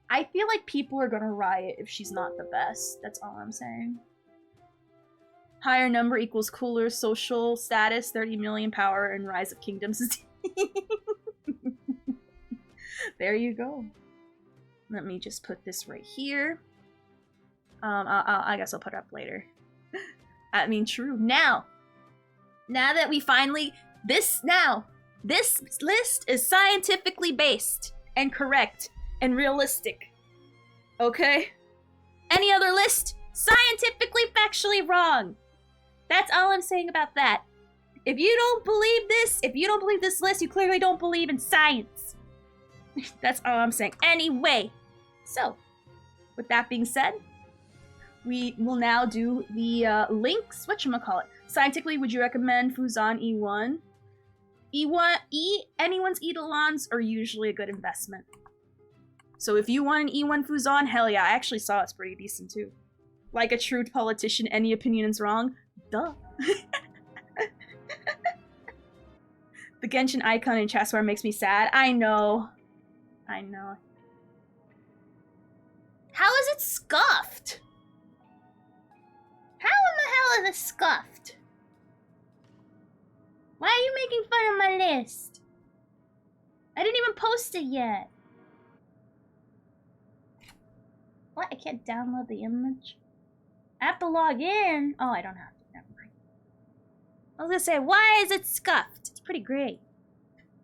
I feel like people are gonna riot if she's not the best. That's all I'm saying. Higher number equals cooler social status, 30 million power, and Rise of Kingdoms. There you go. Let me just put this right here. I guess I'll put it up later. I mean, true. Now that we finally... This list is scientifically based and correct and realistic. Okay? Any other list? Scientifically, factually wrong. That's all I'm saying about that. If you don't believe this, if you don't believe this list, you clearly don't believe in science. That's all I'm saying. Anyway, so, with that being said, we will now do the links. Whatchamacallit? Scientifically, would you recommend Fu-Xuan E1? Anyone's Eidolons are usually a good investment. So if you want an E1 Fu-Xuan, hell yeah, I actually saw it's pretty decent too. Like a true politician, any opinion is wrong? Duh. The Genshin icon in Chaswar makes me sad. I know. I know. How is it scuffed? How in the hell is it scuffed? Why are you making fun of my list? I didn't even post it yet. What? I can't download the image? I have to log in. Oh, I don't have to. Never mind. I was gonna say, why is it scuffed? It's pretty great.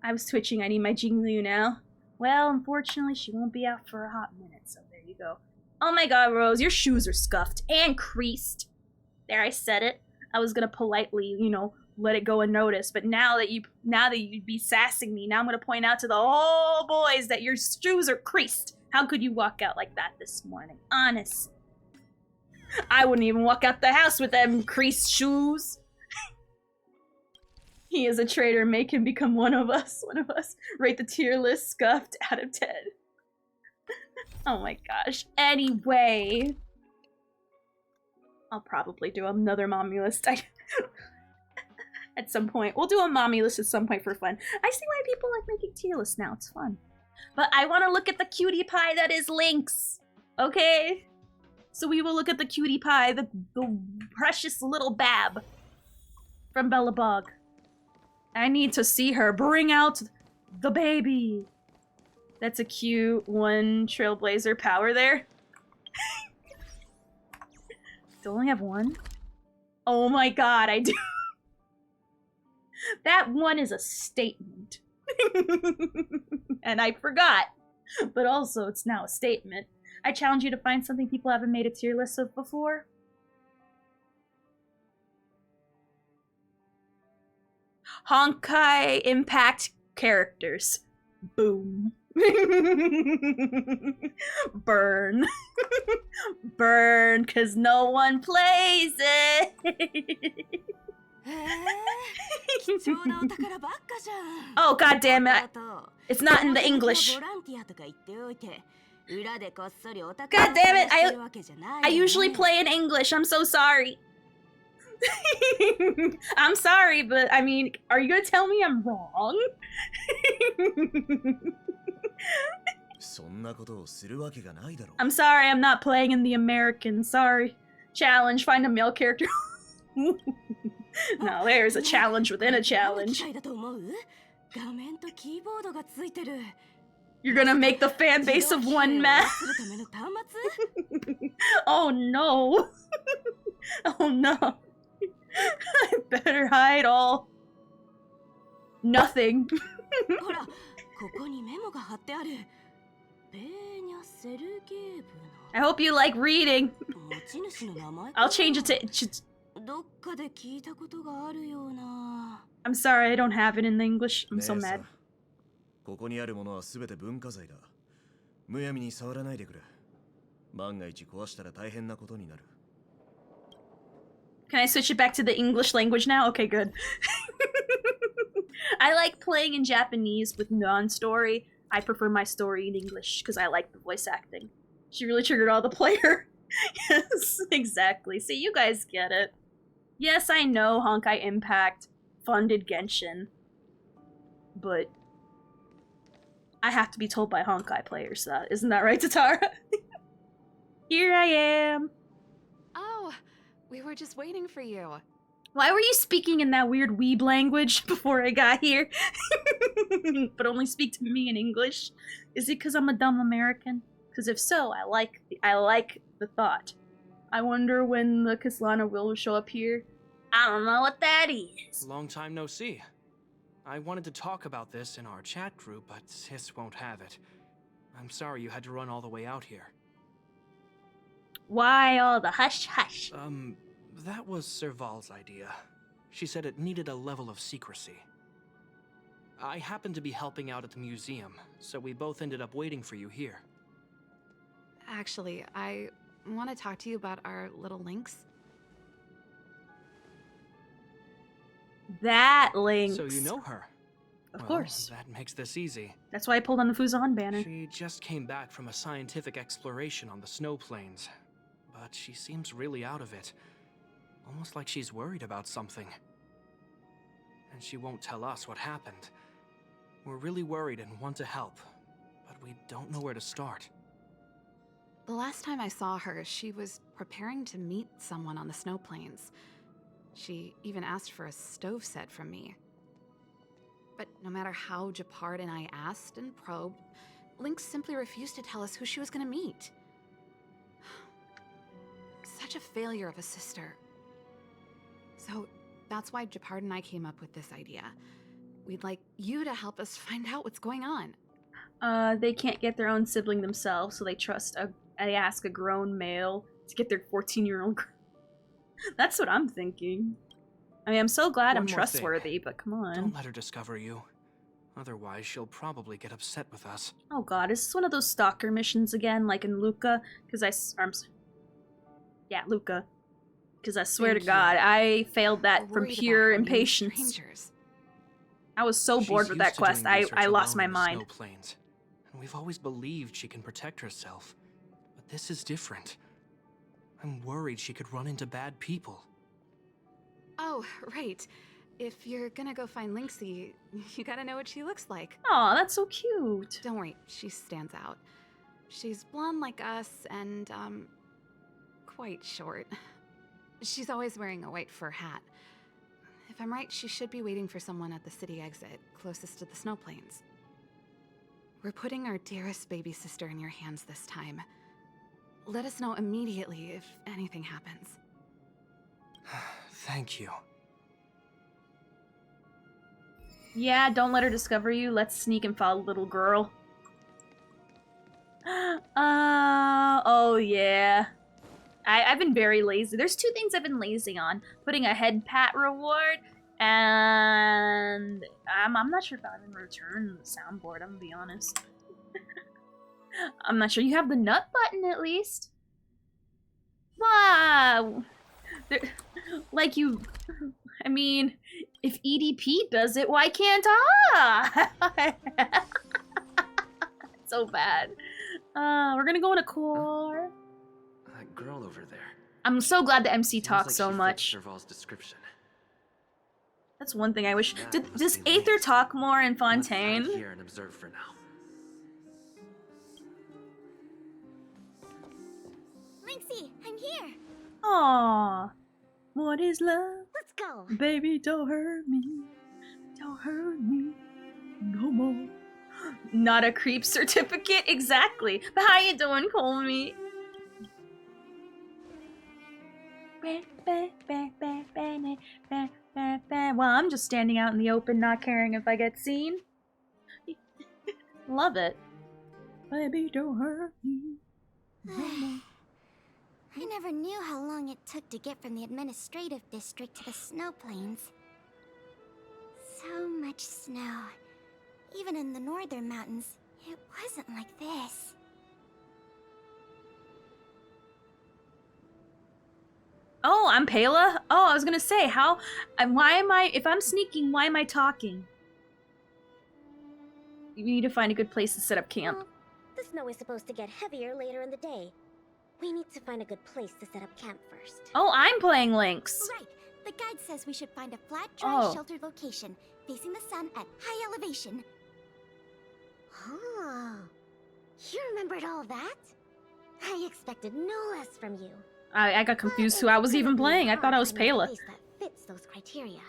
I was twitching. I need my Jingliu now. Well, unfortunately, she won't be out for a hot minute, so there you go. Oh my god, Rose, your shoes are scuffed and creased. There, I said it. I was gonna politely, you know, let it go unnoticed, but now that you'd be sassing me, now I'm gonna point out to the whole boys that your shoes are creased. How could you walk out like that this morning? Honest. I wouldn't even walk out the house with them creased shoes. He is a traitor. Make him become one of us. One of us. Rate the tier list scuffed out of 10. Oh my gosh. Anyway. I'll probably do another mommy list. At some point. We'll do a mommy list at some point for fun. I see why people like making tier lists now. It's fun. But I want to look at the cutie pie that is Lynx. Okay? So we will look at the cutie pie, the precious little Bab from Bellabog. I need to see her. Bring out the baby. That's a cute one Trailblazer power there. Do I only have one? Oh my god, I do. That one is a statement. And I forgot. But also, it's now a statement. I challenge you to find something people haven't made a tier list of before. Honkai Impact characters. Boom. Burn. Burn, cause no one plays it. Oh, god damn it. It's not in the English. God damn it, I usually play in English. I'm so sorry. I'm sorry, but I mean, are you gonna tell me I'm wrong? I'm sorry, I'm not playing in the American. Sorry. Challenge, find a male character. Now there's a challenge within a challenge. You're gonna make the fan base of one man. Oh no. Oh no. I better hide all. Nothing. I hope you like reading. I'll change it to... I'm sorry, I don't have it in the English. I'm so mad. Can I switch it back to the English language now? Okay, good. I like playing in Japanese with non-story. I prefer my story in English because I like the voice acting. She really triggered all the player. Yes, exactly. See, you guys get it. Yes, I know Honkai Impact funded Genshin. But I have to be told by Honkai players that. Isn't that right, Tatara? Here I am. Oh, we were just waiting for you. Why were you speaking in that weird weeb language before I got here? But only speak to me in English? Is it because I'm a dumb American? Because if so, I like the thought. I wonder when the Kislana will show up here. I don't know what that is. Long time no see. I wanted to talk about this in our chat group, but Sis won't have it. I'm sorry you had to run all the way out here. Why all the hush hush? That was Serval's idea. She said it needed a level of secrecy. I happened to be helping out at the museum, so we both ended up waiting for you here. Actually, I want to talk to you about our little Lynx. That Lynx. So you know her? Of course. That makes this easy. That's why I pulled on the Fu-Xuan banner. She just came back from a scientific exploration on the snow plains, but she seems really out of it. Almost like she's worried about something. And she won't tell us what happened. We're really worried and want to help, but we don't know where to start. The last time I saw her, she was preparing to meet someone on the snow plains. She even asked for a stove set from me. But no matter how Japard and I asked and probed, Lynx simply refused to tell us who she was going to meet. Such a failure of a sister. So that's why Japard and I came up with this idea. We'd like you to help us find out what's going on. They can't get their own sibling themselves, so they ask a grown male to get their 14-year-old girl. That's what I'm thinking. I mean, I'm so glad I'm trustworthy, but come on. Don't let her discover you. Otherwise, she'll probably get upset with us. Oh god, is this one of those stalker missions again, like in Luca? Yeah, Luca. Because I swear to God, I failed that from pure impatience. I was so bored with that quest, I lost my mind. Snow plains, and we've always believed she can protect herself. But this is different. I'm worried she could run into bad people. Oh, right. If you're gonna go find Lynxie, you gotta know what she looks like. Aw, that's so cute. Don't worry, she stands out. She's blonde like us and, quite short. She's always wearing a white fur hat. If I'm right, she should be waiting for someone at the city exit, closest to the snow plains. We're putting our dearest baby sister in your hands this time. Let us know immediately if anything happens. Thank you. Yeah, don't let her discover you. Let's sneak and follow the little girl. Oh yeah. I've been very lazy. There's two things I've been lazy on. Putting a head pat reward, and I'm not sure if I'll even return the soundboard, I'm gonna be honest. I'm not sure. You have the nut button at least. Wow. Like you... I mean, if EDP does it, why can't I? So bad. We're gonna go in a core. That girl over there. I'm so glad the MC Seems talks like so she much. fits Serval's description. That's one thing I wish. That Does must be Aether Lynx. talk more in Let's Fontaine? hide here and observe for now. Lynxie, I'm here. Aww. What is love? Let's go. Baby, don't hurt me. Don't hurt me. No more. Not a creep certificate? Exactly. But how you doing, Colmy? Well, I'm just standing out in the open, not caring if I get seen. Love it. Baby, don't hurt me. I never knew how long it took to get from the administrative district to the snow plains. So much snow. Even in the northern mountains, it wasn't like this. Oh, I'm Pela? Oh, I was gonna say, why am I, if I'm sneaking, why am I talking? You need to find a good place to set up camp. Well, the snow is supposed to get heavier later in the day. We need to find a good place to set up camp first. Oh, I'm playing Lynx. Right. The guide says we should find a flat, dry, Oh. sheltered location, facing the sun at high elevation. Oh, you remembered all that? I expected no less from you. I got confused who I was even playing. I thought I was Pela. Place that fits those criteria.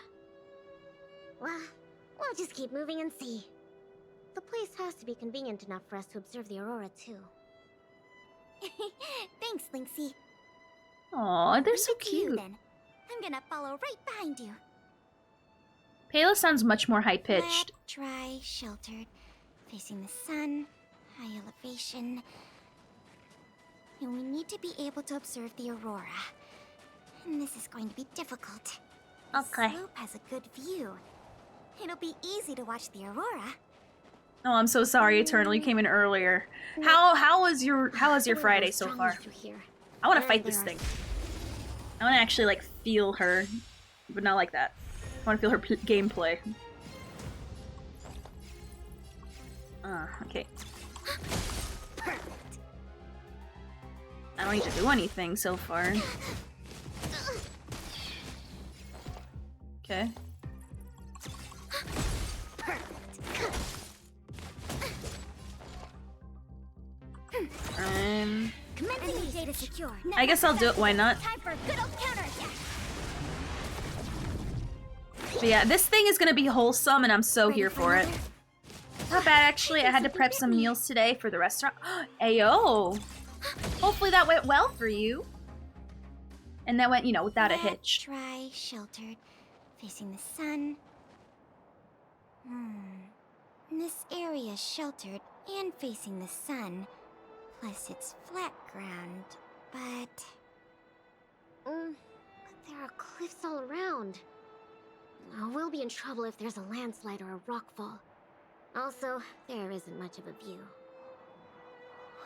Well, we'll just keep moving and see. The place has to be convenient enough for us to observe the aurora too. Thanks, Lynxie. Aw, they're Leave so it to you, cute. then. I'm gonna follow right behind you. Pela sounds much more high-pitched. Flat, dry, sheltered, facing the sun, high elevation. And we need to be able to observe the aurora. And this is going to be difficult. Okay. The slope has a good view. It'll be easy to watch the aurora. Oh, I'm so sorry, Eternal. You came in earlier. How was your Friday so far? I want to fight this thing. I want to actually like feel her, but not like that. I want to feel her gameplay. Okay. I don't need to do anything so far. Okay. Data secure. I guess I'll do it. Why not? Time for a good old counterattack. But yeah, this thing is gonna be wholesome, and I'm so here for it. Not bad, actually. I had to prep some meals today for the restaurant. Ayo! Hopefully that went well for you. And that went, you know, without a hitch. Dry, sheltered, facing the sun. This area is sheltered and facing the sun. Plus it's flat ground, but there are cliffs all around. We'll be in trouble if there's a landslide or a rockfall. Also, there isn't much of a view.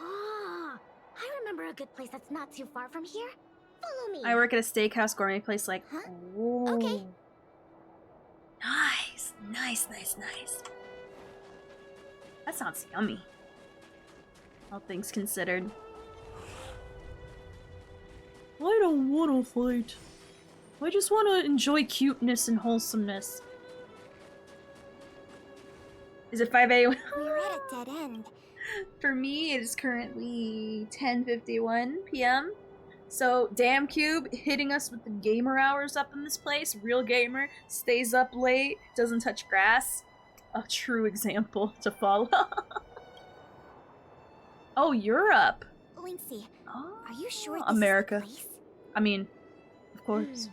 Ah, I remember a good place that's not too far from here. Follow me. I work at a steakhouse gourmet place like... Huh? Ooh. Okay. Nice. Nice, nice, nice. That sounds yummy. All things considered. I don't want to fight. I just want to enjoy cuteness and wholesomeness. Is it 5 a.m.? We're at a dead end. For me, it is currently 10:51 p.m. So, Damn Cube hitting us with the gamer hours up in this place. Real gamer, stays up late, doesn't touch grass. A true example to follow. Oh, Europe. Lynxie, Oh, are you sure this America. is the place? I mean, of course.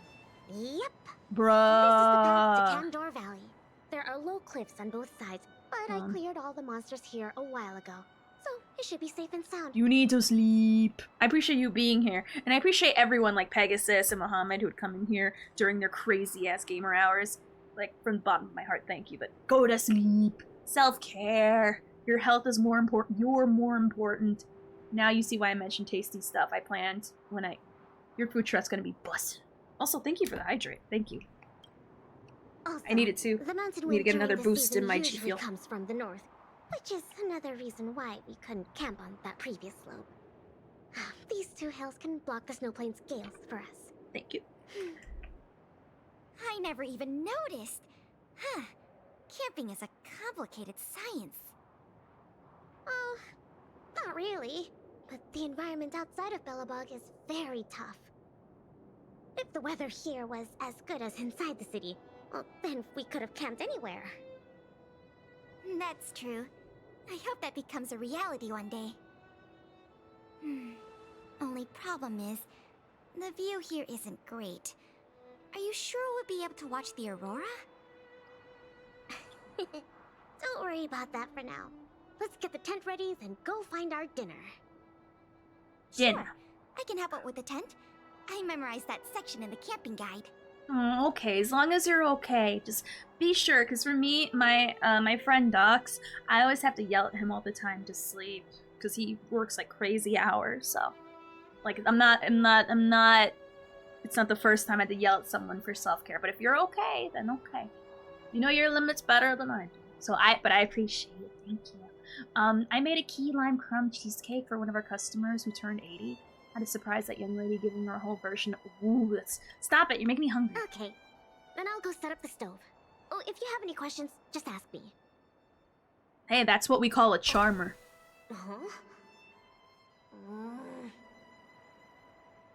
Yep. Bruh. This is the path to Candor Valley. There are low cliffs on both sides, but I cleared all the monsters here a while ago. So it should be safe and sound. You need to sleep. I appreciate you being here. And I appreciate everyone like Pegasus and Muhammad who would come in here during their crazy-ass gamer hours. Like, from the bottom of my heart, thank you. But go to sleep. Self-care. Your health is more important. You're more important. Now you see why I mentioned tasty stuff I planned when your food truck's gonna be busted. Also, thank you for the hydrate. Thank you. Also, I need it too. The mountain I need to get wind another during this boost in season my usually G fuel. comes from the north, which is another reason why we couldn't camp on that previous slope. These two hills can block the snow plains gales for us. Thank you. I never even noticed. Huh. Camping is a complicated science. Oh, not really. But the environment outside of Bellabog is very tough. If the weather here was as good as inside the city, well, then we could have camped anywhere. That's true. I hope that becomes a reality one day. Only problem is, the view here isn't great. Are you sure we'll be able to watch the aurora? Don't worry about that for now. Let's get the tent ready, then go find our dinner. Dinner. Sure. I can help out with the tent. I memorized that section in the camping guide. Oh, okay, as long as you're okay. Just be sure, because for me, my friend Docs, I always have to yell at him all the time to sleep, because he works like crazy hours, so. Like, I'm not, it's not the first time I had to yell at someone for self-care, but if you're okay, then okay. You know your limits better than I do. So but I appreciate it, thank you. I made a key lime crumb cheesecake for one of our customers who turned 80. Had to surprise that young lady, giving her a whole version. Ooh, stop it, you're making me hungry. Okay, then I'll go set up the stove. Oh, if you have any questions, just ask me. Hey, that's what we call a charmer. Huh?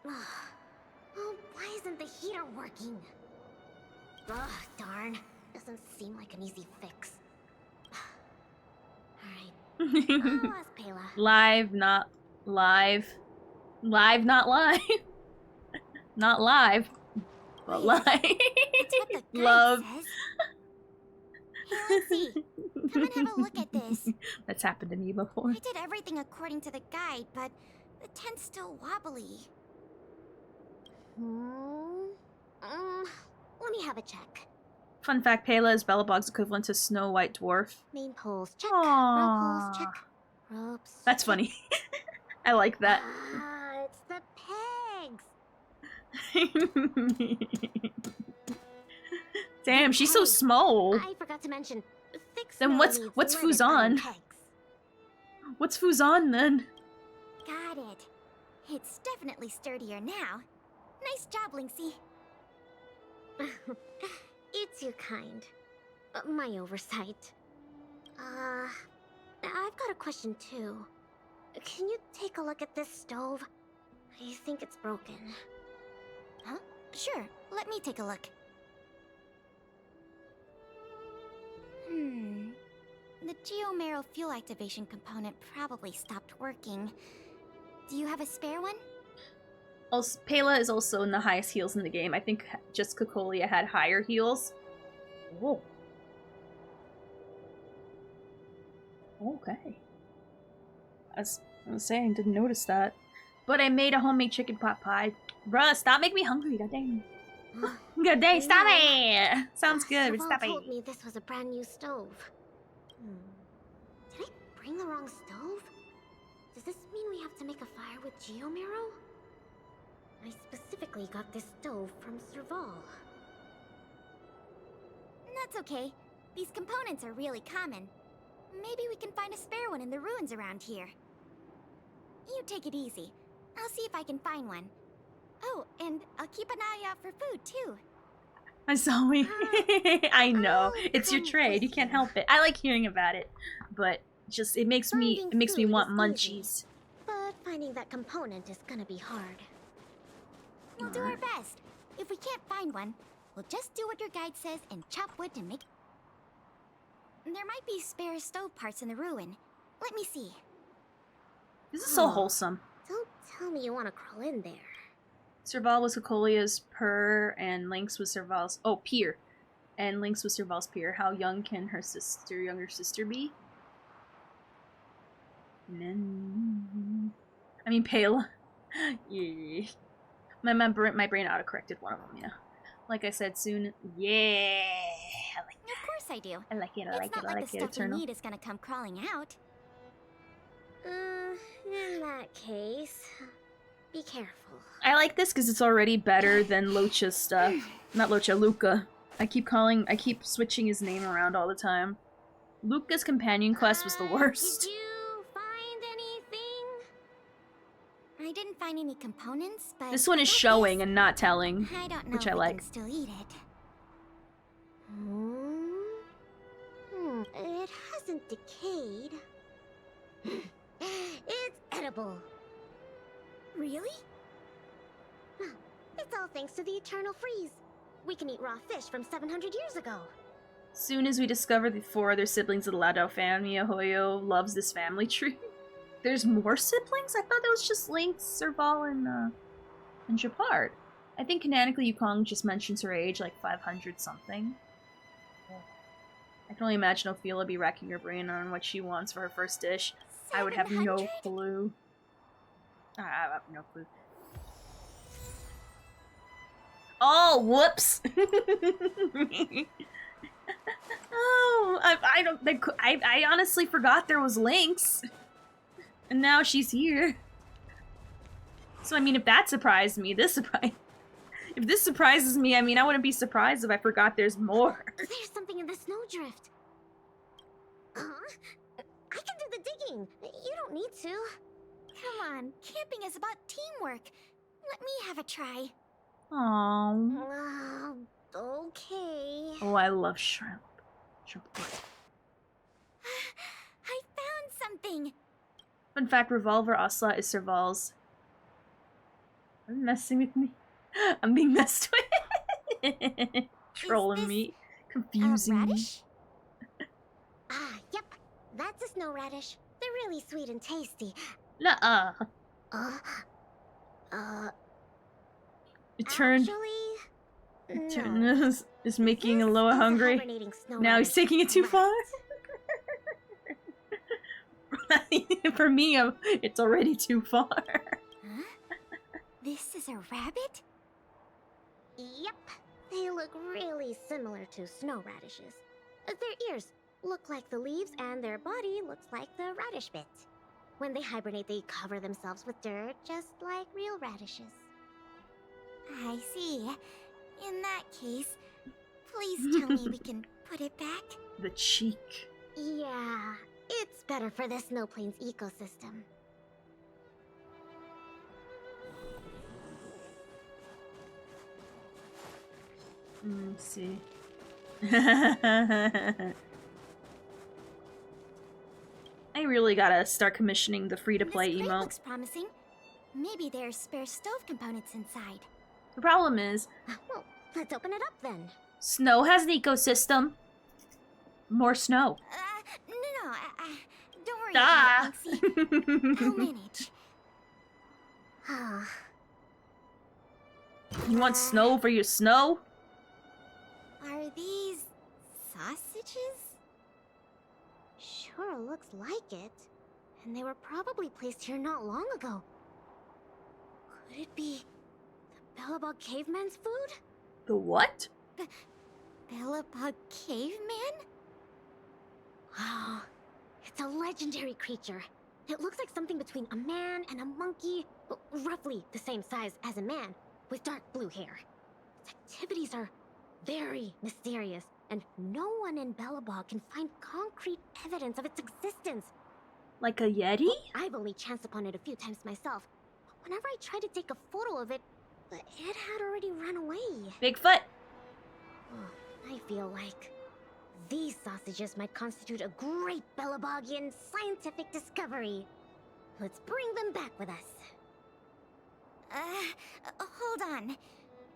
Oh, why isn't the heater working? Ugh, darn. Doesn't seem like an easy fix. Alright. I'll ask Pela. Live, not live. Live, not live. Not live, but live. That's what the guide Love. says. Hey, let's see. Come and have a look at this. That's happened to me before. I did everything according to the guide, but the tent's still wobbly. Let me have a check. Fun fact, Pela is Belobog's equivalent to Snow White Dwarf. Main poles, check. Aww. Row poles, check. Ropes. That's funny. I like that. Ah, it's the pegs. Damn, she's so small. I forgot to mention. Thick Then snow what's needs what's limited iron Fu-Xuan? pegs. What's Fu-Xuan then? Got it. It's definitely sturdier now. Nice job, Linksy. It's your kind. My oversight. I've got a question too. Can you take a look at this stove? I think it's broken. Huh? Sure, let me take a look. The Geomero fuel activation component probably stopped working. Do you have a spare one? Also, Pela is also in the highest heals in the game. I think just Cocolia had higher heals. Whoa. Okay. I was saying, didn't notice that. But I made a homemade chicken pot pie. Bruh, stop making me hungry, goddamn. Goddamn, stop it! Sounds good, but Someone stop told it. me this was a brand new stove. Did I bring the wrong stove? Does this mean we have to make a fire with Geomero? I specifically got this stove from Serval. That's okay. These components are really common. Maybe we can find a spare one in the ruins around here. You take it easy. I'll see if I can find one. Oh, and I'll keep an eye out for food, too. I'm sorry. I know. It's your trade. You can't help it. I like hearing about it. But just it makes me want munchies. But finding that component is gonna be hard. We'll do our best. If we can't find one, we'll just do what your guide says and chop wood to make... There might be spare stove parts in the ruin. Let me see. This is so wholesome. Don't tell me you want to crawl in there. Serval was Cocolia's per, and Lynx was Serval's... Oh, peer. And Lynx was Serval's peer. How young can her younger sister be? I mean, Pale. Yeah. My brain auto-corrected one of them, yeah. Like I said, soon... Yeah! I like that. Of course I do. I like it, I like it, I like like the it, stuff Eternal. we need is gonna come crawling out. In that case... Be careful. I like this because it's already better than Locha's stuff. Not Locha, Luca. I keep switching his name around all the time. Luca's companion quest was the worst. Did you find anything? I didn't find any components, but... This one is showing and not telling, I don't know which if I we like. can still eat it. It hasn't decayed. It's edible. Really? It's all thanks to the eternal freeze. We can eat raw fish from 700 years ago. Soon as we discover the 4 other siblings of the Ladao family, Ahoyo loves this family tree. There's more siblings? I thought it was just Lynx, Serval, and Japard. I think canonically Yukong just mentions her age, like 500 something. I can only imagine Ophelia be racking her brain on what she wants for her first dish. I would have no clue. I have no clue. Oh, whoops! Oh, I honestly forgot there was Lynx. And now she's here. So I mean, if that surprised me, if this surprises me, I mean, I wouldn't be surprised if I forgot there's more. There's something in the snowdrift. Huh? I can do the digging. You don't need to. Come on, camping is about teamwork. Let me have a try. Aww. Okay. Oh, I love shrimp. Shrimp. something. Fun fact, Revolver Ocelot is Serval's. Are you messing with me? I'm being messed with. Trolling me. Confusing me. Radish? Ah, yep. That's a snow radish. They're really sweet and tasty. Nuh-uh. Actually, is making Aloha hungry. hibernating snow Now he's radish. taking it too far. For me, it's already too far. Huh? This is a rabbit? Yep. They look really similar to snow radishes. Their ears look like the leaves and their body looks like the radish bit. When they hibernate, they cover themselves with dirt, just like real radishes. I see. In that case, please tell me we can put it back. The cheek. Yeah, it's better for the Snow Plains ecosystem. Let's see. I really gotta start commissioning the free-to-play This crate emote. looks promising. Maybe there's spare stove components inside. The problem is, Well, let's open it up then. snow has an ecosystem. More snow. No, don't worry Ah. about it, Linksy. I'll manage. You want snow for your snow? Are these sausages? Sure looks like it. And they were probably placed here not long ago. Could it be the Bellabog caveman's food? The what? Bellabog caveman? Oh, it's a legendary creature. It looks like something between a man and a monkey, roughly the same size as a man, with dark blue hair. Its activities are very mysterious, and no one in Bellabog can find concrete evidence of its existence. Like a Yeti? I've only chanced upon it a few times myself. But whenever I tried to take a photo of it, it had already run away. Bigfoot? I feel like these sausages might constitute a great Bellabogian scientific discovery. Let's bring them back with us. Hold on.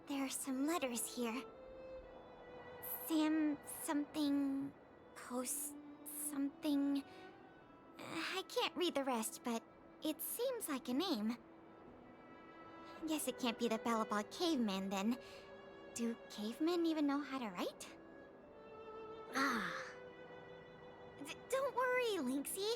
There are some letters here. Sam something... Post something... I can't read the rest, but it seems like a name. Guess it can't be the Bellabog caveman, then. Do cavemen even know how to write? Don't worry, Linksy.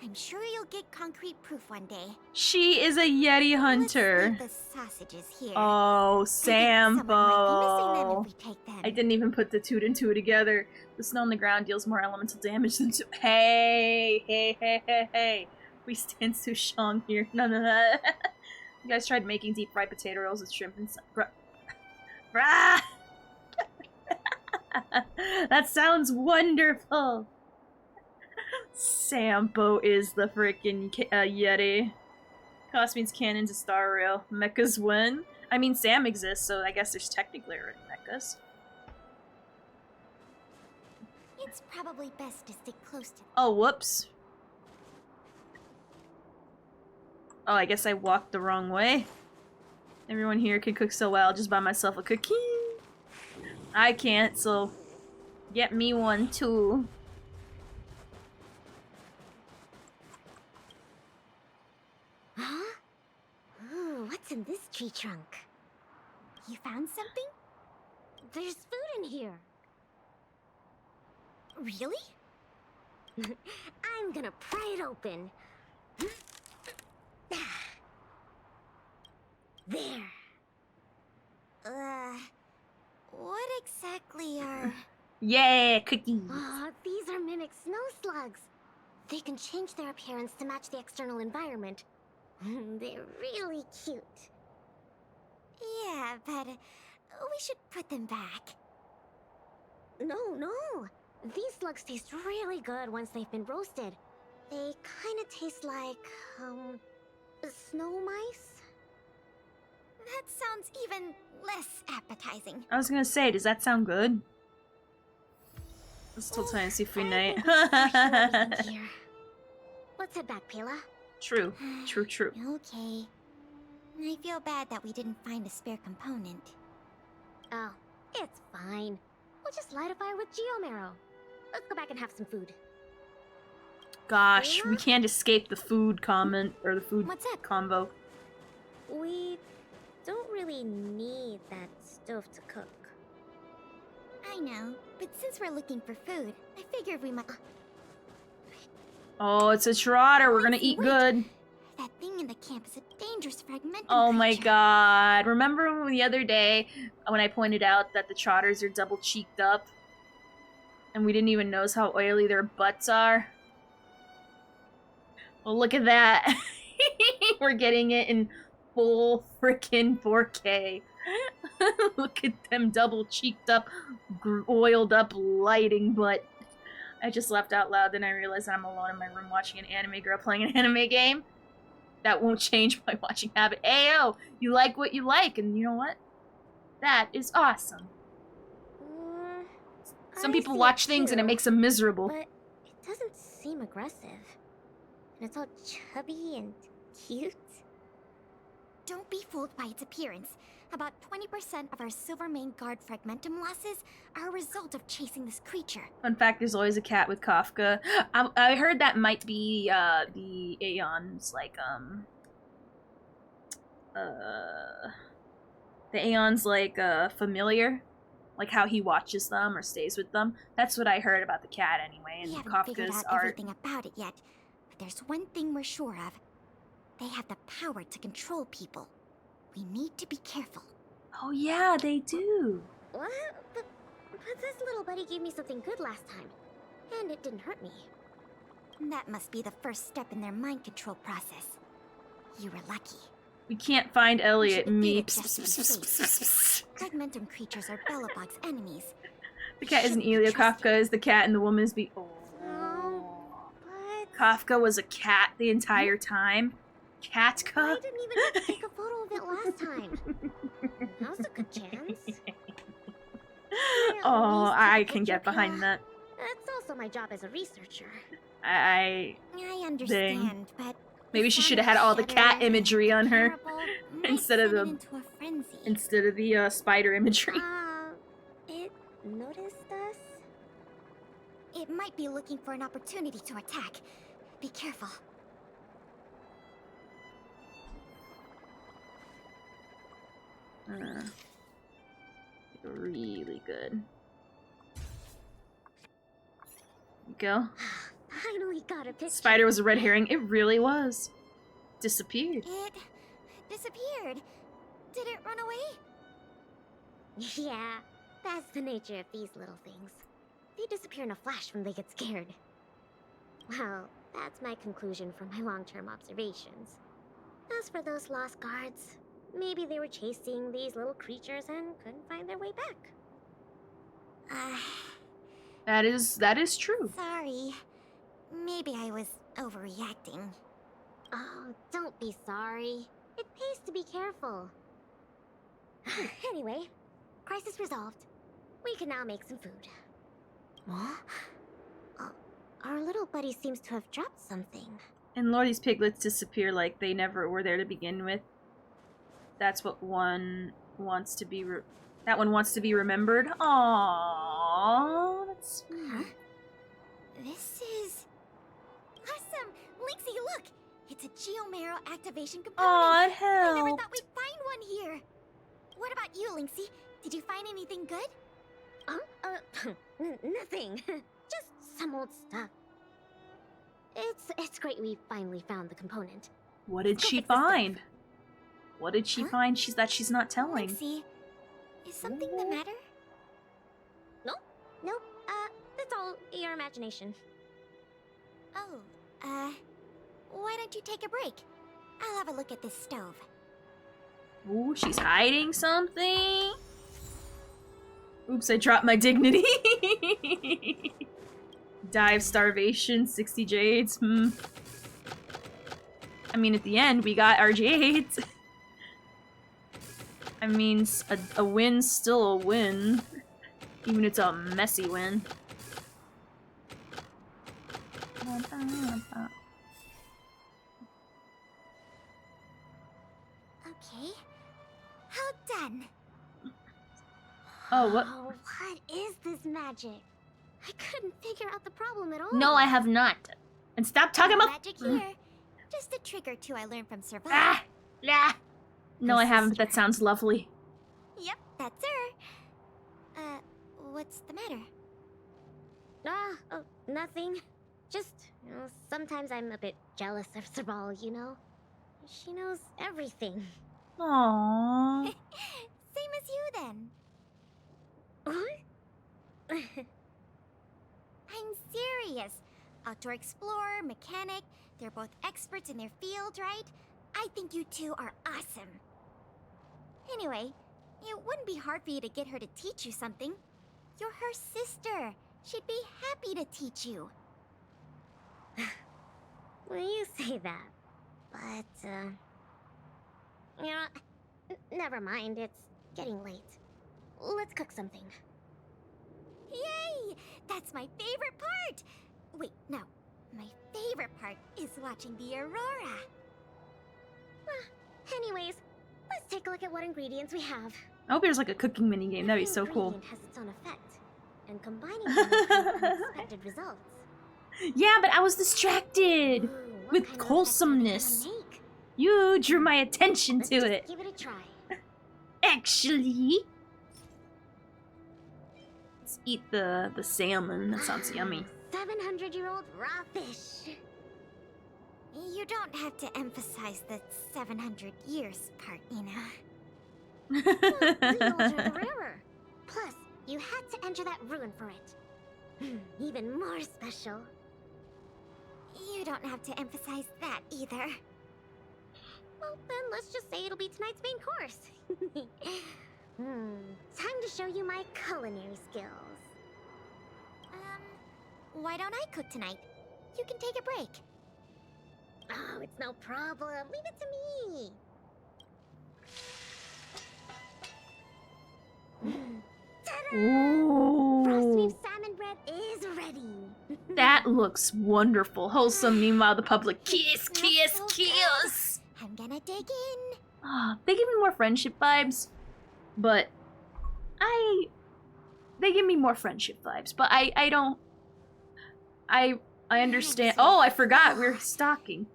I'm sure you'll get concrete proof one day. She is a Yeti hunter. Let's leave the sausages here. Oh, Someone might be missing them Sampo. if we take them. I didn't even put the two and two together. The snow on the ground deals more elemental damage than two. Hey. We stand Fu-Xuan here. None of that. You guys tried making deep fried potato rolls with shrimp and Bruh. That sounds wonderful. Sampo is the freaking Yeti. Cost means canon to Star Rail. Mechas win. I mean, Sam exists, so I guess there's technically already mechas. It's probably best to stick close to them. Oh, whoops. Oh, I guess I walked the wrong way. Everyone here can cook so well, I'll just buy myself a cookie. I can't, so get me one too. Huh? Ooh, what's in this tree trunk? You found something? There's food in here. Really? I'm gonna pry it open. There. What exactly are... Yeah, cookies. Aw, these are mimic snow slugs. They can change their appearance to match the external environment. They're really cute. Yeah, but we should put them back. No. These slugs taste really good once they've been roasted. They kind of taste like, snow mice? That sounds even less appetizing. I was gonna say, does that sound good? Let's still try and see if we night. But Let's head back, Pela. True. True, true. Okay. I feel bad that we didn't find a spare component. Oh, it's fine. We'll just light a fire with geomarrow. Let's go back and have some food. Gosh, we can't escape the food comment, or the food combo. We don't really need that stove to cook. I know, but since we're looking for food, I figured we might... Oh, it's a trotter. We're gonna eat good. That thing in the camp is a dangerous fragmentum Oh my creature. god. Remember the other day when I pointed out that the trotters are double cheeked up? And we didn't even notice how oily their butts are? Well, look at that. We're getting it in full frickin' 4K. Look at them double cheeked up, oiled up lighting butt. I just laughed out loud, then I realized that I'm alone in my room watching an anime girl playing an anime game. That won't change my watching habit. Ayo, you like what you like, and you know what? That is awesome. Some people watch things and it makes them miserable. But it doesn't seem aggressive. And it's all chubby and cute. Don't be fooled by its appearance. About 20% of our Silvermane Guard fragmentum losses are a result of chasing this creature. Fun fact, there's always a cat with Kafka. I heard that might be, the Aeon's, like, the Aeon's, like, familiar. Like, how he watches them or stays with them. That's what I heard about the cat, anyway, and We haven't figured Kafka's out art. everything about it yet, but there's one thing we're sure of. They have the power to control people. We need to be careful. Oh yeah, they do. What? But this little buddy gave me something good last time. And it didn't hurt me. That must be the first step in their mind control process. You were lucky. We can't find Elliot. Me. Fragmentum creatures are Bellabog's enemies. The cat isn't Elio. Kafka is the cat and the woman's be. Oh. Kafka was a cat the entire time. Katka? I didn't even take a photo of it last time. Now's a good chance. Oh, I can get behind that. That's also my job as a researcher. I understand, but maybe she should have had all the cat imagery on her instead of the spider imagery. It noticed us? It might be looking for an opportunity to attack. Be careful. Really good. Go. Finally got a picture. Spider was a red herring. It really was. Disappeared. It disappeared. Did it run away? Yeah, that's the nature of these little things. They disappear in a flash when they get scared. Well, that's my conclusion from my long-term observations. As for those lost guards, maybe they were chasing these little creatures and couldn't find their way back. That is true. Sorry. Maybe I was overreacting. Oh, don't be sorry. It pays to be careful. Anyway, crisis resolved. We can now make some food. What? Our little buddy seems to have dropped something. And Lordy's piglets disappear like they never were there to begin with. That's what one wants to be. That one wants to be remembered. Aww, that's sweet. Huh? This is awesome. Lynxie, look! It's a geomarrow activation component. Aw, it I never helped. thought we'd find one here. What about you, Lynxie? Did you find anything good? Nothing. Just some old stuff. It's great we finally found the component. What did she find? What did she find? She's not telling. Lynxie, is something the matter? Nope. That's all your imagination. Oh, why don't you take a break? I'll have a look at this stove. Ooh, she's hiding something. Oops, I dropped my dignity. Die of starvation, 60 jades. I mean, at the end, we got our jades. I mean, a win's still a win. Even if it's a messy win. Okay. How done? Oh, what? Oh, what is this magic? I couldn't figure out the problem at all. No, I have not. And stop talking No about. magic here. Just a trick or two I learned from Survive. Ah! Yeah. No, I haven't, but that sounds lovely. Yep, that's her. What's the matter? Oh, nothing. Just, sometimes I'm a bit jealous of Sabal, you know? She knows everything. Aww. Same as you then. What? I'm serious. Outdoor explorer, mechanic, they're both experts in their field, right? I think you two are awesome. Anyway, it wouldn't be hard for you to get her to teach you something. You're her sister. She'd be happy to teach you. Well, you say that. But, never mind. It's getting late. Let's cook something. Yay! That's my favorite part! Wait, no. My favorite part is watching the aurora. Anyways, let's take a look at what ingredients we have. I hope there's like a cooking mini game. That'd be so cool. Ingredient has its own effect, and combining them will create unexpected results. Yeah, but I was distracted with wholesomeness. You drew my attention to it. Give it a try. Actually, let's eat the salmon. That sounds yummy. 700-year-old raw fish. You don't have to emphasize the 700 years part, you know. The older the rarer. Plus, you had to enter that rune for it. Even more special. You don't have to emphasize that either. Well, then let's just say it'll be tonight's main course. Time to show you my culinary skills. Why don't I cook tonight? You can take a break. Oh, it's no problem. Leave it to me. Ooh. Frost beef salmon bread is ready. That looks wonderful. Wholesome. Meanwhile, the public kiss, kiss, kiss. I'm gonna dig in. Ah, they give me more friendship vibes, but they give me more friendship vibes, but I don't. I understand. Oh, I forgot we're stalking.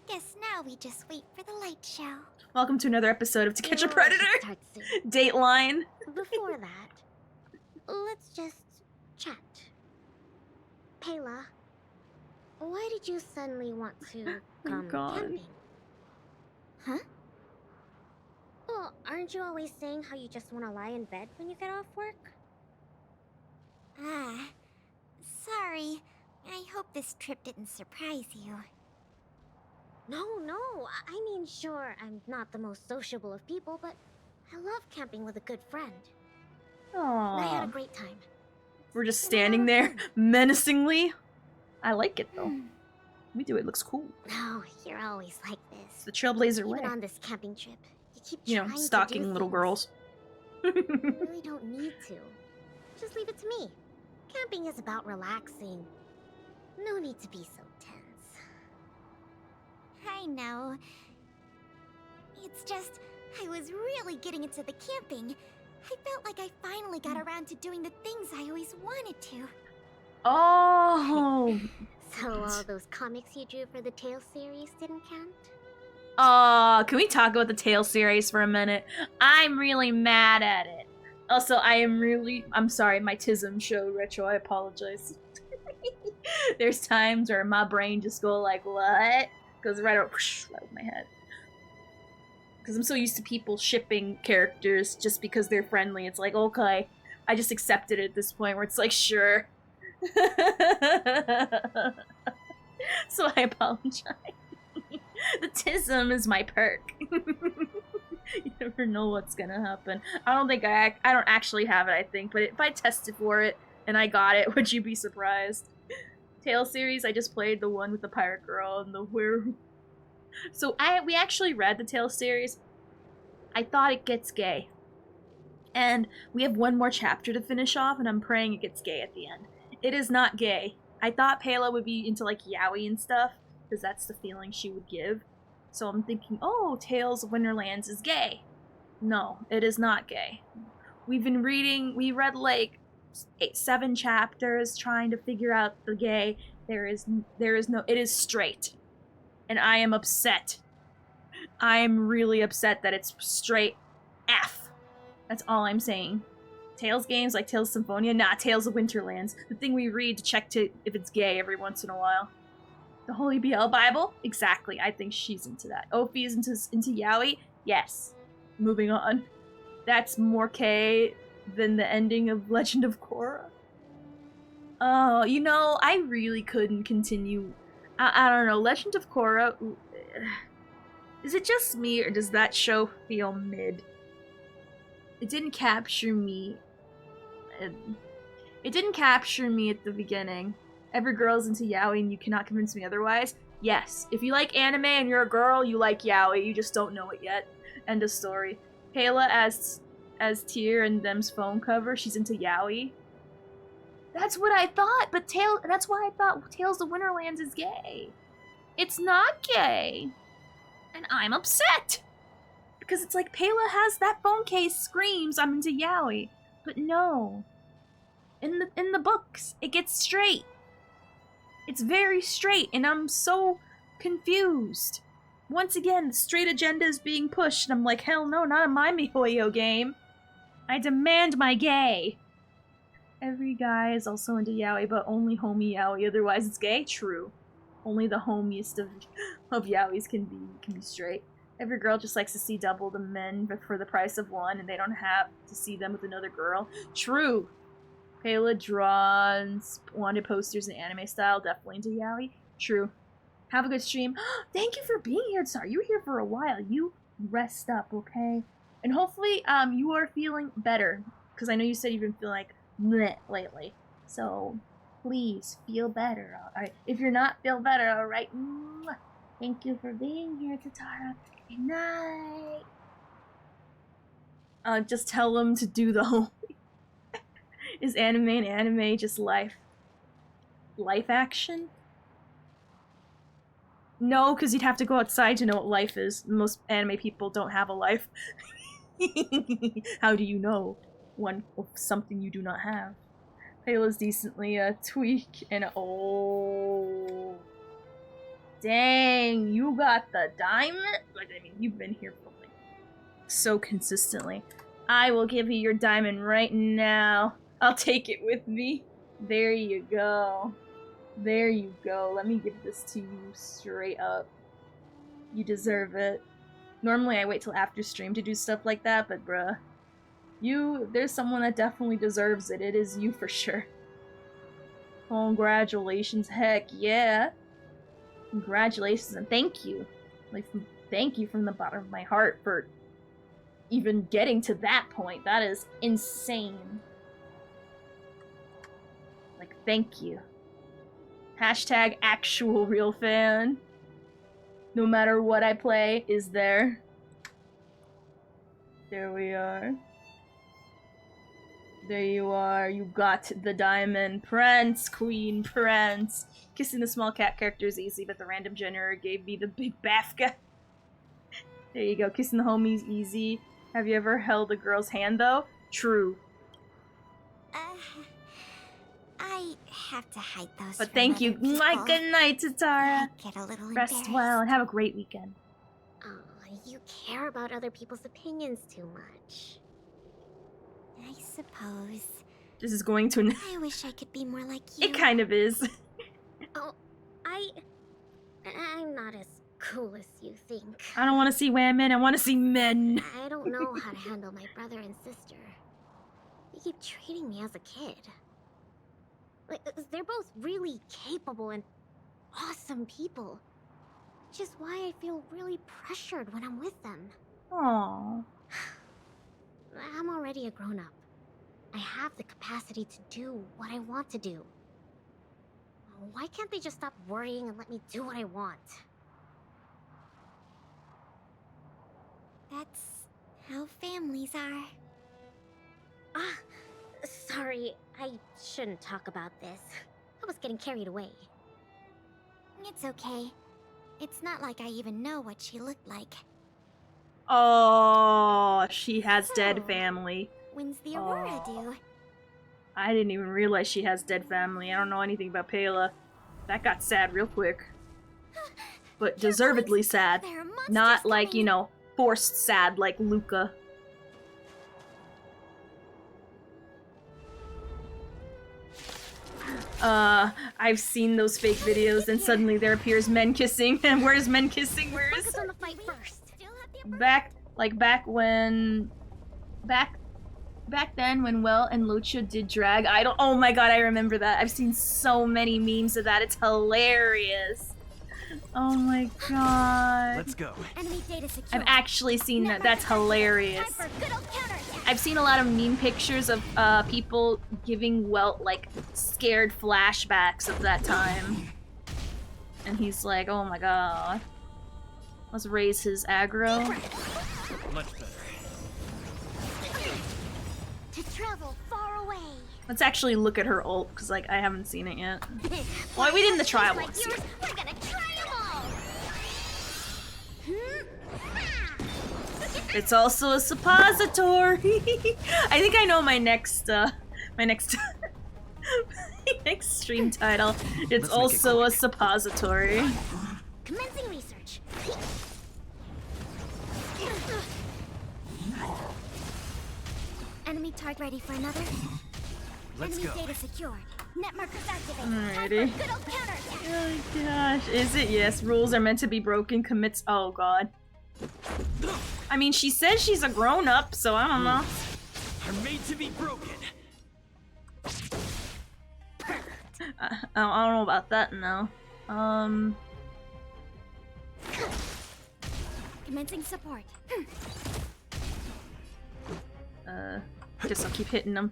Guess now we just wait for the light show. Welcome to another episode of To Catch a Predator. Dateline. Before that, let's just chat. Pela, why did you suddenly want to come camping? Huh? Well, aren't you always saying how you just want to lie in bed when you get off work? Sorry. I hope this trip didn't surprise you. No, I mean, sure, I'm not the most sociable of people, but I love camping with a good friend. I had a Aww. great time. We're just standing there menacingly. I like it though. We do. It looks cool. No, you're always like this. It's the Trailblazer Even way. on this camping trip, you keep You know, trying to stalking do little things. girls. You really don't need to. Just leave it to me. Camping is about relaxing. No need to be so tense. I know. It's just, I was really getting into the camping. I felt like I finally got around to doing the things I always wanted to. Oh. So all those comics you drew for the Tales series didn't count? Can we talk about the Tale series for a minute? I'm really mad at it. Also, I'm sorry, my tism showed retro, I apologize. There's times where my brain just go like, what? Goes right over my head. Because I'm so used to people shipping characters just because they're friendly. It's like, okay, I just accepted it at this point where it's like, sure. So I apologize. The tism is my perk. You never know what's gonna happen. I don't think I don't actually have it, I think, but if I tested for it and I got it, would you be surprised? Tale series, I just played the one with the pirate girl and the werewolf. So we actually read the Tale series. I thought it gets gay. And we have one more chapter to finish off, and I'm praying it gets gay at the end. It is not gay. I thought Pela would be into like yaoi and stuff, because that's the feeling she would give. So I'm thinking, oh, Tales of Winterlands is gay. No, it is not gay. We read like 7 chapters trying to figure out the gay. There is no, it is straight. And I am upset. I am really upset that it's straight F. That's all I'm saying. Tales games like Tales Symphonia, nah, Tales of Winterlands. The thing we read to check if it's gay every once in a while. The Holy BL Bible? Exactly, I think she's into that. Ophi is into yaoi? Yes. Moving on. That's more K than the ending of Legend of Korra. Oh, you know, I really couldn't continue. I don't know, Legend of Korra... Is it just me, or does that show feel mid? It didn't capture me. It didn't capture me at the beginning. Every girl's into yaoi and you cannot convince me otherwise. Yes, if you like anime and you're a girl, you like yaoi, you just don't know it yet. End of story. Kayla as Tyr in them's phone cover, she's into yaoi. That's what I thought, but that's why I thought Tales of Winterlands is gay. It's not gay. And I'm upset! Because it's like, Pela has that phone case, screams, I'm into yaoi. But no. In the books, it gets straight. It's very straight, and I'm so confused. Once again, the straight agenda is being pushed, and I'm like, hell no, not in my MiHoYo game. I demand my gay. Every guy is also into yaoi, but only homie yaoi, otherwise it's gay? True. Only the homiest of yaois can be straight. Every girl just likes to see double the men for the price of one, and they don't have to see them with another girl. True. Pela draws wanted posters in anime style, definitely into yaoi. True. Have a good stream. Thank you for being here, Sorry, you were here for a while. You rest up, okay? And hopefully, you are feeling better, because I know you said you've been feeling like bleh lately. So, please feel better. Alright, if you're not, feel better. Alright. Thank you for being here, Tatara. Good night. Just tell them to do the whole. Is anime and anime just life? Life action? No, because you'd have to go outside to know what life is. Most anime people don't have a life. How do you know one of something you do not have? Pela's decently a tweak and oh, dang, you got the diamond? Like, I mean, you've been here for like so consistently. I will give you your diamond right now. I'll take it with me. There you go. There you go. Let me give this to you straight up. You deserve it. Normally I wait till after stream to do stuff like that, but bruh. There's someone that definitely deserves it. It is you for sure. Congratulations. Heck yeah. Congratulations and thank you. Like, thank you from the bottom of my heart for even getting to that point. That is insane. Like, thank you. Hashtag actual real fan. No matter what I play, is there. There we are. There you are. You got the diamond. Prince, queen, prince. Kissing the small cat character is easy, but the random generator gave me the big bafka. There you go. Kissing the homies easy. Have you ever held a girl's hand, though? True. I have to hide those. But thank you. My good night, Tatara. Get a little Rest well and have a great weekend. Oh, you care about other people's opinions too much. I suppose. This is going to. I wish I could be more like you. It kind of is. Oh, I'm not as cool as you think. I don't want to see women. I want to see men. I don't know how to handle my brother and sister. They keep treating me as a kid. Like, they're both really capable and awesome people. Which is why I feel really pressured when I'm with them. Aww. I'm already a grown-up. I have the capacity to do what I want to do. Why can't they just stop worrying and let me do what I want? That's how families are. Ah, sorry, I shouldn't talk about this. I was getting carried away. It's okay. It's not like I even know what she looked like. Oh, she has dead So, family. When's the Aurora due? I didn't even realize she has dead family. I don't know anything about Pela. That got sad real quick. But deservedly sad. Not like, you know, forced sad like Luca. I've seen those fake videos and suddenly there appears men kissing. And where's men kissing? Where's... Focus on the fight first. Back then when Well and Lucha did drag idol. Oh my god, I remember that. I've seen so many memes of that. It's hilarious. Oh my god. Let's go. Enemy data secure. I've actually seen that. That's hilarious. I've seen a lot of meme pictures of people giving Welt like scared flashbacks of that time. And he's like, oh my god. Let's raise his aggro. Much better. To travel far away. Let's actually look at her ult, because like I haven't seen it yet. Well, we did in the trial Like once. yours, we're gonna try 'em all. It's also a suppository. I think I know my next next stream title. It's also a suppository. Commencing research. Enemy target ready for another. Let's Enemy go. data secured. Net markers activated. Time for Alrighty. good old counterattack. Oh gosh, is it? Yes, rules are meant to be broken. Commits. Oh god. I mean, she says she's a grown-up, so I don't know. Are made to be broken. I don't know about that now. Commencing support. Guess I'll keep hitting them.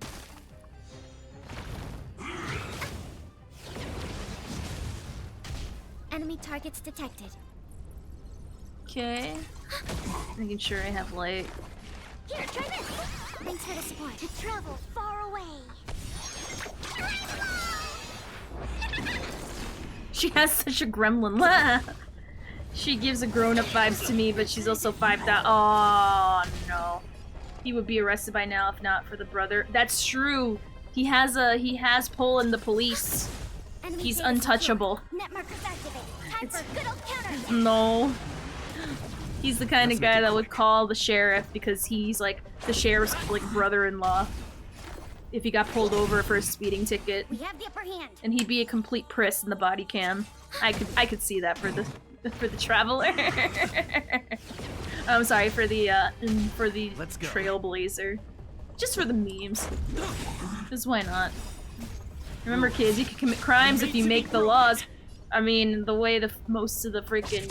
Enemy targets detected. Okay. Making sure I have light. Here, try this. Thanks for the support. To travel far away. She has such a gremlin laugh. She gives a grown-up vibes to me, but she's also 5,000. Oh no. He would be arrested by now if not for the brother. That's true. He has pull in the police. Enemy He's data untouchable. secure. Net markers activated. Time for good old counterattack. No. He's the kind of guy that would call the sheriff because he's like the sheriff's like brother-in-law. If he got pulled over for a speeding ticket. We have the upper hand. And he'd be a complete priss in the body cam. I could see that for the traveler. I'm sorry, for the trailblazer. Just for the memes. Because why not? Remember kids, you can commit crimes if you make the laws. I mean, the way most of the freaking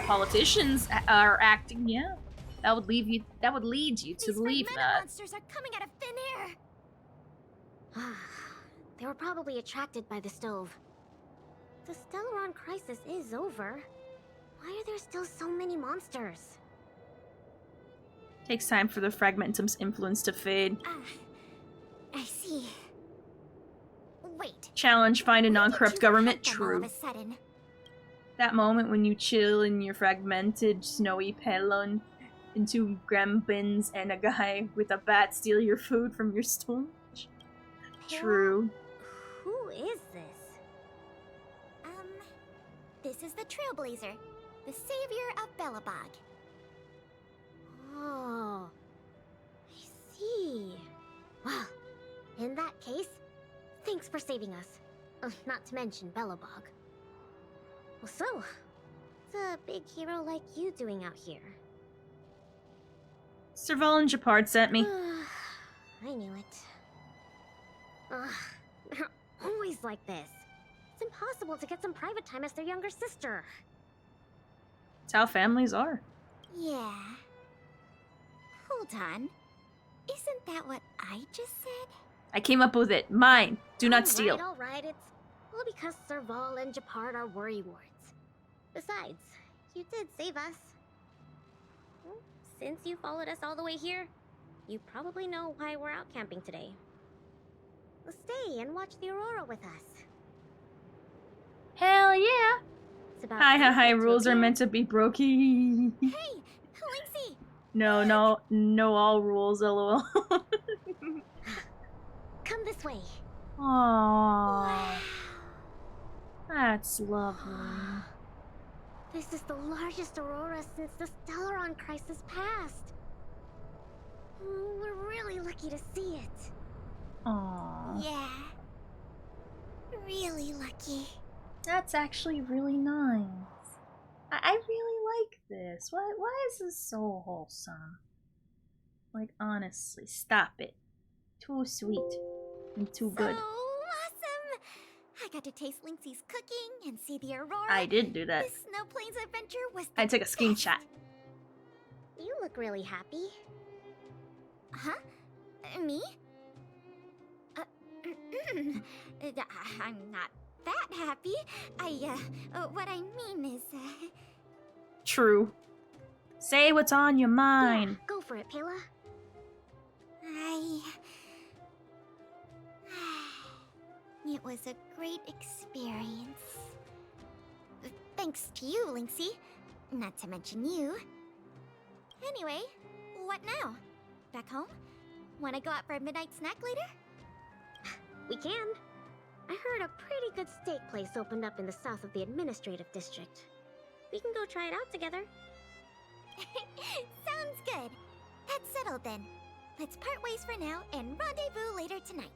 politicians are acting, yeah. That would lead you to believe that. Monsters are coming out of thin air. They were probably attracted by the stove. The Stellaron crisis is over. Why are there still so many monsters? Takes time for the Fragmentum's influence to fade. I see. Wait. Challenge, find a non-corrupt government. All True. of a sudden. That moment when you chill in your fragmented, snowy pelon into grambins and a guy with a bat steal your food from your stomach. True. Who is this? This is the Trailblazer, the savior of Belobog. Oh, I see. Well, in that case, thanks for saving us. Not to mention Belobog. Well, so, what's a big hero like you doing out here? Serval and Japard sent me. I knew it. They're always like this. It's impossible to get some private time as their younger sister. It's how families are. Yeah. Hold on. Isn't that what I just said? I came up with it. Mine. Do not steal. All right. It's all because Serval and Japard are worrywarts. Besides, you did save us. Well, since you followed us all the way here, you probably know why we're out camping today. Well, stay and watch the aurora with us. Hell yeah! It's about Hi, conflict, rules are okay? meant to be broken. Hey, Linksy! No, all rules, lol. Come this way. Aww. That's lovely. This is the largest aurora since the Stellaron crisis passed. We're really lucky to see it. Aww. Yeah. Really lucky. That's actually really nice. I really like this. Why is this so wholesome? Like, honestly, stop it. Too sweet and too good. So awesome! I got to taste Linksy's cooking and see the aurora. I did do that. This Snow Plains adventure was I took a screenshot. You look really happy. Huh? Me? I'm not that happy. What I mean is, True. Say what's on your mind. Yeah, go for it, Pela. It was a great experience. Thanks to you, Linksy. Not to mention you. Anyway, what now? Back home? Wanna go out for a midnight snack later? We can. I heard a pretty good steak place opened up in the south of the administrative district. We can go try it out together. Sounds good. That's settled then. Let's part ways for now and rendezvous later tonight.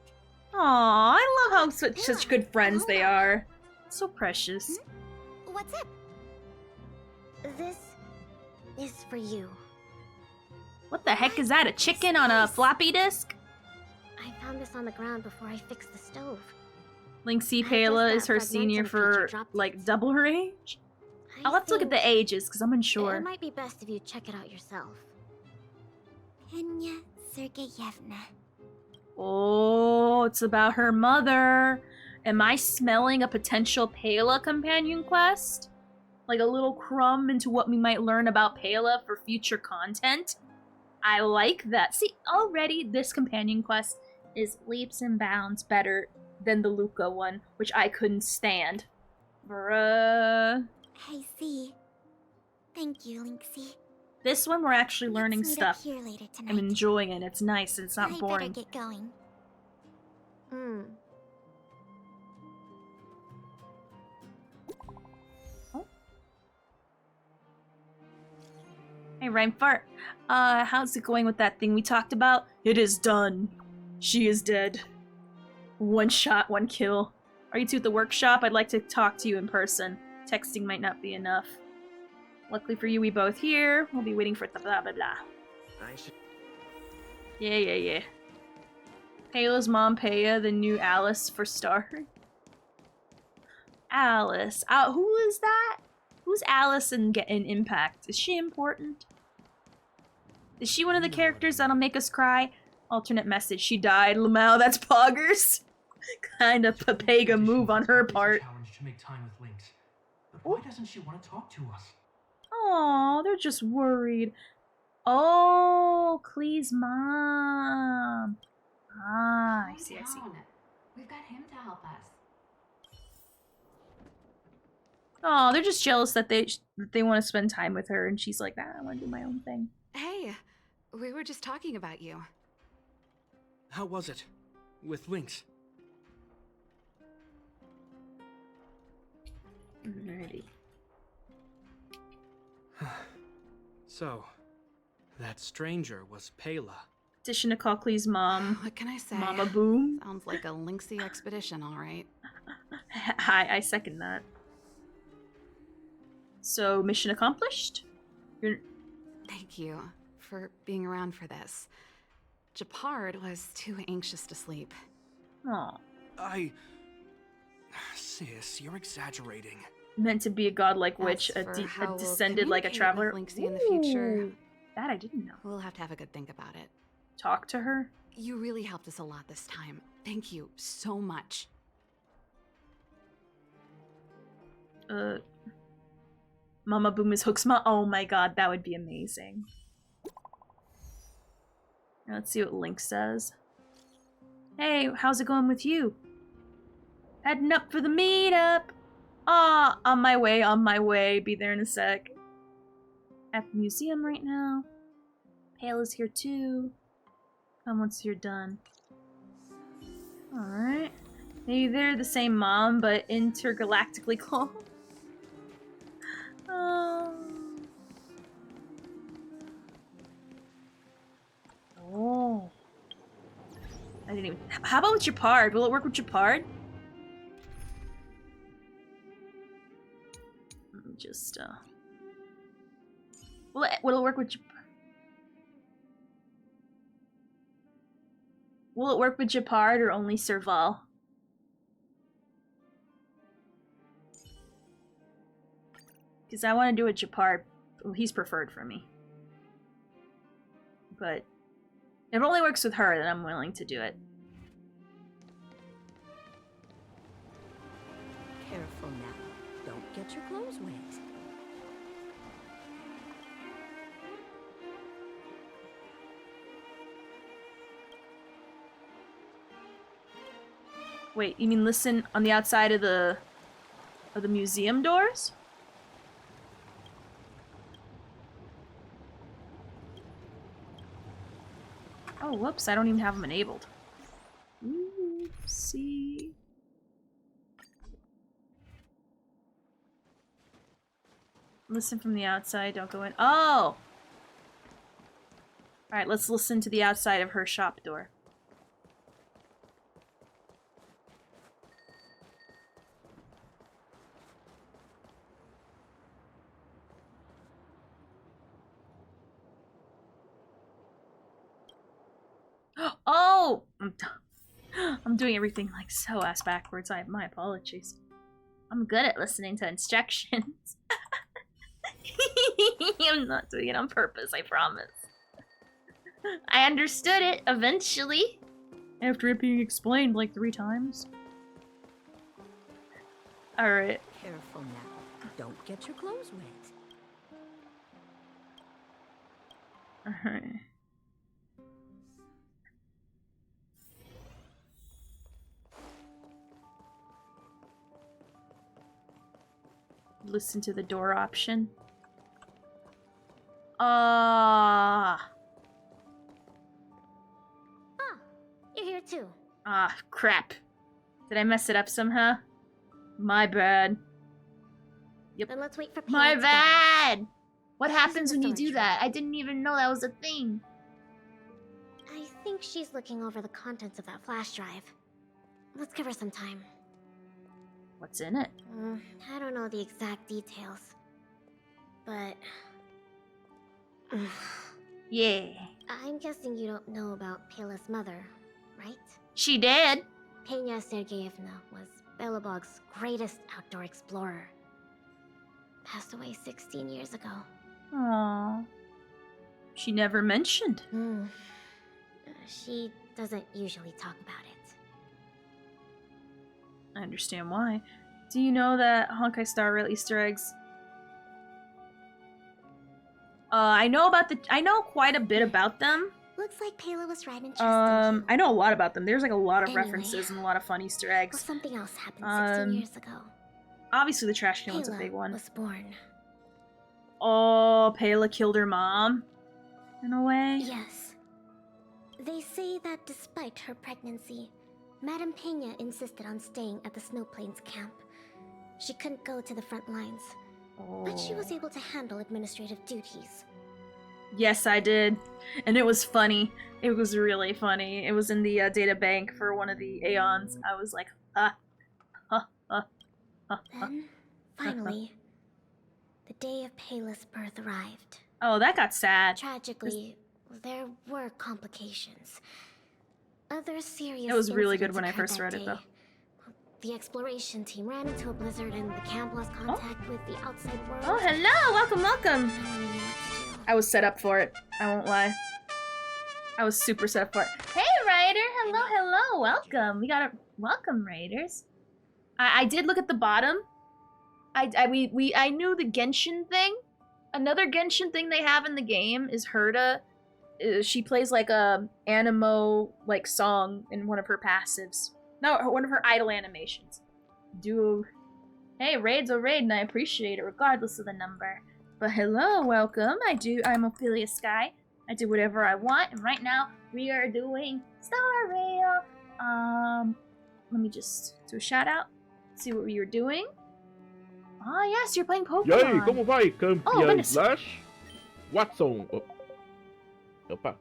Aw, I love how such good friends they are. So precious. What's up? This is for you. What the heck is that? A chicken on a floppy disk? I found this on the ground before I fixed the stove. Linksy I Pela just is her got senior fragmented for, feature dropped like, double her age? I'll have to look at the think ages, because I'm unsure. It might be best if you check it out yourself. Penya Sergeyevna. Oh, it's about her mother. Am I smelling a potential Pela companion quest? Like a little crumb into what we might learn about Pela for future content? I like that. See, already this companion quest is leaps and bounds better than the Luca one, which I couldn't stand. Bruh. I see. Thank you, Linksy. This one we're actually learning Let's meet up stuff. here later tonight. I'm enjoying it. It's nice. It's not I boring. better get going. Hey, Rhyme Fart. How's it going with that thing we talked about? It is done. She is dead. One shot, one kill. Are you two at the workshop? I'd like to talk to you in person. Texting might not be enough. Luckily for you, we both here. We'll be waiting for the blah blah blah. Yeah. Pela's mom, Paya, the new Alice for Star. Alice. Who is that? Who's Alice in Impact? Is she important? Is she one of the characters that'll make us cry? Alternate message. She died. Lamau, that's poggers. Kind of Papega move on her part. Challenge to make time with Lynx. But why doesn't she want to talk to us? Aw, they're just worried. Oh, Klee's mom. Ah, I see. We've got him to help us. Oh, they're just jealous that they want to spend time with her, and she's like, I want to do my own thing. Hey, we were just talking about you. How was it? With Lynx? Alrighty. So, that stranger was Pela. Petition to call Klee's mom. What can I say? Mama Boom. Sounds like a Lynxy expedition, all right. Hi, I second that. So, mission accomplished? Thank you for being around for this. Japard was too anxious to sleep. Aw. Sis, you're exaggerating. Meant to be a godlike witch, As for how a we'll descended like a communicate traveler. with Lynxy in the future, Ooh, that I didn't know. we'll have to have a good think about it. Talk to her? You really helped us a lot this time. Thank you so much. Mama Boom is Hooksma? Oh my god, that would be amazing. Now let's see what Link says. Hey, how's it going with you? Heading up for the meetup! On my way. Be there in a sec. At the museum right now. Payla's here too. Come once you're done. Alright. Maybe they're the same mom, but intergalactically cloned. Oh. I didn't even. How about with Japard? Will it work with Japard? Let me just, will it work with Japard? Will it work with Japard or only Serval? Because I want to do it Japard. Well, he's preferred for me. But if it only works with her, then I'm willing to do it. Careful now. Don't get your clothes wet. Wait, you mean listen on the outside of the museum doors? Oh, whoops, I don't even have them enabled. Oopsie. Listen from the outside, don't go in. Oh! Alright, let's listen to the outside of her shop door. Oh! I'm doing everything like so ass backwards. My apologies. I'm good at listening to instructions. I'm not doing it on purpose, I promise. I understood it eventually. After it being explained like 3 times. Alright. Careful now. Don't get your clothes wet. Alright. Listen to the door option. Ah, you're here too. Ah, crap. Did I mess it up somehow? My bad. Yep. Then let's wait for My Payla to get bad! What She's in happens the when you storage do that? I didn't even know that was a thing. I think she's looking over the contents of that flash drive. Let's give her some time. What's in it? I don't know the exact details. But... Yeah. I'm guessing you don't know about Payla's mother, right? She did. Pena Sergeyevna was Belobog's greatest outdoor explorer. Passed away 16 years ago. Aww. She never mentioned. She doesn't usually talk about it. I understand why. Do you know that Honkai Star Rail Easter eggs? I know quite a bit about them. Looks like Payla was right in I know a lot about them. There's like a lot of Anyway. references and a lot of fun Easter eggs. Well, something else happened 16 years ago. Obviously the trash can one's a Payla big one. was born. Oh, Payla killed her mom? In a way? Yes. They say that despite her pregnancy, Madame Pena insisted on staying at the Snow Plains camp. She couldn't go to the front lines, but she was able to handle administrative duties. Yes, I did. And it was funny. It was really funny. It was in the data bank for one of the Aeons. I was like, Then, finally, the day of Payla's birth arrived. Oh, that got sad. Tragically, there were complications. Other serious It was really good incidents when I occurred first that read it, day. though. The exploration team ran into a blizzard and the camp lost contact with the outside world. Oh, hello! Welcome, welcome! I was set up for it. I won't lie. I was super set up for it. Hey, Ryder! Hello, hello! Welcome! We got a... Welcome, Raiders. I did look at the bottom. I knew the Genshin thing. Another Genshin thing they have in the game is Herta. She plays like a animo like song in one of her passives. No, one of her idle animations. Hey Hey, raid's a raid, and I appreciate it regardless of the number. But hello, welcome. I'm Ophelia Sky. I do whatever I want, and right now we are doing Star Rail. Let me just do a shout out. See what you're doing. Ah, yes, you're playing Pokemon. E aí, como vai, campeã goodness. Slash? Watson. Opa,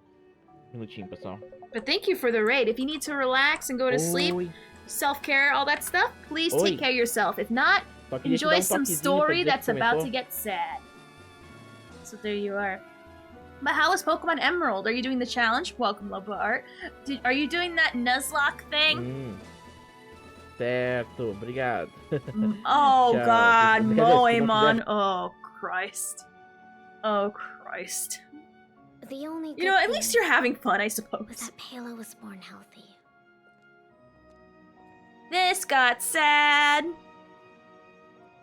minutinho, pessoal. But thank you for the raid. If you need to relax and go to sleep, self-care, all that stuff, please take care of yourself. If not, enjoy some story that's about to get sad. So there you are. But how was Pokemon Emerald? Are you doing the challenge? Welcome, Lobo Art. Are you doing that Nuzlocke thing? Certo, obrigado. Oh Tchau. God, Moemon. Obrigado. Oh Christ. Oh Christ. The only You know, at least you're having fun, I suppose. was that Pela was born healthy. This got sad.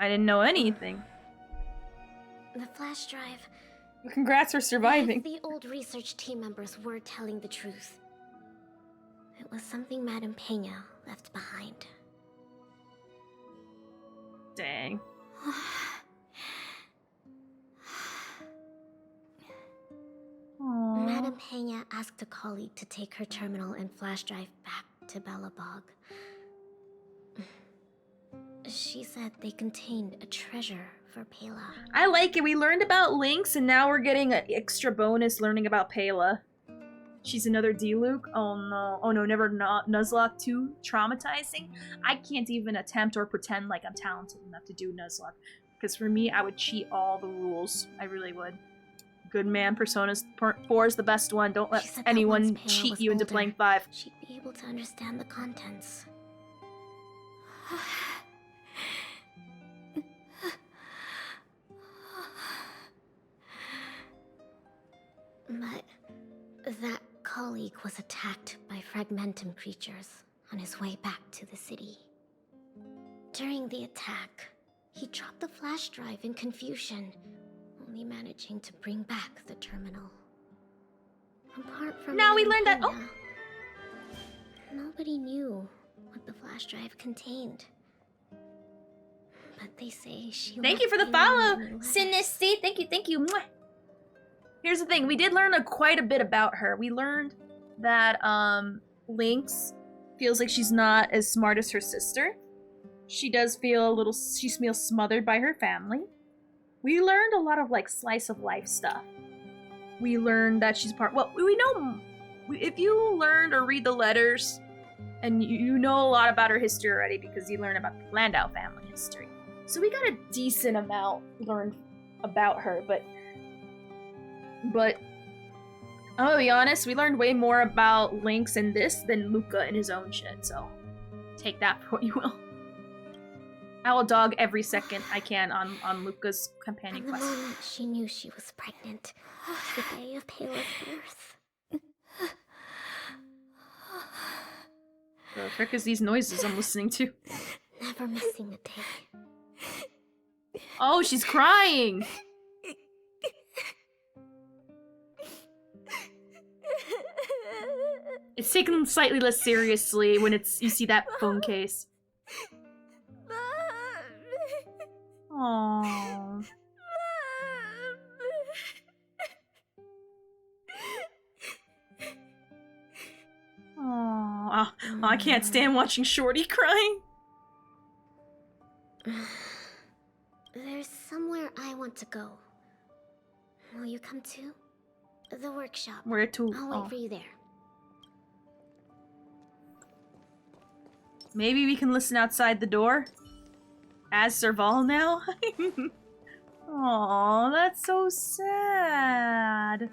I didn't know anything. The flash drive. Congrats for surviving. The old research team members were telling the truth. It was something Madame Pena left behind. Dang. Madame Pena asked a colleague to take her terminal and flash drive back to Belobog. She said they contained a treasure for Pela. I like it. We learned about Lynx, and now we're getting an extra bonus learning about Pela. She's another D-Luke. Oh no. Oh no, never Nuzlocke 2. Traumatizing. I can't even attempt or pretend like I'm talented enough to do Nuzlocke. Because for me, I would cheat all the rules. I really would. Good man, Persona 4 is the best one. Don't let anyone cheat you into playing 5. She'd be able to understand the contents. But that colleague was attacked by fragmentum creatures on his way back to the city. During the attack, he dropped the flash drive in confusion, only managing to bring back the terminal. Apart from now we learned that. Oh, nobody knew what the flash drive contained. But they say she. Thank you for the follow, Sinisty. Thank you. Mwah. Here's the thing, we did learn quite a bit about her. We learned that Lynx feels like she's not as smart as her sister. She does feel she feels smothered by her family. We learned a lot of like slice of life stuff. We learned that she's we know, if you learned or read the letters, and you know a lot about her history already because you learn about the Landau family history. So we got a decent amount learned about her, but I'm gonna be honest, we learned way more about Lynx in this than Luca in his own shit, so take that for what you will. I will dog every second I can on Luca's companion From the quest. moment she knew she was pregnant, the day of Pela's birth. The frick is these noises I'm listening to? Never missing a day. Oh, she's crying! It's taken slightly less seriously when you see that phone case. Aww. Aww. I can't stand watching Shorty crying. There's somewhere I want to go. Will you come too? The workshop. Where to? I'll wait for you there. Maybe we can listen outside the door? As Serval now? Aww, that's so sad.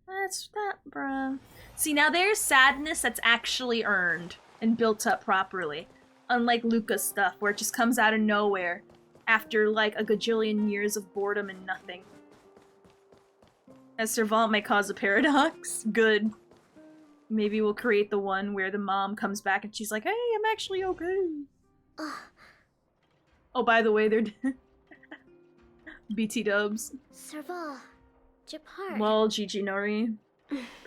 That's that, bruh. See, now there's sadness that's actually earned and built up properly. Unlike Luca's stuff, where it just comes out of nowhere after like a gajillion years of boredom and nothing. As Servant may cause a paradox. Good. Maybe we'll create the one where the mom comes back and she's like, hey, I'm actually okay. Oh, by the way, they're BT dubs. Serval, Japar. Well, Gigi Nori.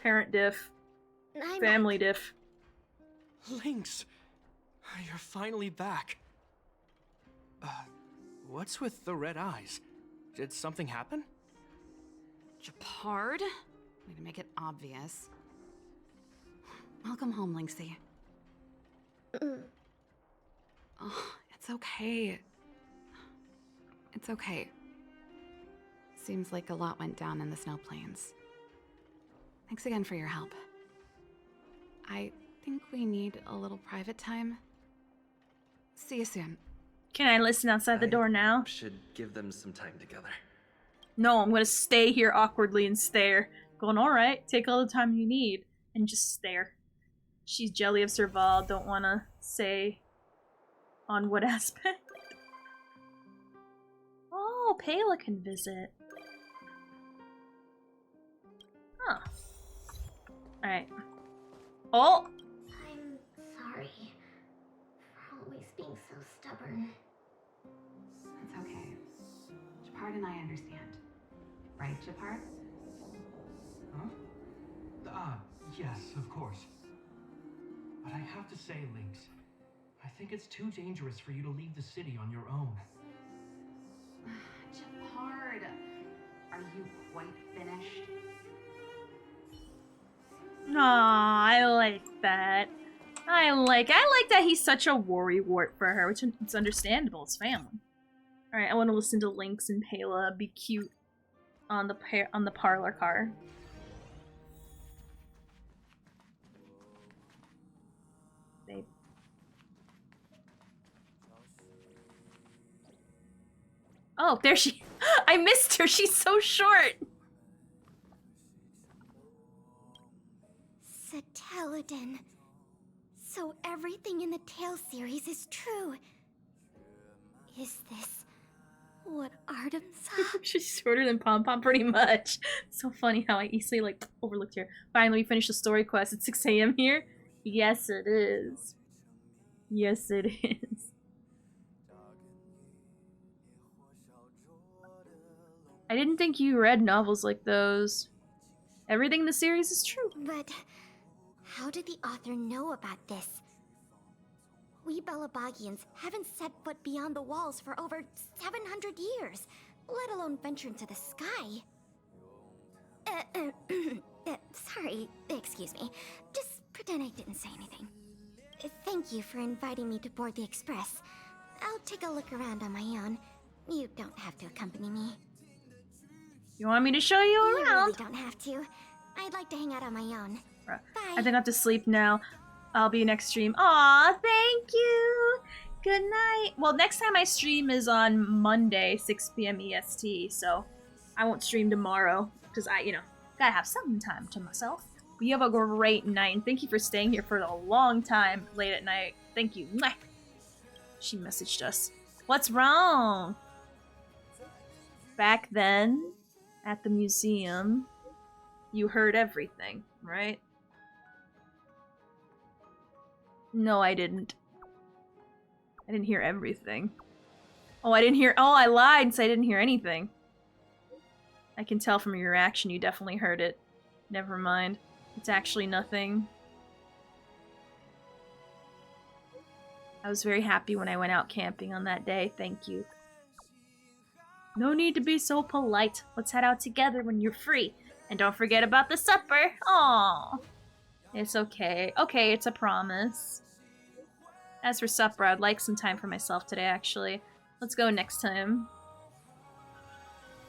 Parent diff. Family diff. Lynx! You're finally back. What's with the red eyes? Did something happen? Japard? Way to make it obvious. Welcome home, Lynxie. Oh, it's okay. It's okay. Seems like a lot went down in the snow plains. Thanks again for your help. I think we need a little private time. See you soon. Can I listen outside the door now? Should give them some time together. No, I'm gonna stay here awkwardly and stare. Going, alright, take all the time you need. And just stare. She's jelly of Serval, don't wanna say on what aspect. Oh, Pela can visit. Huh. Alright. Oh! I'm sorry for always being so stubborn. It's okay. Japard and I understand. Right, Japard? Huh? Yes, of course. But I have to say, Lynx, I think it's too dangerous for you to leave the city on your own. Japard, are you quite finished? Aw, I like that. I like that he's such a worrywart for her, which it's understandable. It's family. All right, I want to listen to Lynx and Pela be cute on the parlor car. Babe. Oh, there she. I missed her. She's so short. Satelladin. So everything in the Tale series is true. Is this what Artem saw? She's shorter than Pom Pom, pretty much. So funny how I easily like overlooked her. Finally, we finished the story quest at 6 a.m. here. Yes, it is. Yes, it is. I didn't think you read novels like those. Everything in the series is true. But how did the author know about this? We Belabagians haven't set foot beyond the walls for over 700 years, let alone venture into the sky. Sorry, excuse me. Just pretend I didn't say anything. Thank you for inviting me to board the express. I'll take a look around on my own. You don't have to accompany me. You want me to show you around? You really don't have to. I'd like to hang out on my own. Bye. I think I have to sleep now. I'll be next stream. Aw, thank you. Good night. Well, next time I stream is on Monday, 6 p.m. EST, so I won't stream tomorrow because I, gotta have some time to myself. But you have a great night, and thank you for staying here for a long time late at night. Thank you. Mwah. She messaged us. What's wrong? Back then, at the museum, you heard everything, right? No, I didn't. I didn't hear everything. Oh, I lied and said I didn't hear anything. I can tell from your reaction you definitely heard it. Never mind. It's actually nothing. I was very happy when I went out camping on that day. Thank you. No need to be so polite. Let's head out together when you're free. And don't forget about the supper. Aww. It's okay. Okay, it's a promise. As for supper, I'd like some time for myself today, actually. Let's go next time.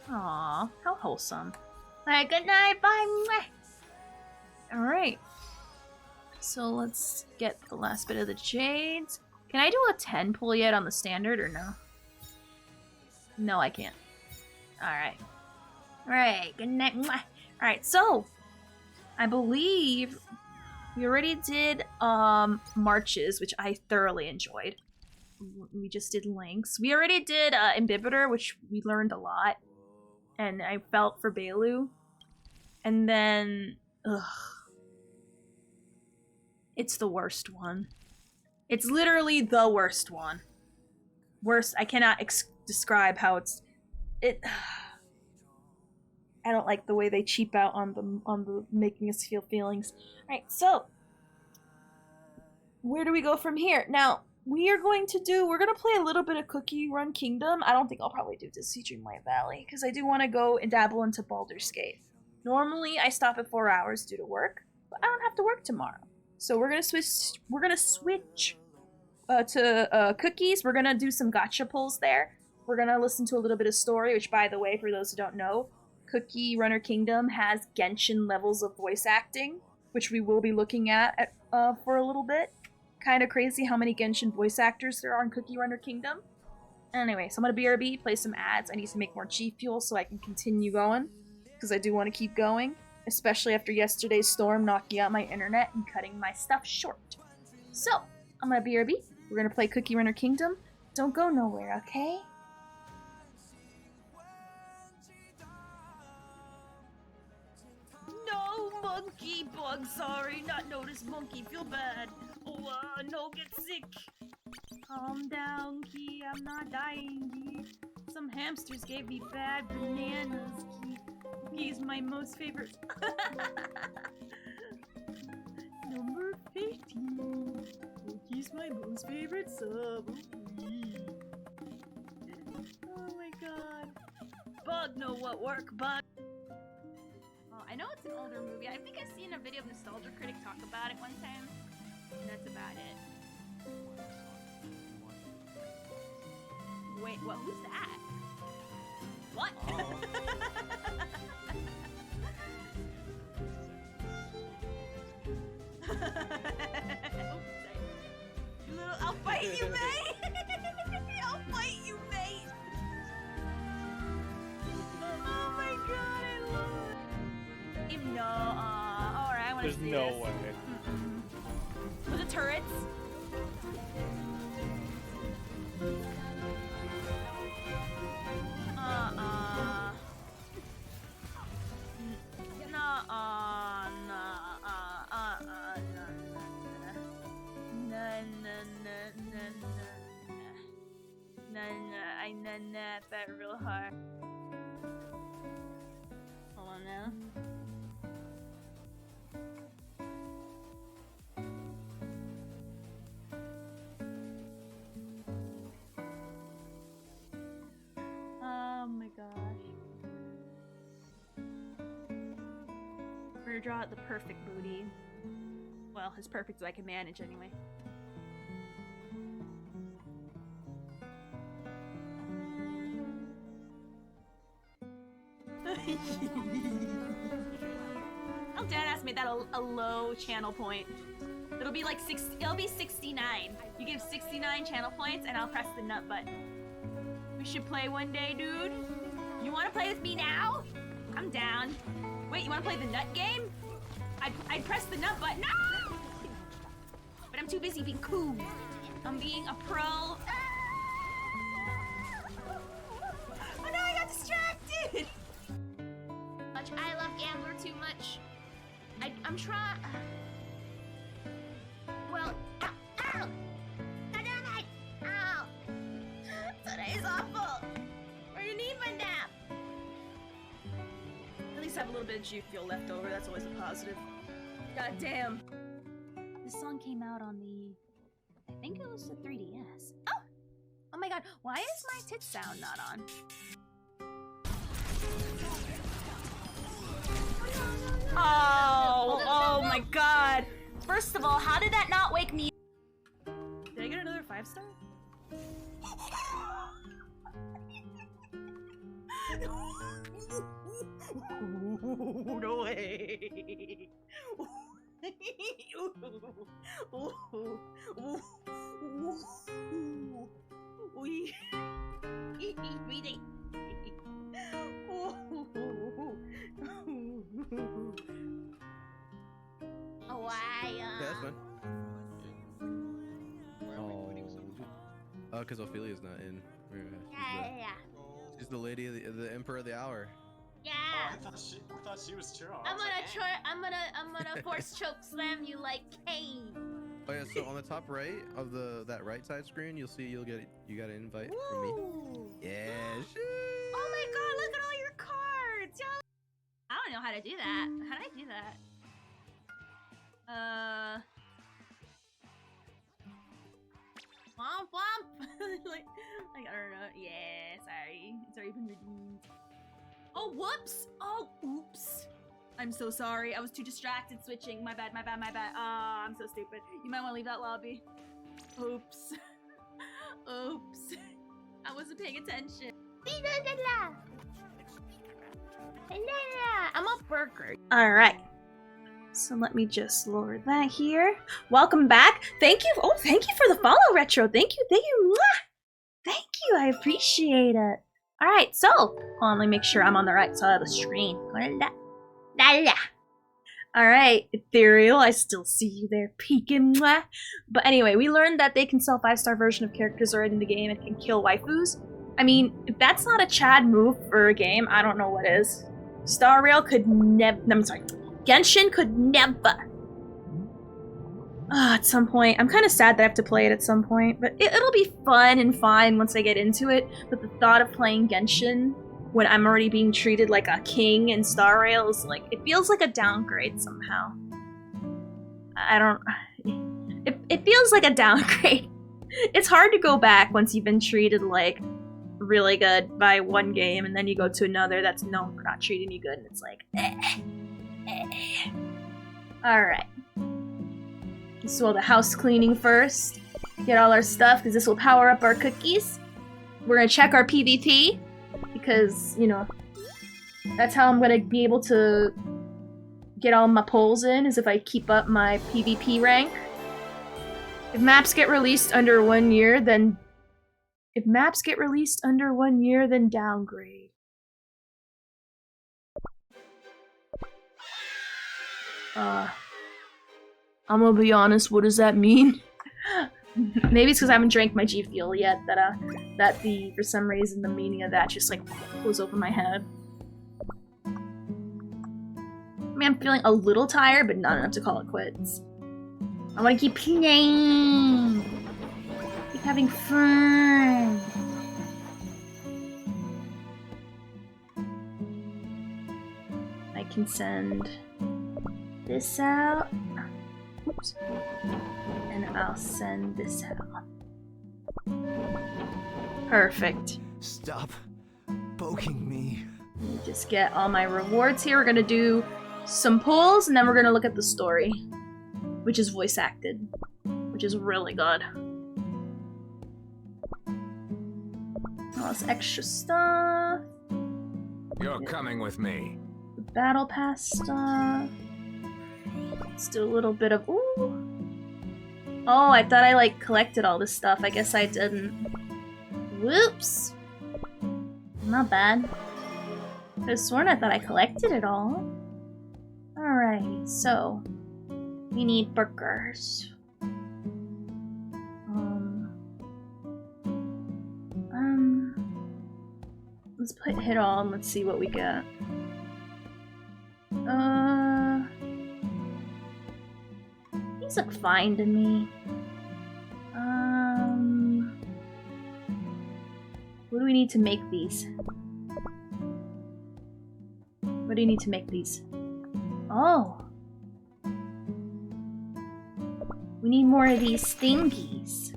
Aww, how wholesome. Alright, good night, bye! Alright. So let's get the last bit of the jades. Can I do a 10 pull yet on the standard, or no? No, I can't. Alright. Alright, good night. Alright, so I believe we already did marches, which I thoroughly enjoyed. We just did links. We already did Imbibitor, which we learned a lot. And I felt for Bailu. And then it's the worst one. It's literally the worst one. Worst. I cannot describe how I don't like the way they cheap out on the making us feel feelings. Alright, so where do we go from here? Now, we're gonna play a little bit of Cookie Run Kingdom. I don't think I'll probably do Disney Dreamlight Valley, because I do want to go and dabble into Baldur's Gate. Normally, I stop at 4 hours due to work, but I don't have to work tomorrow. So we're gonna switch to Cookies. We're gonna do some gotcha pulls there. We're gonna listen to a little bit of story, which, by the way, for those who don't know, Cookie Runner Kingdom has Genshin levels of voice acting, which we will be looking at for a little bit. Kind of crazy how many Genshin voice actors there are in Cookie Runner Kingdom. Anyway, so I'm gonna BRB, play some ads. I need to make more G Fuel so I can continue going, because I do want to keep going, especially after yesterday's storm knocking out my internet and cutting my stuff short. So, I'm gonna BRB, we're gonna play Cookie Runner Kingdom. Don't go nowhere, okay? No, monkey bug, sorry, not noticed monkey, feel bad. Oh, no, get sick. Calm down, Key, I'm not dying, Key. Some hamsters gave me bad bananas, Key. Key's my most favorite. Number 15. Cookie's my most favorite sub. Oh my god. Bug know what work, Bug. I know it's an older movie. I think I've seen a video of Nostalgia Critic talk about it one time. And that's about it. Wait, what? Who's that? What? I'll fight you, mate! I'll fight you, mate! Oh my god, I love it! No, alright, I wanna see this. There's no way. With the turrets? I that real hard. Hold on now. Oh my gosh. We're gonna draw out the perfect booty. Well, as perfect as I can manage anyway. Oh, Deadass made that a low channel point. It'll be like it'll be 69. You give 69 channel points and I'll press the nut button. We should play one day, dude. You wanna play with me now? I'm down. Wait, you wanna play the nut game? I'd press the nut button. No! But I'm too busy being cool. I'm being a pro. Oh no, I got distracted! I love Gambler too much. I'm trying. Well, ow! Ow! Damn it! Ow! Today's awful. Where you need my nap? At least I have a little bit of G Fuel left over. That's always a positive. God damn. This song came out on the. I think it was the 3DS. Oh! Oh my god! Why is my tit sound not on? Oh my god. First of all, how did that not wake me? Did I get another 5-star? No way. Why? Yeah, that's fine. Oh, because Ophelia's not in. Yeah. She's the lady of the emperor of the hour. Yeah. Oh, I thought she was true. I'm gonna force choke slam you like Kane. Oh yeah, so on the top right of that right side screen, you got an invite from me. Yeah. Oh my god, look at all your cards. Y'all. I don't know how to do that. How do I do that? Womp womp. like, I don't know. Yeah, sorry. It's already been redeemed. Oh, whoops. Oh, oops. I'm so sorry. I was too distracted switching. My bad. Ah, I'm so stupid. You might want to leave that lobby. Oops. Oops. I wasn't paying attention. I'm a burger. Alright. So let me just lower that here. Welcome back. Thank you. Oh, thank you for the follow, Retro. Thank you. Mwah! Thank you. I appreciate it. Alright, so hold on, let me make sure I'm on the right side of the screen. Alright, Ethereal, I still see you there peeking. Mwah. But anyway, we learned that they can sell 5-star version of characters already in the game and can kill waifus. I mean, if that's not a Chad move for a game, I don't know what is. Star Rail could never. No, I'm sorry. Genshin could never. At some point. I'm kind of sad that I have to play it at some point, but it'll be fun and fine once I get into it. But the thought of playing Genshin when I'm already being treated like a king in Star Rail is like, it feels like a downgrade somehow. I don't. It feels like a downgrade. It's hard to go back once you've been treated like really good by one game and then you go to another that's known for not treating you good and it's like Alright. Let's do all the house cleaning first. Get all our stuff because this will power up our cookies. We're gonna check our PvP because, you know, that's how I'm gonna be able to get all my polls in, is if I keep up my PvP rank. If maps get released under 1 year, then downgrade. I'm gonna be honest, what does that mean? Maybe it's because I haven't drank my G Fuel yet that for some reason the meaning of that just like goes over my head. I mean, I'm feeling a little tired, but not enough to call it quits. I want to keep playing, keep having fun. I can send this out. Oops. And I'll send this out. Perfect. Stop poking me. Let me just get all my rewards here. We're gonna do some polls and then we're gonna look at the story, which is voice acted, which is really good. All this extra stuff. You're coming with me. The battle pass stuff. Let's do a little bit of ooh. Oh, I thought I like collected all this stuff. I guess I didn't. Whoops. Not bad. I could have sworn I thought I collected it all. Alrighty, so we need burgers. Let's put hit all and let's see what we get. These look fine to me. What do we need to make these? What do you need to make these? Oh. We need more of these thingies.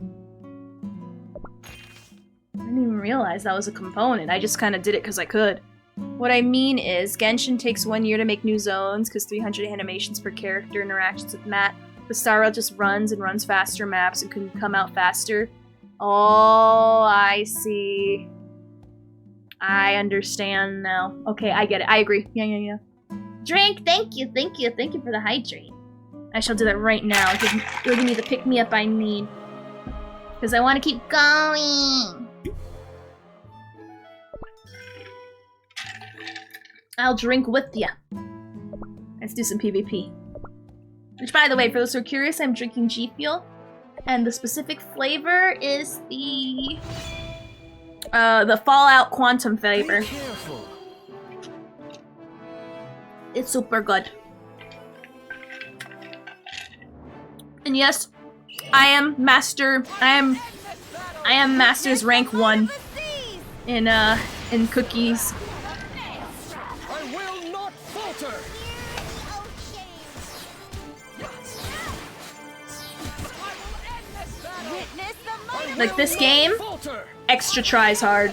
I didn't even realize that was a component. I just kind of did it because I could. What I mean is, Genshin takes 1 year to make new zones because 300 animations per character interactions with Matt. The Star Rail just runs and runs faster maps and can come out faster. Oh, I see. I understand now. Okay, I get it. I agree. Yeah. Drink, thank you for the hydrate. I shall do that right now. It'll give me the pick-me-up I need. Because I want to keep going. I'll drink with ya. Let's do some PvP. Which, by the way, for those who are curious, I'm drinking G Fuel. And the specific flavor is the Fallout Quantum flavor. It's super good. And yes, I am Master's rank 1 in cookies. I will not falter. Witness the Like this game, extra tries hard.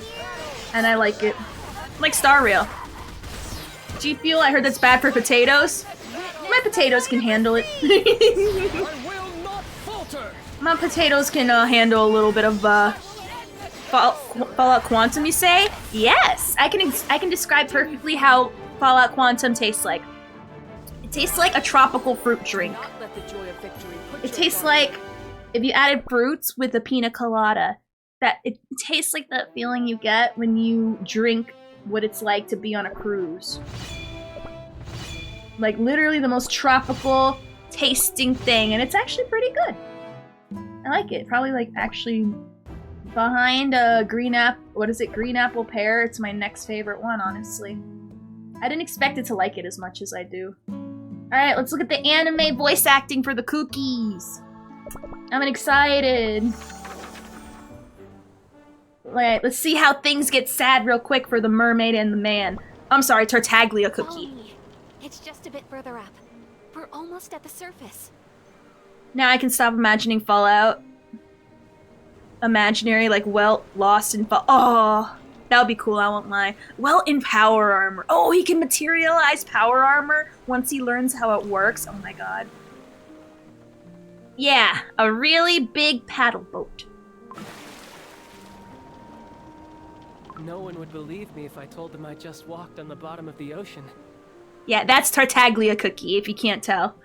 And I like it. Like Star Rail. G Fuel, I heard that's bad for potatoes. My potatoes can handle it. My potatoes can handle a little bit of Fallout Quantum, you say? Yes! I can describe perfectly how Fallout Quantum tastes like. It tastes like a tropical fruit drink. It tastes like if you added fruits with a pina colada. It tastes like that feeling you get when you drink what it's like to be on a cruise. Like literally the most tropical tasting thing, and it's actually pretty good. I like it. Probably like actually behind green apple pear. It's my next favorite one, honestly. I didn't expect it to like it as much as I do. Alright, let's look at the anime voice acting for the cookies. I'm excited. Alright, let's see how things get sad real quick for the mermaid and the man. I'm sorry, Tartaglia cookie. It's just a bit further up. We're almost at the surface. Now I can stop imagining Fallout. Imaginary, like, well, lost in Fallout. Oh, that would be cool, I won't lie. Well, in power armor. Oh, he can materialize power armor once he learns how it works. Oh my god. Yeah, a really big paddle boat. No one would believe me if I told them I just walked on the bottom of the ocean. Yeah, that's Tartaglia cookie, if you can't tell.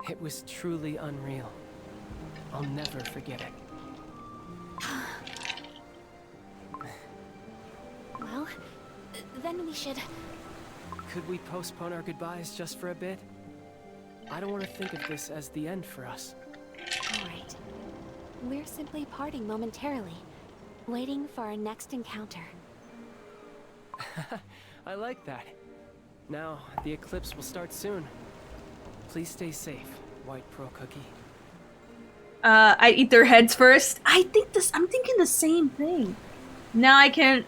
It was truly unreal. I'll never forget it. Well, then we should... Could we postpone our goodbyes just for a bit? I don't want to think of this as the end for us. Alright. We're simply parting momentarily, waiting for our next encounter. I like that. Now, the eclipse will start soon. Please stay safe, White Pro Cookie. I eat their heads first. I'm thinking the same thing. Now I can't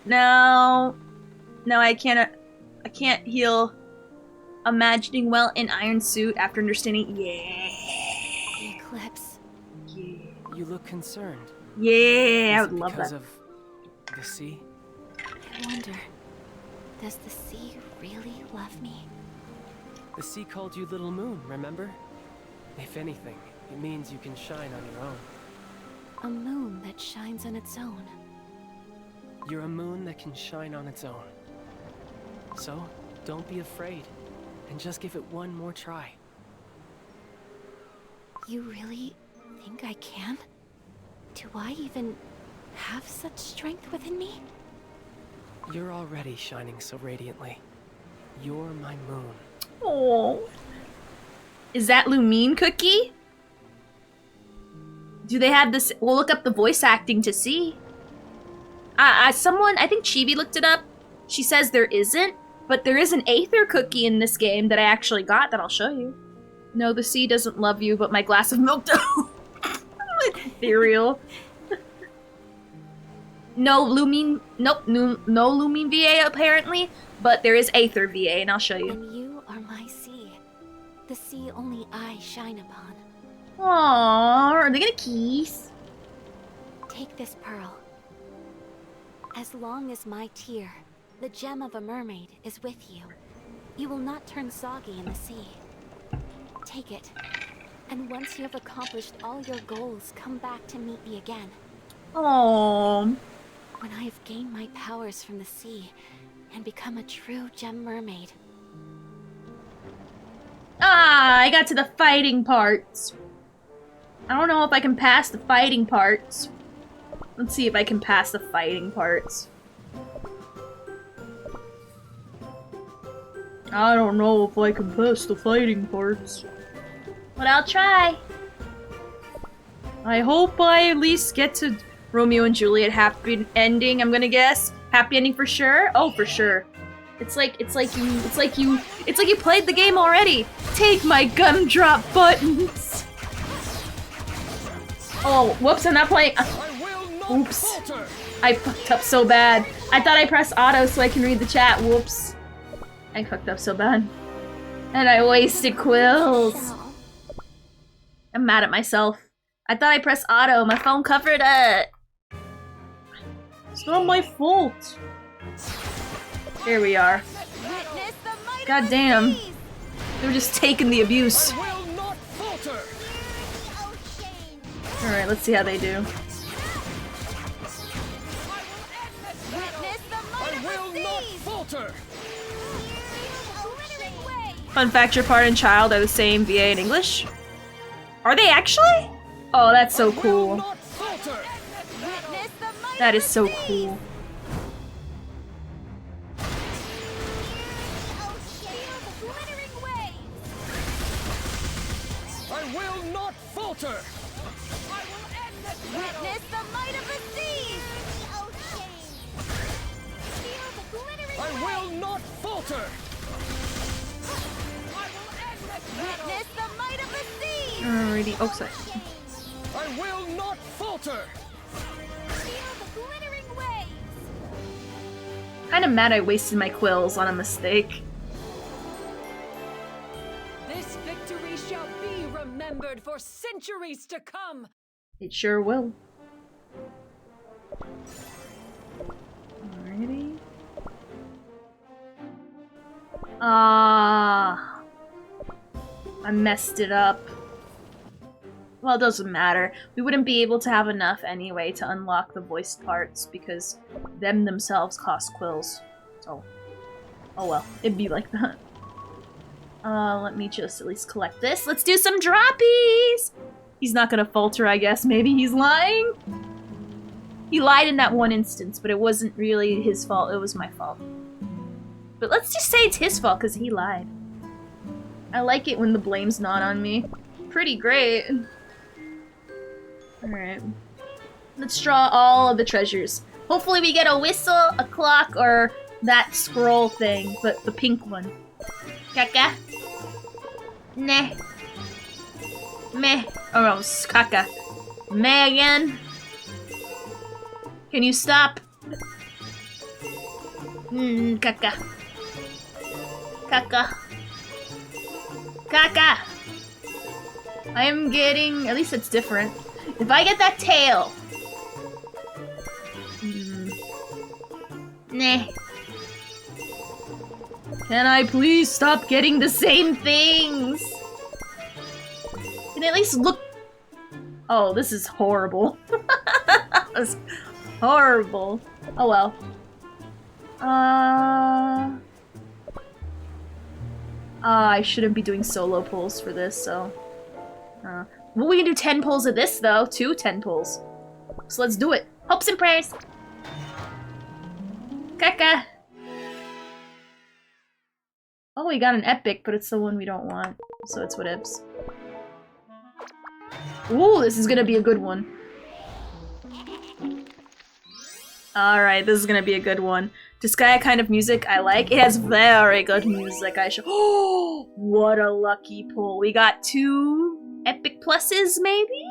heal imagining well in iron suit after understanding. Yeah. The eclipse. Yeah. You look concerned. Yeah, I Is would it love because that. of the sea? I wonder, does the sea really love me? The sea called you Little Moon, remember? If anything, it means you can shine on your own. A moon that shines on its own. You're a moon that can shine on its own. So, don't be afraid, and just give it one more try. You really think I can? Do I even have such strength within me? You're already shining so radiantly. You're my moon. Oh. Is that Lumine cookie? Do they have this? We'll look up the voice acting to see. Someone, I think Chibi looked it up. She says there isn't, but there is an Aether cookie in this game that I actually got that I'll show you. No, the sea doesn't love you, but my glass of milk does. Ethereal. No Lumine, nope, no Lumine VA apparently, but there is Aether VA, and I'll show you. And you are my sea. The sea only I shine upon. Aww, are they gonna kiss? Take this pearl. As long as my tear, the gem of a mermaid, is with you, you will not turn soggy in the sea. Take it, and once you have accomplished all your goals, come back to meet me again. Aww. When I have gained my powers from the sea and become a true gem mermaid. Ah, I got to the fighting parts. I don't know if I can pass the fighting parts. Let's see if I can pass the fighting parts. I don't know if I can pass the fighting parts. But I'll try. I hope I at least get to Romeo and Juliet happy ending, I'm gonna guess. Happy ending for sure? Oh, for sure. It's like you played the game already. Take my gumdrop buttons. Oh, whoops, I'm not playing. Oops. I fucked up so bad. I thought I pressed auto so I can read the chat. Whoops. I fucked up so bad. And I wasted quills. I'm mad at myself. I thought I pressed auto. My phone covered it. It's not my fault. Here we are. God damn. They're just taking the abuse. Alright, let's see how they do. Fun fact, your part and child are the same VA and English. Are they actually? Oh, that's so cool. That is so cool. I will not falter! Witness the might of the seas! I will not falter! Witness the might of the seas! Alrighty, oh sorry. I will not falter! Kinda mad I wasted my quills on a mistake. This victory shall be remembered for centuries to come. It sure will. Alrighty. Ah, I messed it up. Well, it doesn't matter. We wouldn't be able to have enough anyway to unlock the voiced parts because them themselves cost quills. So, oh well, it'd be like that. Let me just at least collect this. Let's do some droppies! He's not gonna falter, I guess. Maybe he's lying? He lied in that one instance, but it wasn't really his fault. It was my fault. But let's just say it's his fault because he lied. I like it when the blame's not on me. Pretty great. Alright. Let's draw all of the treasures. Hopefully we get a whistle, a clock, or that scroll thing, but the pink one. Caca. Nah. Meh. Oh no, it's caca. Meh again. Can you stop? Caca. Caca. Caca! I'm getting... At least it's different. If I get that tail... Nah. Can I please stop getting the same things? Can I at least look... Oh, this is horrible. That's horrible. Oh well. I shouldn't be doing solo pulls for this, so... well, we can do 10 pulls of this, though. 2 10 pulls. So let's do it. Hopes and prayers! Caca! Oh, we got an epic, but it's the one we don't want. So it's whatevs. Ooh, this is gonna be a good one. Alright, this is gonna be a good one. Disgaea kind of music I like. It has very good music. Oh, what a lucky pull. We got 2 epic pluses, maybe?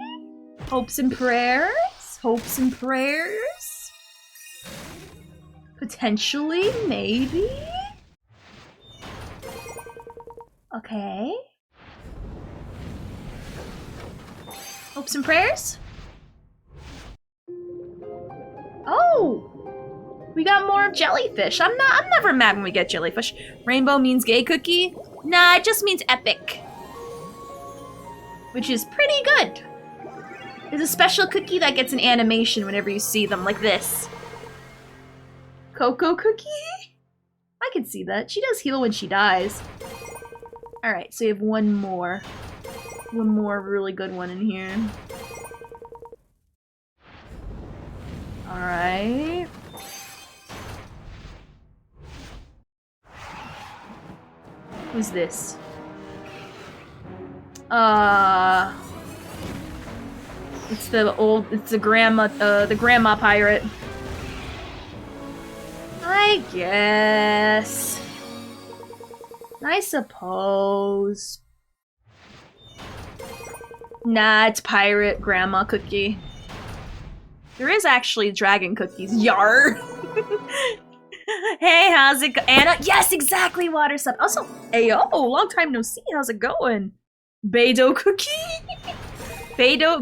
Hopes and prayers? Hopes and prayers? Potentially, maybe? Okay. Hopes and prayers? Oh! We got more jellyfish. I'm never mad when we get jellyfish. Rainbow means gay cookie? Nah, it just means epic. Which is pretty good. There's a special cookie that gets an animation whenever you see them, like this. Cocoa cookie? I can see that. She does heal when she dies. Alright, so you have one more. One more really good one in here. Alright. Who's this? It's the grandma pirate. I guess. I suppose. Nah, it's pirate grandma cookie. There is actually dragon cookies. Yar! Hey, how's it go? Anna? Yes, exactly, water stuff. Also, ayo, long time no see. How's it going? Beidou cookie?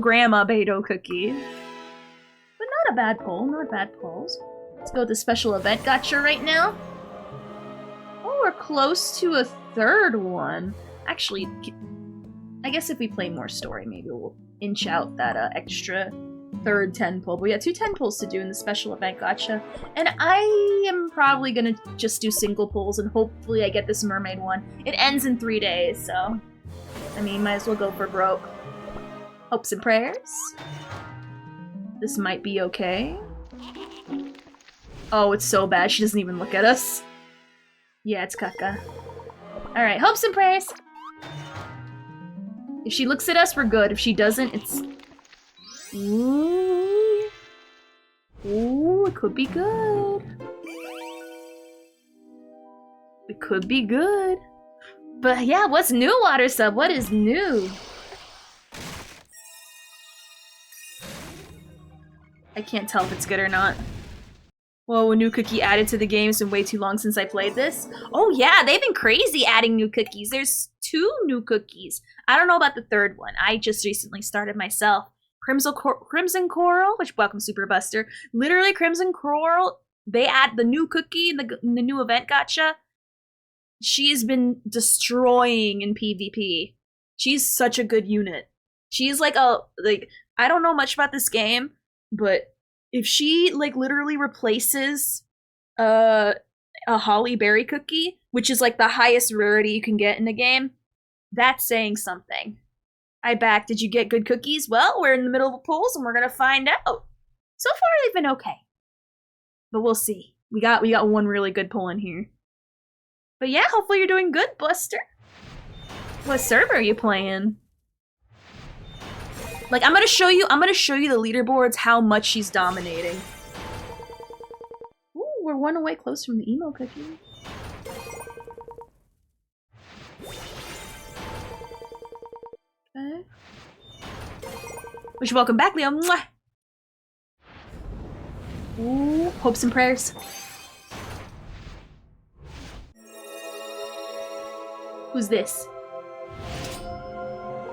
Grandma Beidou cookie. But not a bad pull, not bad pulls. Let's go with the special event gacha right now. Oh, we're close to a third one. Actually, I guess if we play more story, maybe we'll inch out that extra third 10 pull. But we got 2 10 pulls to do in the special event gacha. And I am probably gonna just do single pulls and hopefully I get this mermaid one. It ends in 3 days, so I mean, might as well go for broke. Hopes and prayers. This might be okay. Oh, it's so bad. She doesn't even look at us. Yeah, it's caca. Alright, hopes and prayers. If she looks at us, we're good. If she doesn't, it's... Ooh. Ooh, it could be good. It could be good. But yeah, what's new, Water Sub? What is new? I can't tell if it's good or not. Whoa, a new cookie added to the game. It's been way too long since I played this. Oh yeah, they've been crazy adding new cookies. There's 2 new cookies. I don't know about the third one. I just recently started myself. Crimson Coral, which welcome Super Buster. Literally Crimson Coral, they add the new cookie in the new event gacha. She's been destroying in PvP. She's such a good unit. She's like I don't know much about this game, but if she like literally replaces a holly berry cookie, which is like the highest rarity you can get in the game, that's saying something. I back. Did you get good cookies? Well, we're in the middle of the polls and we're gonna find out. So far they've been okay. But we'll see. We got one really good pull in here. But yeah, hopefully you're doing good, Buster. What server are you playing? Like I'm gonna show you the leaderboards, how much she's dominating. Ooh, we're one away close from the emo cookie. Okay. Wish you welcome back, Leo. Mwah! Ooh, hopes and prayers. Who's this?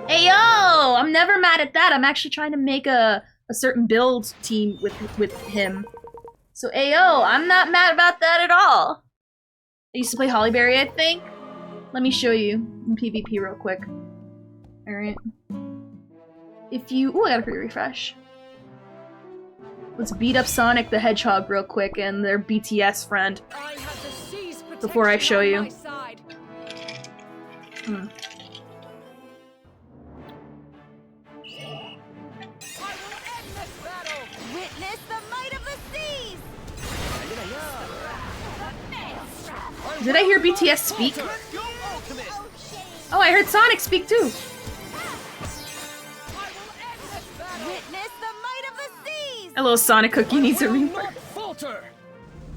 Hey yo! I'm never mad at that. I'm actually trying to make a certain build team with him. So Ayo, I'm not mad about that at all. I used to play Hollyberry, I think. Let me show you in PvP real quick. Alright. If you... Ooh, I gotta refresh. Let's beat up Sonic the Hedgehog real quick and their BTS friend. Before I show you. Witness the might of the seas! Did I hear BTS speak? Oh, I heard Sonic speak too. Witness the might of the seas! Hello, Sonic Cookie needs a rework. Not falter!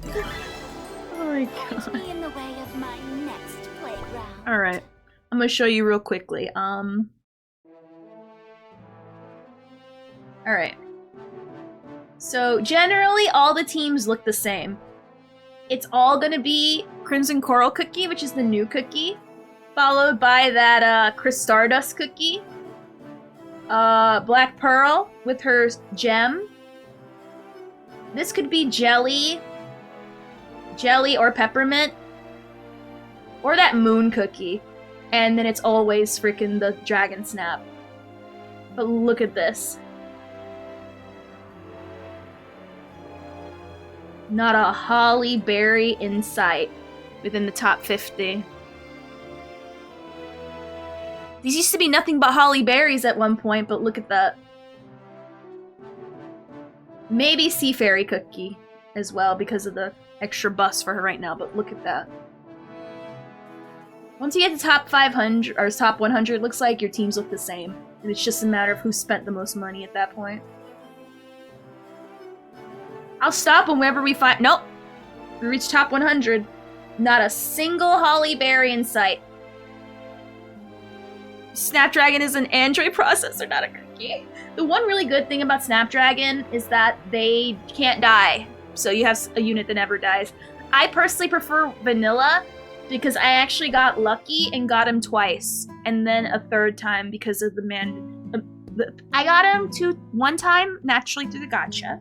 Oh my god. Stand me in the way of my next playground. Alright. I'm gonna show you real quickly. Alright. So, generally, all the teams look the same. It's all gonna be Crimson Coral Cookie, which is the new cookie, followed by that, Chris Stardust Cookie, Black Pearl with her gem. This could be Jelly or Peppermint, or that Moon Cookie. And then it's always freaking the Dragon Snap. But look at this. Not a holly berry in sight within the top 50. These used to be nothing but holly berries at one point, but look at that. Maybe Sea Fairy Cookie as well because of the extra bus for her right now, but look at that. Once you get to top 500 or top 100, looks like your teams look the same. And it's just a matter of who spent the most money at that point. I'll stop whenever we find... Nope. We reach top 100. Not a single holly berry in sight. Snapdragon is an Android processor, not a cookie. The one really good thing about Snapdragon is that they can't die. So you have a unit that never dies. I personally prefer vanilla because I actually got lucky and got him twice. And then a third time because of the man... I got him one time naturally through the gacha.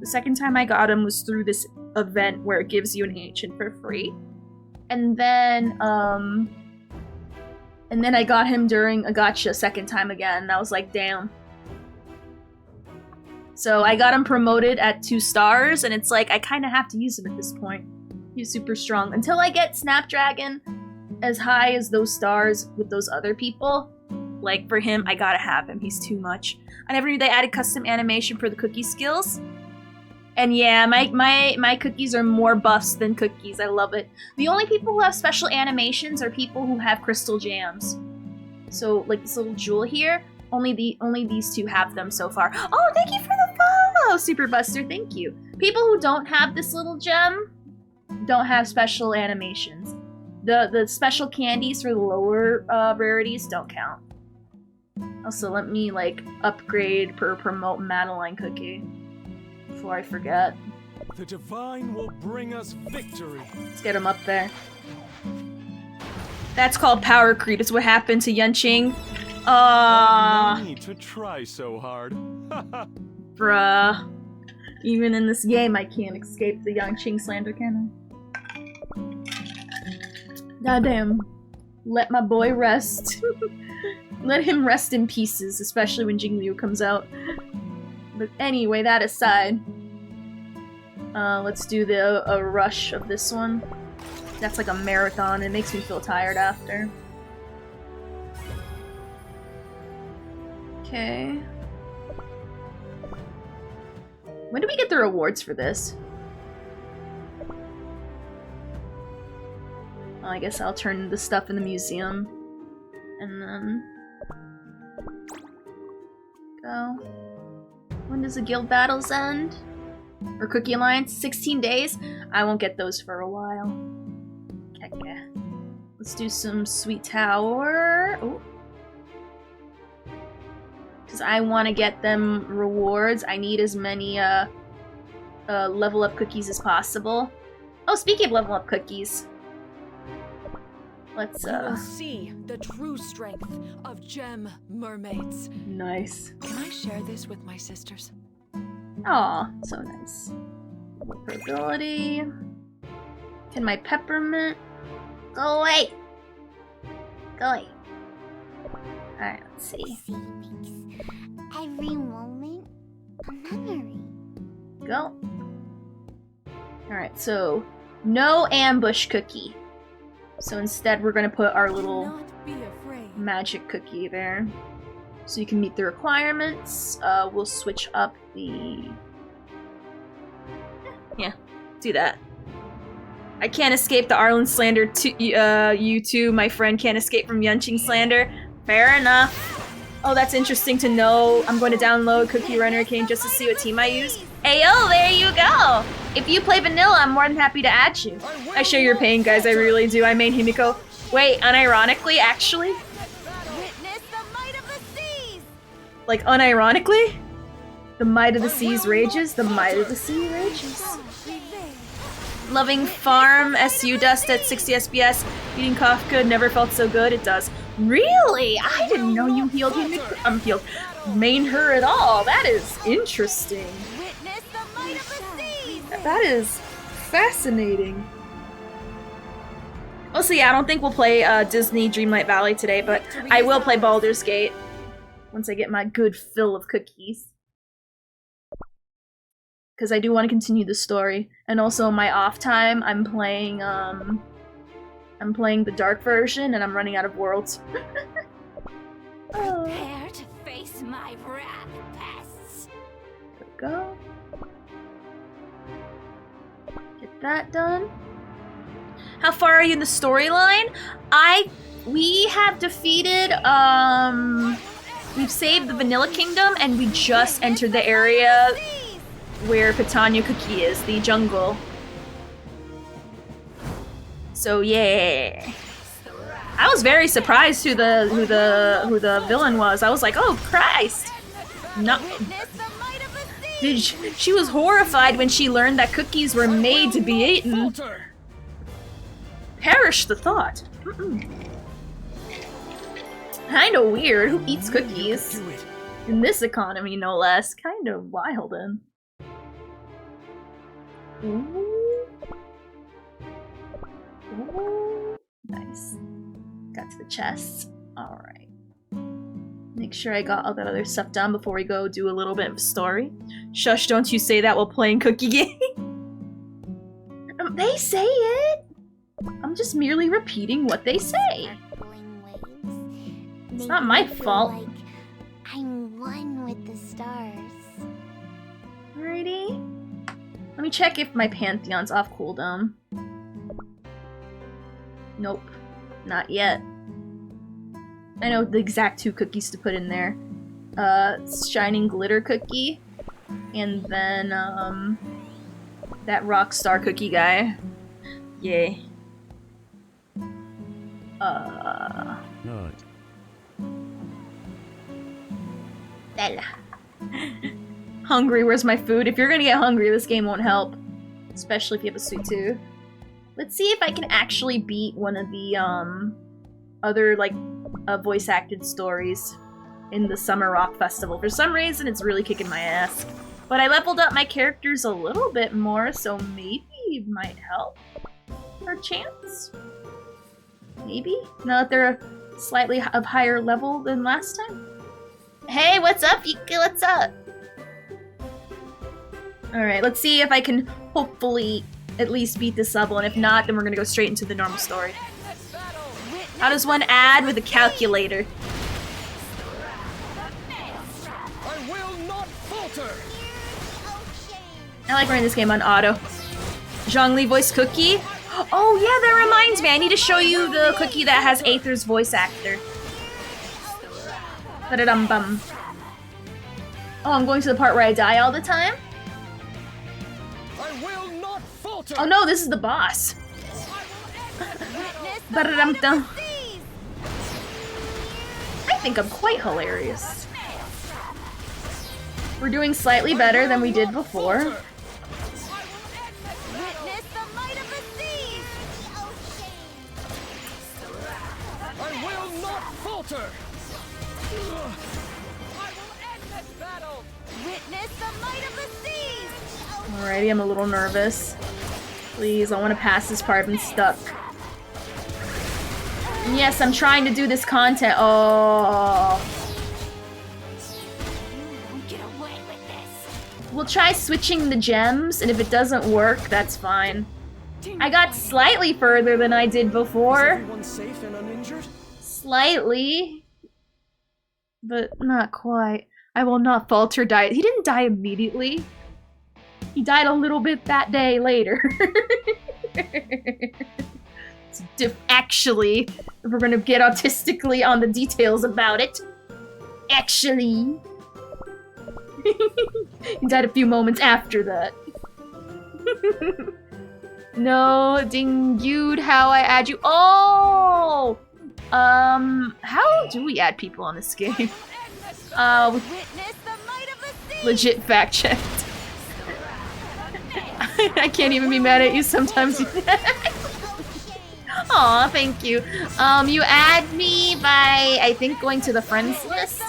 The second time I got him was through this event where it gives you an ancient for free. And then I got him during a gacha second time again, and I was like, damn. So I got him promoted at 2 stars, and it's like, I kind of have to use him at this point. He's super strong. Until I get Snapdragon as high as those stars with those other people, like for him, I gotta have him. He's too much. I never knew they added custom animation for the cookie skills. And yeah, my cookies are more buffs than cookies. I love it. The only people who have special animations are people who have crystal jams. So like this little jewel here, only these 2 have them so far. Oh, thank you for the follow, Super Buster. Thank you. People who don't have this little gem don't have special animations. The special candies for the lower rarities don't count. Also, let me like upgrade per promote Madeline cookie before I forget. The divine will bring us victory. Let's get him up there. That's called power creep. It's what happened to Yunqing. No need to try so hard. Bruh. Even in this game, I can't escape the Yunqing slander, can I? Goddamn. Let my boy rest. Let him rest in pieces, especially when Jingliu comes out. But anyway, that aside, let's do a rush of this one. That's like a marathon. It makes me feel tired after. Okay. When do we get the rewards for this? Well, I guess I'll turn the stuff in the museum. And then... go. When does the guild battles end? Or Cookie Alliance? 16 days? I won't get those for a while. Okay. Let's do some Sweet Tower. Oh. Because I want to get them rewards. I need as many level up cookies as possible. Oh, speaking of level up cookies. Let's You will see the true strength of gem mermaids. Nice. Can I share this with my sisters? Aw, so nice. Ability. Can my peppermint go away? Go away. Alright, let's see. Every moment a memory. Go. Alright, so no ambush cookie. So instead we're gonna put our little magic cookie there. So you can meet the requirements. We'll switch up the... yeah, do that. I can't escape the Arlen slander you too. My friend can't escape from Yunqing slander. Fair enough. Oh, that's interesting to know. I'm going to download Cookie Runner King just to see what team I use. Ayo, there you go! If you play vanilla, I'm more than happy to add you. I share your pain, guys, I really do. I main Himiko. Wait, unironically, actually? Like, unironically? The might of the seas rages, the might of the sea rages. Loving farm SU dust at 60 SBS. Eating Kafka never felt so good, it does. Really? I didn't know you healed Himiko. Main her at all. That is interesting. That is fascinating. Also, yeah, I don't think we'll play Disney Dreamlight Valley today, but I will play Baldur's Gate once I get my good fill of cookies. Because I do want to continue the story. And also, my off time, I'm playing the dark version, and I'm running out of worlds. Prepare to face my wrath, pests. There we go. Get that done. How far are you in the storyline? We have defeated, we've saved the Vanilla Kingdom, and we just entered the area where Pitanya Cookie is, the jungle. So yeah. I was very surprised who the villain was. I was like, oh Christ! No. She was horrified when she learned that cookies were made to be eaten. Perish the thought. Kinda weird. Who eats cookies? In this economy, no less. Kinda wild, then. Ooh. Ooh, nice. Got to the chest. Alright. Make sure I got all that other stuff done before we go do a little bit of story. Shush, don't you say that while playing Cookie Game. They say it! I'm just merely repeating what they say. It's not my fault. Like I'm one with the stars. Alrighty. Let me check if my Pantheon's off cooldown. Nope. Not yet. I know the exact 2 cookies to put in there. Shining Glitter Cookie. And then, that Rockstar Cookie guy. Yay. Right. Bella. Hungry, where's my food? If you're gonna get hungry, this game won't help. Especially if you have a sweet tooth. Let's see if I can actually beat one of the, other, like, voice-acted stories in the Summer Rock Festival. For some reason, it's really kicking my ass. But I leveled up my characters a little bit more, so maybe it might help. Or chance? Maybe? Now that they're slightly of higher level than last time? Hey, what's up, Yika? What's up? Alright, let's see if I can hopefully at least beat this level, and if not, then we're gonna go straight into the normal story. How does one add with a calculator? I will not falter. I like running this game on auto. Zhongli voice cookie? Oh yeah, that reminds me. I need to show you the cookie that has Aether's voice actor. Ba-da-dum-bum. Oh, I'm going to the part where I die all the time? I will not falter. Oh no, this is the boss. Ba-da-dum-dum. I think I'm quite hilarious. We're doing slightly better than we did before. Witness the might of the seas. I will not falter. I will end this battle. Witness the might of the seas. Alrighty, I'm a little nervous. Please, I want to pass this part. I've been stuck. And yes, I'm trying to do this content. Oh. Get away with this. We'll try switching the gems, and if it doesn't work, that's fine. I got slightly further than I did before. Is everyone safe and uninjured? Slightly. But not quite. I will not falter die. He didn't die immediately. He died a little bit that day later. Actually, if we're gonna get autistically on the details about it. Actually. He died a few moments after that. No, Dingude, how I add you. Oh! How do we add people on this game? Legit fact checked. I can't even be mad at you sometimes. Aw, thank you. You add me by, I think, going to the friends list.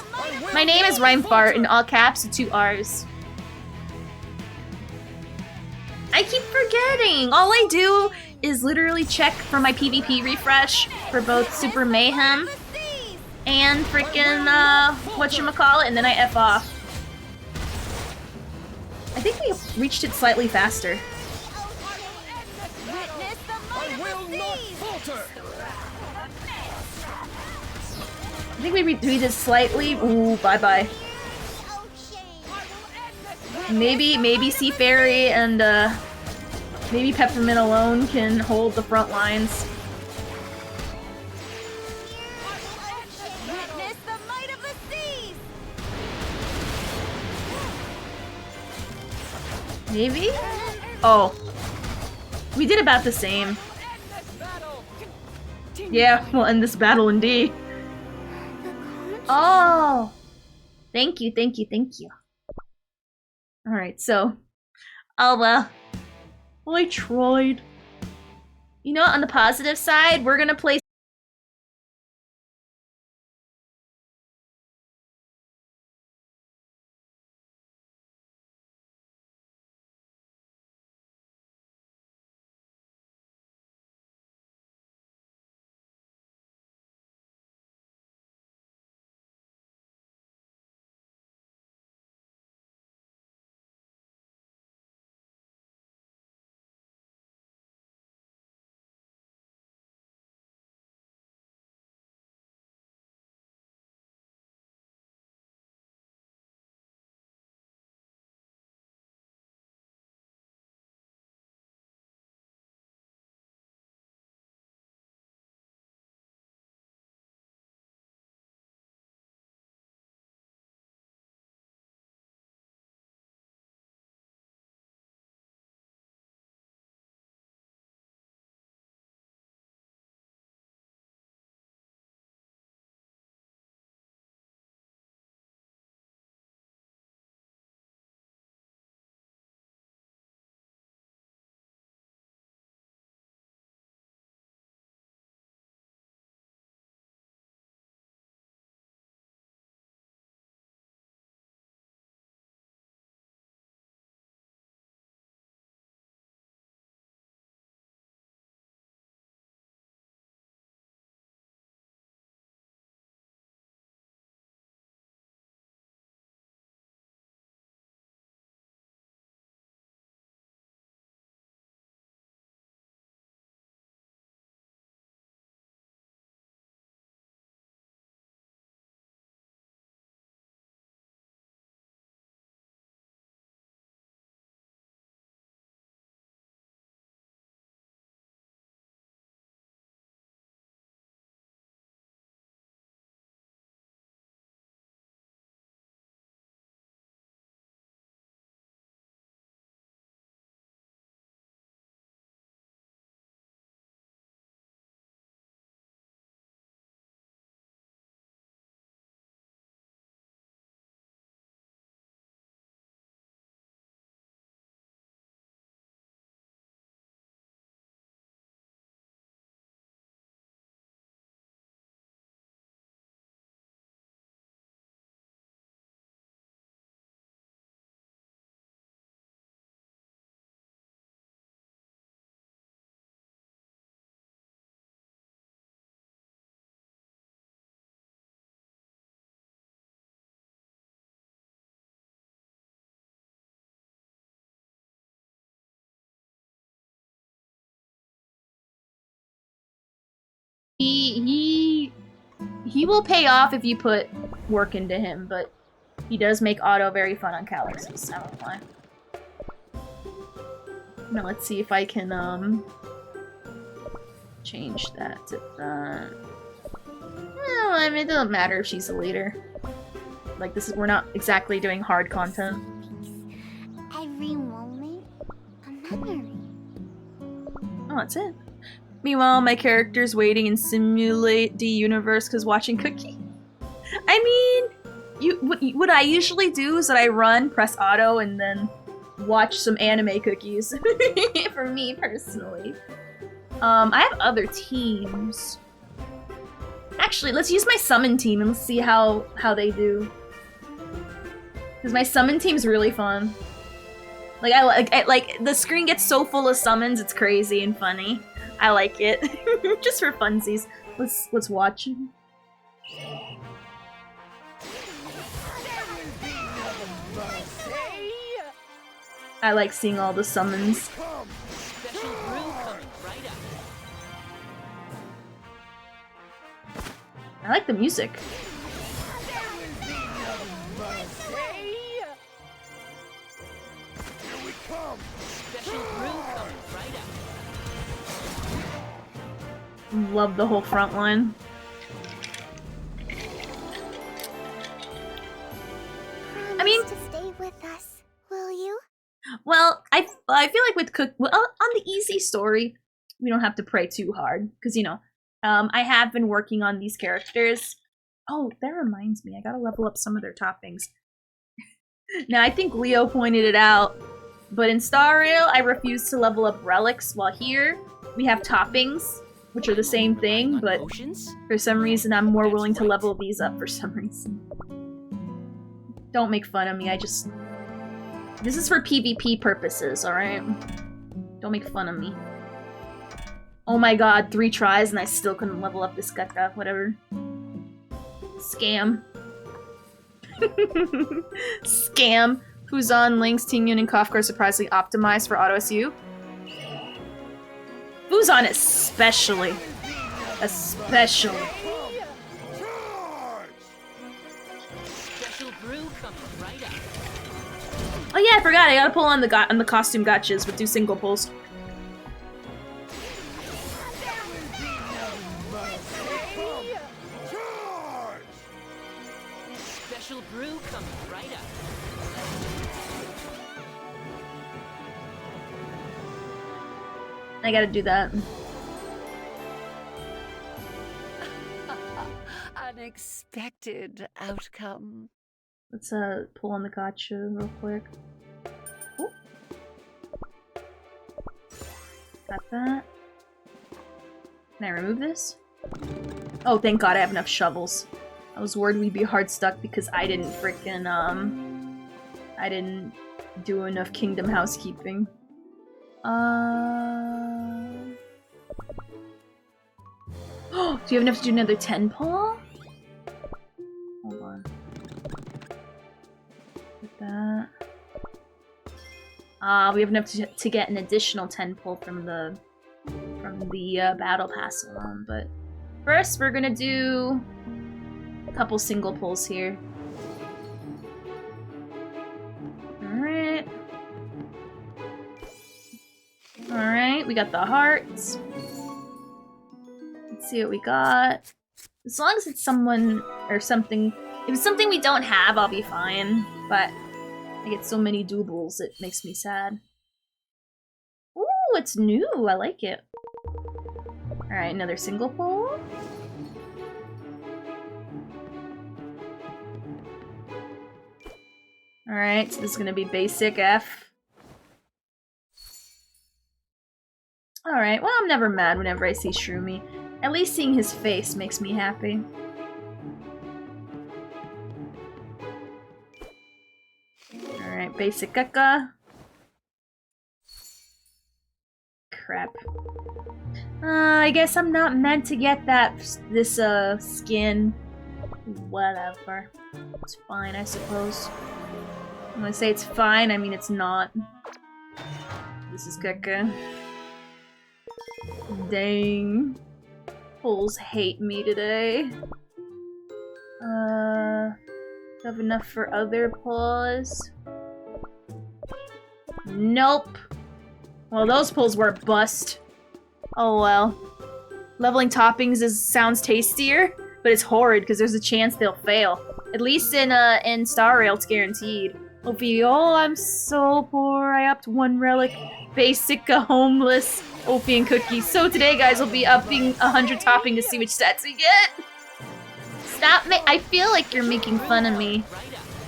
My name is Rhymefart in all caps with 2 R's. I keep forgetting. All I do is literally check for my PvP refresh for both Super Mayhem and freaking, whatchamacallit, and then I F off. I think we reached it slightly faster. I will not falter. I think we did slightly. Ooh, bye-bye. Maybe Sea Fairy and, maybe Peppermint alone can hold the front lines. Witness the might of the seas. Maybe? Oh. We did about the same. Yeah, we'll end this battle indeed. Oh! Thank you, thank you, thank you. Alright, so... Oh well. Well, I tried. You know, on the positive side, we're gonna play he will pay off if you put work into him, but he does make auto very fun on Calyxus. I don't know why. Now let's see if I can change that to that. Well, I mean, it doesn't matter if she's a leader. Like, this is, we're not exactly doing hard content. Every moment, a memory. Oh, that's it. Meanwhile, my character's waiting in Simulate the Universe because watching Cookie. I mean, what I usually do is that I run, press auto, and then watch some anime cookies. For me, personally. I have other teams. Actually, let's use my summon team and let's see how they do. Because my summon team's really fun. Like, I like the screen gets so full of summons, it's crazy and funny. I like it. Just for funsies. Let's watch. I like seeing all the summons. I like the music. Love the whole front line. I mean, to stay with us, will you? Well, I feel like with on the easy story, we don't have to pray too hard because you know, I have been working on these characters. Oh, that reminds me, I gotta level up some of their toppings. Now, I think Leo pointed it out, but in Star Rail, I refuse to level up relics, while here we have toppings, which are the same thing, but for some reason I'm more willing to level these up for some reason. Don't make fun of me, this is for PvP purposes, alright? Don't make fun of me. Oh my god, 3 tries and I still couldn't level up this Gekka, whatever. Scam. Scam. Fu-Xuan, Lynx, Tingyun, and Kafka are surprisingly optimized for auto-SU. Fu-Xuan especially. Especially. Oh yeah, I forgot. I gotta pull on the costume gotchas, but do single pulls. Special brew coming right up. I gotta do that. Unexpected outcome. Let's pull on the gotcha real quick. Ooh. Got that. Can I remove this? Oh, thank god I have enough shovels. I was worried we'd be hard stuck because I didn't frickin' I didn't do enough kingdom housekeeping. Oh, do you have enough to do another 10 pull? Hold on. Get that. We have enough to get an additional 10 pull from the battle pass alone, but first we're gonna do a couple single pulls here. Alright. Alright, we got the hearts. Let's see what we got. As long as it's someone or something. If it's something we don't have, I'll be fine. But I get so many doubles, it makes me sad. Ooh, it's new. I like it. Alright, another single pull. Alright, so this is gonna be basic F. Alright, well, I'm never mad whenever I see Shroomy. At least seeing his face makes me happy. Alright, basic Gekka. Crap. I guess I'm not meant to get this skin. Whatever. It's fine, I suppose. When I say it's fine, I mean it's not. This is Gekka. Dang. pulls hate me today. Have enough for other pulls? Nope. Well, those pulls were a bust. Oh well. Leveling toppings sounds tastier, but it's horrid because there's a chance they'll fail. At least in Star Rail, it's guaranteed. Ophi, oh, I'm so poor. I upped 1 relic. Basic, homeless, Ophi and Cookie. So today, guys, we'll be upping 100 topping to see which stats we get. Stop I feel like you're making fun of me.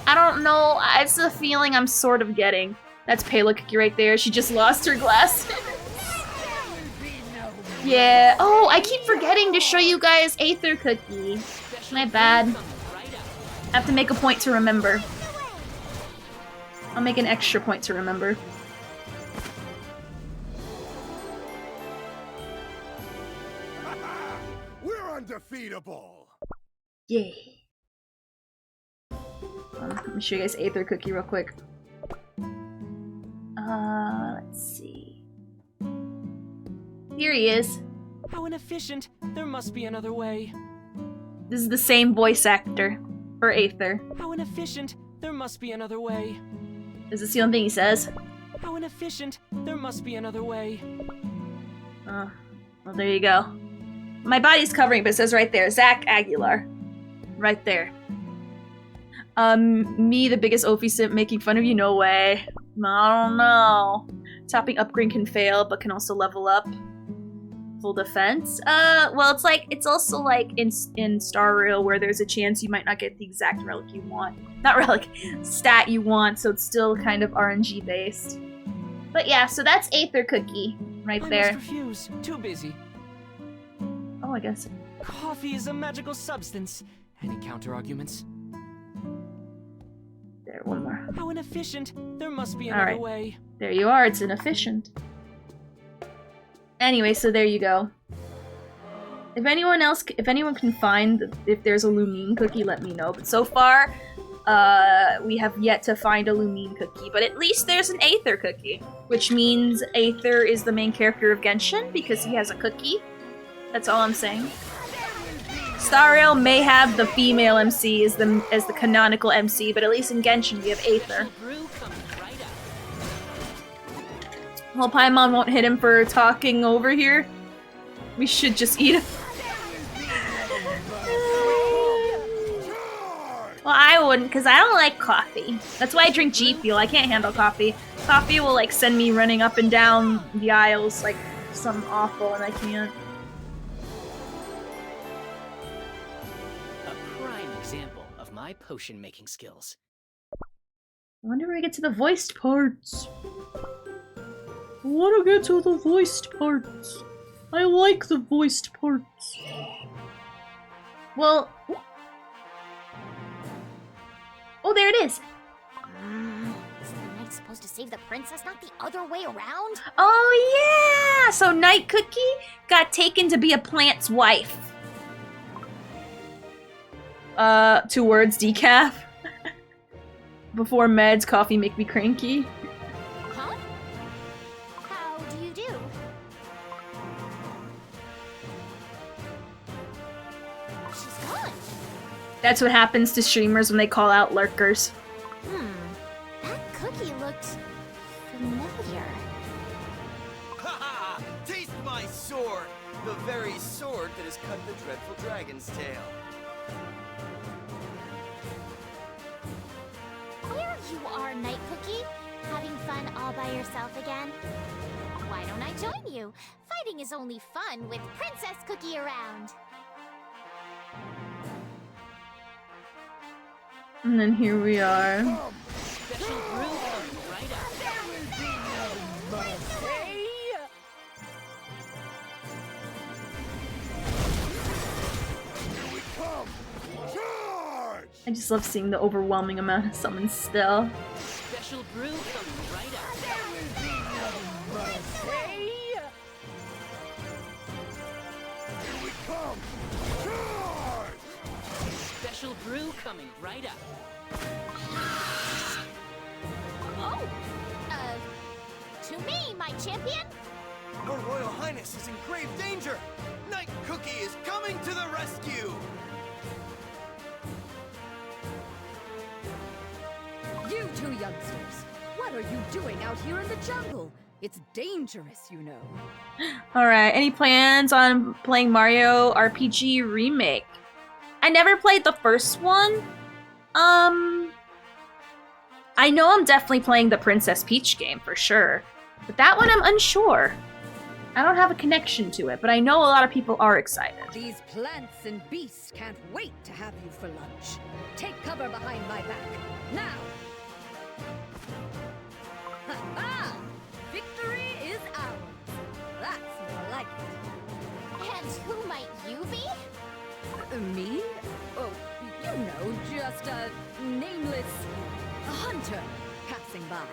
I don't know. It's a feeling I'm sort of getting. That's Pale Cookie right there. She just lost her glasses. Yeah. Oh, I keep forgetting to show you guys Aether Cookie. My bad. I have to make a point to remember. I'll make an extra point to remember. We're undefeatable. Yay. Let me show you guys Aether Cookie real quick. Let's see. Here he is. How inefficient. There must be another way. This is the same voice actor for Aether. How inefficient. There must be another way. Is this the only thing he says? How inefficient. There must be another way. Oh, well, there you go. My body's covering, but it says right there, Zach Aguilar. Right there. Me, the biggest Ophi simp, making fun of you, no way. I don't know. Topping upgrade can fail, but can also level up. Full defense? Well, it's also like in Star Rail where there's a chance you might not get the exact relic you want. Not relic, stat you want, so it's still kind of RNG based. But yeah, so that's Aether Cookie right there. I must refuse. Too busy. Oh, I guess. Coffee is a magical substance. Any counter-arguments? There, one more. How inefficient. There must be another way. There you are, it's inefficient. Anyway, so there you go. If anyone can find if there's a Lumine cookie, let me know. But so far, we have yet to find a Lumine cookie, but at least there's an Aether cookie, which means Aether is the main character of Genshin because he has a cookie. That's all I'm saying. Star Rail may have the female MC as the canonical MC, but at least in Genshin we have Aether. Well, Paimon won't hit him for talking over here. We should just eat him. Well, I wouldn't, because I don't like coffee. That's why I drink G Fuel. I can't handle coffee. Coffee will, like, send me running up and down the aisles like something awful, and I can't. A prime example of my potion-making skills. I wonder where we get to the voiced parts. I want to get to the voiced parts. I like the voiced parts. Well... Oh, there it is! Is the knight supposed to save the princess, not the other way around? Oh yeah! So Night Cookie got taken to be a plant's wife. 2 words, decaf. Before meds, coffee make me cranky. Huh? How do you do? She's gone. That's what happens to streamers when they call out lurkers. That cookie looked familiar. Ha! Taste my sword! The very sword that has cut the dreadful dragon's tail. There you are, Night Cookie. Having fun all by yourself again? Why don't I join you? Fighting is only fun with Princess Cookie around. And then here we are. Special brew coming right up. I just love seeing the overwhelming amount of summons still. Special brew coming right up. Special brew coming right up. Oh! To me, my champion? Your Royal Highness is in grave danger! Night Cookie is coming to the rescue! You two youngsters, what are you doing out here in the jungle? It's dangerous, you know. Alright, any plans on playing Mario RPG Remake? I never played the first one. I know I'm definitely playing the Princess Peach game for sure. But that one I'm unsure. I don't have a connection to it, but I know a lot of people are excited. These plants and beasts can't wait to have you for lunch. Take cover behind my back. Now! Ha-ha! Victory is ours. That's more like it. And who might you be? Me? Oh, you know, just a nameless hunter passing by.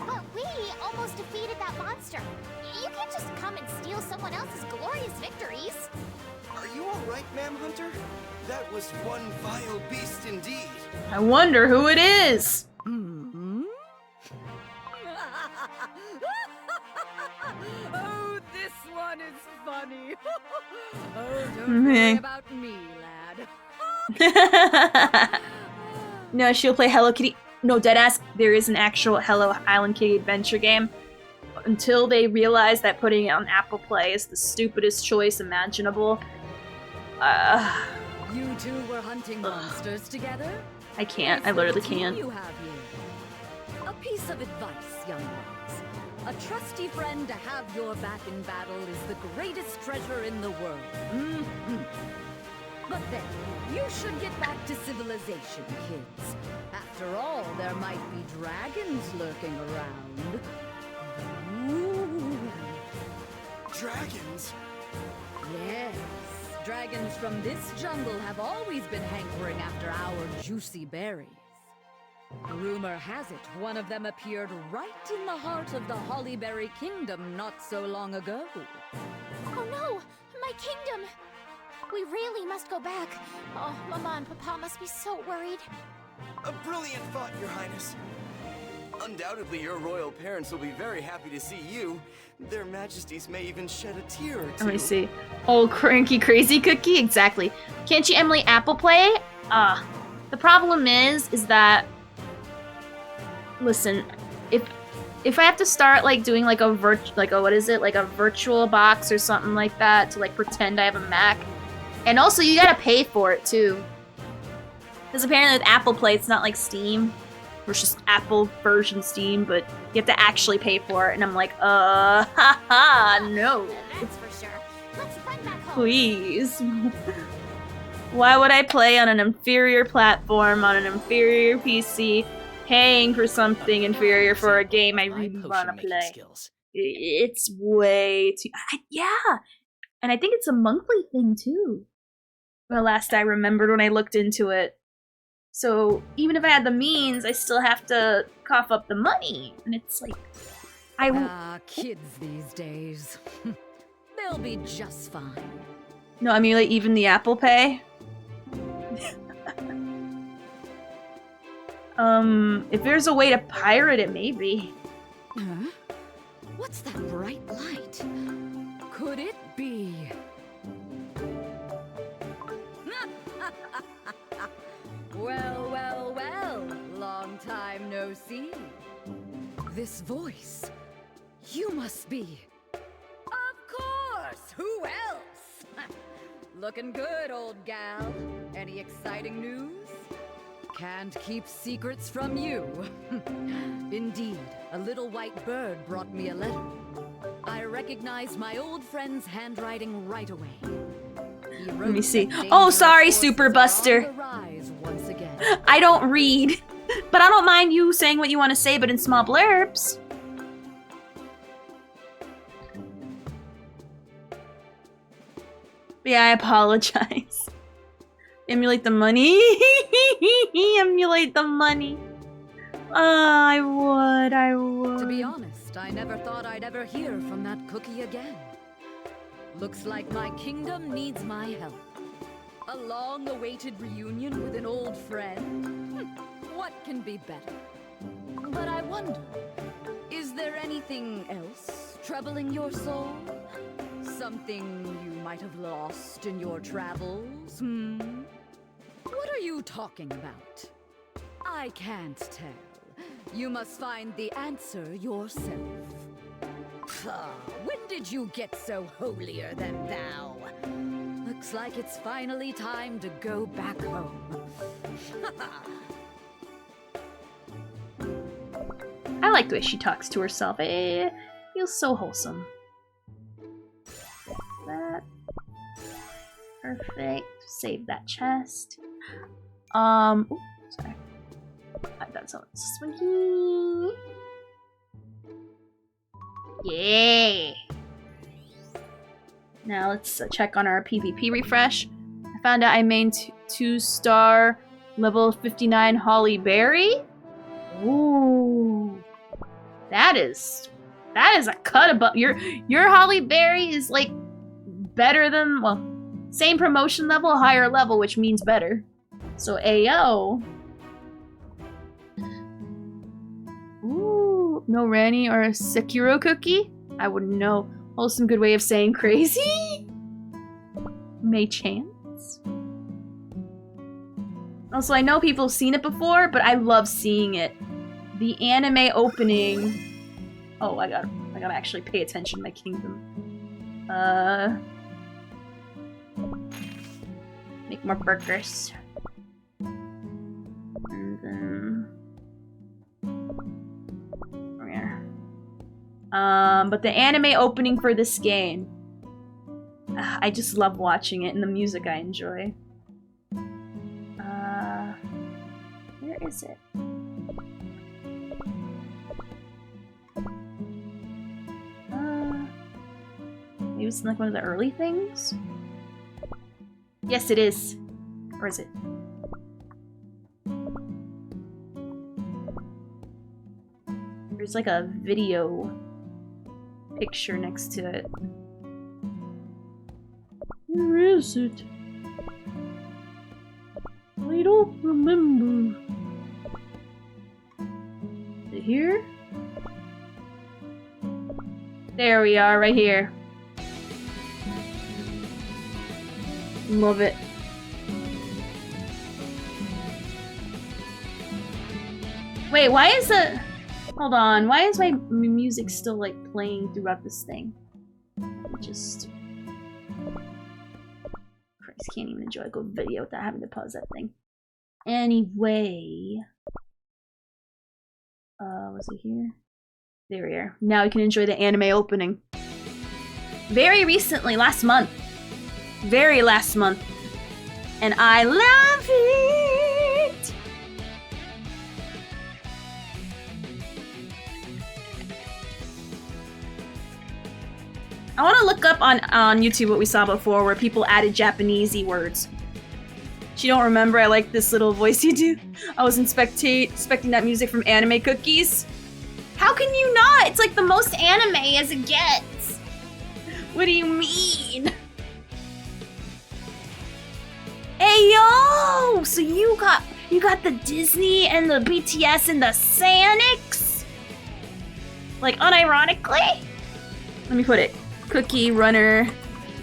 But we almost defeated that monster. You can't just come and steal someone else's glorious victories. Are you alright, Ma'am Hunter? That was one vile beast indeed. I wonder who it is. Oh, this one is funny. Oh, don't worry about me, lad. No, she'll play Hello Kitty. No, deadass, there is an actual Hello Island Kitty adventure game. Until they realize that putting it on Apple Play is the stupidest choice imaginable. You two were hunting monsters together? I can't. I literally can't. You have here. A piece of advice, young ones. A trusty friend to have your back in battle is the greatest treasure in the world. But then, you should get back to civilization, kids. After all, there might be dragons lurking around. Ooh. Dragons? Yes. Dragons from this jungle have always been hankering after our juicy berries. Rumor has it, one of them appeared right in the heart of the Hollyberry Kingdom not so long ago. Oh no! My kingdom! We really must go back. Oh, Mama and Papa must be so worried. A brilliant thought, Your Highness. Undoubtedly, your royal parents will be very happy to see you. Their majesties may even shed a tear or two. Let me see. Oh, cranky crazy cookie? Exactly. Can't you Emily Apple Play? The problem is that... Listen, if I have to start like doing like a virtual box or something like that to like pretend I have a Mac, and also you gotta pay for it too, because apparently with Apple Play it's not like Steam, or it's just Apple version Steam, but you have to actually pay for it, and I'm like, haha, no. That's for sure. Let's run back home. Please. Why would I play on an inferior platform on an inferior PC? Paying for something inferior for a game I really want to play. It's way too... yeah! And I think it's a monthly thing, too. Well, last I remembered when I looked into it. So, even if I had the means, I still have to cough up the money. And it's like... kids these days. They'll be just fine. No, I mean, like, even the Apple Pay? If there's a way to pirate it, maybe. Huh? What's that bright light? Could it be? Well, well, well. Long time no see. This voice. You must be. Of course! Who else? Looking good, old gal. Any exciting news? Can't keep secrets from you. Indeed, a little white bird brought me a letter. I recognized my old friend's handwriting right away. Let me see. Oh, sorry, Super Buster. I don't read, but I don't mind you saying what you want to say, but in small blurbs. Yeah, I apologize. Emulate the money. Emulate the money. I would. To be honest, I never thought I'd ever hear from that cookie again. Looks like my kingdom needs my help. A long-awaited reunion with an old friend? What can be better? But I wonder, is there anything else troubling your soul? Something you might have lost in your travels, What are you talking about? I can't tell. You must find the answer yourself. When did you get so holier than thou? Looks like it's finally time to go back home. I like the way she talks to herself. It feels so wholesome. That. Perfect. Save that chest. Ooh, sorry. I thought so. This one here. Yeah. Now let's check on our PvP refresh. I found out I mained 2-star level 59 Holly Berry. Ooh. That is a cut above your Holly Berry is like better than, well, same promotion level, higher level, which means better. So Ayo. Ooh, no Rani or a Sekiro cookie? I wouldn't know. Wholesome good way of saying crazy? May chance? Also, I know people have seen it before, but I love seeing it. The anime opening. Oh, I gotta actually pay attention to my kingdom. Make more burgers. And then but the anime opening for this game, I just love watching it, and the music I enjoy. Where is it? Maybe it's like one of the early things? Yes, it is. Or is it? There's like a video picture next to it. Where is it? I don't remember. Is it here? There we are, right here. Love it. Wait, why is it? Hold on, why is my music still like playing throughout this thing? Just Christ, can't even enjoy a good video without having to pause that thing. Anyway, was it here? There we are. Now we can enjoy the anime opening. Very recently, last month. Very last month. And I love it! I want to look up on YouTube what we saw before where people added Japanesey words. If you don't remember, I like this little voice you do. I was expecting that music from Anime Cookies. How can you not? It's like the most anime as it gets. What do you mean? Hey yo! So you got the Disney and the BTS and the Sanix? Like unironically? Let me put it. Cookie Runner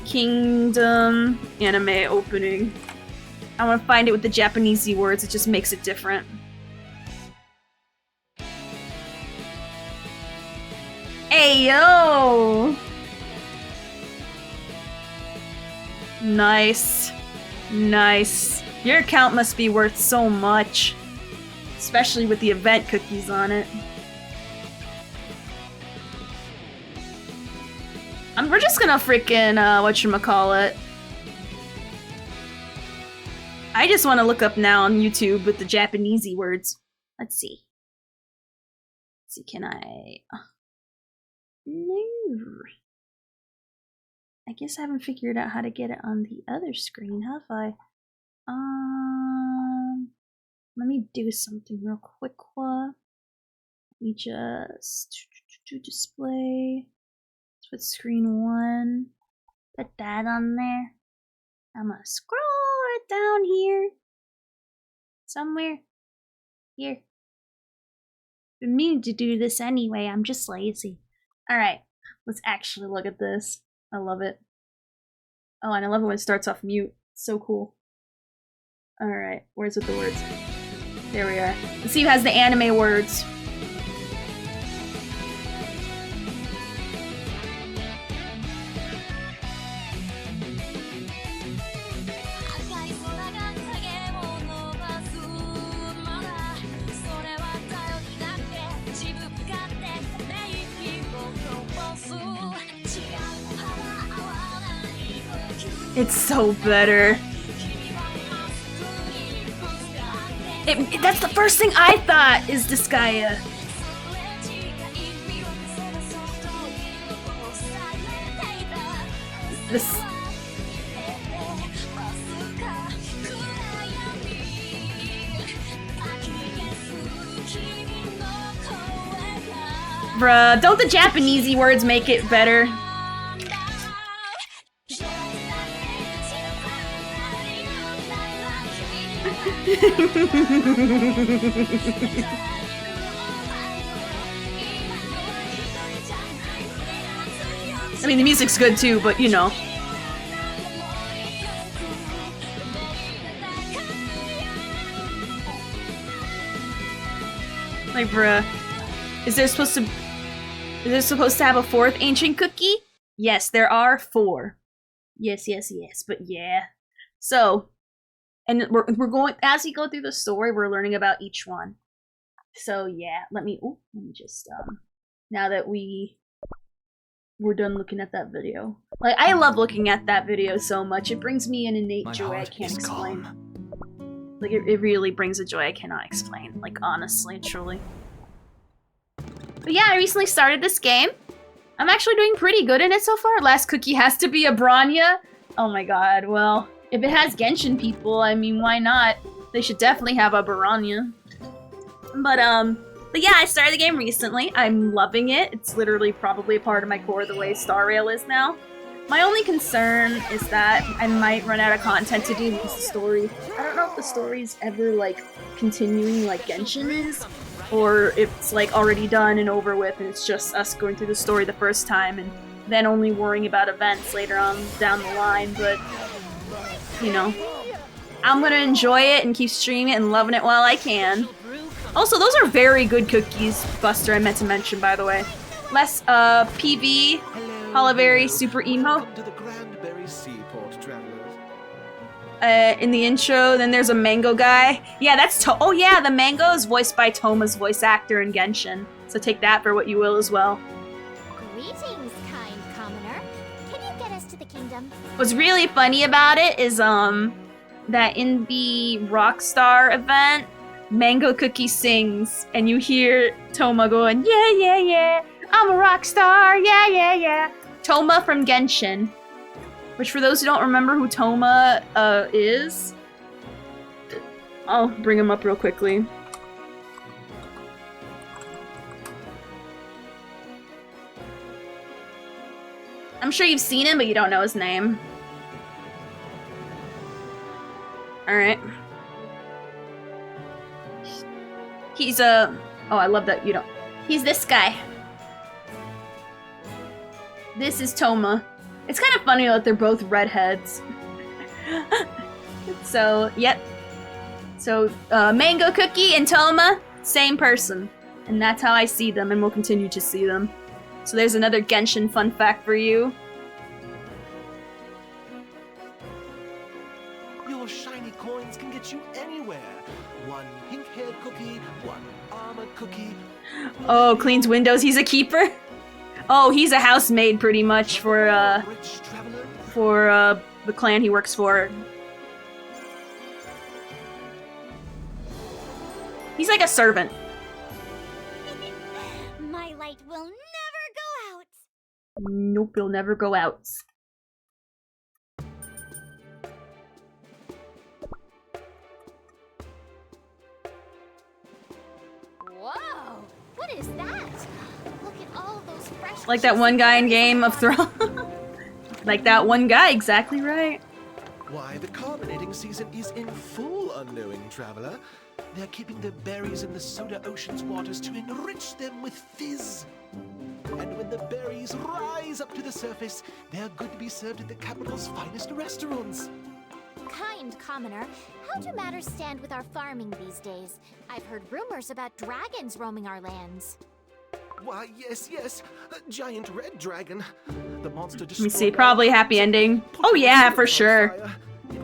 Kingdom anime opening. I want to find it with the Japanesey words, it just makes it different. Hey yo! Nice. Nice. Your account must be worth so much. Especially with the event cookies on it. We're just gonna freaking, whatchamacallit. I just want to look up now on YouTube with the Japanesey words. Let's see. Let's see, can I... No. I guess I haven't figured out how to get it on the other screen, have I? Let me do something real quick. Let me just do display. Let's put screen 1. Put that on there. I'm gonna scroll it down here. Somewhere. Here. Been meaning to do this anyway. I'm just lazy. All right, let's actually look at this. I love it. Oh, and I love it when it starts off mute. So cool. All right, where's with the words? There we are. Let's see who has the anime words. It's so better. That's the first thing I thought is Disgaea. This. Bruh, don't the Japanesey words make it better? I mean, the music's good too, but you know. Like, bruh, is there supposed to have a fourth ancient cookie? Yes, there are 4. Yes, but yeah. So, and we're going, as we go through the story, we're learning about each one. So yeah, let me just now that we're done looking at that video. Like, I love looking at that video so much. It brings me an innate joy I can't explain. Like, it really brings a joy I cannot explain. Like, honestly, truly. But yeah, I recently started this game. I'm actually doing pretty good in it so far. Last cookie has to be a Bronya. Oh my god, well, if it has Genshin people, I mean, why not? They should definitely have a Bronya. But yeah, I started the game recently. I'm loving it. It's literally probably a part of my core the way Star Rail is now. My only concern is that I might run out of content to do because the story... I don't know if the story's ever, like, continuing like Genshin is, or if it's, like, already done and over with and it's just us going through the story the first time and then only worrying about events later on down the line, but, you know. I'm gonna enjoy it and keep streaming it and loving it while I can. Also, those are very good cookies, Buster, I meant to mention, by the way. Less, PV, Holoberry, Super Emo. In the intro, then there's a Mango guy. Yeah, that's oh yeah, the Mango is voiced by Toma's voice actor in Genshin. So take that for what you will as well. Greetings, kind commoner. Can you get us to the kingdom? What's really funny about it is, that in the Rockstar event, Mango Cookie sings, and you hear Toma going, yeah, yeah, yeah, I'm a rock star, yeah, yeah, yeah. Toma from Genshin. Which, for those who don't remember who Toma, is, I'll bring him up real quickly. I'm sure you've seen him, but you don't know his name. Alright. He's oh, I love that you don't. He's this guy. This is Toma. It's kind of funny that they're both redheads. So, yep. So, Mango Cookie and Toma, same person. And that's how I see them, and we'll continue to see them. So there's another Genshin fun fact for you. Your shiny coins can get you anywhere. One pink-haired cookie, one armored cookie. Oh, cleans windows, he's a keeper? Oh, he's a housemaid pretty much for the clan he works for. He's like a servant. My light will never go out. Nope, it'll never go out. Whoa! What is that? Look at all those fresh. Like that one guy in Game of Thrones. Like that one guy, exactly right. Why, the carbonating season is in full, unknowing traveler. They're keeping their berries in the soda ocean's waters to enrich them with fizz. And when the berries rise up to the surface, they're good to be served at the capital's finest restaurants. Kind commoner, how do matters stand with our farming these days? I've heard rumors about dragons roaming our lands. Why, yes, a giant red dragon. The monster Let me see, probably happy ending. Oh yeah, for sure.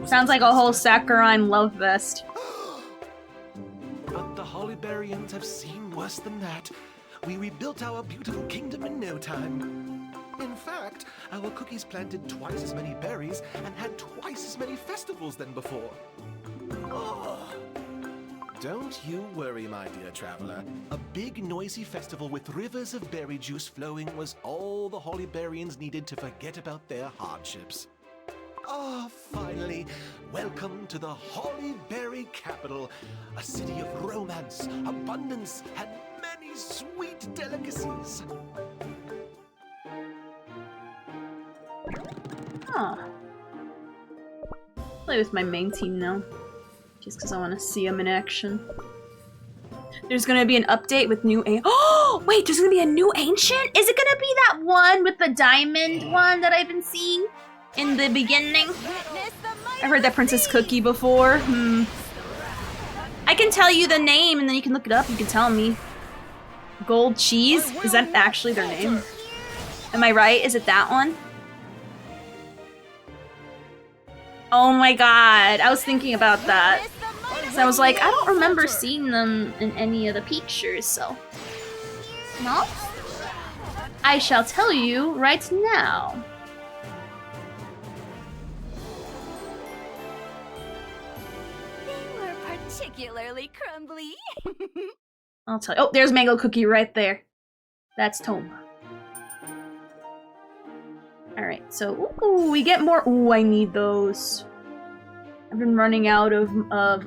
Sounds like a whole saccharine love fest. But the Hollyberrians have seen worse than that. We rebuilt our beautiful kingdom in no time. In fact, our cookies planted twice as many berries and had twice as many festivals than before. Oh. Don't you worry, my dear traveler. A big, noisy festival with rivers of berry juice flowing was all the Hollyberrians needed to forget about their hardships. Ah, finally, welcome to the Hollyberry capital, a city of romance, abundance, and many sweet delicacies. Huh. Play with my main team now, just because I want to see them in action. There's gonna be an update with new oh, wait, there's gonna be a new ancient? Is it gonna be that one with the diamond one that I've been seeing in the beginning? I've heard that Princess Cookie before. I can tell you the name and then you can look it up. You can tell me. Gold Cheese? Is that actually their name? Am I right? Is it that one? Oh my god, I was thinking about that. So I was like, I don't remember seeing them in any of the pictures, so... No? I shall tell you right now. They were particularly crumbly. I'll tell you. Oh, there's Mango Cookie right there. That's Toma. Alright, so, ooh, we get more. Ooh, I need those. I've been running out of a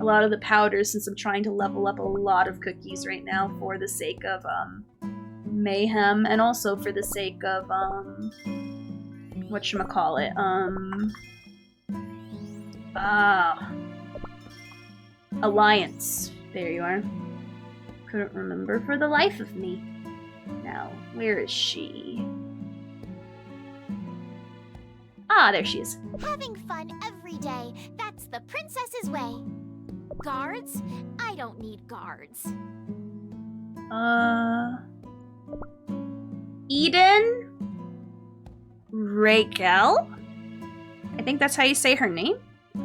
lot of the powders since I'm trying to level up a lot of cookies right now for the sake of, mayhem, and also for the sake of, whatchamacallit, Alliance. There you are. Couldn't remember for the life of me. Now, where is she? Ah, there she is. Having fun every day. That's the princess's way. Guards? I don't need guards. Eden? Raquel? I think that's how you say her name.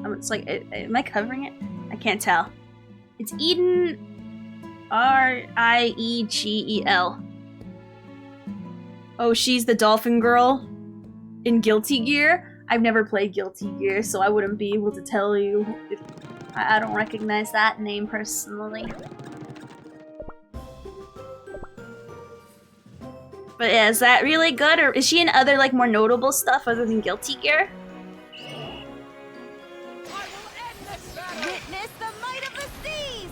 It's like, am I covering it? I can't tell. It's Eden... R-I-E-G-E-L. Oh, she's the dolphin girl in Guilty Gear? I've never played Guilty Gear, so I wouldn't be able to tell you if I don't recognize that name personally. But yeah, is that really good, or is she in other, like, more notable stuff other than Guilty Gear? Witness the might of the seas!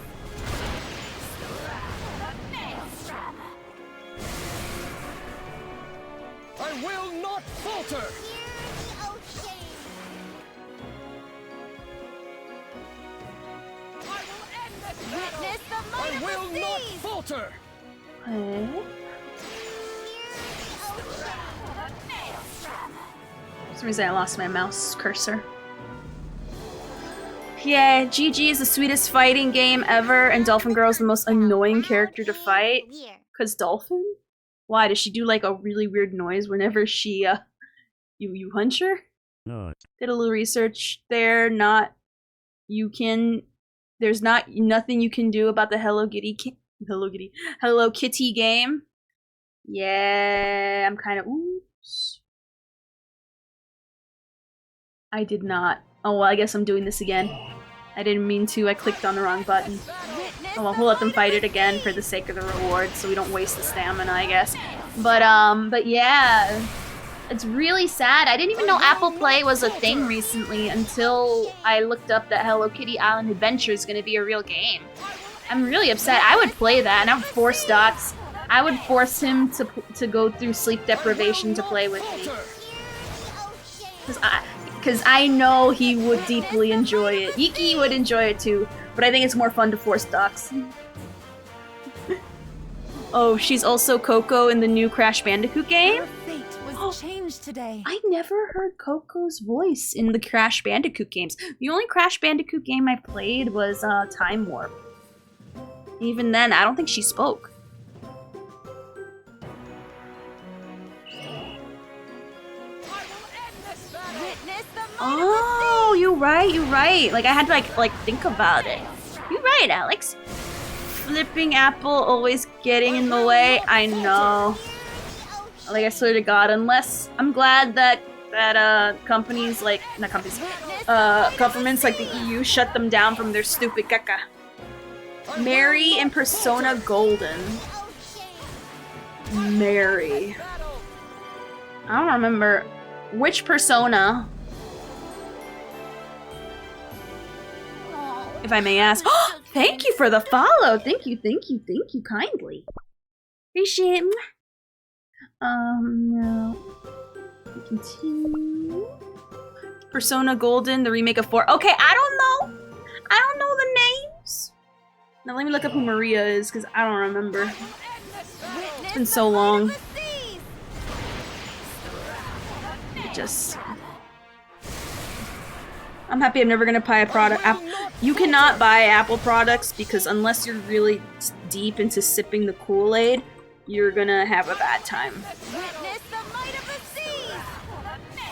I will not falter! Witness the might of the seas! I will not falter! For some reason I lost my mouse cursor. Yeah, GG is the sweetest fighting game ever, and Dolphin Girl is the most annoying character to fight. Cause Dolphin? Why, does she do like a really weird noise whenever she, you punch her? No. Did a little research there, there's nothing you can do about the Hello Kitty game. Yeah, I'm kind of, oops. I did not. Oh, well, I guess I'm doing this again. I didn't mean to, I clicked on the wrong button. Oh, well, we'll let them fight it again for the sake of the reward, so we don't waste the stamina, I guess. But yeah. It's really sad. I didn't even know Apple Play was a thing recently until I looked up that Hello Kitty Island Adventure is gonna be a real game. I'm really upset. I would play that, and I would force Dots. I would force him to go through sleep deprivation to play with me. Because I know he would deeply enjoy it. Yiki would enjoy it too. but I think it's more fun to force ducks. Oh, she's also Coco in the new Crash Bandicoot game? Her fate was changed today. I never heard Coco's voice in the Crash Bandicoot games. The only Crash Bandicoot game I played was Time Warp. Even then, I don't think she spoke. Oh, you're right. Like I had to like think about it. You're right, Alex. Flipping apple always getting in the way. I know. Like I swear to God, unless I'm glad that companies like not companies, governments like the EU shut them down from their stupid caca. Mary in Persona Golden. Mary. I don't remember which Persona. If I may ask. Thank you for the follow. Thank you kindly. Appreciate it. No. Continue. Persona Golden, the remake of 4. Okay, I don't know the names. Now let me look up who Maria is, because I don't remember. It's been so long. I'm happy I'm never gonna buy a product. You cannot buy Apple products because unless you're really deep into sipping the Kool-Aid, you're gonna have a bad time.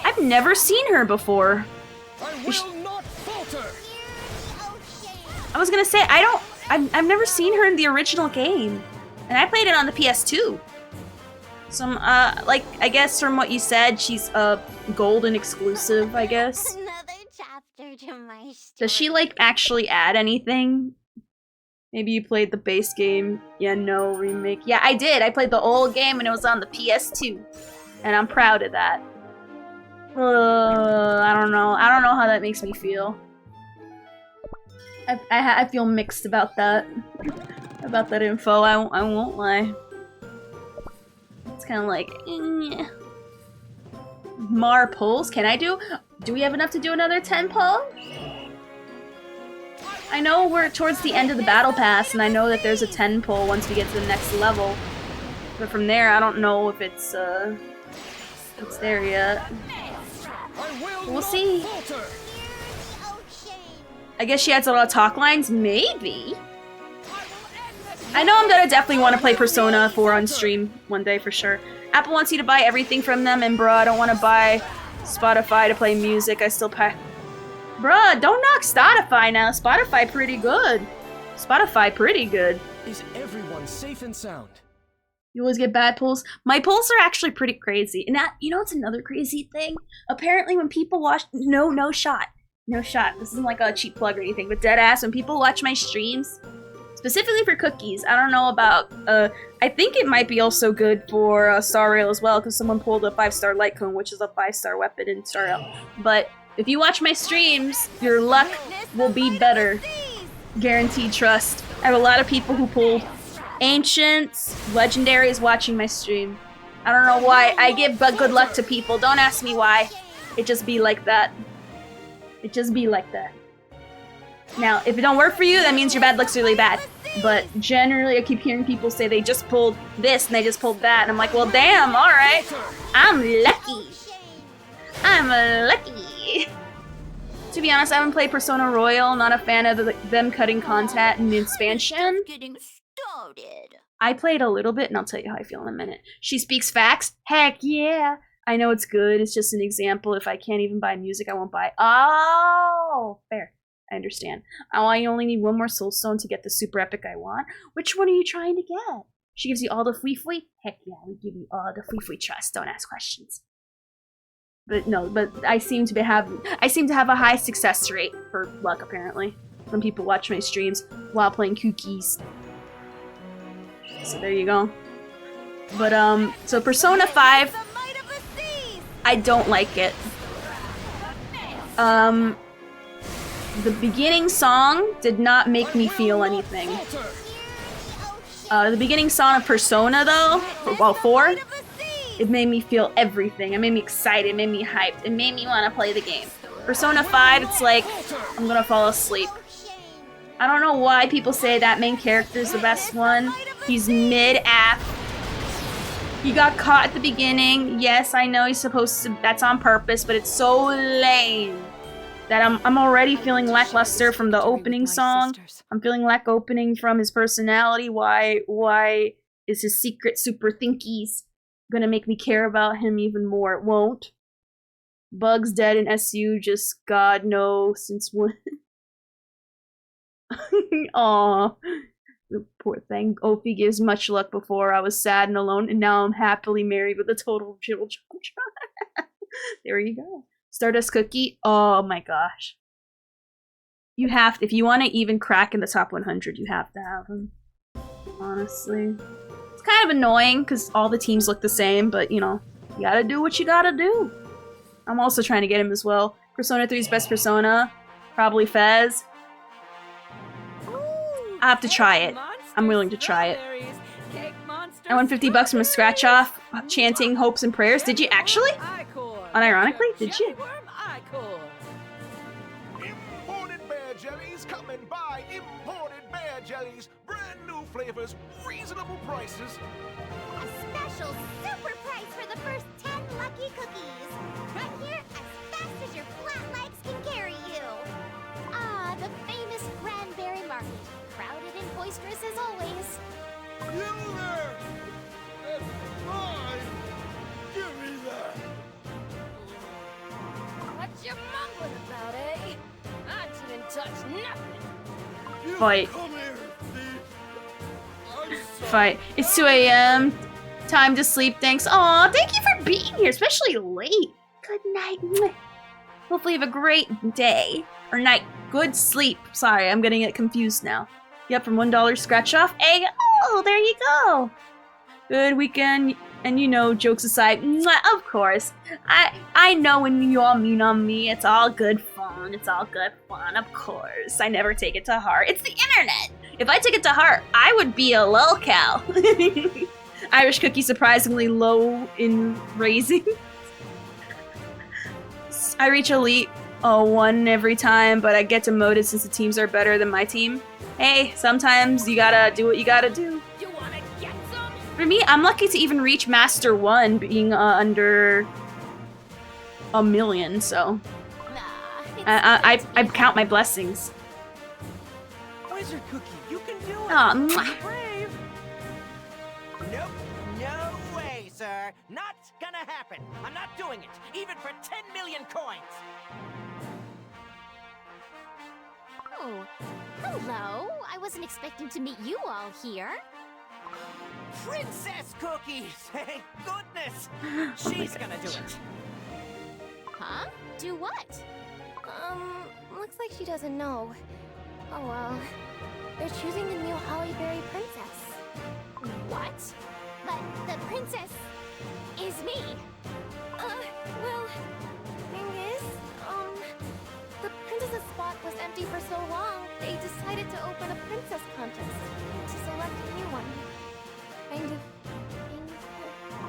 I've never seen her before. I was gonna say I've never seen her in the original game, and I played it on the PS2. So like I guess from what you said, she's a golden exclusive, I guess. Does she like actually add anything? Maybe you played the base game. Yeah, no remake. Yeah, I did. I played the old game and it was on the PS2, and I'm proud of that. I don't know. I don't know how that makes me feel. I feel mixed about that. About that info. I won't lie. It's kind of like, eh. Mar pulls? Can I do? Do we have enough to do another 10 pull? I know we're towards the end of the battle pass, and I know that there's a 10 pull once we get to the next level. But from there, I don't know if it's there yet. We'll see. I guess she adds a lot of talk lines? Maybe. I know I'm gonna definitely want to play Persona 4 on stream one day for sure. Apple wants you to buy everything from them, and bruh, I don't want to buy Spotify to play music. I still pay. Bruh, don't knock Spotify now. Spotify pretty good. Spotify pretty good. Is everyone safe and sound? You always get bad pulls. My pulls are actually pretty crazy. And that, you know what's another crazy thing? Apparently when people watch, no shot. This isn't like a cheap plug or anything, but dead ass, when people watch my streams, specifically for cookies, I don't know about, I think it might be also good for Star Rail as well, because someone pulled a 5-star light cone, which is a 5-star weapon in Star Rail. But if you watch my streams, your luck will be better. Guaranteed trust. I have a lot of people who pulled ancients, legendaries watching my stream. I don't know why. I give good luck to people. Don't ask me why. It just be like that. It just be like that. Now, if it don't work for you, that means your bad luck's really bad. But generally, I keep hearing people say they just pulled this and they just pulled that. And I'm like, well, damn, alright. I'm lucky. I'm lucky. To be honest, I haven't played Persona Royal. Not a fan of them cutting content in the expansion. Getting started. I played a little bit, and I'll tell you how I feel in a minute. She speaks facts? Heck yeah! I know it's good. It's just an example. If I can't even buy music, I won't buy. Oh, fair. I understand. I only need one more soul stone to get the super epic I want. Which one are you trying to get? She gives you all the fui-fui? Heck yeah, we give you all the fui-fui trust. Don't ask questions. But no, but I seem to have a high success rate for luck apparently when people watch my streams while playing cookies. So there you go. But so Persona 5, I don't like it. The beginning song did not make me feel anything. The beginning song of Persona though, well 4, it made me feel everything. It made me excited, it made me hyped, it made me want to play the game. Persona 5, it's like, I'm gonna fall asleep. I don't know why people say that main character is the best one. He's mid-app. He got caught at the beginning. Yes, I know he's supposed to. That's on purpose, but it's so lame that I'm already feeling lackluster from the opening song. I'm feeling lack opening from his personality. Why is his secret super thinkies gonna make me care about him even more? It won't. Bug's dead and SU just God knows since when. Aw. Poor thing. Ophi gives much luck before I was sad and alone, and now I'm happily married with a total children. There you go. Stardust Cookie. Oh my gosh. You have to, if you want to even crack in the top 100, you have to have him. Honestly. It's kind of annoying because all the teams look the same, but you know, you gotta do what you gotta do. I'm also trying to get him as well. Persona 3's best persona. Probably Fez. I have to try it. I'm willing to try it. I won $50 from a scratch off chanting hopes and prayers. Did you actually? Unironically, did you? Imported bear jellies coming by. Imported bear jellies. Brand new flavors. Reasonable prices. A special super price for the first 10 lucky cookies. Right here, as fast as your flat legs can carry you. Ah, the famous cranberry market. Crowded and boisterous as always. You there! That's mine! Give me that! What you mumbling about, eh? I didn't touch nothing. Fight. Come here, Fight. It's 2 a.m. Time to sleep, thanks. Aw, thank you for being here, especially late. Good night. Hopefully you have a great day. Or night. Good sleep. Sorry, I'm getting it confused now. Yep, from $1 scratch off. Hey, oh, there you go. Good weekend. And you know, jokes aside, of course. I know when you all mean on me, it's all good fun. It's all good fun, of course. I never take it to heart. It's the internet. If I took it to heart, I would be a lolcow. Irish Cookie surprisingly low in raising. I reach elite 1 every time, but I get demoted since the teams are better than my team. Hey, sometimes you gotta do what you gotta do. You wanna get some? For me, I'm lucky to even reach Master 1 being under 1 million, so. I count my blessings. Wizard Cookie, you can do it. Aw, You're mwah. brave. Nope, no way, sir. Not gonna happen. I'm not doing it, even for 10 million coins. Oh, hello. I wasn't expecting to meet you all here. Princess Cookies! Thank goodness! She's gonna do it. Huh? Do what? Looks like she doesn't know. Oh well. They're choosing the new Hollyberry princess. What? But the princess is me. Well, thing is, the princess's spot was empty for so long, they decided to open a princess contest to select a new one. Kind of.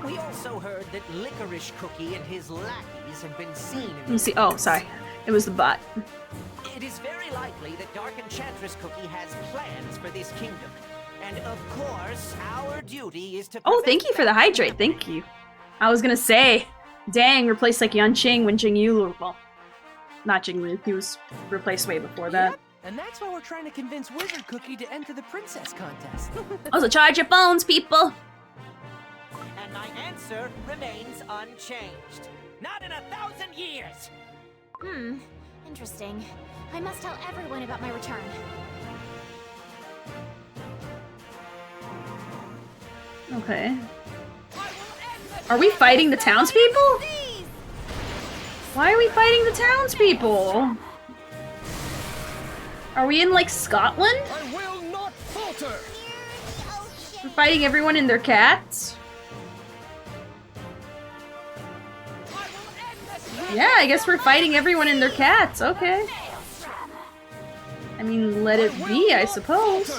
We also heard that Licorice Cookie and his lackeys have been seen Let in me see. Oh, sorry. It was the bot. It is very likely that Dark Enchantress Cookie has plans for this kingdom. And of course, our duty is to Oh, thank you for the hydrate. Thank you. I was gonna say, dang, replaced like Yanqing when Jingyu, well, not Jingyu, he was replaced way before that. Yep, and that's why we're trying to convince Wizard Cookie to enter the princess contest. Also, charge your phones, people. And my answer remains unchanged. Not in 1,000 years! Interesting. I must tell everyone about my return. Okay. Are we fighting the townspeople? Why are we fighting the townspeople? Are we in, like, Scotland? I will not falter! We're fighting everyone and their cats? Yeah, I guess we're fighting everyone and their cats. Okay. I mean, let it be, I suppose.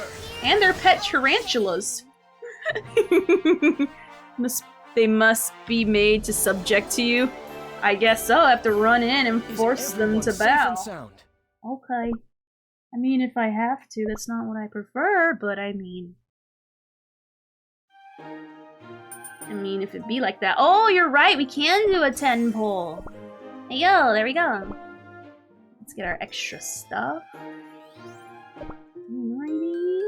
And their pet tarantulas. They must be made to subject to you. I guess so. I have to run in and force them to bow. Okay. I mean, if I have to, that's not what I prefer, but I mean, if it be like that. Oh, you're right, we can do a 10 pull. Hey, yo, there we go. Let's get our extra stuff. Alrighty.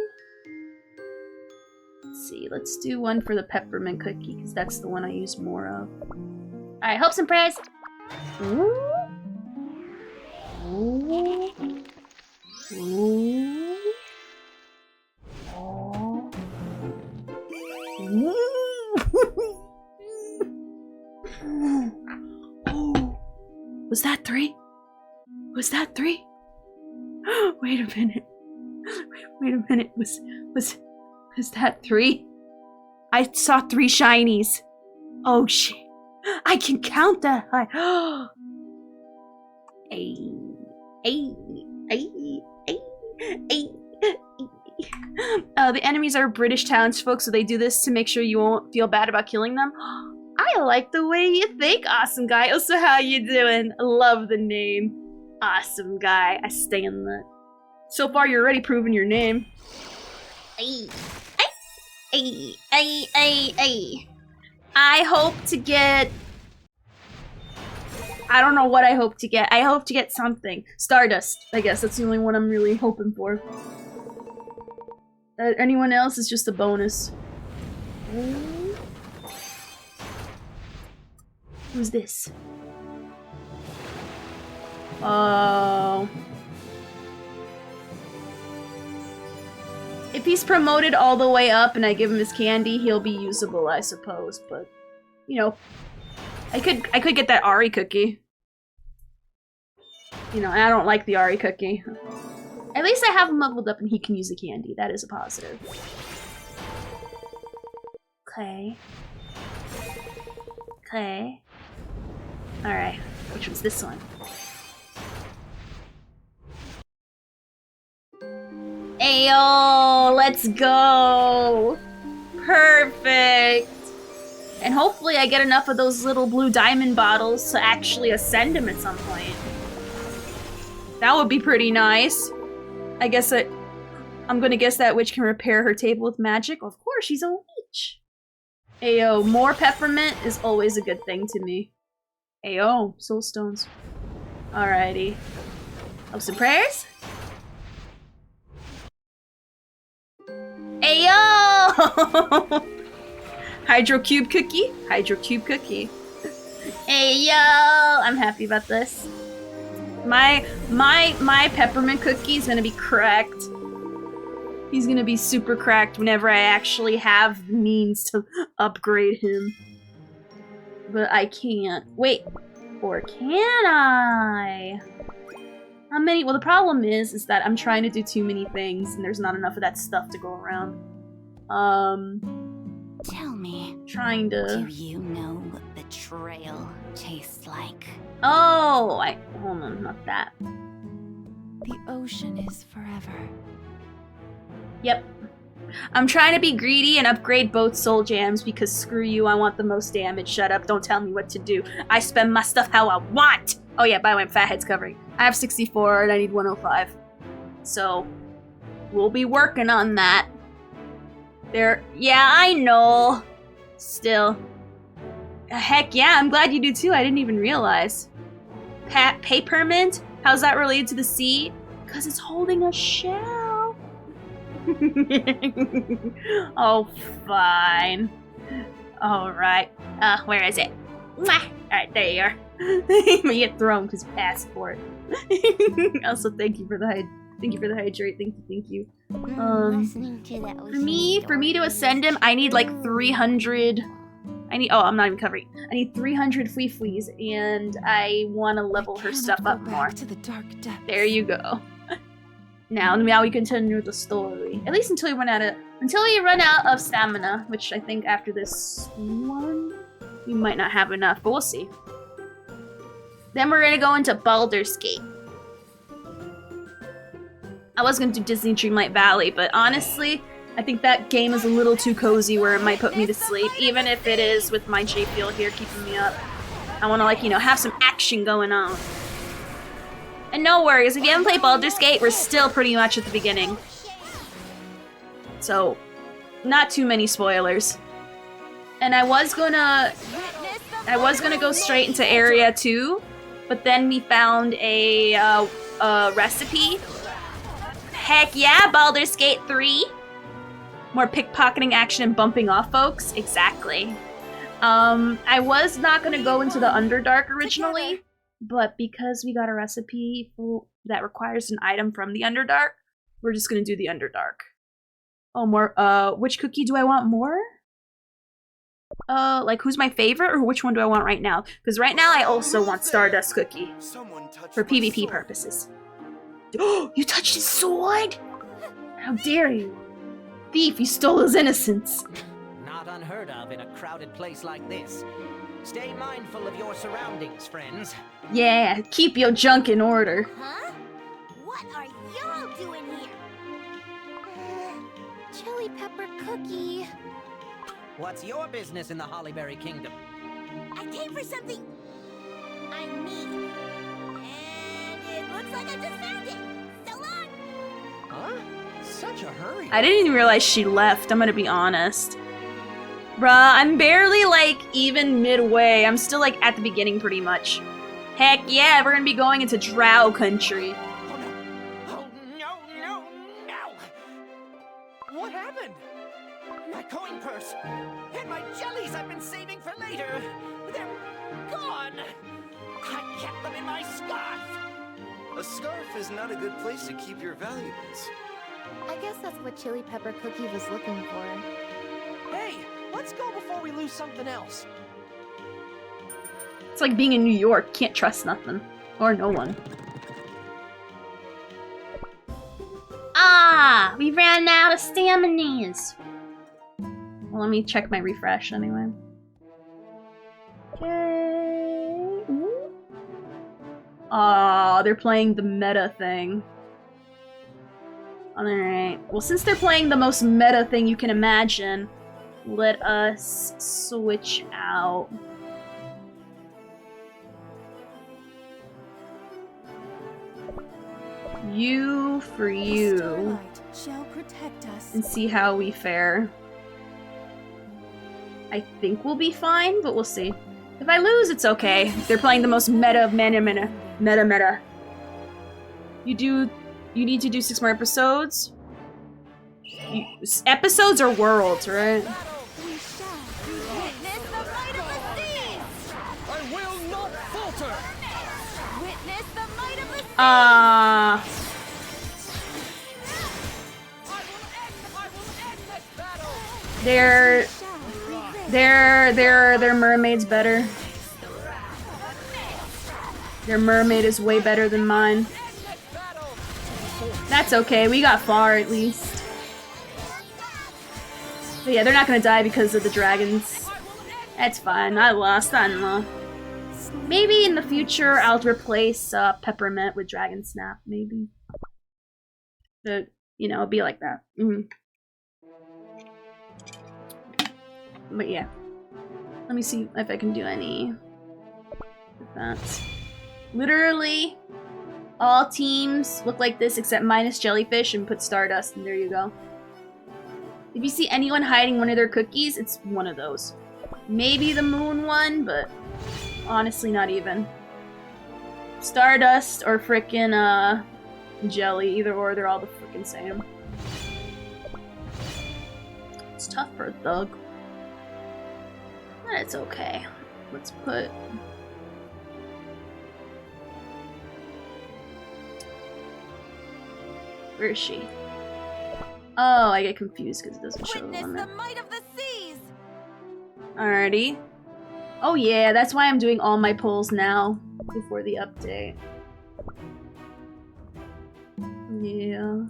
Let's see, let's do one for the peppermint cookie, because that's the one I use more of. Alright, hopes and prayers. Ooh. Ooh. Ooh. Oh. Ooh. Oh. Was that 3? Was that 3? Wait a minute. Wait a minute. Was that 3? I saw 3 shinies. Oh shit. I can count that high. Ay, ay, ay, ay, ay. The enemies are British townsfolk, so they do this to make sure you won't feel bad about killing them. I like the way you think, awesome guy. Also, how you doing? Love the name. Awesome guy. I stand that. So far, you're already proving your name. Ay, ay, ay, ay, ay. I hope to get... I don't know what I hope to get. I hope to get something. Stardust, I guess. That's the only one I'm really hoping for. Anyone else is just a bonus. Who's this? Oh. If he's promoted all the way up and I give him his candy, he'll be usable, I suppose. But, you know, I could get that Ari cookie. You know, and I don't like the Ari cookie. At least I have him leveled up and he can use the candy. That is a positive. Okay. Okay. Alright. Which one's this one? Ayo! Let's go! Perfect! And hopefully I get enough of those little blue diamond bottles to actually ascend him at some point. That would be pretty nice. I guess I'm gonna guess that witch can repair her table with magic. Of course, she's a witch. Ayo, more peppermint is always a good thing to me. Ayo, soul stones. Alrighty. Hopes and prayers? Ayo! Hydro cube cookie? Hydro cube cookie. Ayo! I'm happy about this. My peppermint cookie is gonna be cracked. He's gonna be super cracked whenever I actually have the means to upgrade him. But I can't. Wait, or can I? How many? Well, the problem is that I'm trying to do too many things and there's not enough of that stuff to go around. Tell me. Trying to... Do you know what betrayal tastes like? Oh, hold on, not that. The ocean is forever. Yep. I'm trying to be greedy and upgrade both soul jams because screw you, I want the most damage. Shut up, don't tell me what to do. I spend my stuff how I want! Oh yeah, by the way, Fathead's covering. I have 64 and I need 105. So, we'll be working on that. Yeah, I know. Still. Heck yeah, I'm glad you do too, I didn't even realize. Papermint? How's that related to the sea? Because it's holding a shell. Oh, fine. Alright. Where is it? Alright, there you are. You get thrown because you asked for it. Also, thank you for the hydrate. Thank you. For me to ascend him, I need like 300. I'm not even covering. I need 300 Fu-Xuans, and I want to level her stuff up more. There you go. Now we continue with the story. At least until we run out of stamina, which I think after this one, we might not have enough, but we'll see. Then we're gonna go into Baldur's Gate. I was gonna do Disney Dreamlight Valley, but honestly, I think that game is a little too cozy where it might put me to sleep, even if it is with my J-Fuel here keeping me up. I wanna, like, you know, have some action going on. And no worries, if you haven't played Baldur's Gate, we're still pretty much at the beginning. So, not too many spoilers. And I was gonna go straight into Area 2, but then we found a recipe. Heck yeah, Baldur's Gate 3! More pickpocketing action and bumping off, folks. Exactly. I was not gonna go into the Underdark originally, but because we got a recipe that requires an item from the Underdark, we're just gonna do the Underdark. Oh, more, which cookie do I want more? Like who's my favorite or which one do I want right now? Because right now I also want Stardust Cookie. For PvP purposes. Oh, you touched his sword? How dare you? Thief, you stole his innocence. Not unheard of in a crowded place like this. Stay mindful of your surroundings, friends. Yeah, keep your junk in order. Huh? What are y'all doing here? Chili pepper cookie. What's your business in the Hollyberry Kingdom? I came for something I need. And it looks like I just found it. So long! Huh? Such a hurry. I didn't even realize she left, I'm gonna be honest. Bruh, I'm barely like even midway. I'm still like at the beginning pretty much. Heck yeah, we're gonna be going into Drow country. Oh no! What happened? My coin purse and my jellies I've been saving for later. They're gone. I kept them in my scarf. A scarf is not a good place to keep your valuables. I guess that's what Chili Pepper Cookie was looking for. Hey, let's go before we lose something else. It's like being in New York, can't trust nothing. Or no one. Ah! We ran out of staminas! Well, let me check my refresh anyway. Okay. Aw, they're playing the meta thing. Alright. Well, since they're playing the most meta thing you can imagine, let us switch out. You for you. Shall protect us. And see how we fare. I think we'll be fine, but we'll see. If I lose, it's okay. They're playing the most meta of meta. You need to do 6 more episodes? Episodes or worlds, right? I will not falter. Witness the might of the Their mermaid's better. Their mermaid is way better than mine. That's okay, we got far at least. But yeah, they're not gonna die because of the dragons. That's fine, I lost, I don't know. Maybe in the future I'll replace Peppermint with Dragon Snap, maybe. But, you know, it'll be like that. But yeah. Let me see if I can do any defense. Literally, all teams look like this except minus Jellyfish and put Stardust, and there you go. If you see anyone hiding one of their cookies, it's one of those. Maybe the moon one, but honestly not even. Stardust or frickin' Jelly, either or, they're all the frickin' same. It's tough for a thug. But it's okay. Let's put... Where is she? Oh, I get confused because it doesn't show the limit. Alrighty. Oh yeah, that's why I'm doing all my polls now, before the update. Yeah.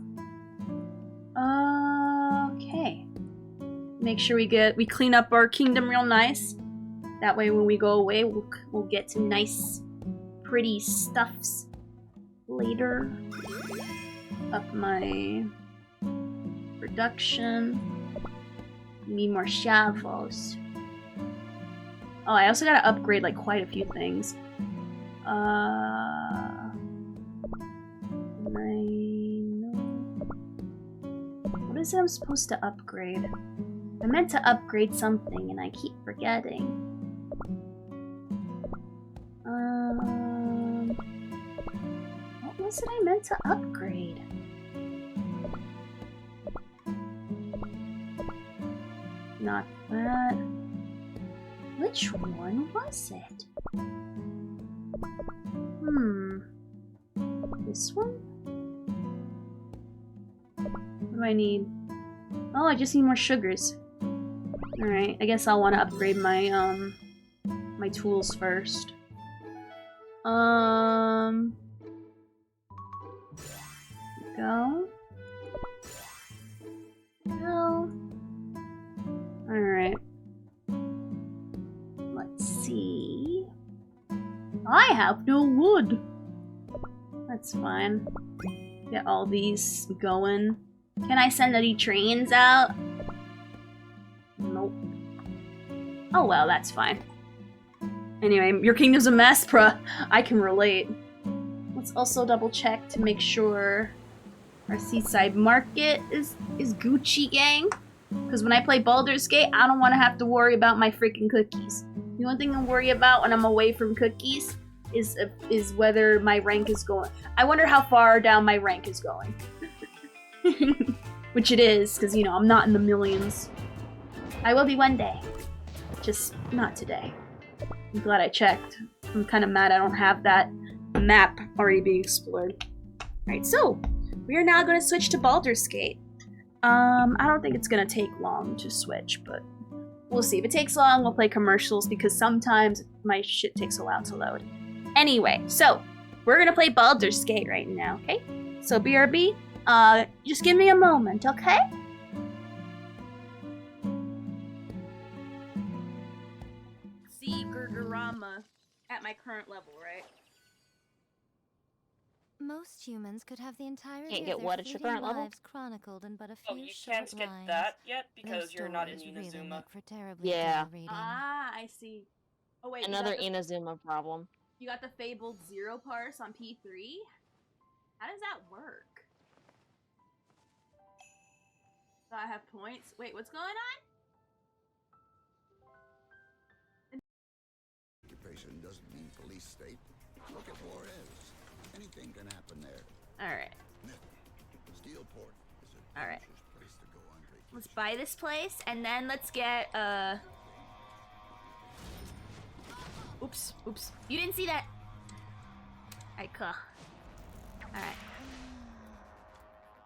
Okay. Make sure we clean up our kingdom real nice. That way when we go away, we'll get to nice, pretty stuffs later. Up my production. Need more shovels. Oh, I also gotta upgrade like quite a few things. What is it I'm supposed to upgrade? I meant to upgrade something and I keep forgetting. What was it I meant to upgrade? Not that. Which one was it? This one? What do I need? Oh, I just need more sugars. Alright, I guess I'll want to upgrade my, my tools first. Go. Go. Alright. Let's see. I have no wood! That's fine. Get all these going. Can I send any trains out? Nope. Oh well, that's fine. Anyway, your kingdom's a mess, bruh. I can relate. Let's also double check to make sure our seaside market is Gucci gang. Because when I play Baldur's Gate, I don't want to have to worry about my freaking cookies. The only thing I worry about when I'm away from cookies is whether my rank is going. I wonder how far down my rank is going. Which it is, because, you know, I'm not in the millions. I will be one day. Just not today. I'm glad I checked. I'm kind of mad I don't have that map already being explored. Alright, so we are now going to switch to Baldur's Gate. I don't think it's going to take long to switch, but we'll see. If it takes long, we'll play commercials because sometimes my shit takes a while to load. Anyway, so we're going to play Baldur's Gate right now, okay? So BRB, just give me a moment, okay? See Gurgurama at my current level, right? Most humans could have the entirety Can't of get their what at your fleeting current level? lives chronicled in but a few Oh, you short can't get lines. that yet Their because you're not in stories really Inazuma. make for terribly Yeah. dull reading. Ah, I see. Oh wait, Another Inazuma problem. You got the fabled zero parse on P3? How does that work? So I have points. Wait, what's going on? Occupation doesn't mean police state. Look at Juarez. Anything can happen there. Alright. Steelport is a Alright. dangerous place to go on vacation. Let's buy this place and then let's get Oops, oops. You didn't see that. Alright, cool. Alright.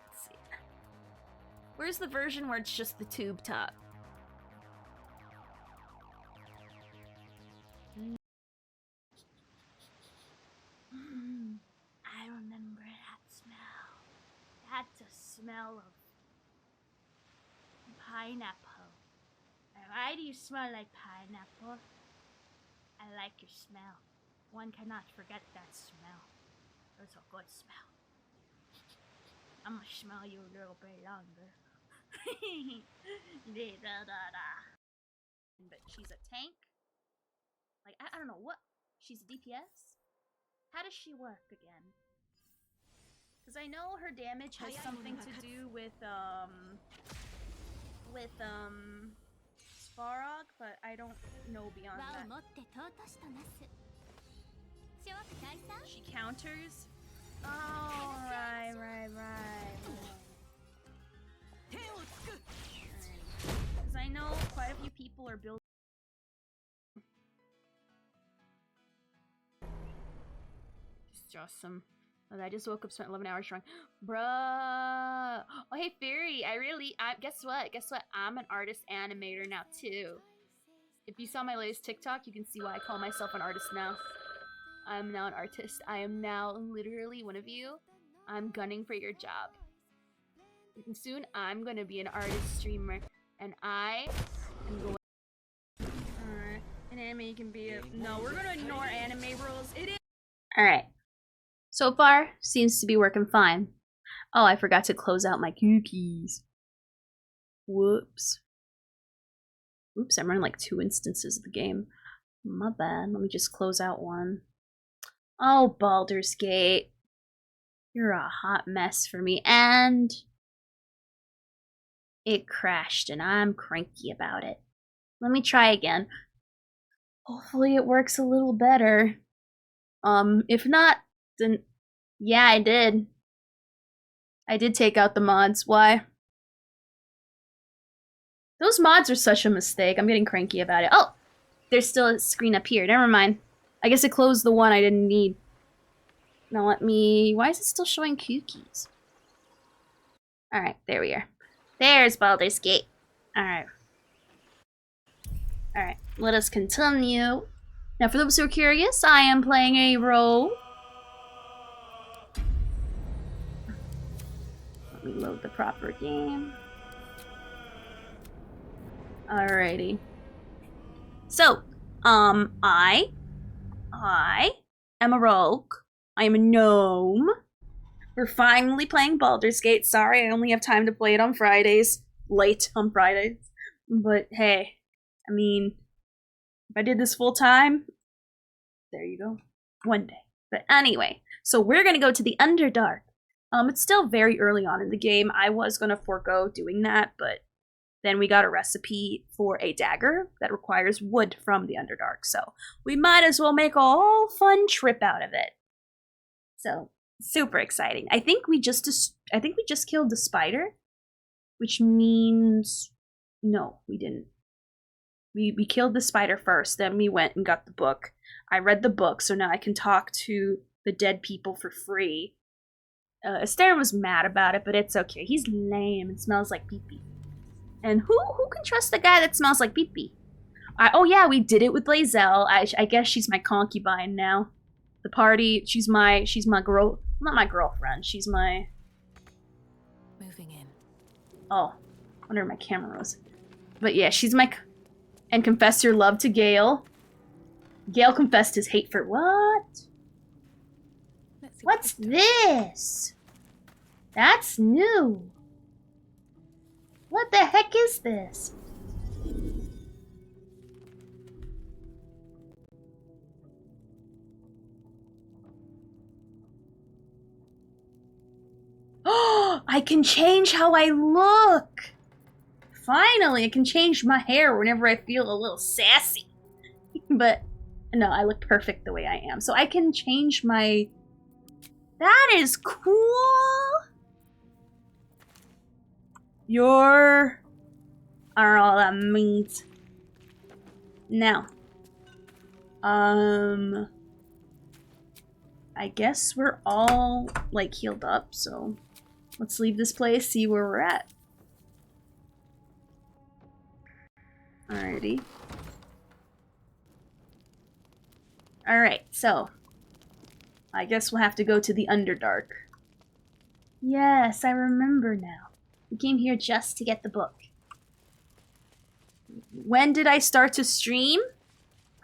Let's see. Where's the version where it's just the tube top? I remember that smell. That's a smell of pineapple. Why do you smell like pineapple? I like your smell. One cannot forget that smell. It's a good smell. I'm gonna smell you a little bit longer. But she's a tank? Like, I don't know, what? She's a DPS? How does she work again? Because I know her damage has something to do with Svarog, but I don't know beyond that. She counters? Oh, right. Because I know quite a few people are building. Just some. Oh, I just woke up, spent 11 hours trying. Bruh. Oh, hey, Fairy. Guess what? I'm an artist animator now, too. If you saw my latest TikTok, you can see why I call myself an artist now. I'm now an artist. I am now literally one of you. I'm gunning for your job. And soon, I'm going to be an artist streamer. And I am going... Alright. An anime can be a... No, we're going to ignore anime rules. It is... Alright. So far, seems to be working fine. Oh, I forgot to close out my cookies. Whoops. Oops, I'm running like 2 instances of the game. My bad. Let me just close out one. Oh, Baldur's Gate. You're a hot mess for me, and it crashed, and I'm cranky about it. Let me try again. Hopefully it works a little better. If not, then yeah, I did. I did take out the mods. Why? Those mods are such a mistake. I'm getting cranky about it. Oh! There's still a screen up here. Never mind. I guess it closed the one I didn't need. Now let me... Why is it still showing cookies? Alright, there we are. There's Baldur's Gate. Alright. Alright, let us continue. Now for those who are curious, I am playing a role. Let me load the proper game. Alrighty. So, I am a rogue. I am a gnome. We're finally playing Baldur's Gate. Sorry, I only have time to play it on Fridays. Late on Fridays. But hey, I mean, if I did this full time, there you go. One day. But anyway, so we're gonna go to the Underdark. It's still very early on in the game. I was gonna forego doing that, but then we got a recipe for a dagger that requires wood from the Underdark, so we might as well make a whole fun trip out of it. So, super exciting. I think we just killed the spider, which means no, we didn't. We killed the spider first, then we went and got the book. I read the book, so now I can talk to the dead people for free. Astaire was mad about it, but it's okay. He's lame and smells like pee-pee. And who can trust a guy that smells like pee-pee? Oh yeah, we did it with Lae'zel. I guess she's my concubine now. The party, she's my girl, not my girlfriend. She's my... Moving in. Oh, I wonder where my camera was. But yeah, she's my... And confessed your love to Gale. Gale confessed his hate for what? What's this? That's new. What the heck is this? Oh, I can change how I look. Finally, I can change my hair whenever I feel a little sassy. But no, I look perfect the way I am. So I can change my... That is cool. You're... I don't know what that means. Now. I guess we're all, like, healed up, so... Let's leave this place, see where we're at. Alrighty. Alright, so... I guess we'll have to go to the Underdark. Yes, I remember now. We came here just to get the book. When did I start to stream?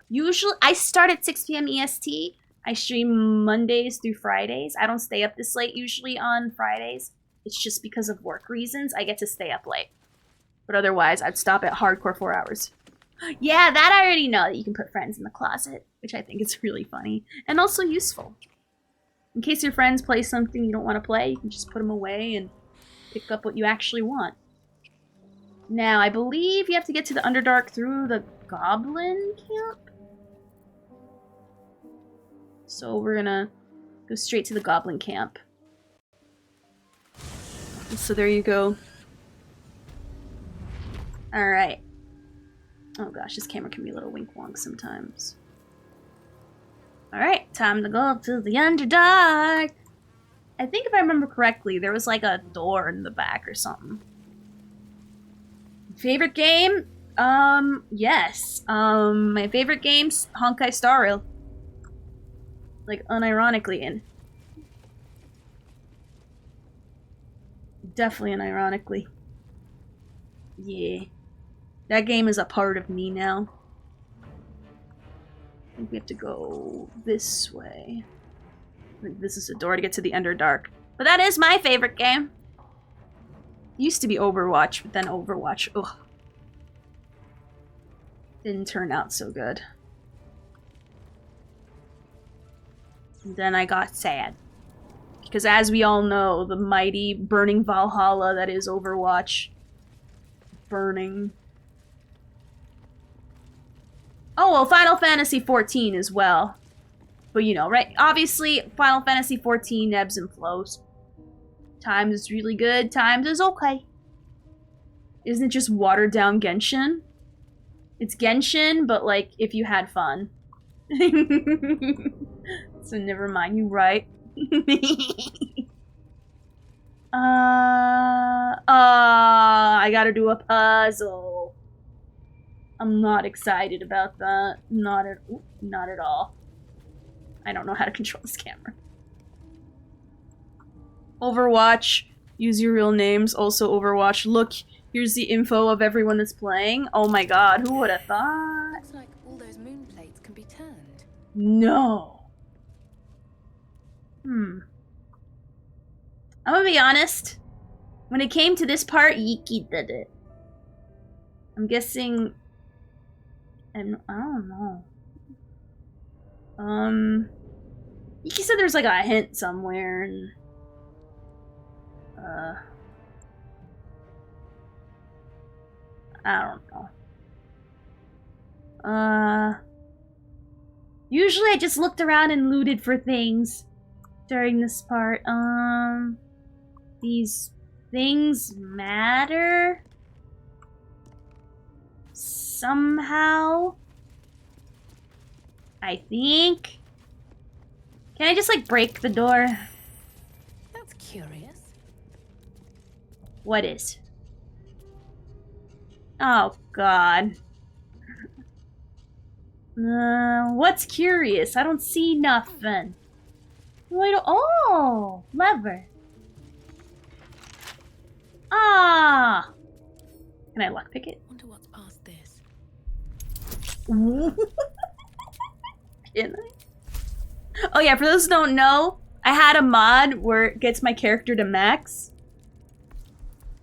Usually, I start at 6 p.m. EST. I stream Mondays through Fridays. I don't stay up this late usually on Fridays. It's just because of work reasons. I get to stay up late. But otherwise, I'd stop at hardcore 4 hours. Yeah, that I already know, that you can put friends in the closet, which I think is really funny. And also useful. In case your friends play something you don't want to play, you can just put them away and pick up what you actually want. Now, I believe you have to get to the Underdark through the Goblin Camp? So we're gonna go straight to the Goblin Camp. So there you go. Alright. Oh gosh, this camera can be a little wink-wonk sometimes. Alright, time to go to the Underdark! I think if I remember correctly, there was like a door in the back or something. Favorite game? Yes. My favorite game's Honkai Star Rail. Like, unironically, and definitely unironically. Yeah. That game is a part of me now. I think we have to go this way. I think this is the door to get to the Underdark. But that is my favorite game. It used to be Overwatch, but then Overwatch, ugh. Didn't turn out so good. And then I got sad. Because as we all know, the mighty burning Valhalla that is Overwatch. Burning. Oh, well, Final Fantasy XIV as well. But you know, right? Obviously, Final Fantasy XIV ebbs and flows. Times is really good, times is okay. Isn't it just watered down Genshin? It's Genshin, but like, if you had fun. So never mind, you right. I gotta do a puzzle. I'm not excited about that. Not at all. I don't know how to control this camera. Overwatch. Use your real names. Also Overwatch. Look, here's the info of everyone that's playing. Oh my god, who would have thought? Looks like all those moon plates can be turned. No. I'm gonna be honest. When it came to this part, Yiki did it. I'm guessing... I don't know. Yiki said there's like a hint somewhere, and... I don't know. Usually I just looked around and looted for things during this part. These things matter somehow, I think. Can I just like break the door? That's curious. What is? Oh god. What's curious? I don't see nothing. Wait, oh, lever. Ah. Can I lockpick it? Wonder what's past this. Can I? Oh yeah, for those who don't know, I had a mod where it gets my character to max.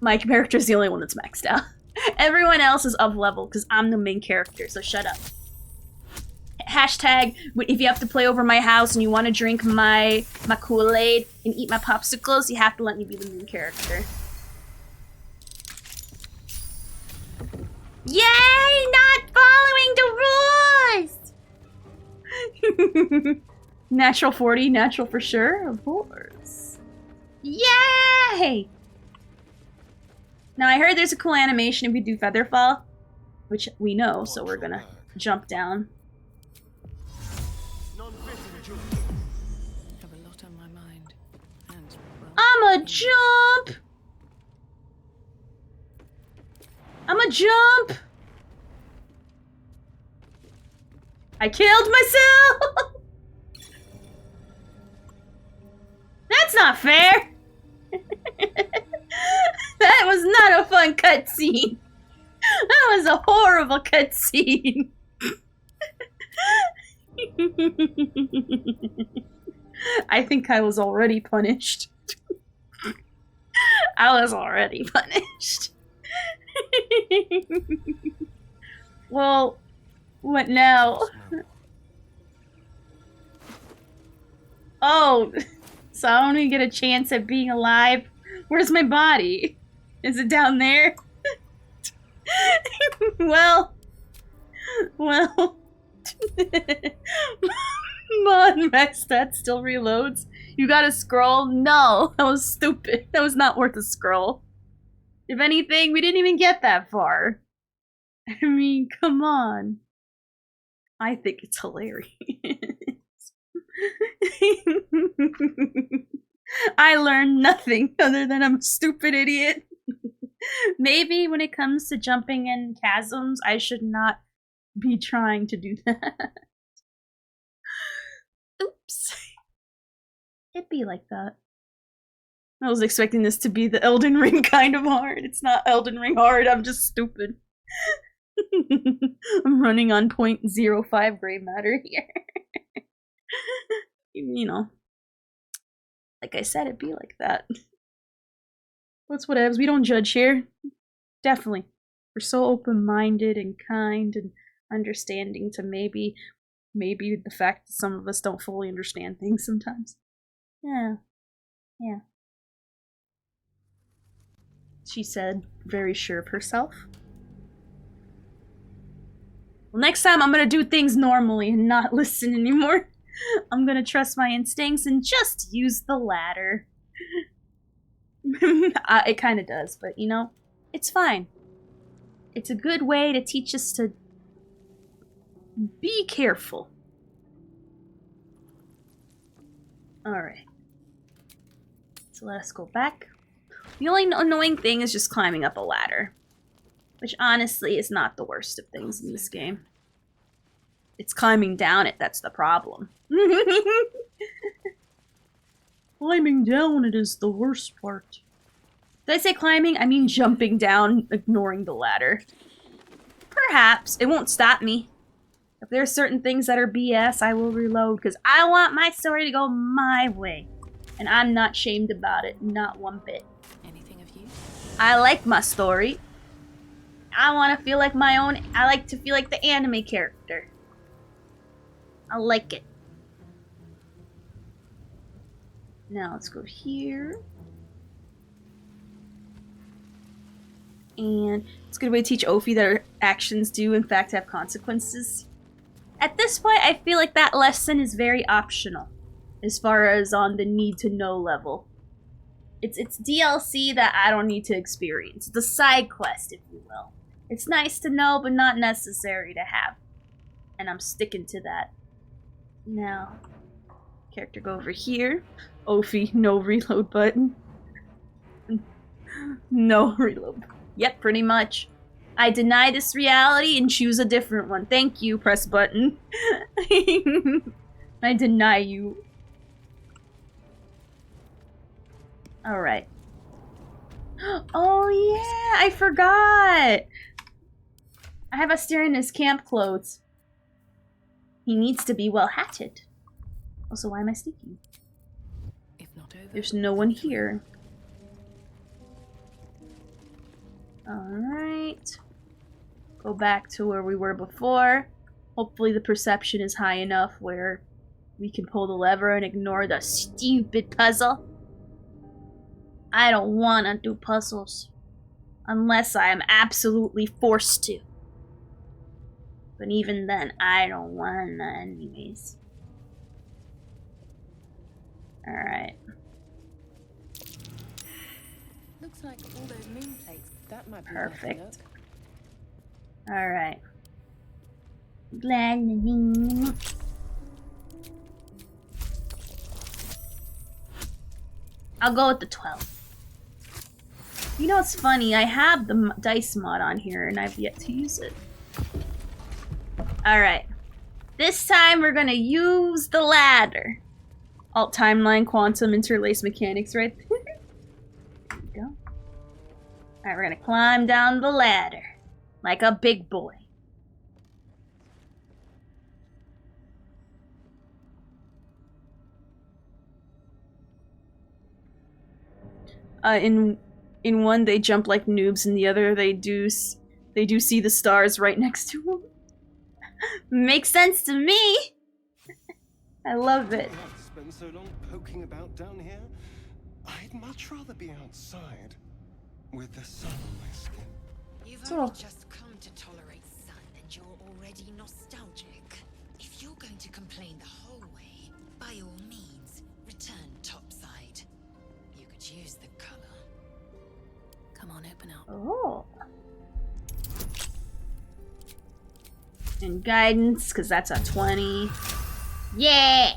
My character's the only one that's maxed out. Everyone else is up level because I'm the main character, so shut up. Hashtag, if you have to play over my house and you want to drink my Kool-Aid and eat my popsicles, you have to let me be the main character. Yay! Not following the rules! Natural 40, natural for sure, of course. Yay! Now I heard there's a cool animation if we do Featherfall, which we know, so we're gonna jump down. Have a lot on my mind. And, well, I'ma jump! I'ma jump! I killed myself! That's not fair! That was not a fun cutscene. That was a horrible cutscene. I think I was already punished. I was already punished. Well, what now? Oh, so I don't even get a chance at being alive. Where's my body? Is it down there? well. Mon Max, that still reloads. You gotta scroll? No, that was stupid. That was not worth a scroll. If anything, we didn't even get that far. I mean, come on. I think it's hilarious. I learned nothing other than I'm a stupid idiot. Maybe when it comes to jumping in chasms, I should not be trying to do that. Oops. It'd be like that. I was expecting this to be the Elden Ring kind of hard. It's not Elden Ring hard, I'm just stupid. I'm running on 0.05 gray matter here. You know. Like I said, it'd be like that. What's whatevs, we don't judge here. Definitely. We're so open-minded and kind and understanding to maybe the fact that some of us don't fully understand things sometimes. Yeah. Yeah. She said, very sure of herself. Well, next time I'm gonna do things normally and not listen anymore. I'm gonna trust my instincts and just use the ladder. It kind of does, but you know, it's fine. It's a good way to teach us to be careful. Alright. So let us go back. The only annoying thing is just climbing up a ladder. Which honestly is not the worst of things in this game. It's climbing down it that's the problem. Climbing down it is the worst part. Did I say climbing? I mean jumping down, ignoring the ladder. Perhaps. It won't stop me. If there are certain things that are BS, I will reload, because I want my story to go my way. And I'm not shamed about it, not one bit. Anything of use? I like my story. I want to feel like my own, I like to feel like the anime character. I like it. Now let's go here. And it's a good way to teach Ophi that her actions do in fact have consequences. At this point, I feel like that lesson is very optional, as far as on the need-to-know level. It's DLC that I don't need to experience. It's a side quest, if you will. It's nice to know, but not necessary to have. And I'm sticking to that. Now, character go over here. Ophi, no reload button. No reload. Yep, pretty much. I deny this reality and choose a different one. Thank you, press button. I deny you. Alright. Oh yeah, I forgot! I have Aster in his camp clothes. He needs to be well hatted. Also, why am I sneaking? If not over, there's no one here. Alright. Go back to where we were before. Hopefully the perception is high enough where we can pull the lever and ignore the stupid puzzle. I don't want to do puzzles. Unless I am absolutely forced to. But even then, I don't want to anyways. Alright. Looks like all those moon plates. That might be perfect. Look. Alright. I'll go with the 12. You know what's funny? I have the dice mod on here and I've yet to use it. Alright. This time we're gonna use the ladder. Alt timeline, quantum, interlace mechanics right there. There we go. Alright, we're gonna climb down the ladder. Like a big boy. In one they jump like noobs, and the other they do see the stars right next to them. Makes sense to me. I love it. I've spent so long poking about down here. I'd much rather be outside with the sun on my skin. You've only just come to tolerate sun, and you're already nostalgic. If you're going to complain the whole way, by all means, return topside. You could use the color. Come on, open up. Oh. And guidance, because that's a 20. Yeah!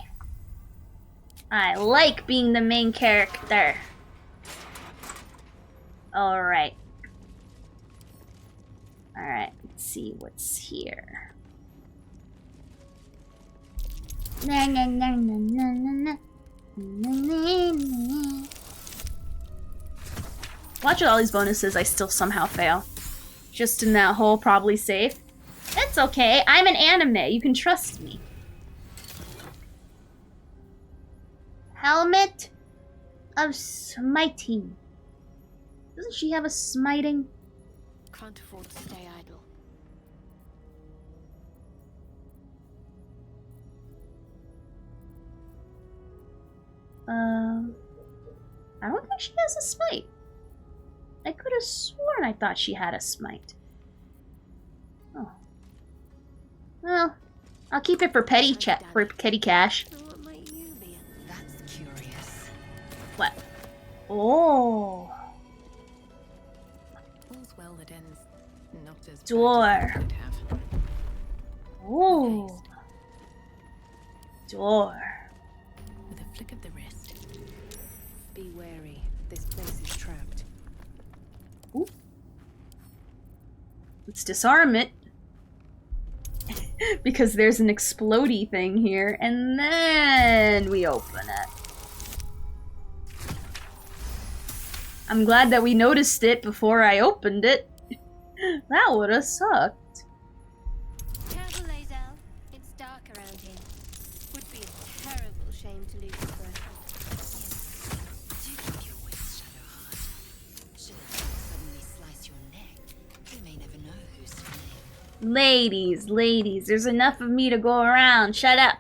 I like being the main character. Alright. Alright, let's see what's here. Na na na na na na na. Watch all these bonuses, I still somehow fail. Just in that hole, probably safe. It's okay, I'm an anime, you can trust me. Helmet of smiting. Doesn't she have a smiting? Can't afford to stay idle. I don't think she has a smite. I could have sworn I thought she had a smite. Oh. Well, I'll keep it for petty cash. What might you be? That's curious. What? Oh. All's well that ends not as Door. bad as it could have. Ooh. Door. With a flick of the wrist. Be wary. This place is trapped. Ooh. Let's disarm it. Because there's an explodey thing here, and then we open it. I'm glad that we noticed it before I opened it. That would have sucked. Careful, Lazel. It's dark around here. Would be a terrible shame to lose your breath. Do keep your wits, Shadowheart. Should it suddenly slice your neck, you may never know who's to blame. Ladies, there's enough of me to go around. Shut up.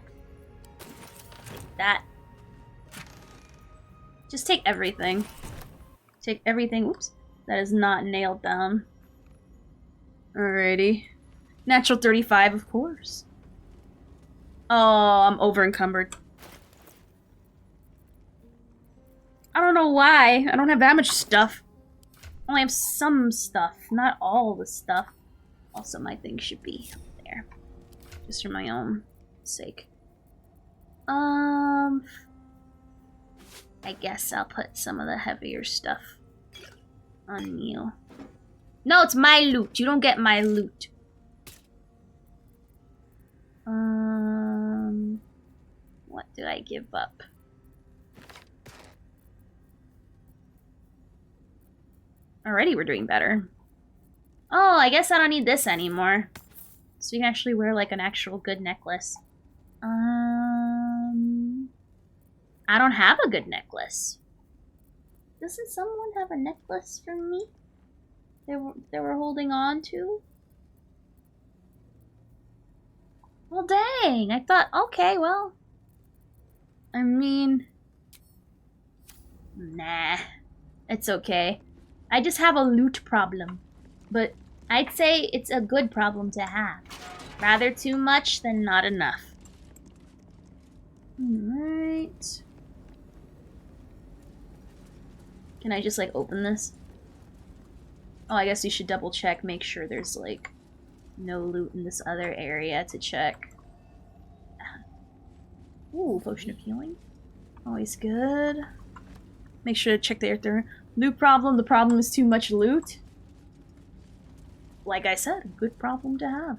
Take that. Just take everything. Take everything. Oops. That is not nailed down. Alrighty. Natural 35, of course. Oh, I'm over encumbered. I don't know why. I don't have that much stuff. I only have some stuff, not all the stuff. Also, my thing should be there. Just for my own sake. I guess I'll put some of the heavier stuff on you. No, it's my loot. You don't get my loot. What did I give up? Already we're doing better. Oh, I guess I don't need this anymore. So you can actually wear like an actual good necklace. I don't have a good necklace. Doesn't someone have a necklace for me? They were holding on to? Well, dang. I thought, okay, well. I mean, nah. It's okay. I just have a loot problem. But I'd say it's a good problem to have. Rather too much than not enough. Alright. Can I just, like, open this? Oh, I guess you should double check, make sure there's, like, no loot in this other area to check. Ooh, potion of healing. Always good. Make sure to check the loot problem. The problem is too much loot. Like I said, a good problem to have.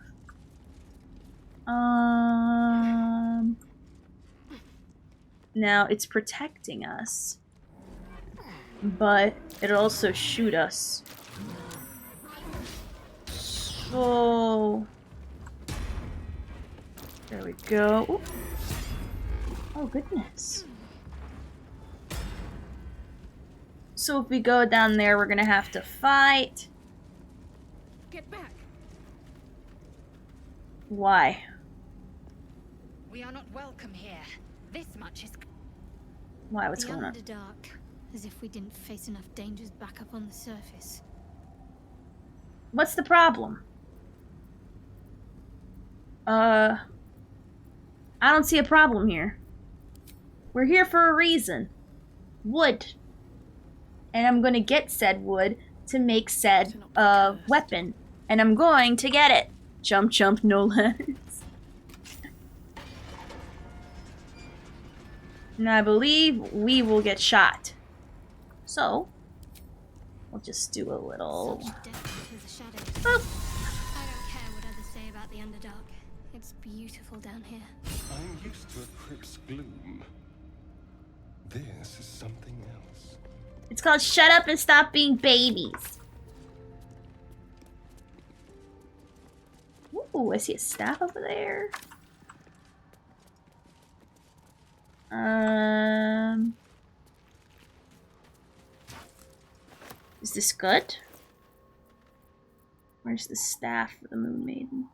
Now, it's protecting us. But it'll also shoot us. So... there we go. Ooh. Oh, goodness. So if we go down there, we're gonna have to fight. Get back. Why? We are not welcome here. This much is... Why? What's going on? The Underdark, as if we didn't face enough dangers back up on the surface. What's the problem? I don't see a problem here. We're here for a reason. Wood. And I'm gonna get said wood to make said weapon. And I'm going to get it. Jump, jump, no less. And I believe we will get shot. So, we'll just do a little... Boop. I don't care what others say about the Underdark. It's beautiful down here. I'm used to a crypt's gloom. This is something else. It's called Shut Up and Stop Being Babies. Ooh, I see a staff over there. Is this good? Where's the staff for the Moon Maiden?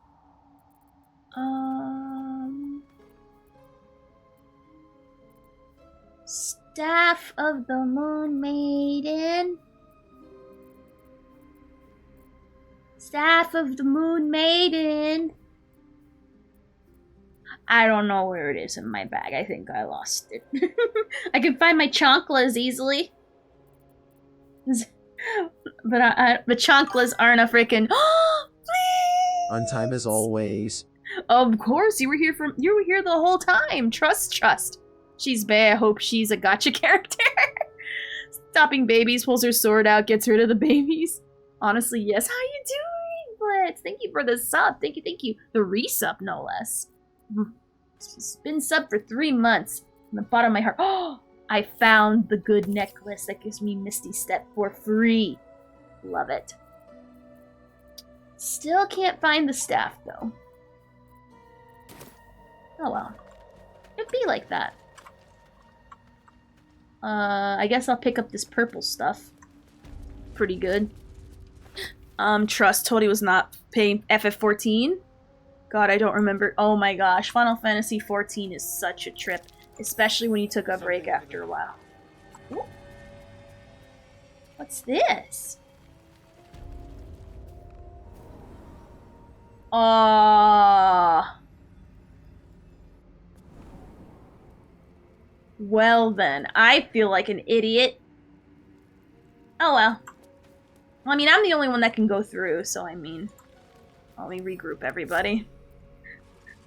Staff of the Moon Maiden. Staff of the Moon Maiden. I don't know where it is in my bag. I think I lost it. I can find my chanclas easily. But the chanclas aren't a freaking. Please! On time as always. Of course, you were here the whole time. Trust. She's bae. I hope she's a gotcha character. Stopping babies, pulls her sword out, gets rid of the babies. Honestly, yes. How you doing, Blitz? Thank you for the sub. Thank you. The resub, no less. It's been sub for 3 months. From the bottom of my heart. Oh, I found the good necklace that gives me Misty Step for free. Love it. Still can't find the staff, though. Oh well. It'd be like that. I guess I'll pick up this purple stuff. Pretty good. Trust told he was not paying FF14. God, I don't remember. Oh my gosh, Final Fantasy 14 is such a trip. Especially when you took a break after a while. Ooh. What's this? Well then, I feel like an idiot. Oh well. I mean, I'm the only one that can go through, so I mean... Let me regroup everybody.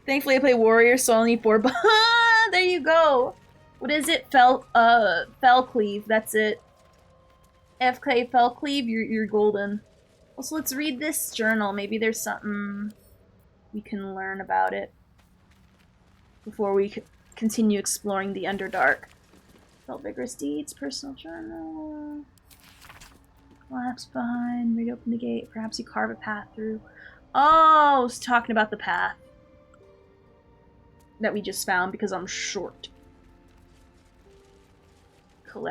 Thankfully I play Warrior, so I need 4 there you go! What is it? Fellcleave, that's it. FK Fellcleave, you're golden. Also, let's read this journal. Maybe there's something we can learn about it before we continue exploring the Underdark. Felt vigorous deeds, personal journal. Collapse behind, read open the gate. Perhaps you carve a path through. Oh, I was talking about the path that we just found because I'm short.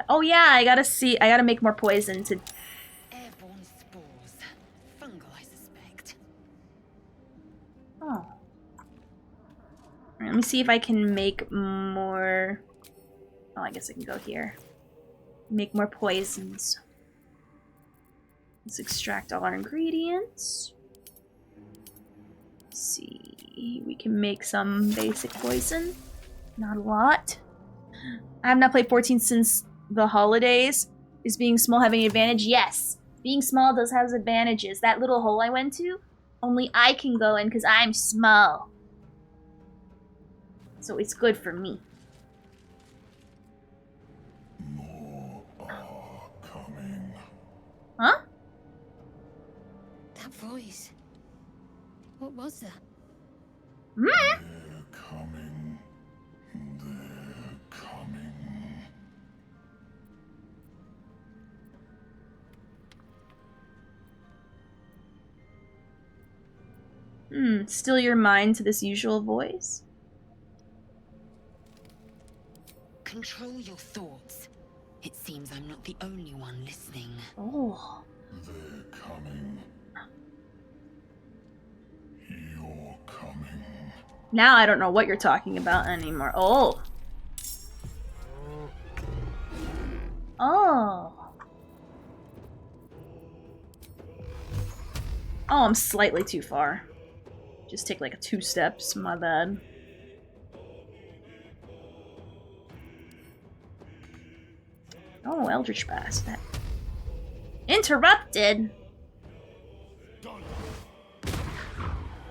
Oh yeah, I gotta make more poison to... Airborne spores. Fungal, I suspect. Oh. Alright, let me see if I can make more... Oh, I guess I can go here. Make more poisons. Let's extract all our ingredients. Let's see. We can make some basic poison. Not a lot. I have not played 14 since the holidays. Is being small having an advantage? Yes. Being small does have advantages. That little hole I went to, only I can go in because I'm small. So it's good for me. More are coming. Huh? That voice. What was that? Hmm? They're coming. They're coming. Still your mind to this usual voice? Control your thoughts. It seems I'm not the only one listening. Oh. They're coming. You're coming. Now I don't know what you're talking about anymore. Oh. Oh. Oh, I'm slightly too far. Just take like 2 steps, my bad. Oh, Eldritch Blast. That... Interrupted?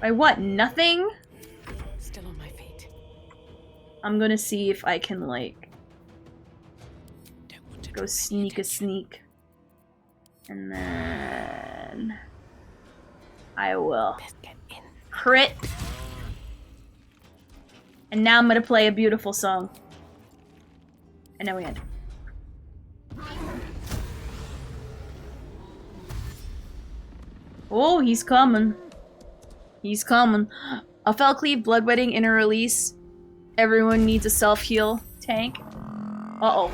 By what? Nothing? Still on my feet. I'm gonna see if I can, like... go sneak a sneak. And then... I will. Crit. And now I'm gonna play a beautiful song. And now we end. Oh, he's coming. He's coming. A Fellcleave, Bloodwedding, Inner Release. Everyone needs a self-heal tank. Uh-oh.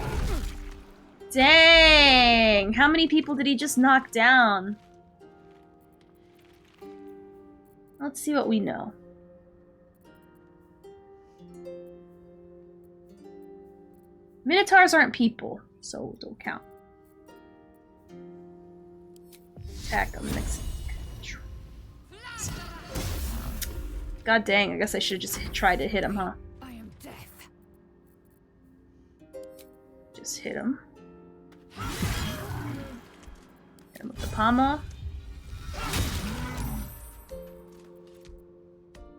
Dang! How many people did he just knock down? Let's see what we know. Minotaurs aren't people, so don't count. Attack them next. God dang, I guess I should just try to hit him, huh? I am death. Just hit him. Hit him with the pommel.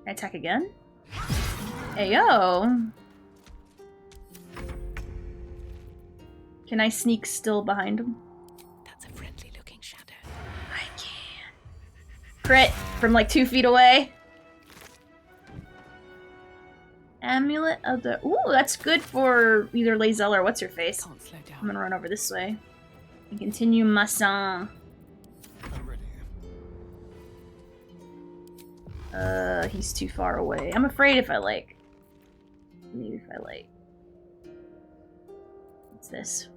Can I attack again? Ayo! Can I sneak still behind him? That's a friendly looking shadow. I can. Crit from like 2 feet away. Amulet of the... Ooh, that's good for either Lazelle or what's her face. Can't slow down. I'm gonna run over this way and continue my song. I'm ready. He's too far away. I'm afraid if I like... Maybe if I like... What's this?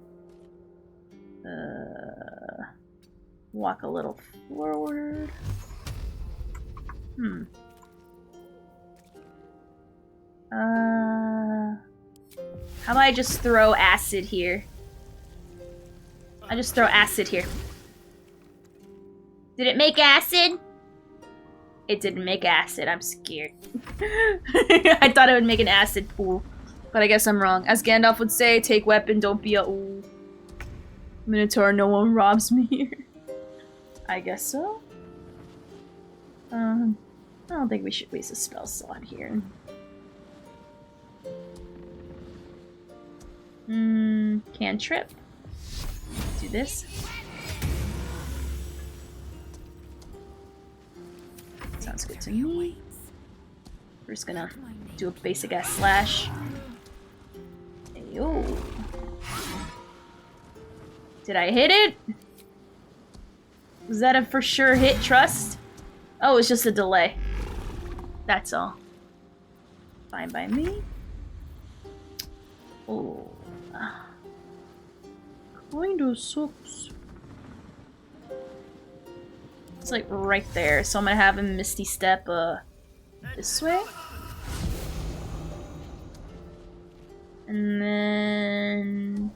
Walk a little forward. How about I just throw acid here? I just throw acid here. Did it make acid? It didn't make acid. I'm scared. I thought it would make an acid pool. But I guess I'm wrong. As Gandalf would say, take weapon, don't be a ooh. Minotaur, no one robs me here. I guess so. I don't think we should waste a spell slot here. Cantrip. Do this. Sounds good to me. We're just gonna do a basic ass slash. Ayo. Did I hit it? Was that a for sure hit, Trust? Oh, it's just a delay. That's all. Fine by me. Oh. Kinda sucks. It's like right there, so I'm gonna have him Misty Step this way. And then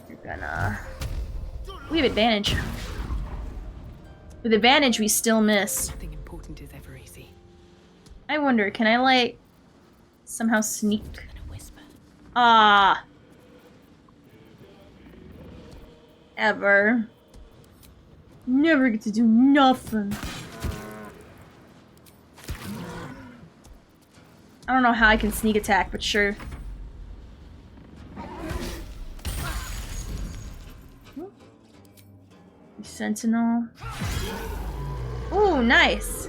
you're gonna... We have advantage. With advantage, we still miss. Nothing important is ever easy. I wonder, can I like somehow sneak? Ah. Ever. Never get to do nothing. I don't know how I can sneak attack, but sure. Sentinel. Ooh, nice.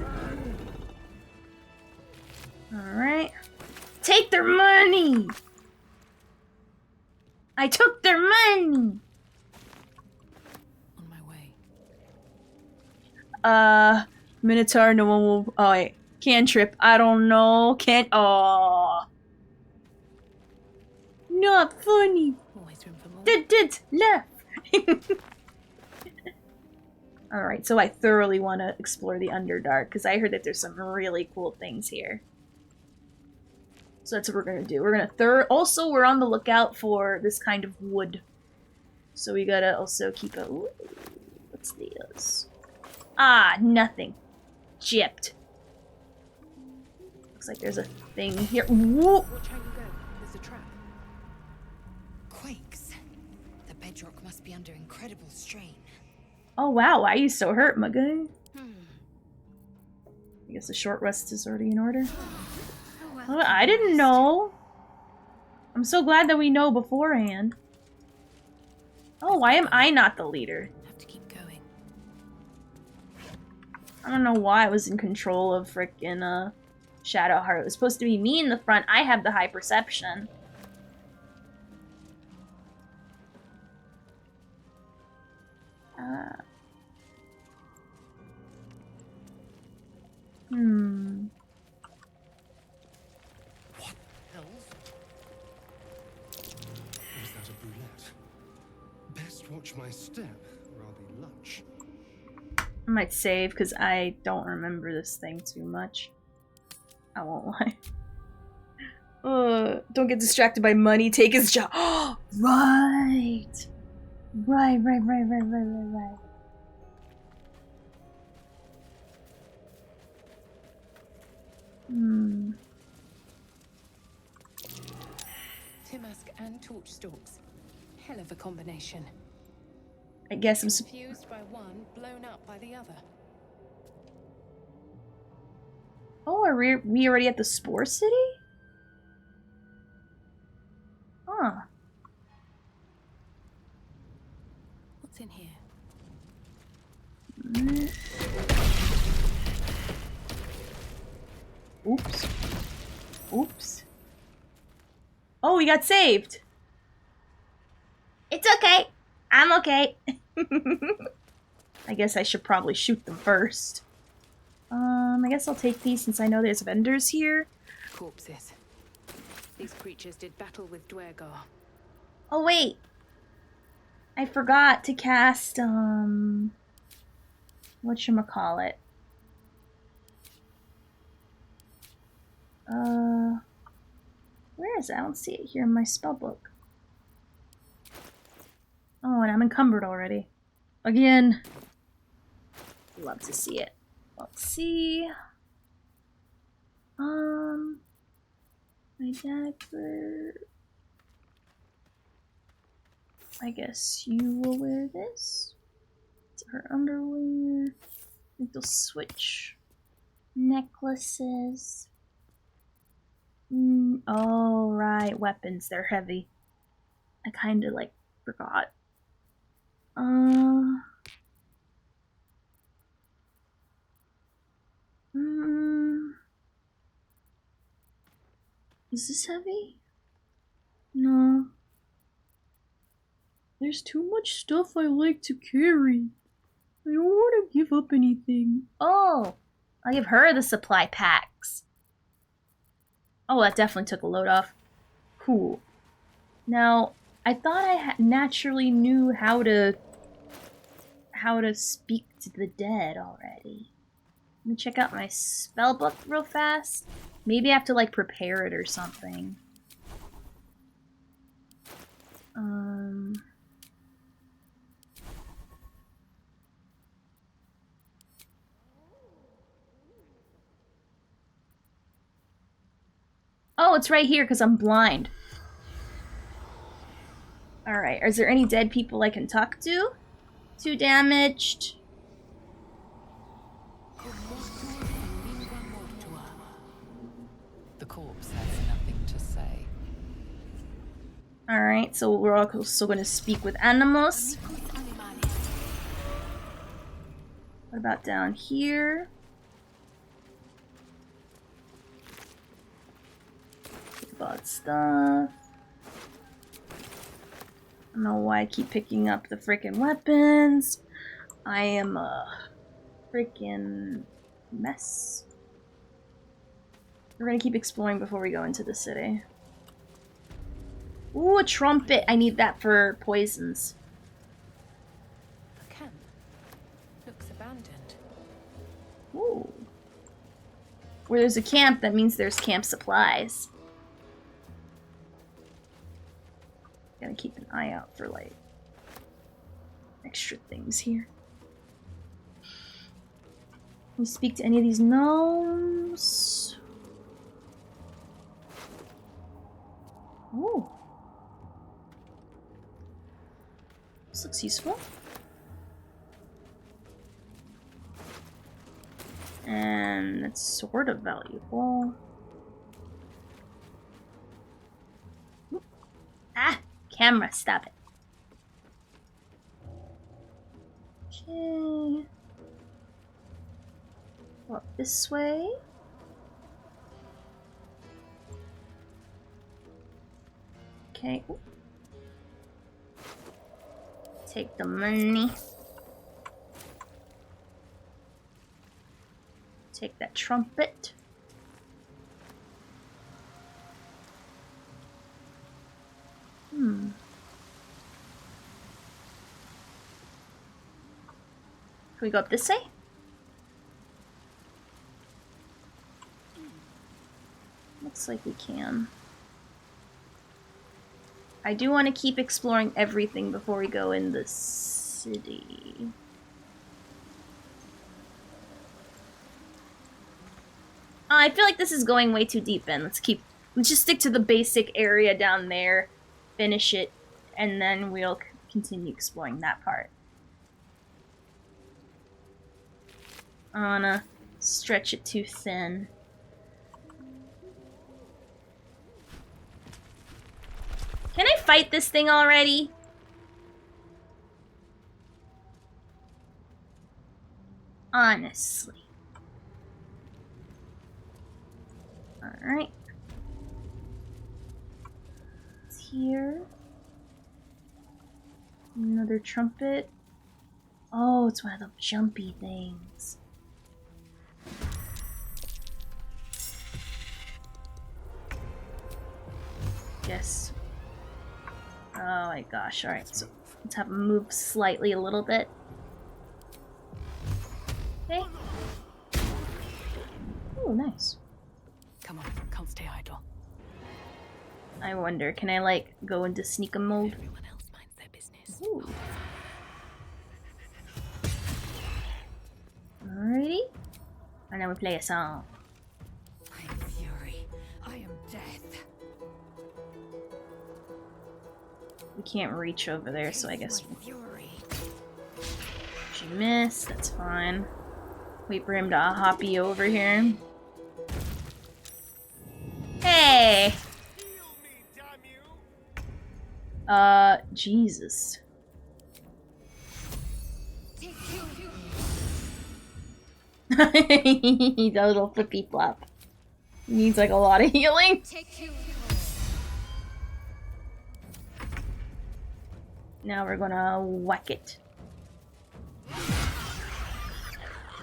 Alright. Take their money! I took their money! On my way. Minotaur, no one will... Oh, wait. Cantrip, I don't know. Can't... Oh. Not funny. Always room for more. Did left. Alright, so I thoroughly want to explore the Underdark, because I heard that there's some really cool things here. So that's what we're going to do. We're going to also, we're on the lookout for this kind of wood. So we gotta also keep a... Ooh, what's this? Ah, nothing. Gypped. Looks like there's a thing here. Whoa! Watch how you go. There's a trap. Quakes. The bedrock must be under incredible strain. Oh wow, why are you so hurt, my guy? I guess a short rest is already in order. Well, I didn't know. I'm so glad that we know beforehand. Oh, why am I not the leader? Have to keep going. I don't know why I was in control of frickin' Shadowheart. It was supposed to be me in the front. I have the high perception. What else? Is that a brunette? Best watch my step, or I'll be lunch. I might save because I don't remember this thing too much. I won't lie. Don't get distracted by money. Take his job. Right. Right. Timask and torch stalks. Hell of a combination. I guess I'm Fused by one, blown up by the other. Oh, are we already at the Spore City? Huh. What's in here? Oops. Oops. Oh, we got saved. It's okay. I'm okay. I guess I should probably shoot them first. I guess I'll take these since I know there's vendors here. Corpses. These creatures did battle with Dwergar. Oh, wait. I forgot to cast, whatchamacallit. Where is it? I don't see it here in my spellbook. Oh, and I'm encumbered already. Again. Love to see it. Let's see. My dagger. I guess you will wear this. It's her underwear. I think they'll switch. Necklaces. Oh, right. Weapons. They're heavy. I kind of, like, forgot. Is this heavy? No. There's too much stuff I like to carry. I don't want to give up anything. Oh, I'll give her the supply packs. Oh, that definitely took a load off. Cool. Now, I thought I naturally knew how to speak to the dead already. Let me check out my spellbook real fast. Maybe I have to, like, prepare it or something. Oh, it's right here because I'm blind. Alright, is there any dead people I can talk to? Too damaged. The corpse has nothing to say. Alright, so we're also going to speak with animals. What about down here? About stuff. I don't know why I keep picking up the freaking weapons. I am a freaking mess. We're gonna keep exploring before we go into the city. Ooh, a trumpet! I need that for poisons. A camp. Looks abandoned. Ooh. Where there's a camp, that means there's camp supplies. Gotta keep an eye out for, like, extra things here. Can we speak to any of these gnomes? Ooh. This looks useful. And it's sort of valuable. Ah! Camera, stop it. Okay. Go up this way. Okay. Ooh. Take the money. Take that trumpet. Can we go up this way? Looks like we can. I do want to keep exploring everything before we go in the city. I feel like this is going way too deep in. Let's just stick to the basic area down there, finish it, and then we'll continue exploring that part. I wanna stretch it too thin. Can I fight this thing already? Honestly. Alright. It's here. Another trumpet. Oh, it's one of the jumpy things. Yes. Oh my gosh, alright, so let's have him move slightly a little bit. Okay. Oh, nice. Come on, can't stay idle. I wonder, can I like go into sneaker mode? Everyone else minds their business. Ooh. Alrighty. And then we play a song. I am fury. I am death. We can't reach over there, so I guess Fury. she missed. That's fine. Wait for him to hoppy over here. Hey! Jesus. He's a little flippy flop. Needs like a lot of healing. Now we're gonna whack it.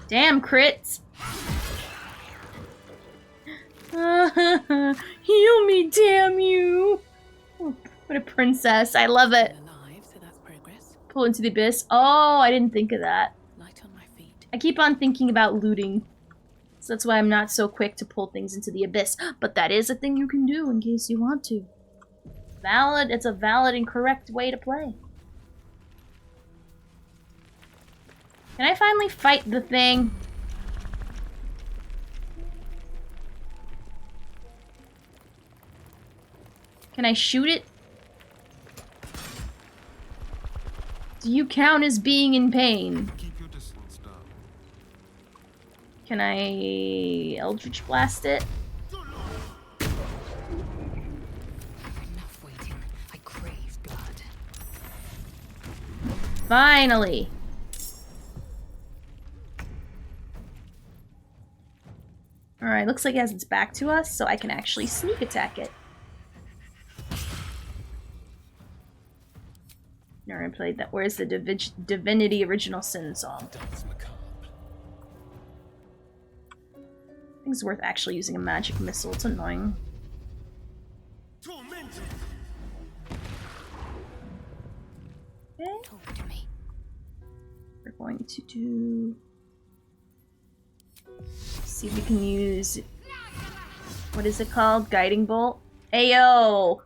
Damn crits! Heal me, damn you! Oh, what a princess! I love it. Alive, so that's progress. Pull into the abyss. Oh, I didn't think of that. Light on my feet. I keep on thinking about looting, so that's why I'm not so quick to pull things into the abyss. But that is a thing you can do in case you want to. Valid. It's a valid and correct way to play. Can I finally fight the thing? Can I shoot it? Do you count as being in pain? Keep your distance down. Can I Eldritch Blast it? Enough waiting. I crave blood. Finally! Alright, looks like it has its back to us, so I can actually sneak attack it. Never played that. Where's the Divinity Original Sin song? I think it's worth actually using a magic missile. It's annoying. Okay. Talk to me. We're going to do... see if we can use... what is it called? Guiding Bolt? Ayo!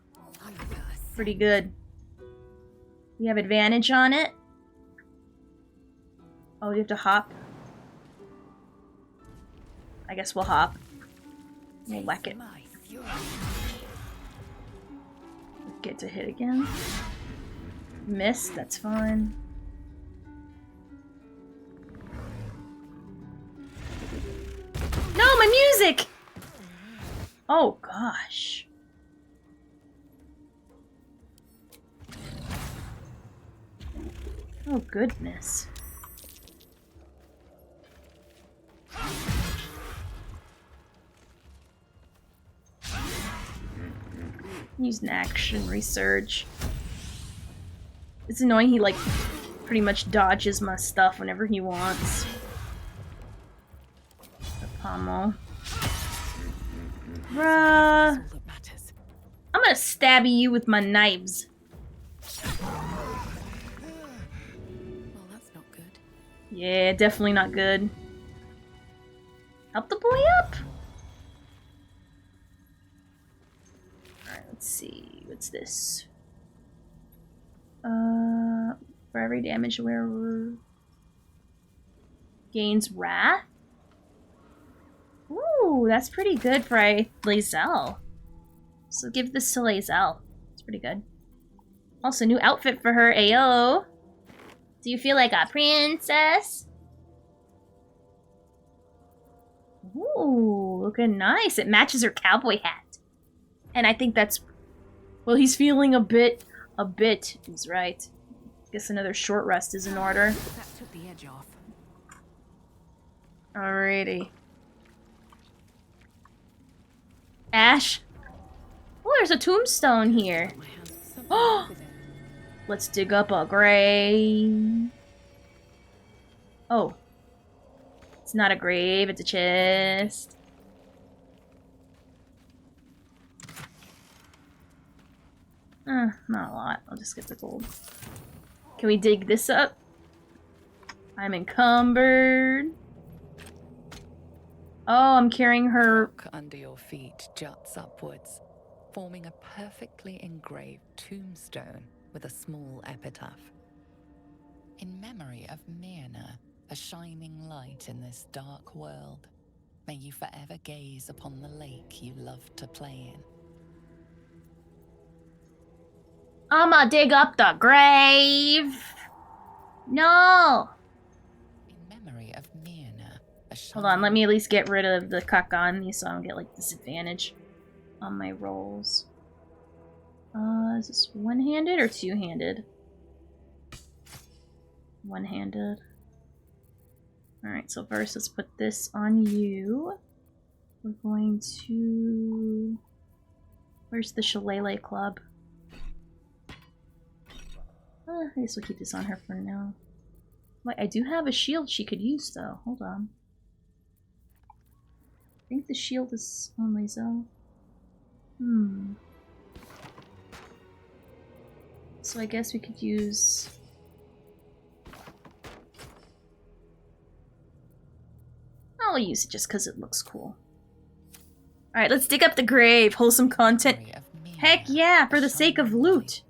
Pretty good. We have advantage on it. Oh, you have to hop. I guess we'll hop. We'll whack it. Get to hit again. Miss, that's fine. No, my music! Oh gosh. Oh goodness. Use an action resurge. It's annoying he like pretty much dodges my stuff whenever he wants. The pommel. Bruh. I'm gonna stabby you with my knives. Yeah, definitely not good. Help the boy up! Alright, let's see. What's this? for every damage wearer. Gains wrath? Ooh, that's pretty good for Lae'zel. So give this to Lae'zel. It's pretty good. Also, new outfit for her. Ayo. Do you feel like a princess? Ooh, looking nice. It matches her cowboy hat. And I think that's... Well, he's feeling a bit. He's right. Guess another short rest is in order. That took the edge off. Alrighty. Ash. Oh, there's a tombstone here. Oh! Let's dig up a grave. Oh. It's not a grave, it's a chest. Not a lot. I'll just get the gold. Can we dig this up? I'm encumbered. Oh, I'm carrying her. Rock under your feet juts upwards, forming a perfectly engraved tombstone with a small epitaph. In memory of Myrna, a shining light in this dark world, may you forever gaze upon the lake you loved to play in. I'ma dig up the grave. No. In memory of Myrna, a Hold on, let me at least get rid of the kakani so I don't get like disadvantage on my rolls. Is this one-handed or two-handed? One-handed. Alright, so first let's put this on you. We're going to... Where's the Shillelagh Club? I guess we'll keep this on her for now. Wait, I do have a shield she could use though. Hold on. I think the shield is on Lae'zel. So I guess we could use... I'll use it just because it looks cool. Alright, let's dig up the grave. Wholesome content. Heck yeah, for the sake of loot.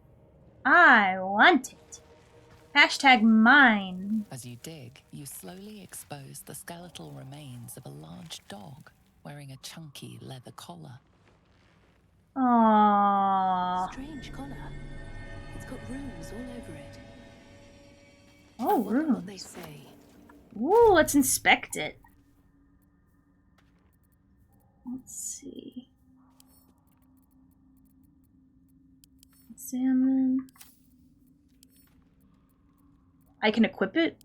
I want it. Hashtag mine. As you dig, you slowly expose the skeletal remains of a large dog wearing a chunky leather collar. Aww. Strange collar. It's got runes all over it. Oh, What they runes. say. Ooh, let's inspect it. Let's see. Examine. I can equip it?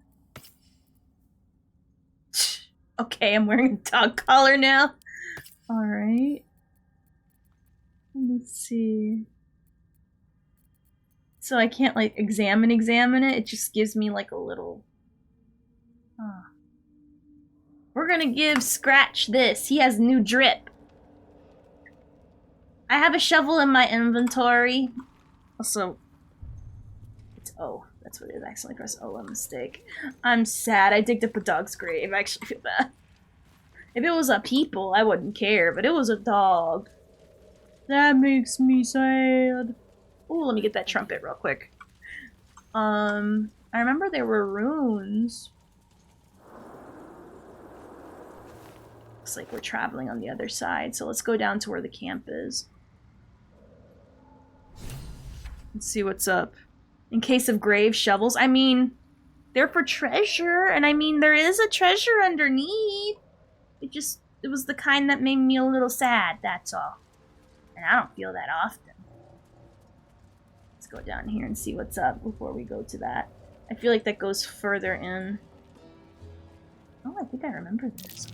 Okay, I'm wearing a dog collar now. Alright. Let's see. So I can't like examine it, it just gives me like a little... We're gonna give Scratch this. He has new drip. I have a shovel in my inventory. Also, it's O. That's what it is. I accidentally pressed O, a mistake. I'm sad. I digged up a dog's grave. I actually feel bad. If it was a people, I wouldn't care, but it was a dog. That makes me sad. Ooh, let me get that trumpet real quick. I remember there were runes. Looks like we're traveling on the other side, so let's go down to where the camp is. Let's see what's up. In case of grave shovels, I mean, they're for treasure, and I mean, there is a treasure underneath. It was the kind that made me a little sad, that's all. And I don't feel that often. Let's go down here and see what's up before we go to that. I feel like that goes further in. Oh, I think I remember this.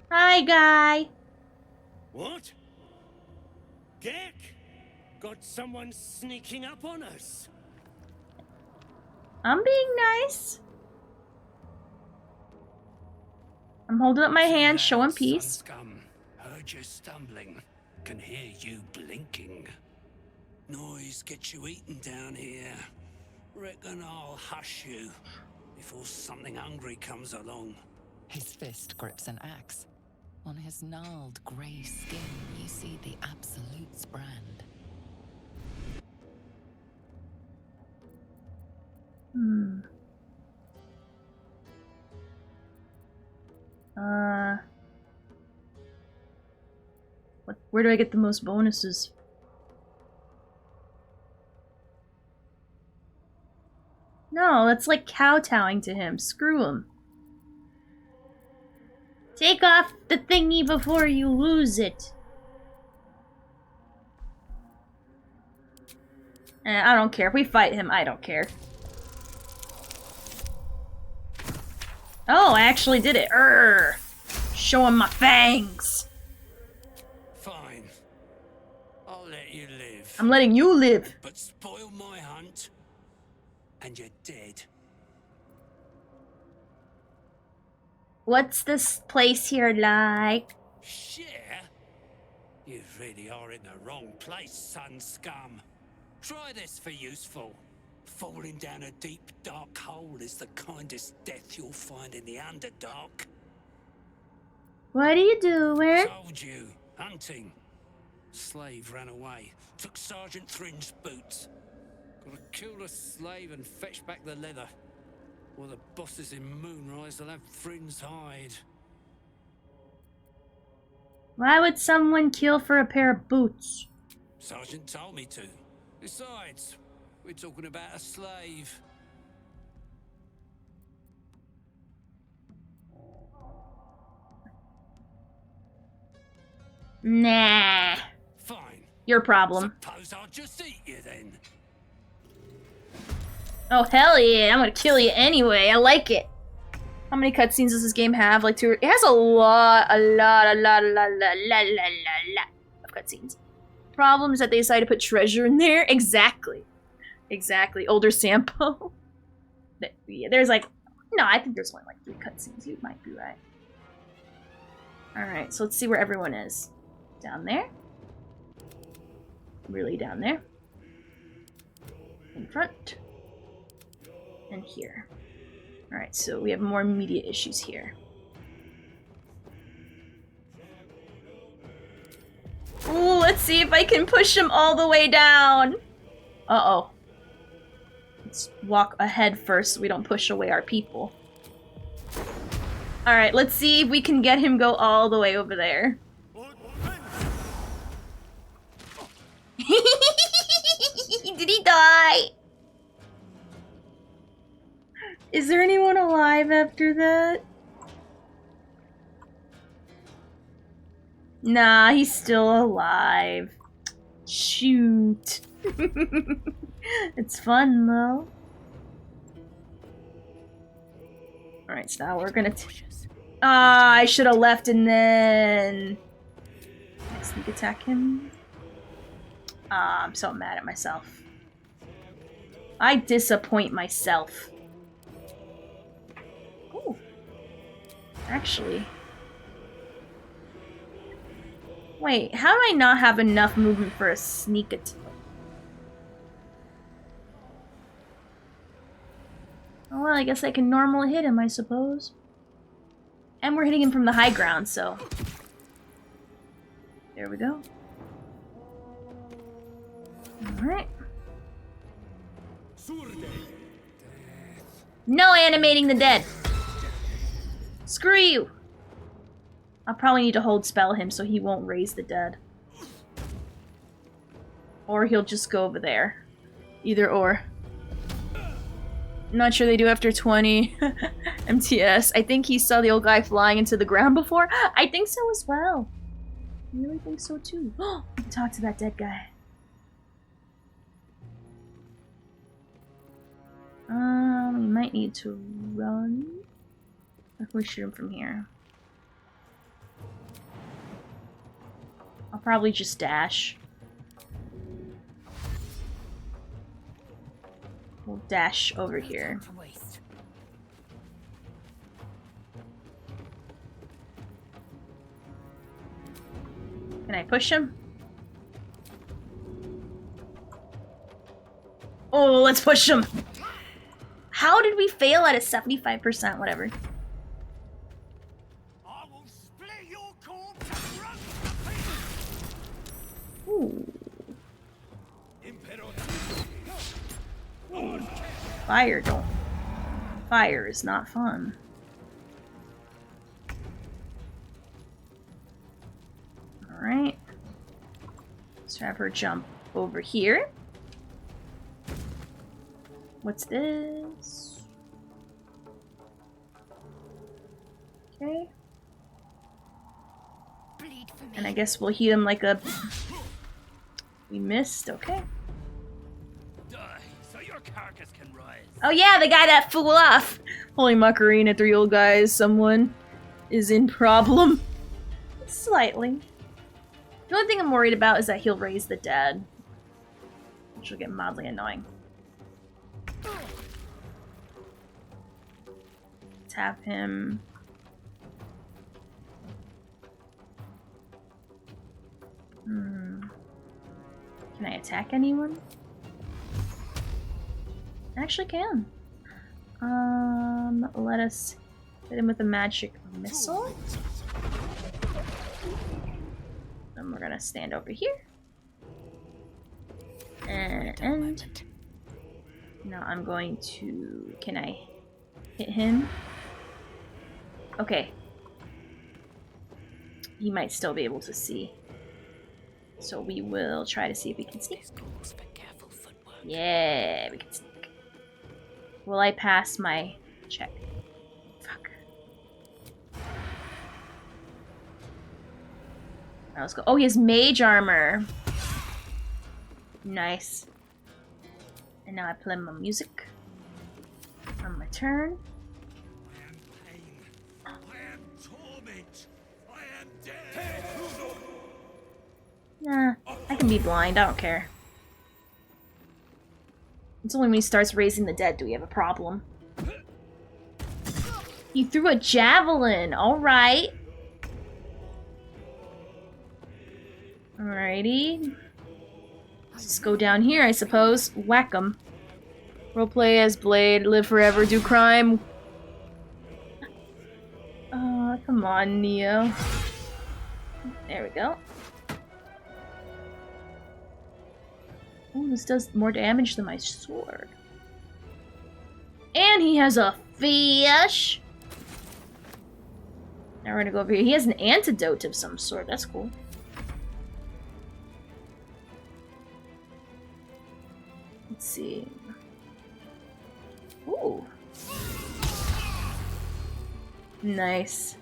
Hi, guy. What? Gek? Got someone sneaking up on us? I'm being nice. I'm holding up my hand, showing peace. Scum. Heard you stumbling. Can hear you blinking. Noise gets you eaten down here. Reckon I'll hush you before something hungry comes along. His fist grips an axe. On his gnarled grey skin, you see the Absolute's brand. Where do I get the most bonuses? No, that's like kowtowing to him. Screw him. Take off the thingy before you lose it. I don't care. If we fight him, I don't care. Oh, I actually did it. Urgh. Show him my fangs. Fine. I'll let you live. I'm letting you live. But spoil my hunt, and you're dead. What's this place here like? Share? You really are in the wrong place, sun scum. Try this for useful. Falling down a deep, dark hole is the kindest death you'll find in the Underdark. What are you doing? Told you. Hunting. Slave ran away. Took Sergeant Thrin's boots. Gotta kill the slave and fetch back the leather. Or the bosses in Moonrise will have Thrin's hide. Why would someone kill for a pair of boots? Sergeant told me to. Besides, we're talking about a slave. Nah. Fine. Your problem. Suppose I'll just eat you then. Oh, hell yeah. I'm gonna kill you anyway. I like it. How many cutscenes does this game have? Like 2 or... It has a lot of cutscenes. Problem is that they decided to put treasure in there. Exactly. Exactly. Older Sampo. Yeah, there's like... No, I think there's only like 3 cutscenes. You might be right. Alright, so let's see where everyone is. Down there. Really down there. In front. And here. Alright, so we have more immediate issues here. Ooh, let's see if I can push him all the way down. Uh-oh. Let's walk ahead first so we don't push away our people. Alright, let's see if we can get him go all the way over there. Did he die? Is there anyone alive after that? Nah, he's still alive. Shoot. It's fun though. Alright, so now we're gonna... I should have left and then... Sneak attack him. I'm so mad at myself. I disappoint myself. Ooh. Actually... Wait, how do I not have enough movement for a sneak attack? Oh well, I guess I can normally hit him, I suppose. And we're hitting him from the high ground, so... There we go. Alright. No animating the dead! Screw you! I'll probably need to hold spell him so he won't raise the dead. Or he'll just go over there. Either or. I'm not sure they do after 20 MTS. I think he saw the old guy flying into the ground before. I think so as well. I really think so too. Oh, we can talk to that dead guy. We might need to run. Or can we shoot him from here? I'll probably just dash. We'll dash over here. Can I push him? Oh, let's push him! How did we fail at a 75%? Whatever. Ooh. Ooh. Fire don't. Fire is not fun. Alright. have her jump over here. What's this? Okay. And I guess we'll heat him like a... We missed, okay. So your carcass can rise. Oh yeah, the guy that flew off! Holy Macarena, 3 old guys, someone is in problem. Slightly. The only thing I'm worried about is that he'll raise the dead. Which will get mildly annoying. Let's have him... Can I attack anyone? I actually can. Let us hit him with a magic missile. And we're gonna stand over here. And now I'm going to... Can I hit him? Okay. He might still be able to see. So we will try to see if we can sneak. Yeah, we can sneak. Will I pass my check? Fuck. Right, let's go. Oh, he has mage armor. Nice. And now I play my music. On my turn. Nah, I can be blind, I don't care. It's only when he starts raising the dead do we have a problem. He threw a javelin, alright. Alrighty. Let's just go down here, I suppose. Whack 'em. Roleplay as Blade, live forever, do crime. Oh, come on, Neo. There we go. Ooh, this does more damage than my sword. And he has a fish! Now we're gonna go over here. He has an antidote of some sort. That's cool. Let's see. Ooh. Nice.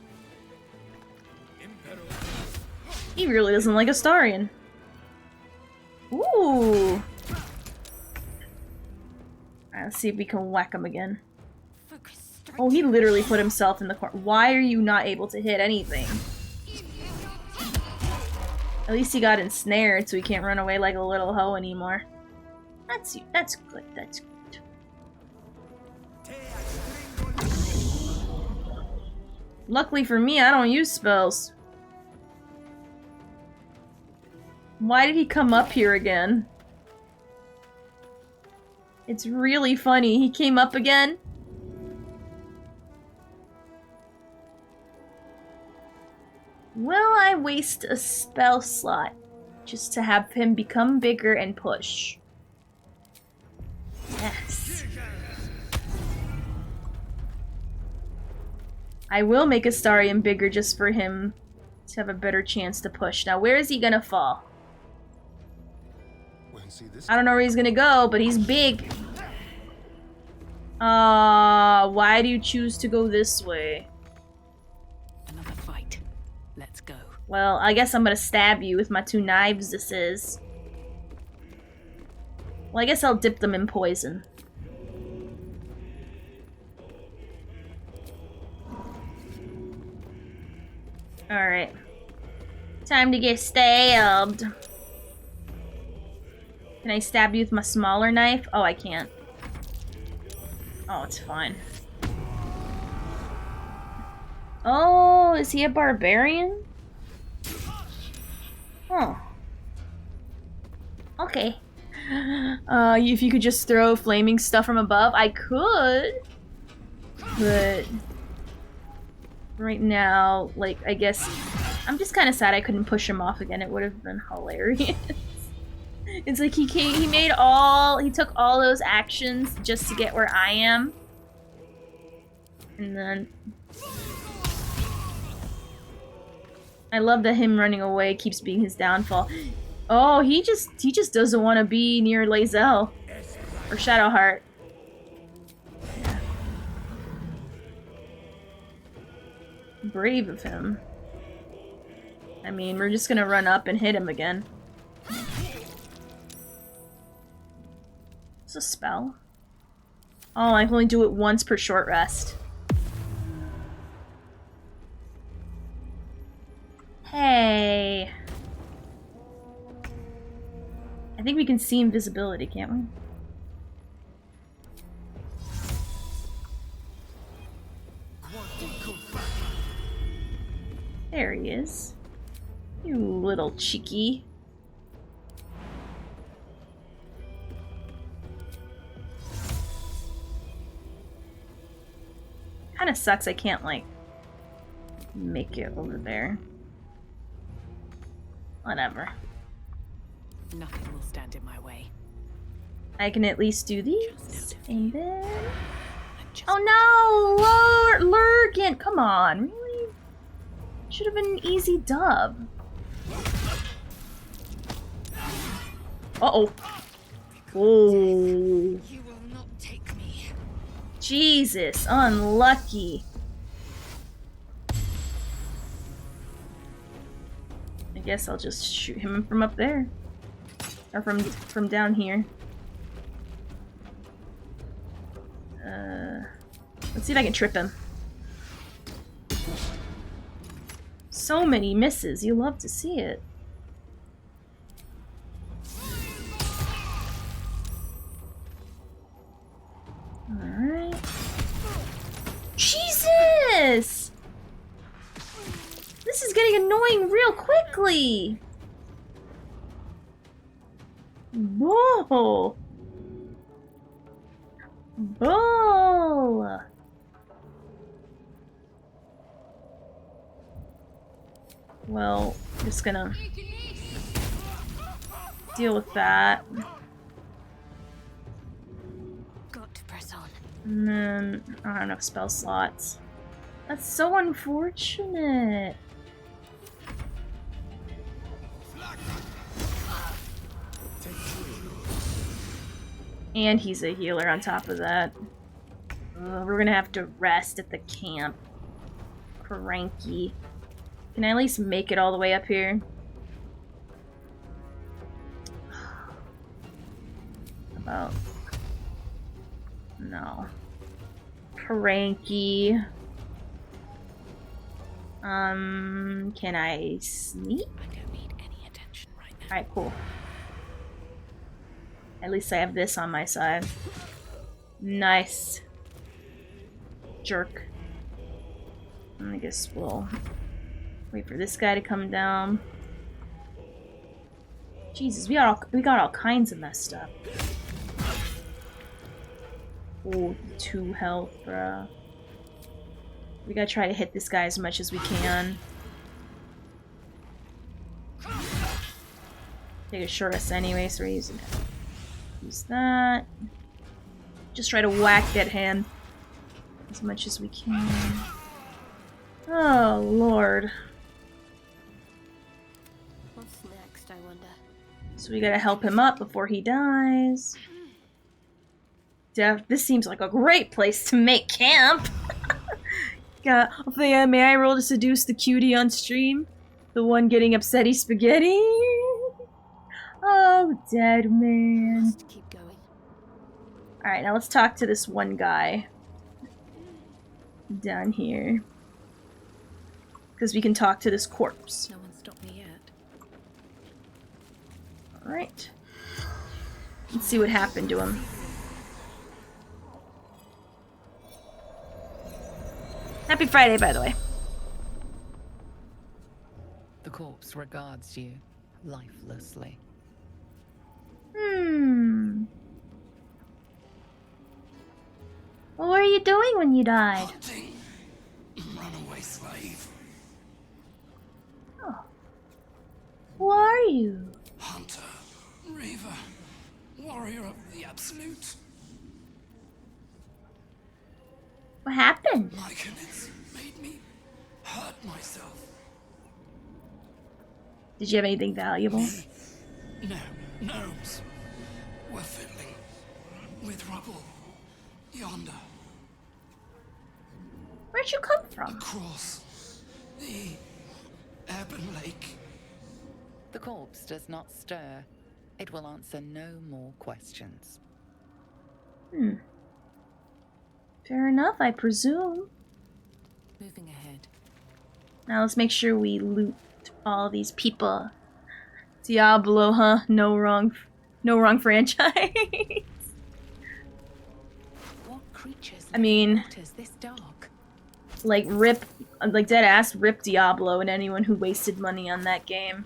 He really doesn't like Astarion. Ooh. Alright, let's see if we can whack him again. Oh, he literally put himself in the corner. Why are you not able to hit anything? At least he got ensnared, so he can't run away like a little hoe anymore. That's good. That's good. Luckily for me, I don't use spells. Why did he come up here again? It's really funny. He came up again. Will I waste a spell slot just to have him become bigger and push? Yes. I will make Astarion bigger just for him to have a better chance to push. Now, where is he gonna fall? I don't know where he's gonna go, but he's big. Why do you choose to go this way? Another fight. Let's go. Well, I guess I'm gonna stab you with my 2 knives, this is. Well, I guess I'll dip them in poison. Alright. Time to get stabbed. Can I stab you with my smaller knife? Oh, I can't. Oh, it's fine. Oh, is he a barbarian? Oh. Okay. If you could just throw flaming stuff from above, I could. But right now, like, I guess I'm just kind of sad I couldn't push him off again. It would have been hilarious. It's like he took all those actions just to get where I am. And then I love that him running away keeps being his downfall. Oh, he just doesn't want to be near Lae'zel or Shadowheart. Yeah. Brave of him. I mean, we're just gonna run up and hit him again. It's a spell. Oh, I can only do it once per short rest. Hey. I think we can see invisibility, can't we? There he is. You little cheeky. Kinda sucks I can't, like, make it over there. Whatever. Nothing will stand in my way. I can at least do these. And then... Oh no! Lurgan! Come on, really? Should have been an easy dub. Uh-oh. Oh. You will not take me. Jesus, unlucky. I guess I'll just shoot him from up there. Or from down here. Let's see if I can trip him. So many misses. You love to see it. Alright. Jesus! This is getting annoying real quickly! Whoa! Bull! Well, just gonna deal with that. Got to press on. And then I don't have enough spell slots. That's so unfortunate. And he's a healer on top of that. We're gonna have to rest at the camp. Cranky. Can I at least make it all the way up here? About... No. Cranky. Can I sneak? I don't need any attention right now. Alright, cool. At least I have this on my side. Nice. Jerk. I guess we'll wait for this guy to come down. Jesus, we got all kinds of messed up. Oh, 2 health, bruh. We gotta try to hit this guy as much as we can. Take a short rest anyway, so we're using it. Use that. Just try to whack at him as much as we can. Oh, Lord. What's next, I wonder? So we gotta help him up before he dies. This seems like a great place to make camp. May I roll to seduce the cutie on stream? The one getting upsetty spaghetti? Oh, dead man. Must keep going. Alright, now let's talk to this one guy. Down here. Because we can talk to this corpse. No one stopped me yet. Alright. Let's see what happened to him. Happy Friday, by the way. The corpse regards you lifelessly. What were you doing when you died? Hunting. Runaway slave. Oh. Who are you? Hunter. Reaver. Warrior of the Absolute. What happened? Myconids made me hurt myself. Did you have anything valuable? No, gnomes. We're fiddling with rubble yonder. Where'd you come from? Across the Ebon Lake. The corpse does not stir. It will answer no more questions. Fair enough, I presume. Moving ahead. Now let's make sure we loot all these people. Diablo, huh? No wrong franchise. What creatures I mean, is this dark? like dead ass rip Diablo and anyone who wasted money on that game.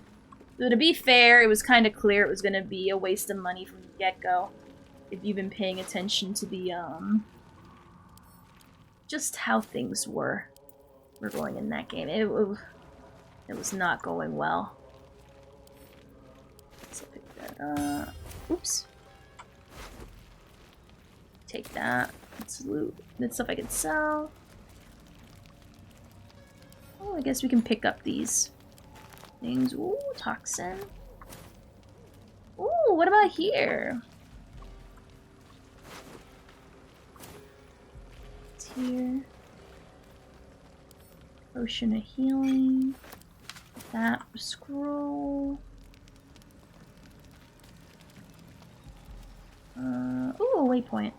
So to be fair, it was kind of clear it was gonna be a waste of money from the get-go. If you've been paying attention to the just how things were going in that game. It was not going well. So pick that up. Oops. Take that. Let's loot. That's stuff I can sell. Oh, I guess we can pick up these things. Ooh, toxin. Ooh, what about here? It's here. Potion of healing. That scroll. Ooh, a waypoint.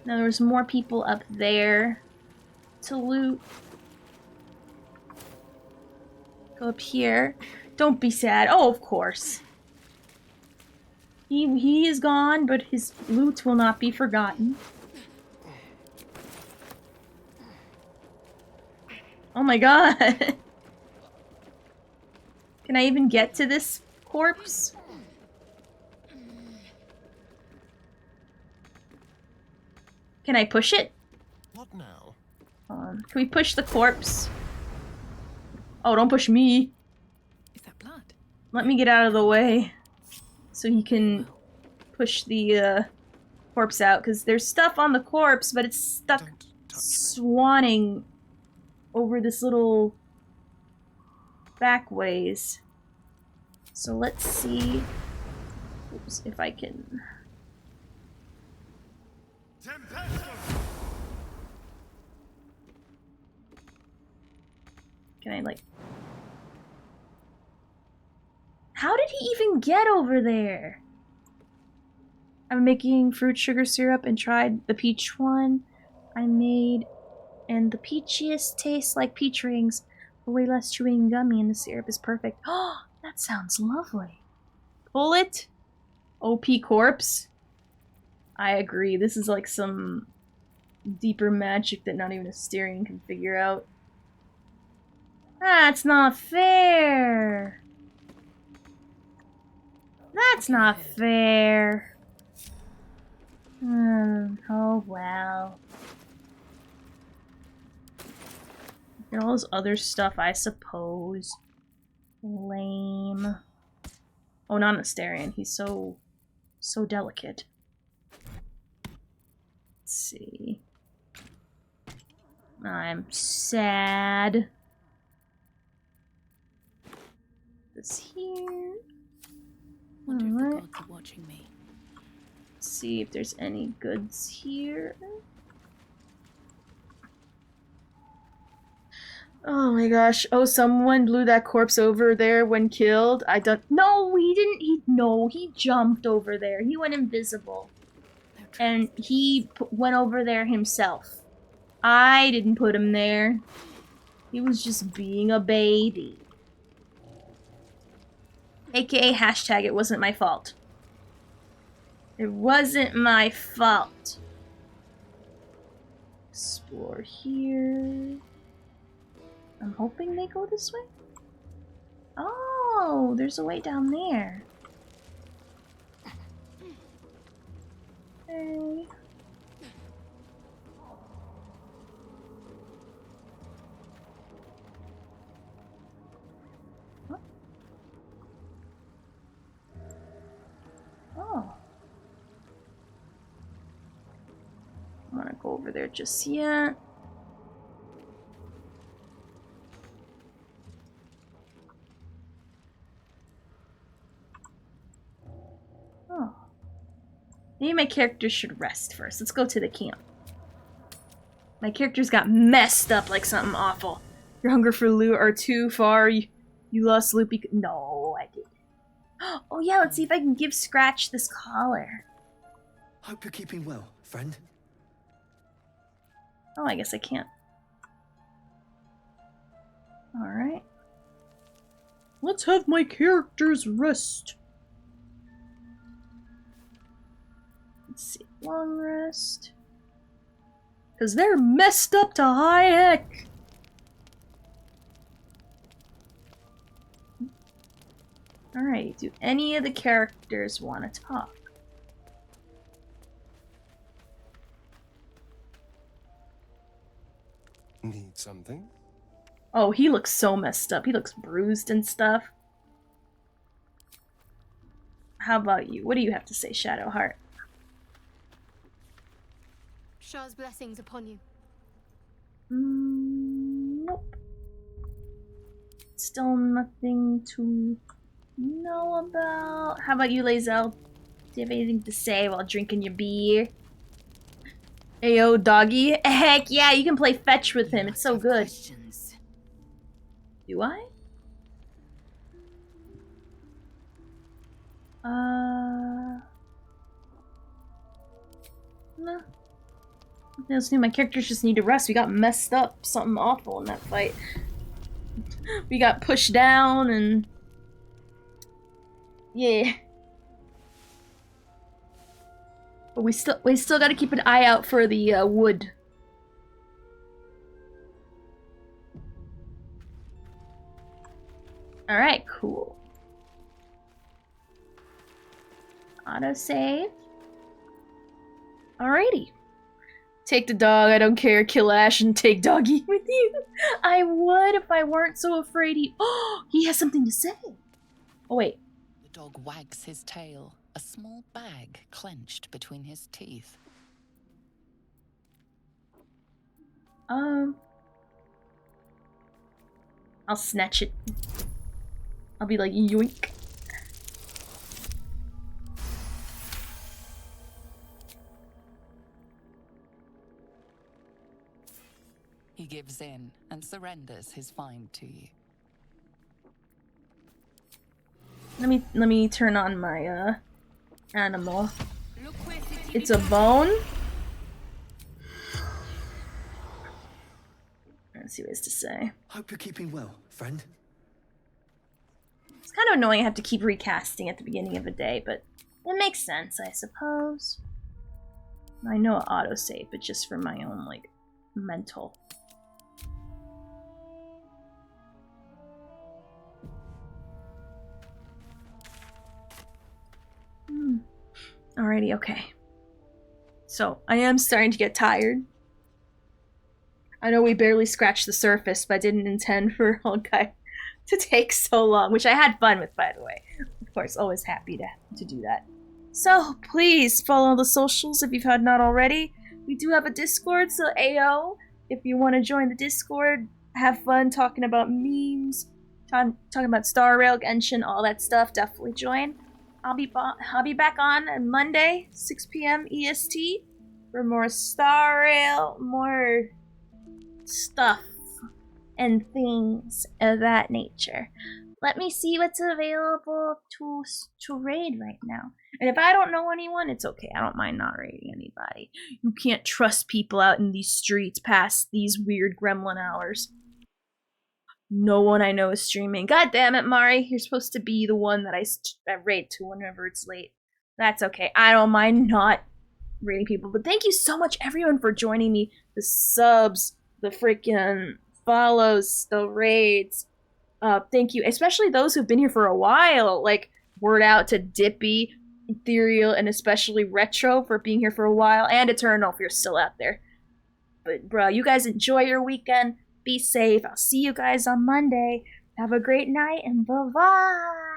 Now there's more people up there to loot. Go up here. Don't be sad. Oh, of course. He is gone, but his loot will not be forgotten. Oh my god. Can I even get to this corpse? Can I push it? What now? Can we push the corpse? Oh, don't push me. Is that blood? Let me get out of the way. So he can push the corpse out. Because there's stuff on the corpse, but it's stuck swanning over this little back ways. So let's see if I can... Can I, like... How did he even get over there? I'm making fruit sugar syrup and tried the peach one I made. And the peachiest tastes like peach rings. But way less chewy and gummy, and the syrup is perfect. Oh, that sounds lovely. Pull it. OP corpse. I agree. This is like some deeper magic that not even a Styrian can figure out. That's not fair. That's not fair. Oh well. And all this other stuff, I suppose. Lame. Oh, not an Asterion. He's so delicate. Let's see. I'm sad. This here. Wonder if the gods are watching me. Let's see if there's any goods here. Oh my gosh. Oh, someone blew that corpse over there when killed. I don't... No, he didn't. He jumped over there. He went invisible. And he went over there himself. I didn't put him there. He was just being a baby. AKA hashtag it wasn't my fault. It wasn't my fault. Explore here. I'm hoping they go this way. Oh, there's a way down there. Okay. What? Oh. I'm gonna go over there just yet. Maybe my character should rest first. Let's go to the camp. My characters got messed up like something awful. Your hunger for loot are too far. You lost Loopy. No, I didn't. Oh yeah, let's see if I can give Scratch this collar. Hope you're keeping well, friend. Oh, I guess I can't. Alright. Let's have my characters rest. Let's see. Long rest. Because they're messed up to high heck. Alright, do any of the characters want to talk? Need something? Oh, he looks so messed up. He looks bruised and stuff. How about you? What do you have to say, Shadowheart? Shah's blessings upon you. Nope. Still nothing to know about. How about you, Lazel? Do you have anything to say while drinking your beer? Ayo, doggy. Heck yeah, you can play fetch with him. It's so good. Do I? No. Nothing new. My characters just need to rest. We got messed up. Something awful in that fight. We got pushed down and... yeah. But we still gotta keep an eye out for the wood. Alright, cool. Autosave. Alrighty. Take the dog, I don't care. Kill Ash and take Doggy with you. I would if I weren't so afraid he... oh, he has something to say. Oh, wait. The dog wags his tail, a small bag clenched between his teeth. I'll snatch it. I'll be like, yoink. He gives in and surrenders his find to you. Let me turn on my animal. It's a bone. Let's see what it has to say. Hope you're keeping well, friend. It's kind of annoying I have to keep recasting at the beginning of a day, but it makes sense, I suppose. I know autosave, but just for my own, like, mental. Alrighty, okay. So, I am starting to get tired. I know we barely scratched the surface, but I didn't intend for Honkai to take so long, which I had fun with, by the way. Of course, always happy to do that. So, please follow the socials if you've had not already. We do have a Discord, so AO, if you want to join the Discord, have fun talking about memes, talking about Star Rail, Genshin, all that stuff, definitely join. I'll be back on Monday, 6 p.m. EST, for more Star Rail, more stuff and things of that nature. Let me see what's available to raid right now. And if I don't know anyone, it's okay. I don't mind not raiding anybody. You can't trust people out in these streets past these weird gremlin hours. No one I know is streaming. God damn it, Mari. You're supposed to be the one that I raid to whenever it's late. That's okay. I don't mind not raiding people. But thank you so much, everyone, for joining me. The subs, the freaking follows, the raids. Thank you. Especially those who've been here for a while. Like, word out to Dippy, Ethereal, and especially Retro for being here for a while. And Eternal if you're still out there. But, bro, you guys enjoy your weekend. Be safe. I'll see you guys on Monday. Have a great night and bye-bye.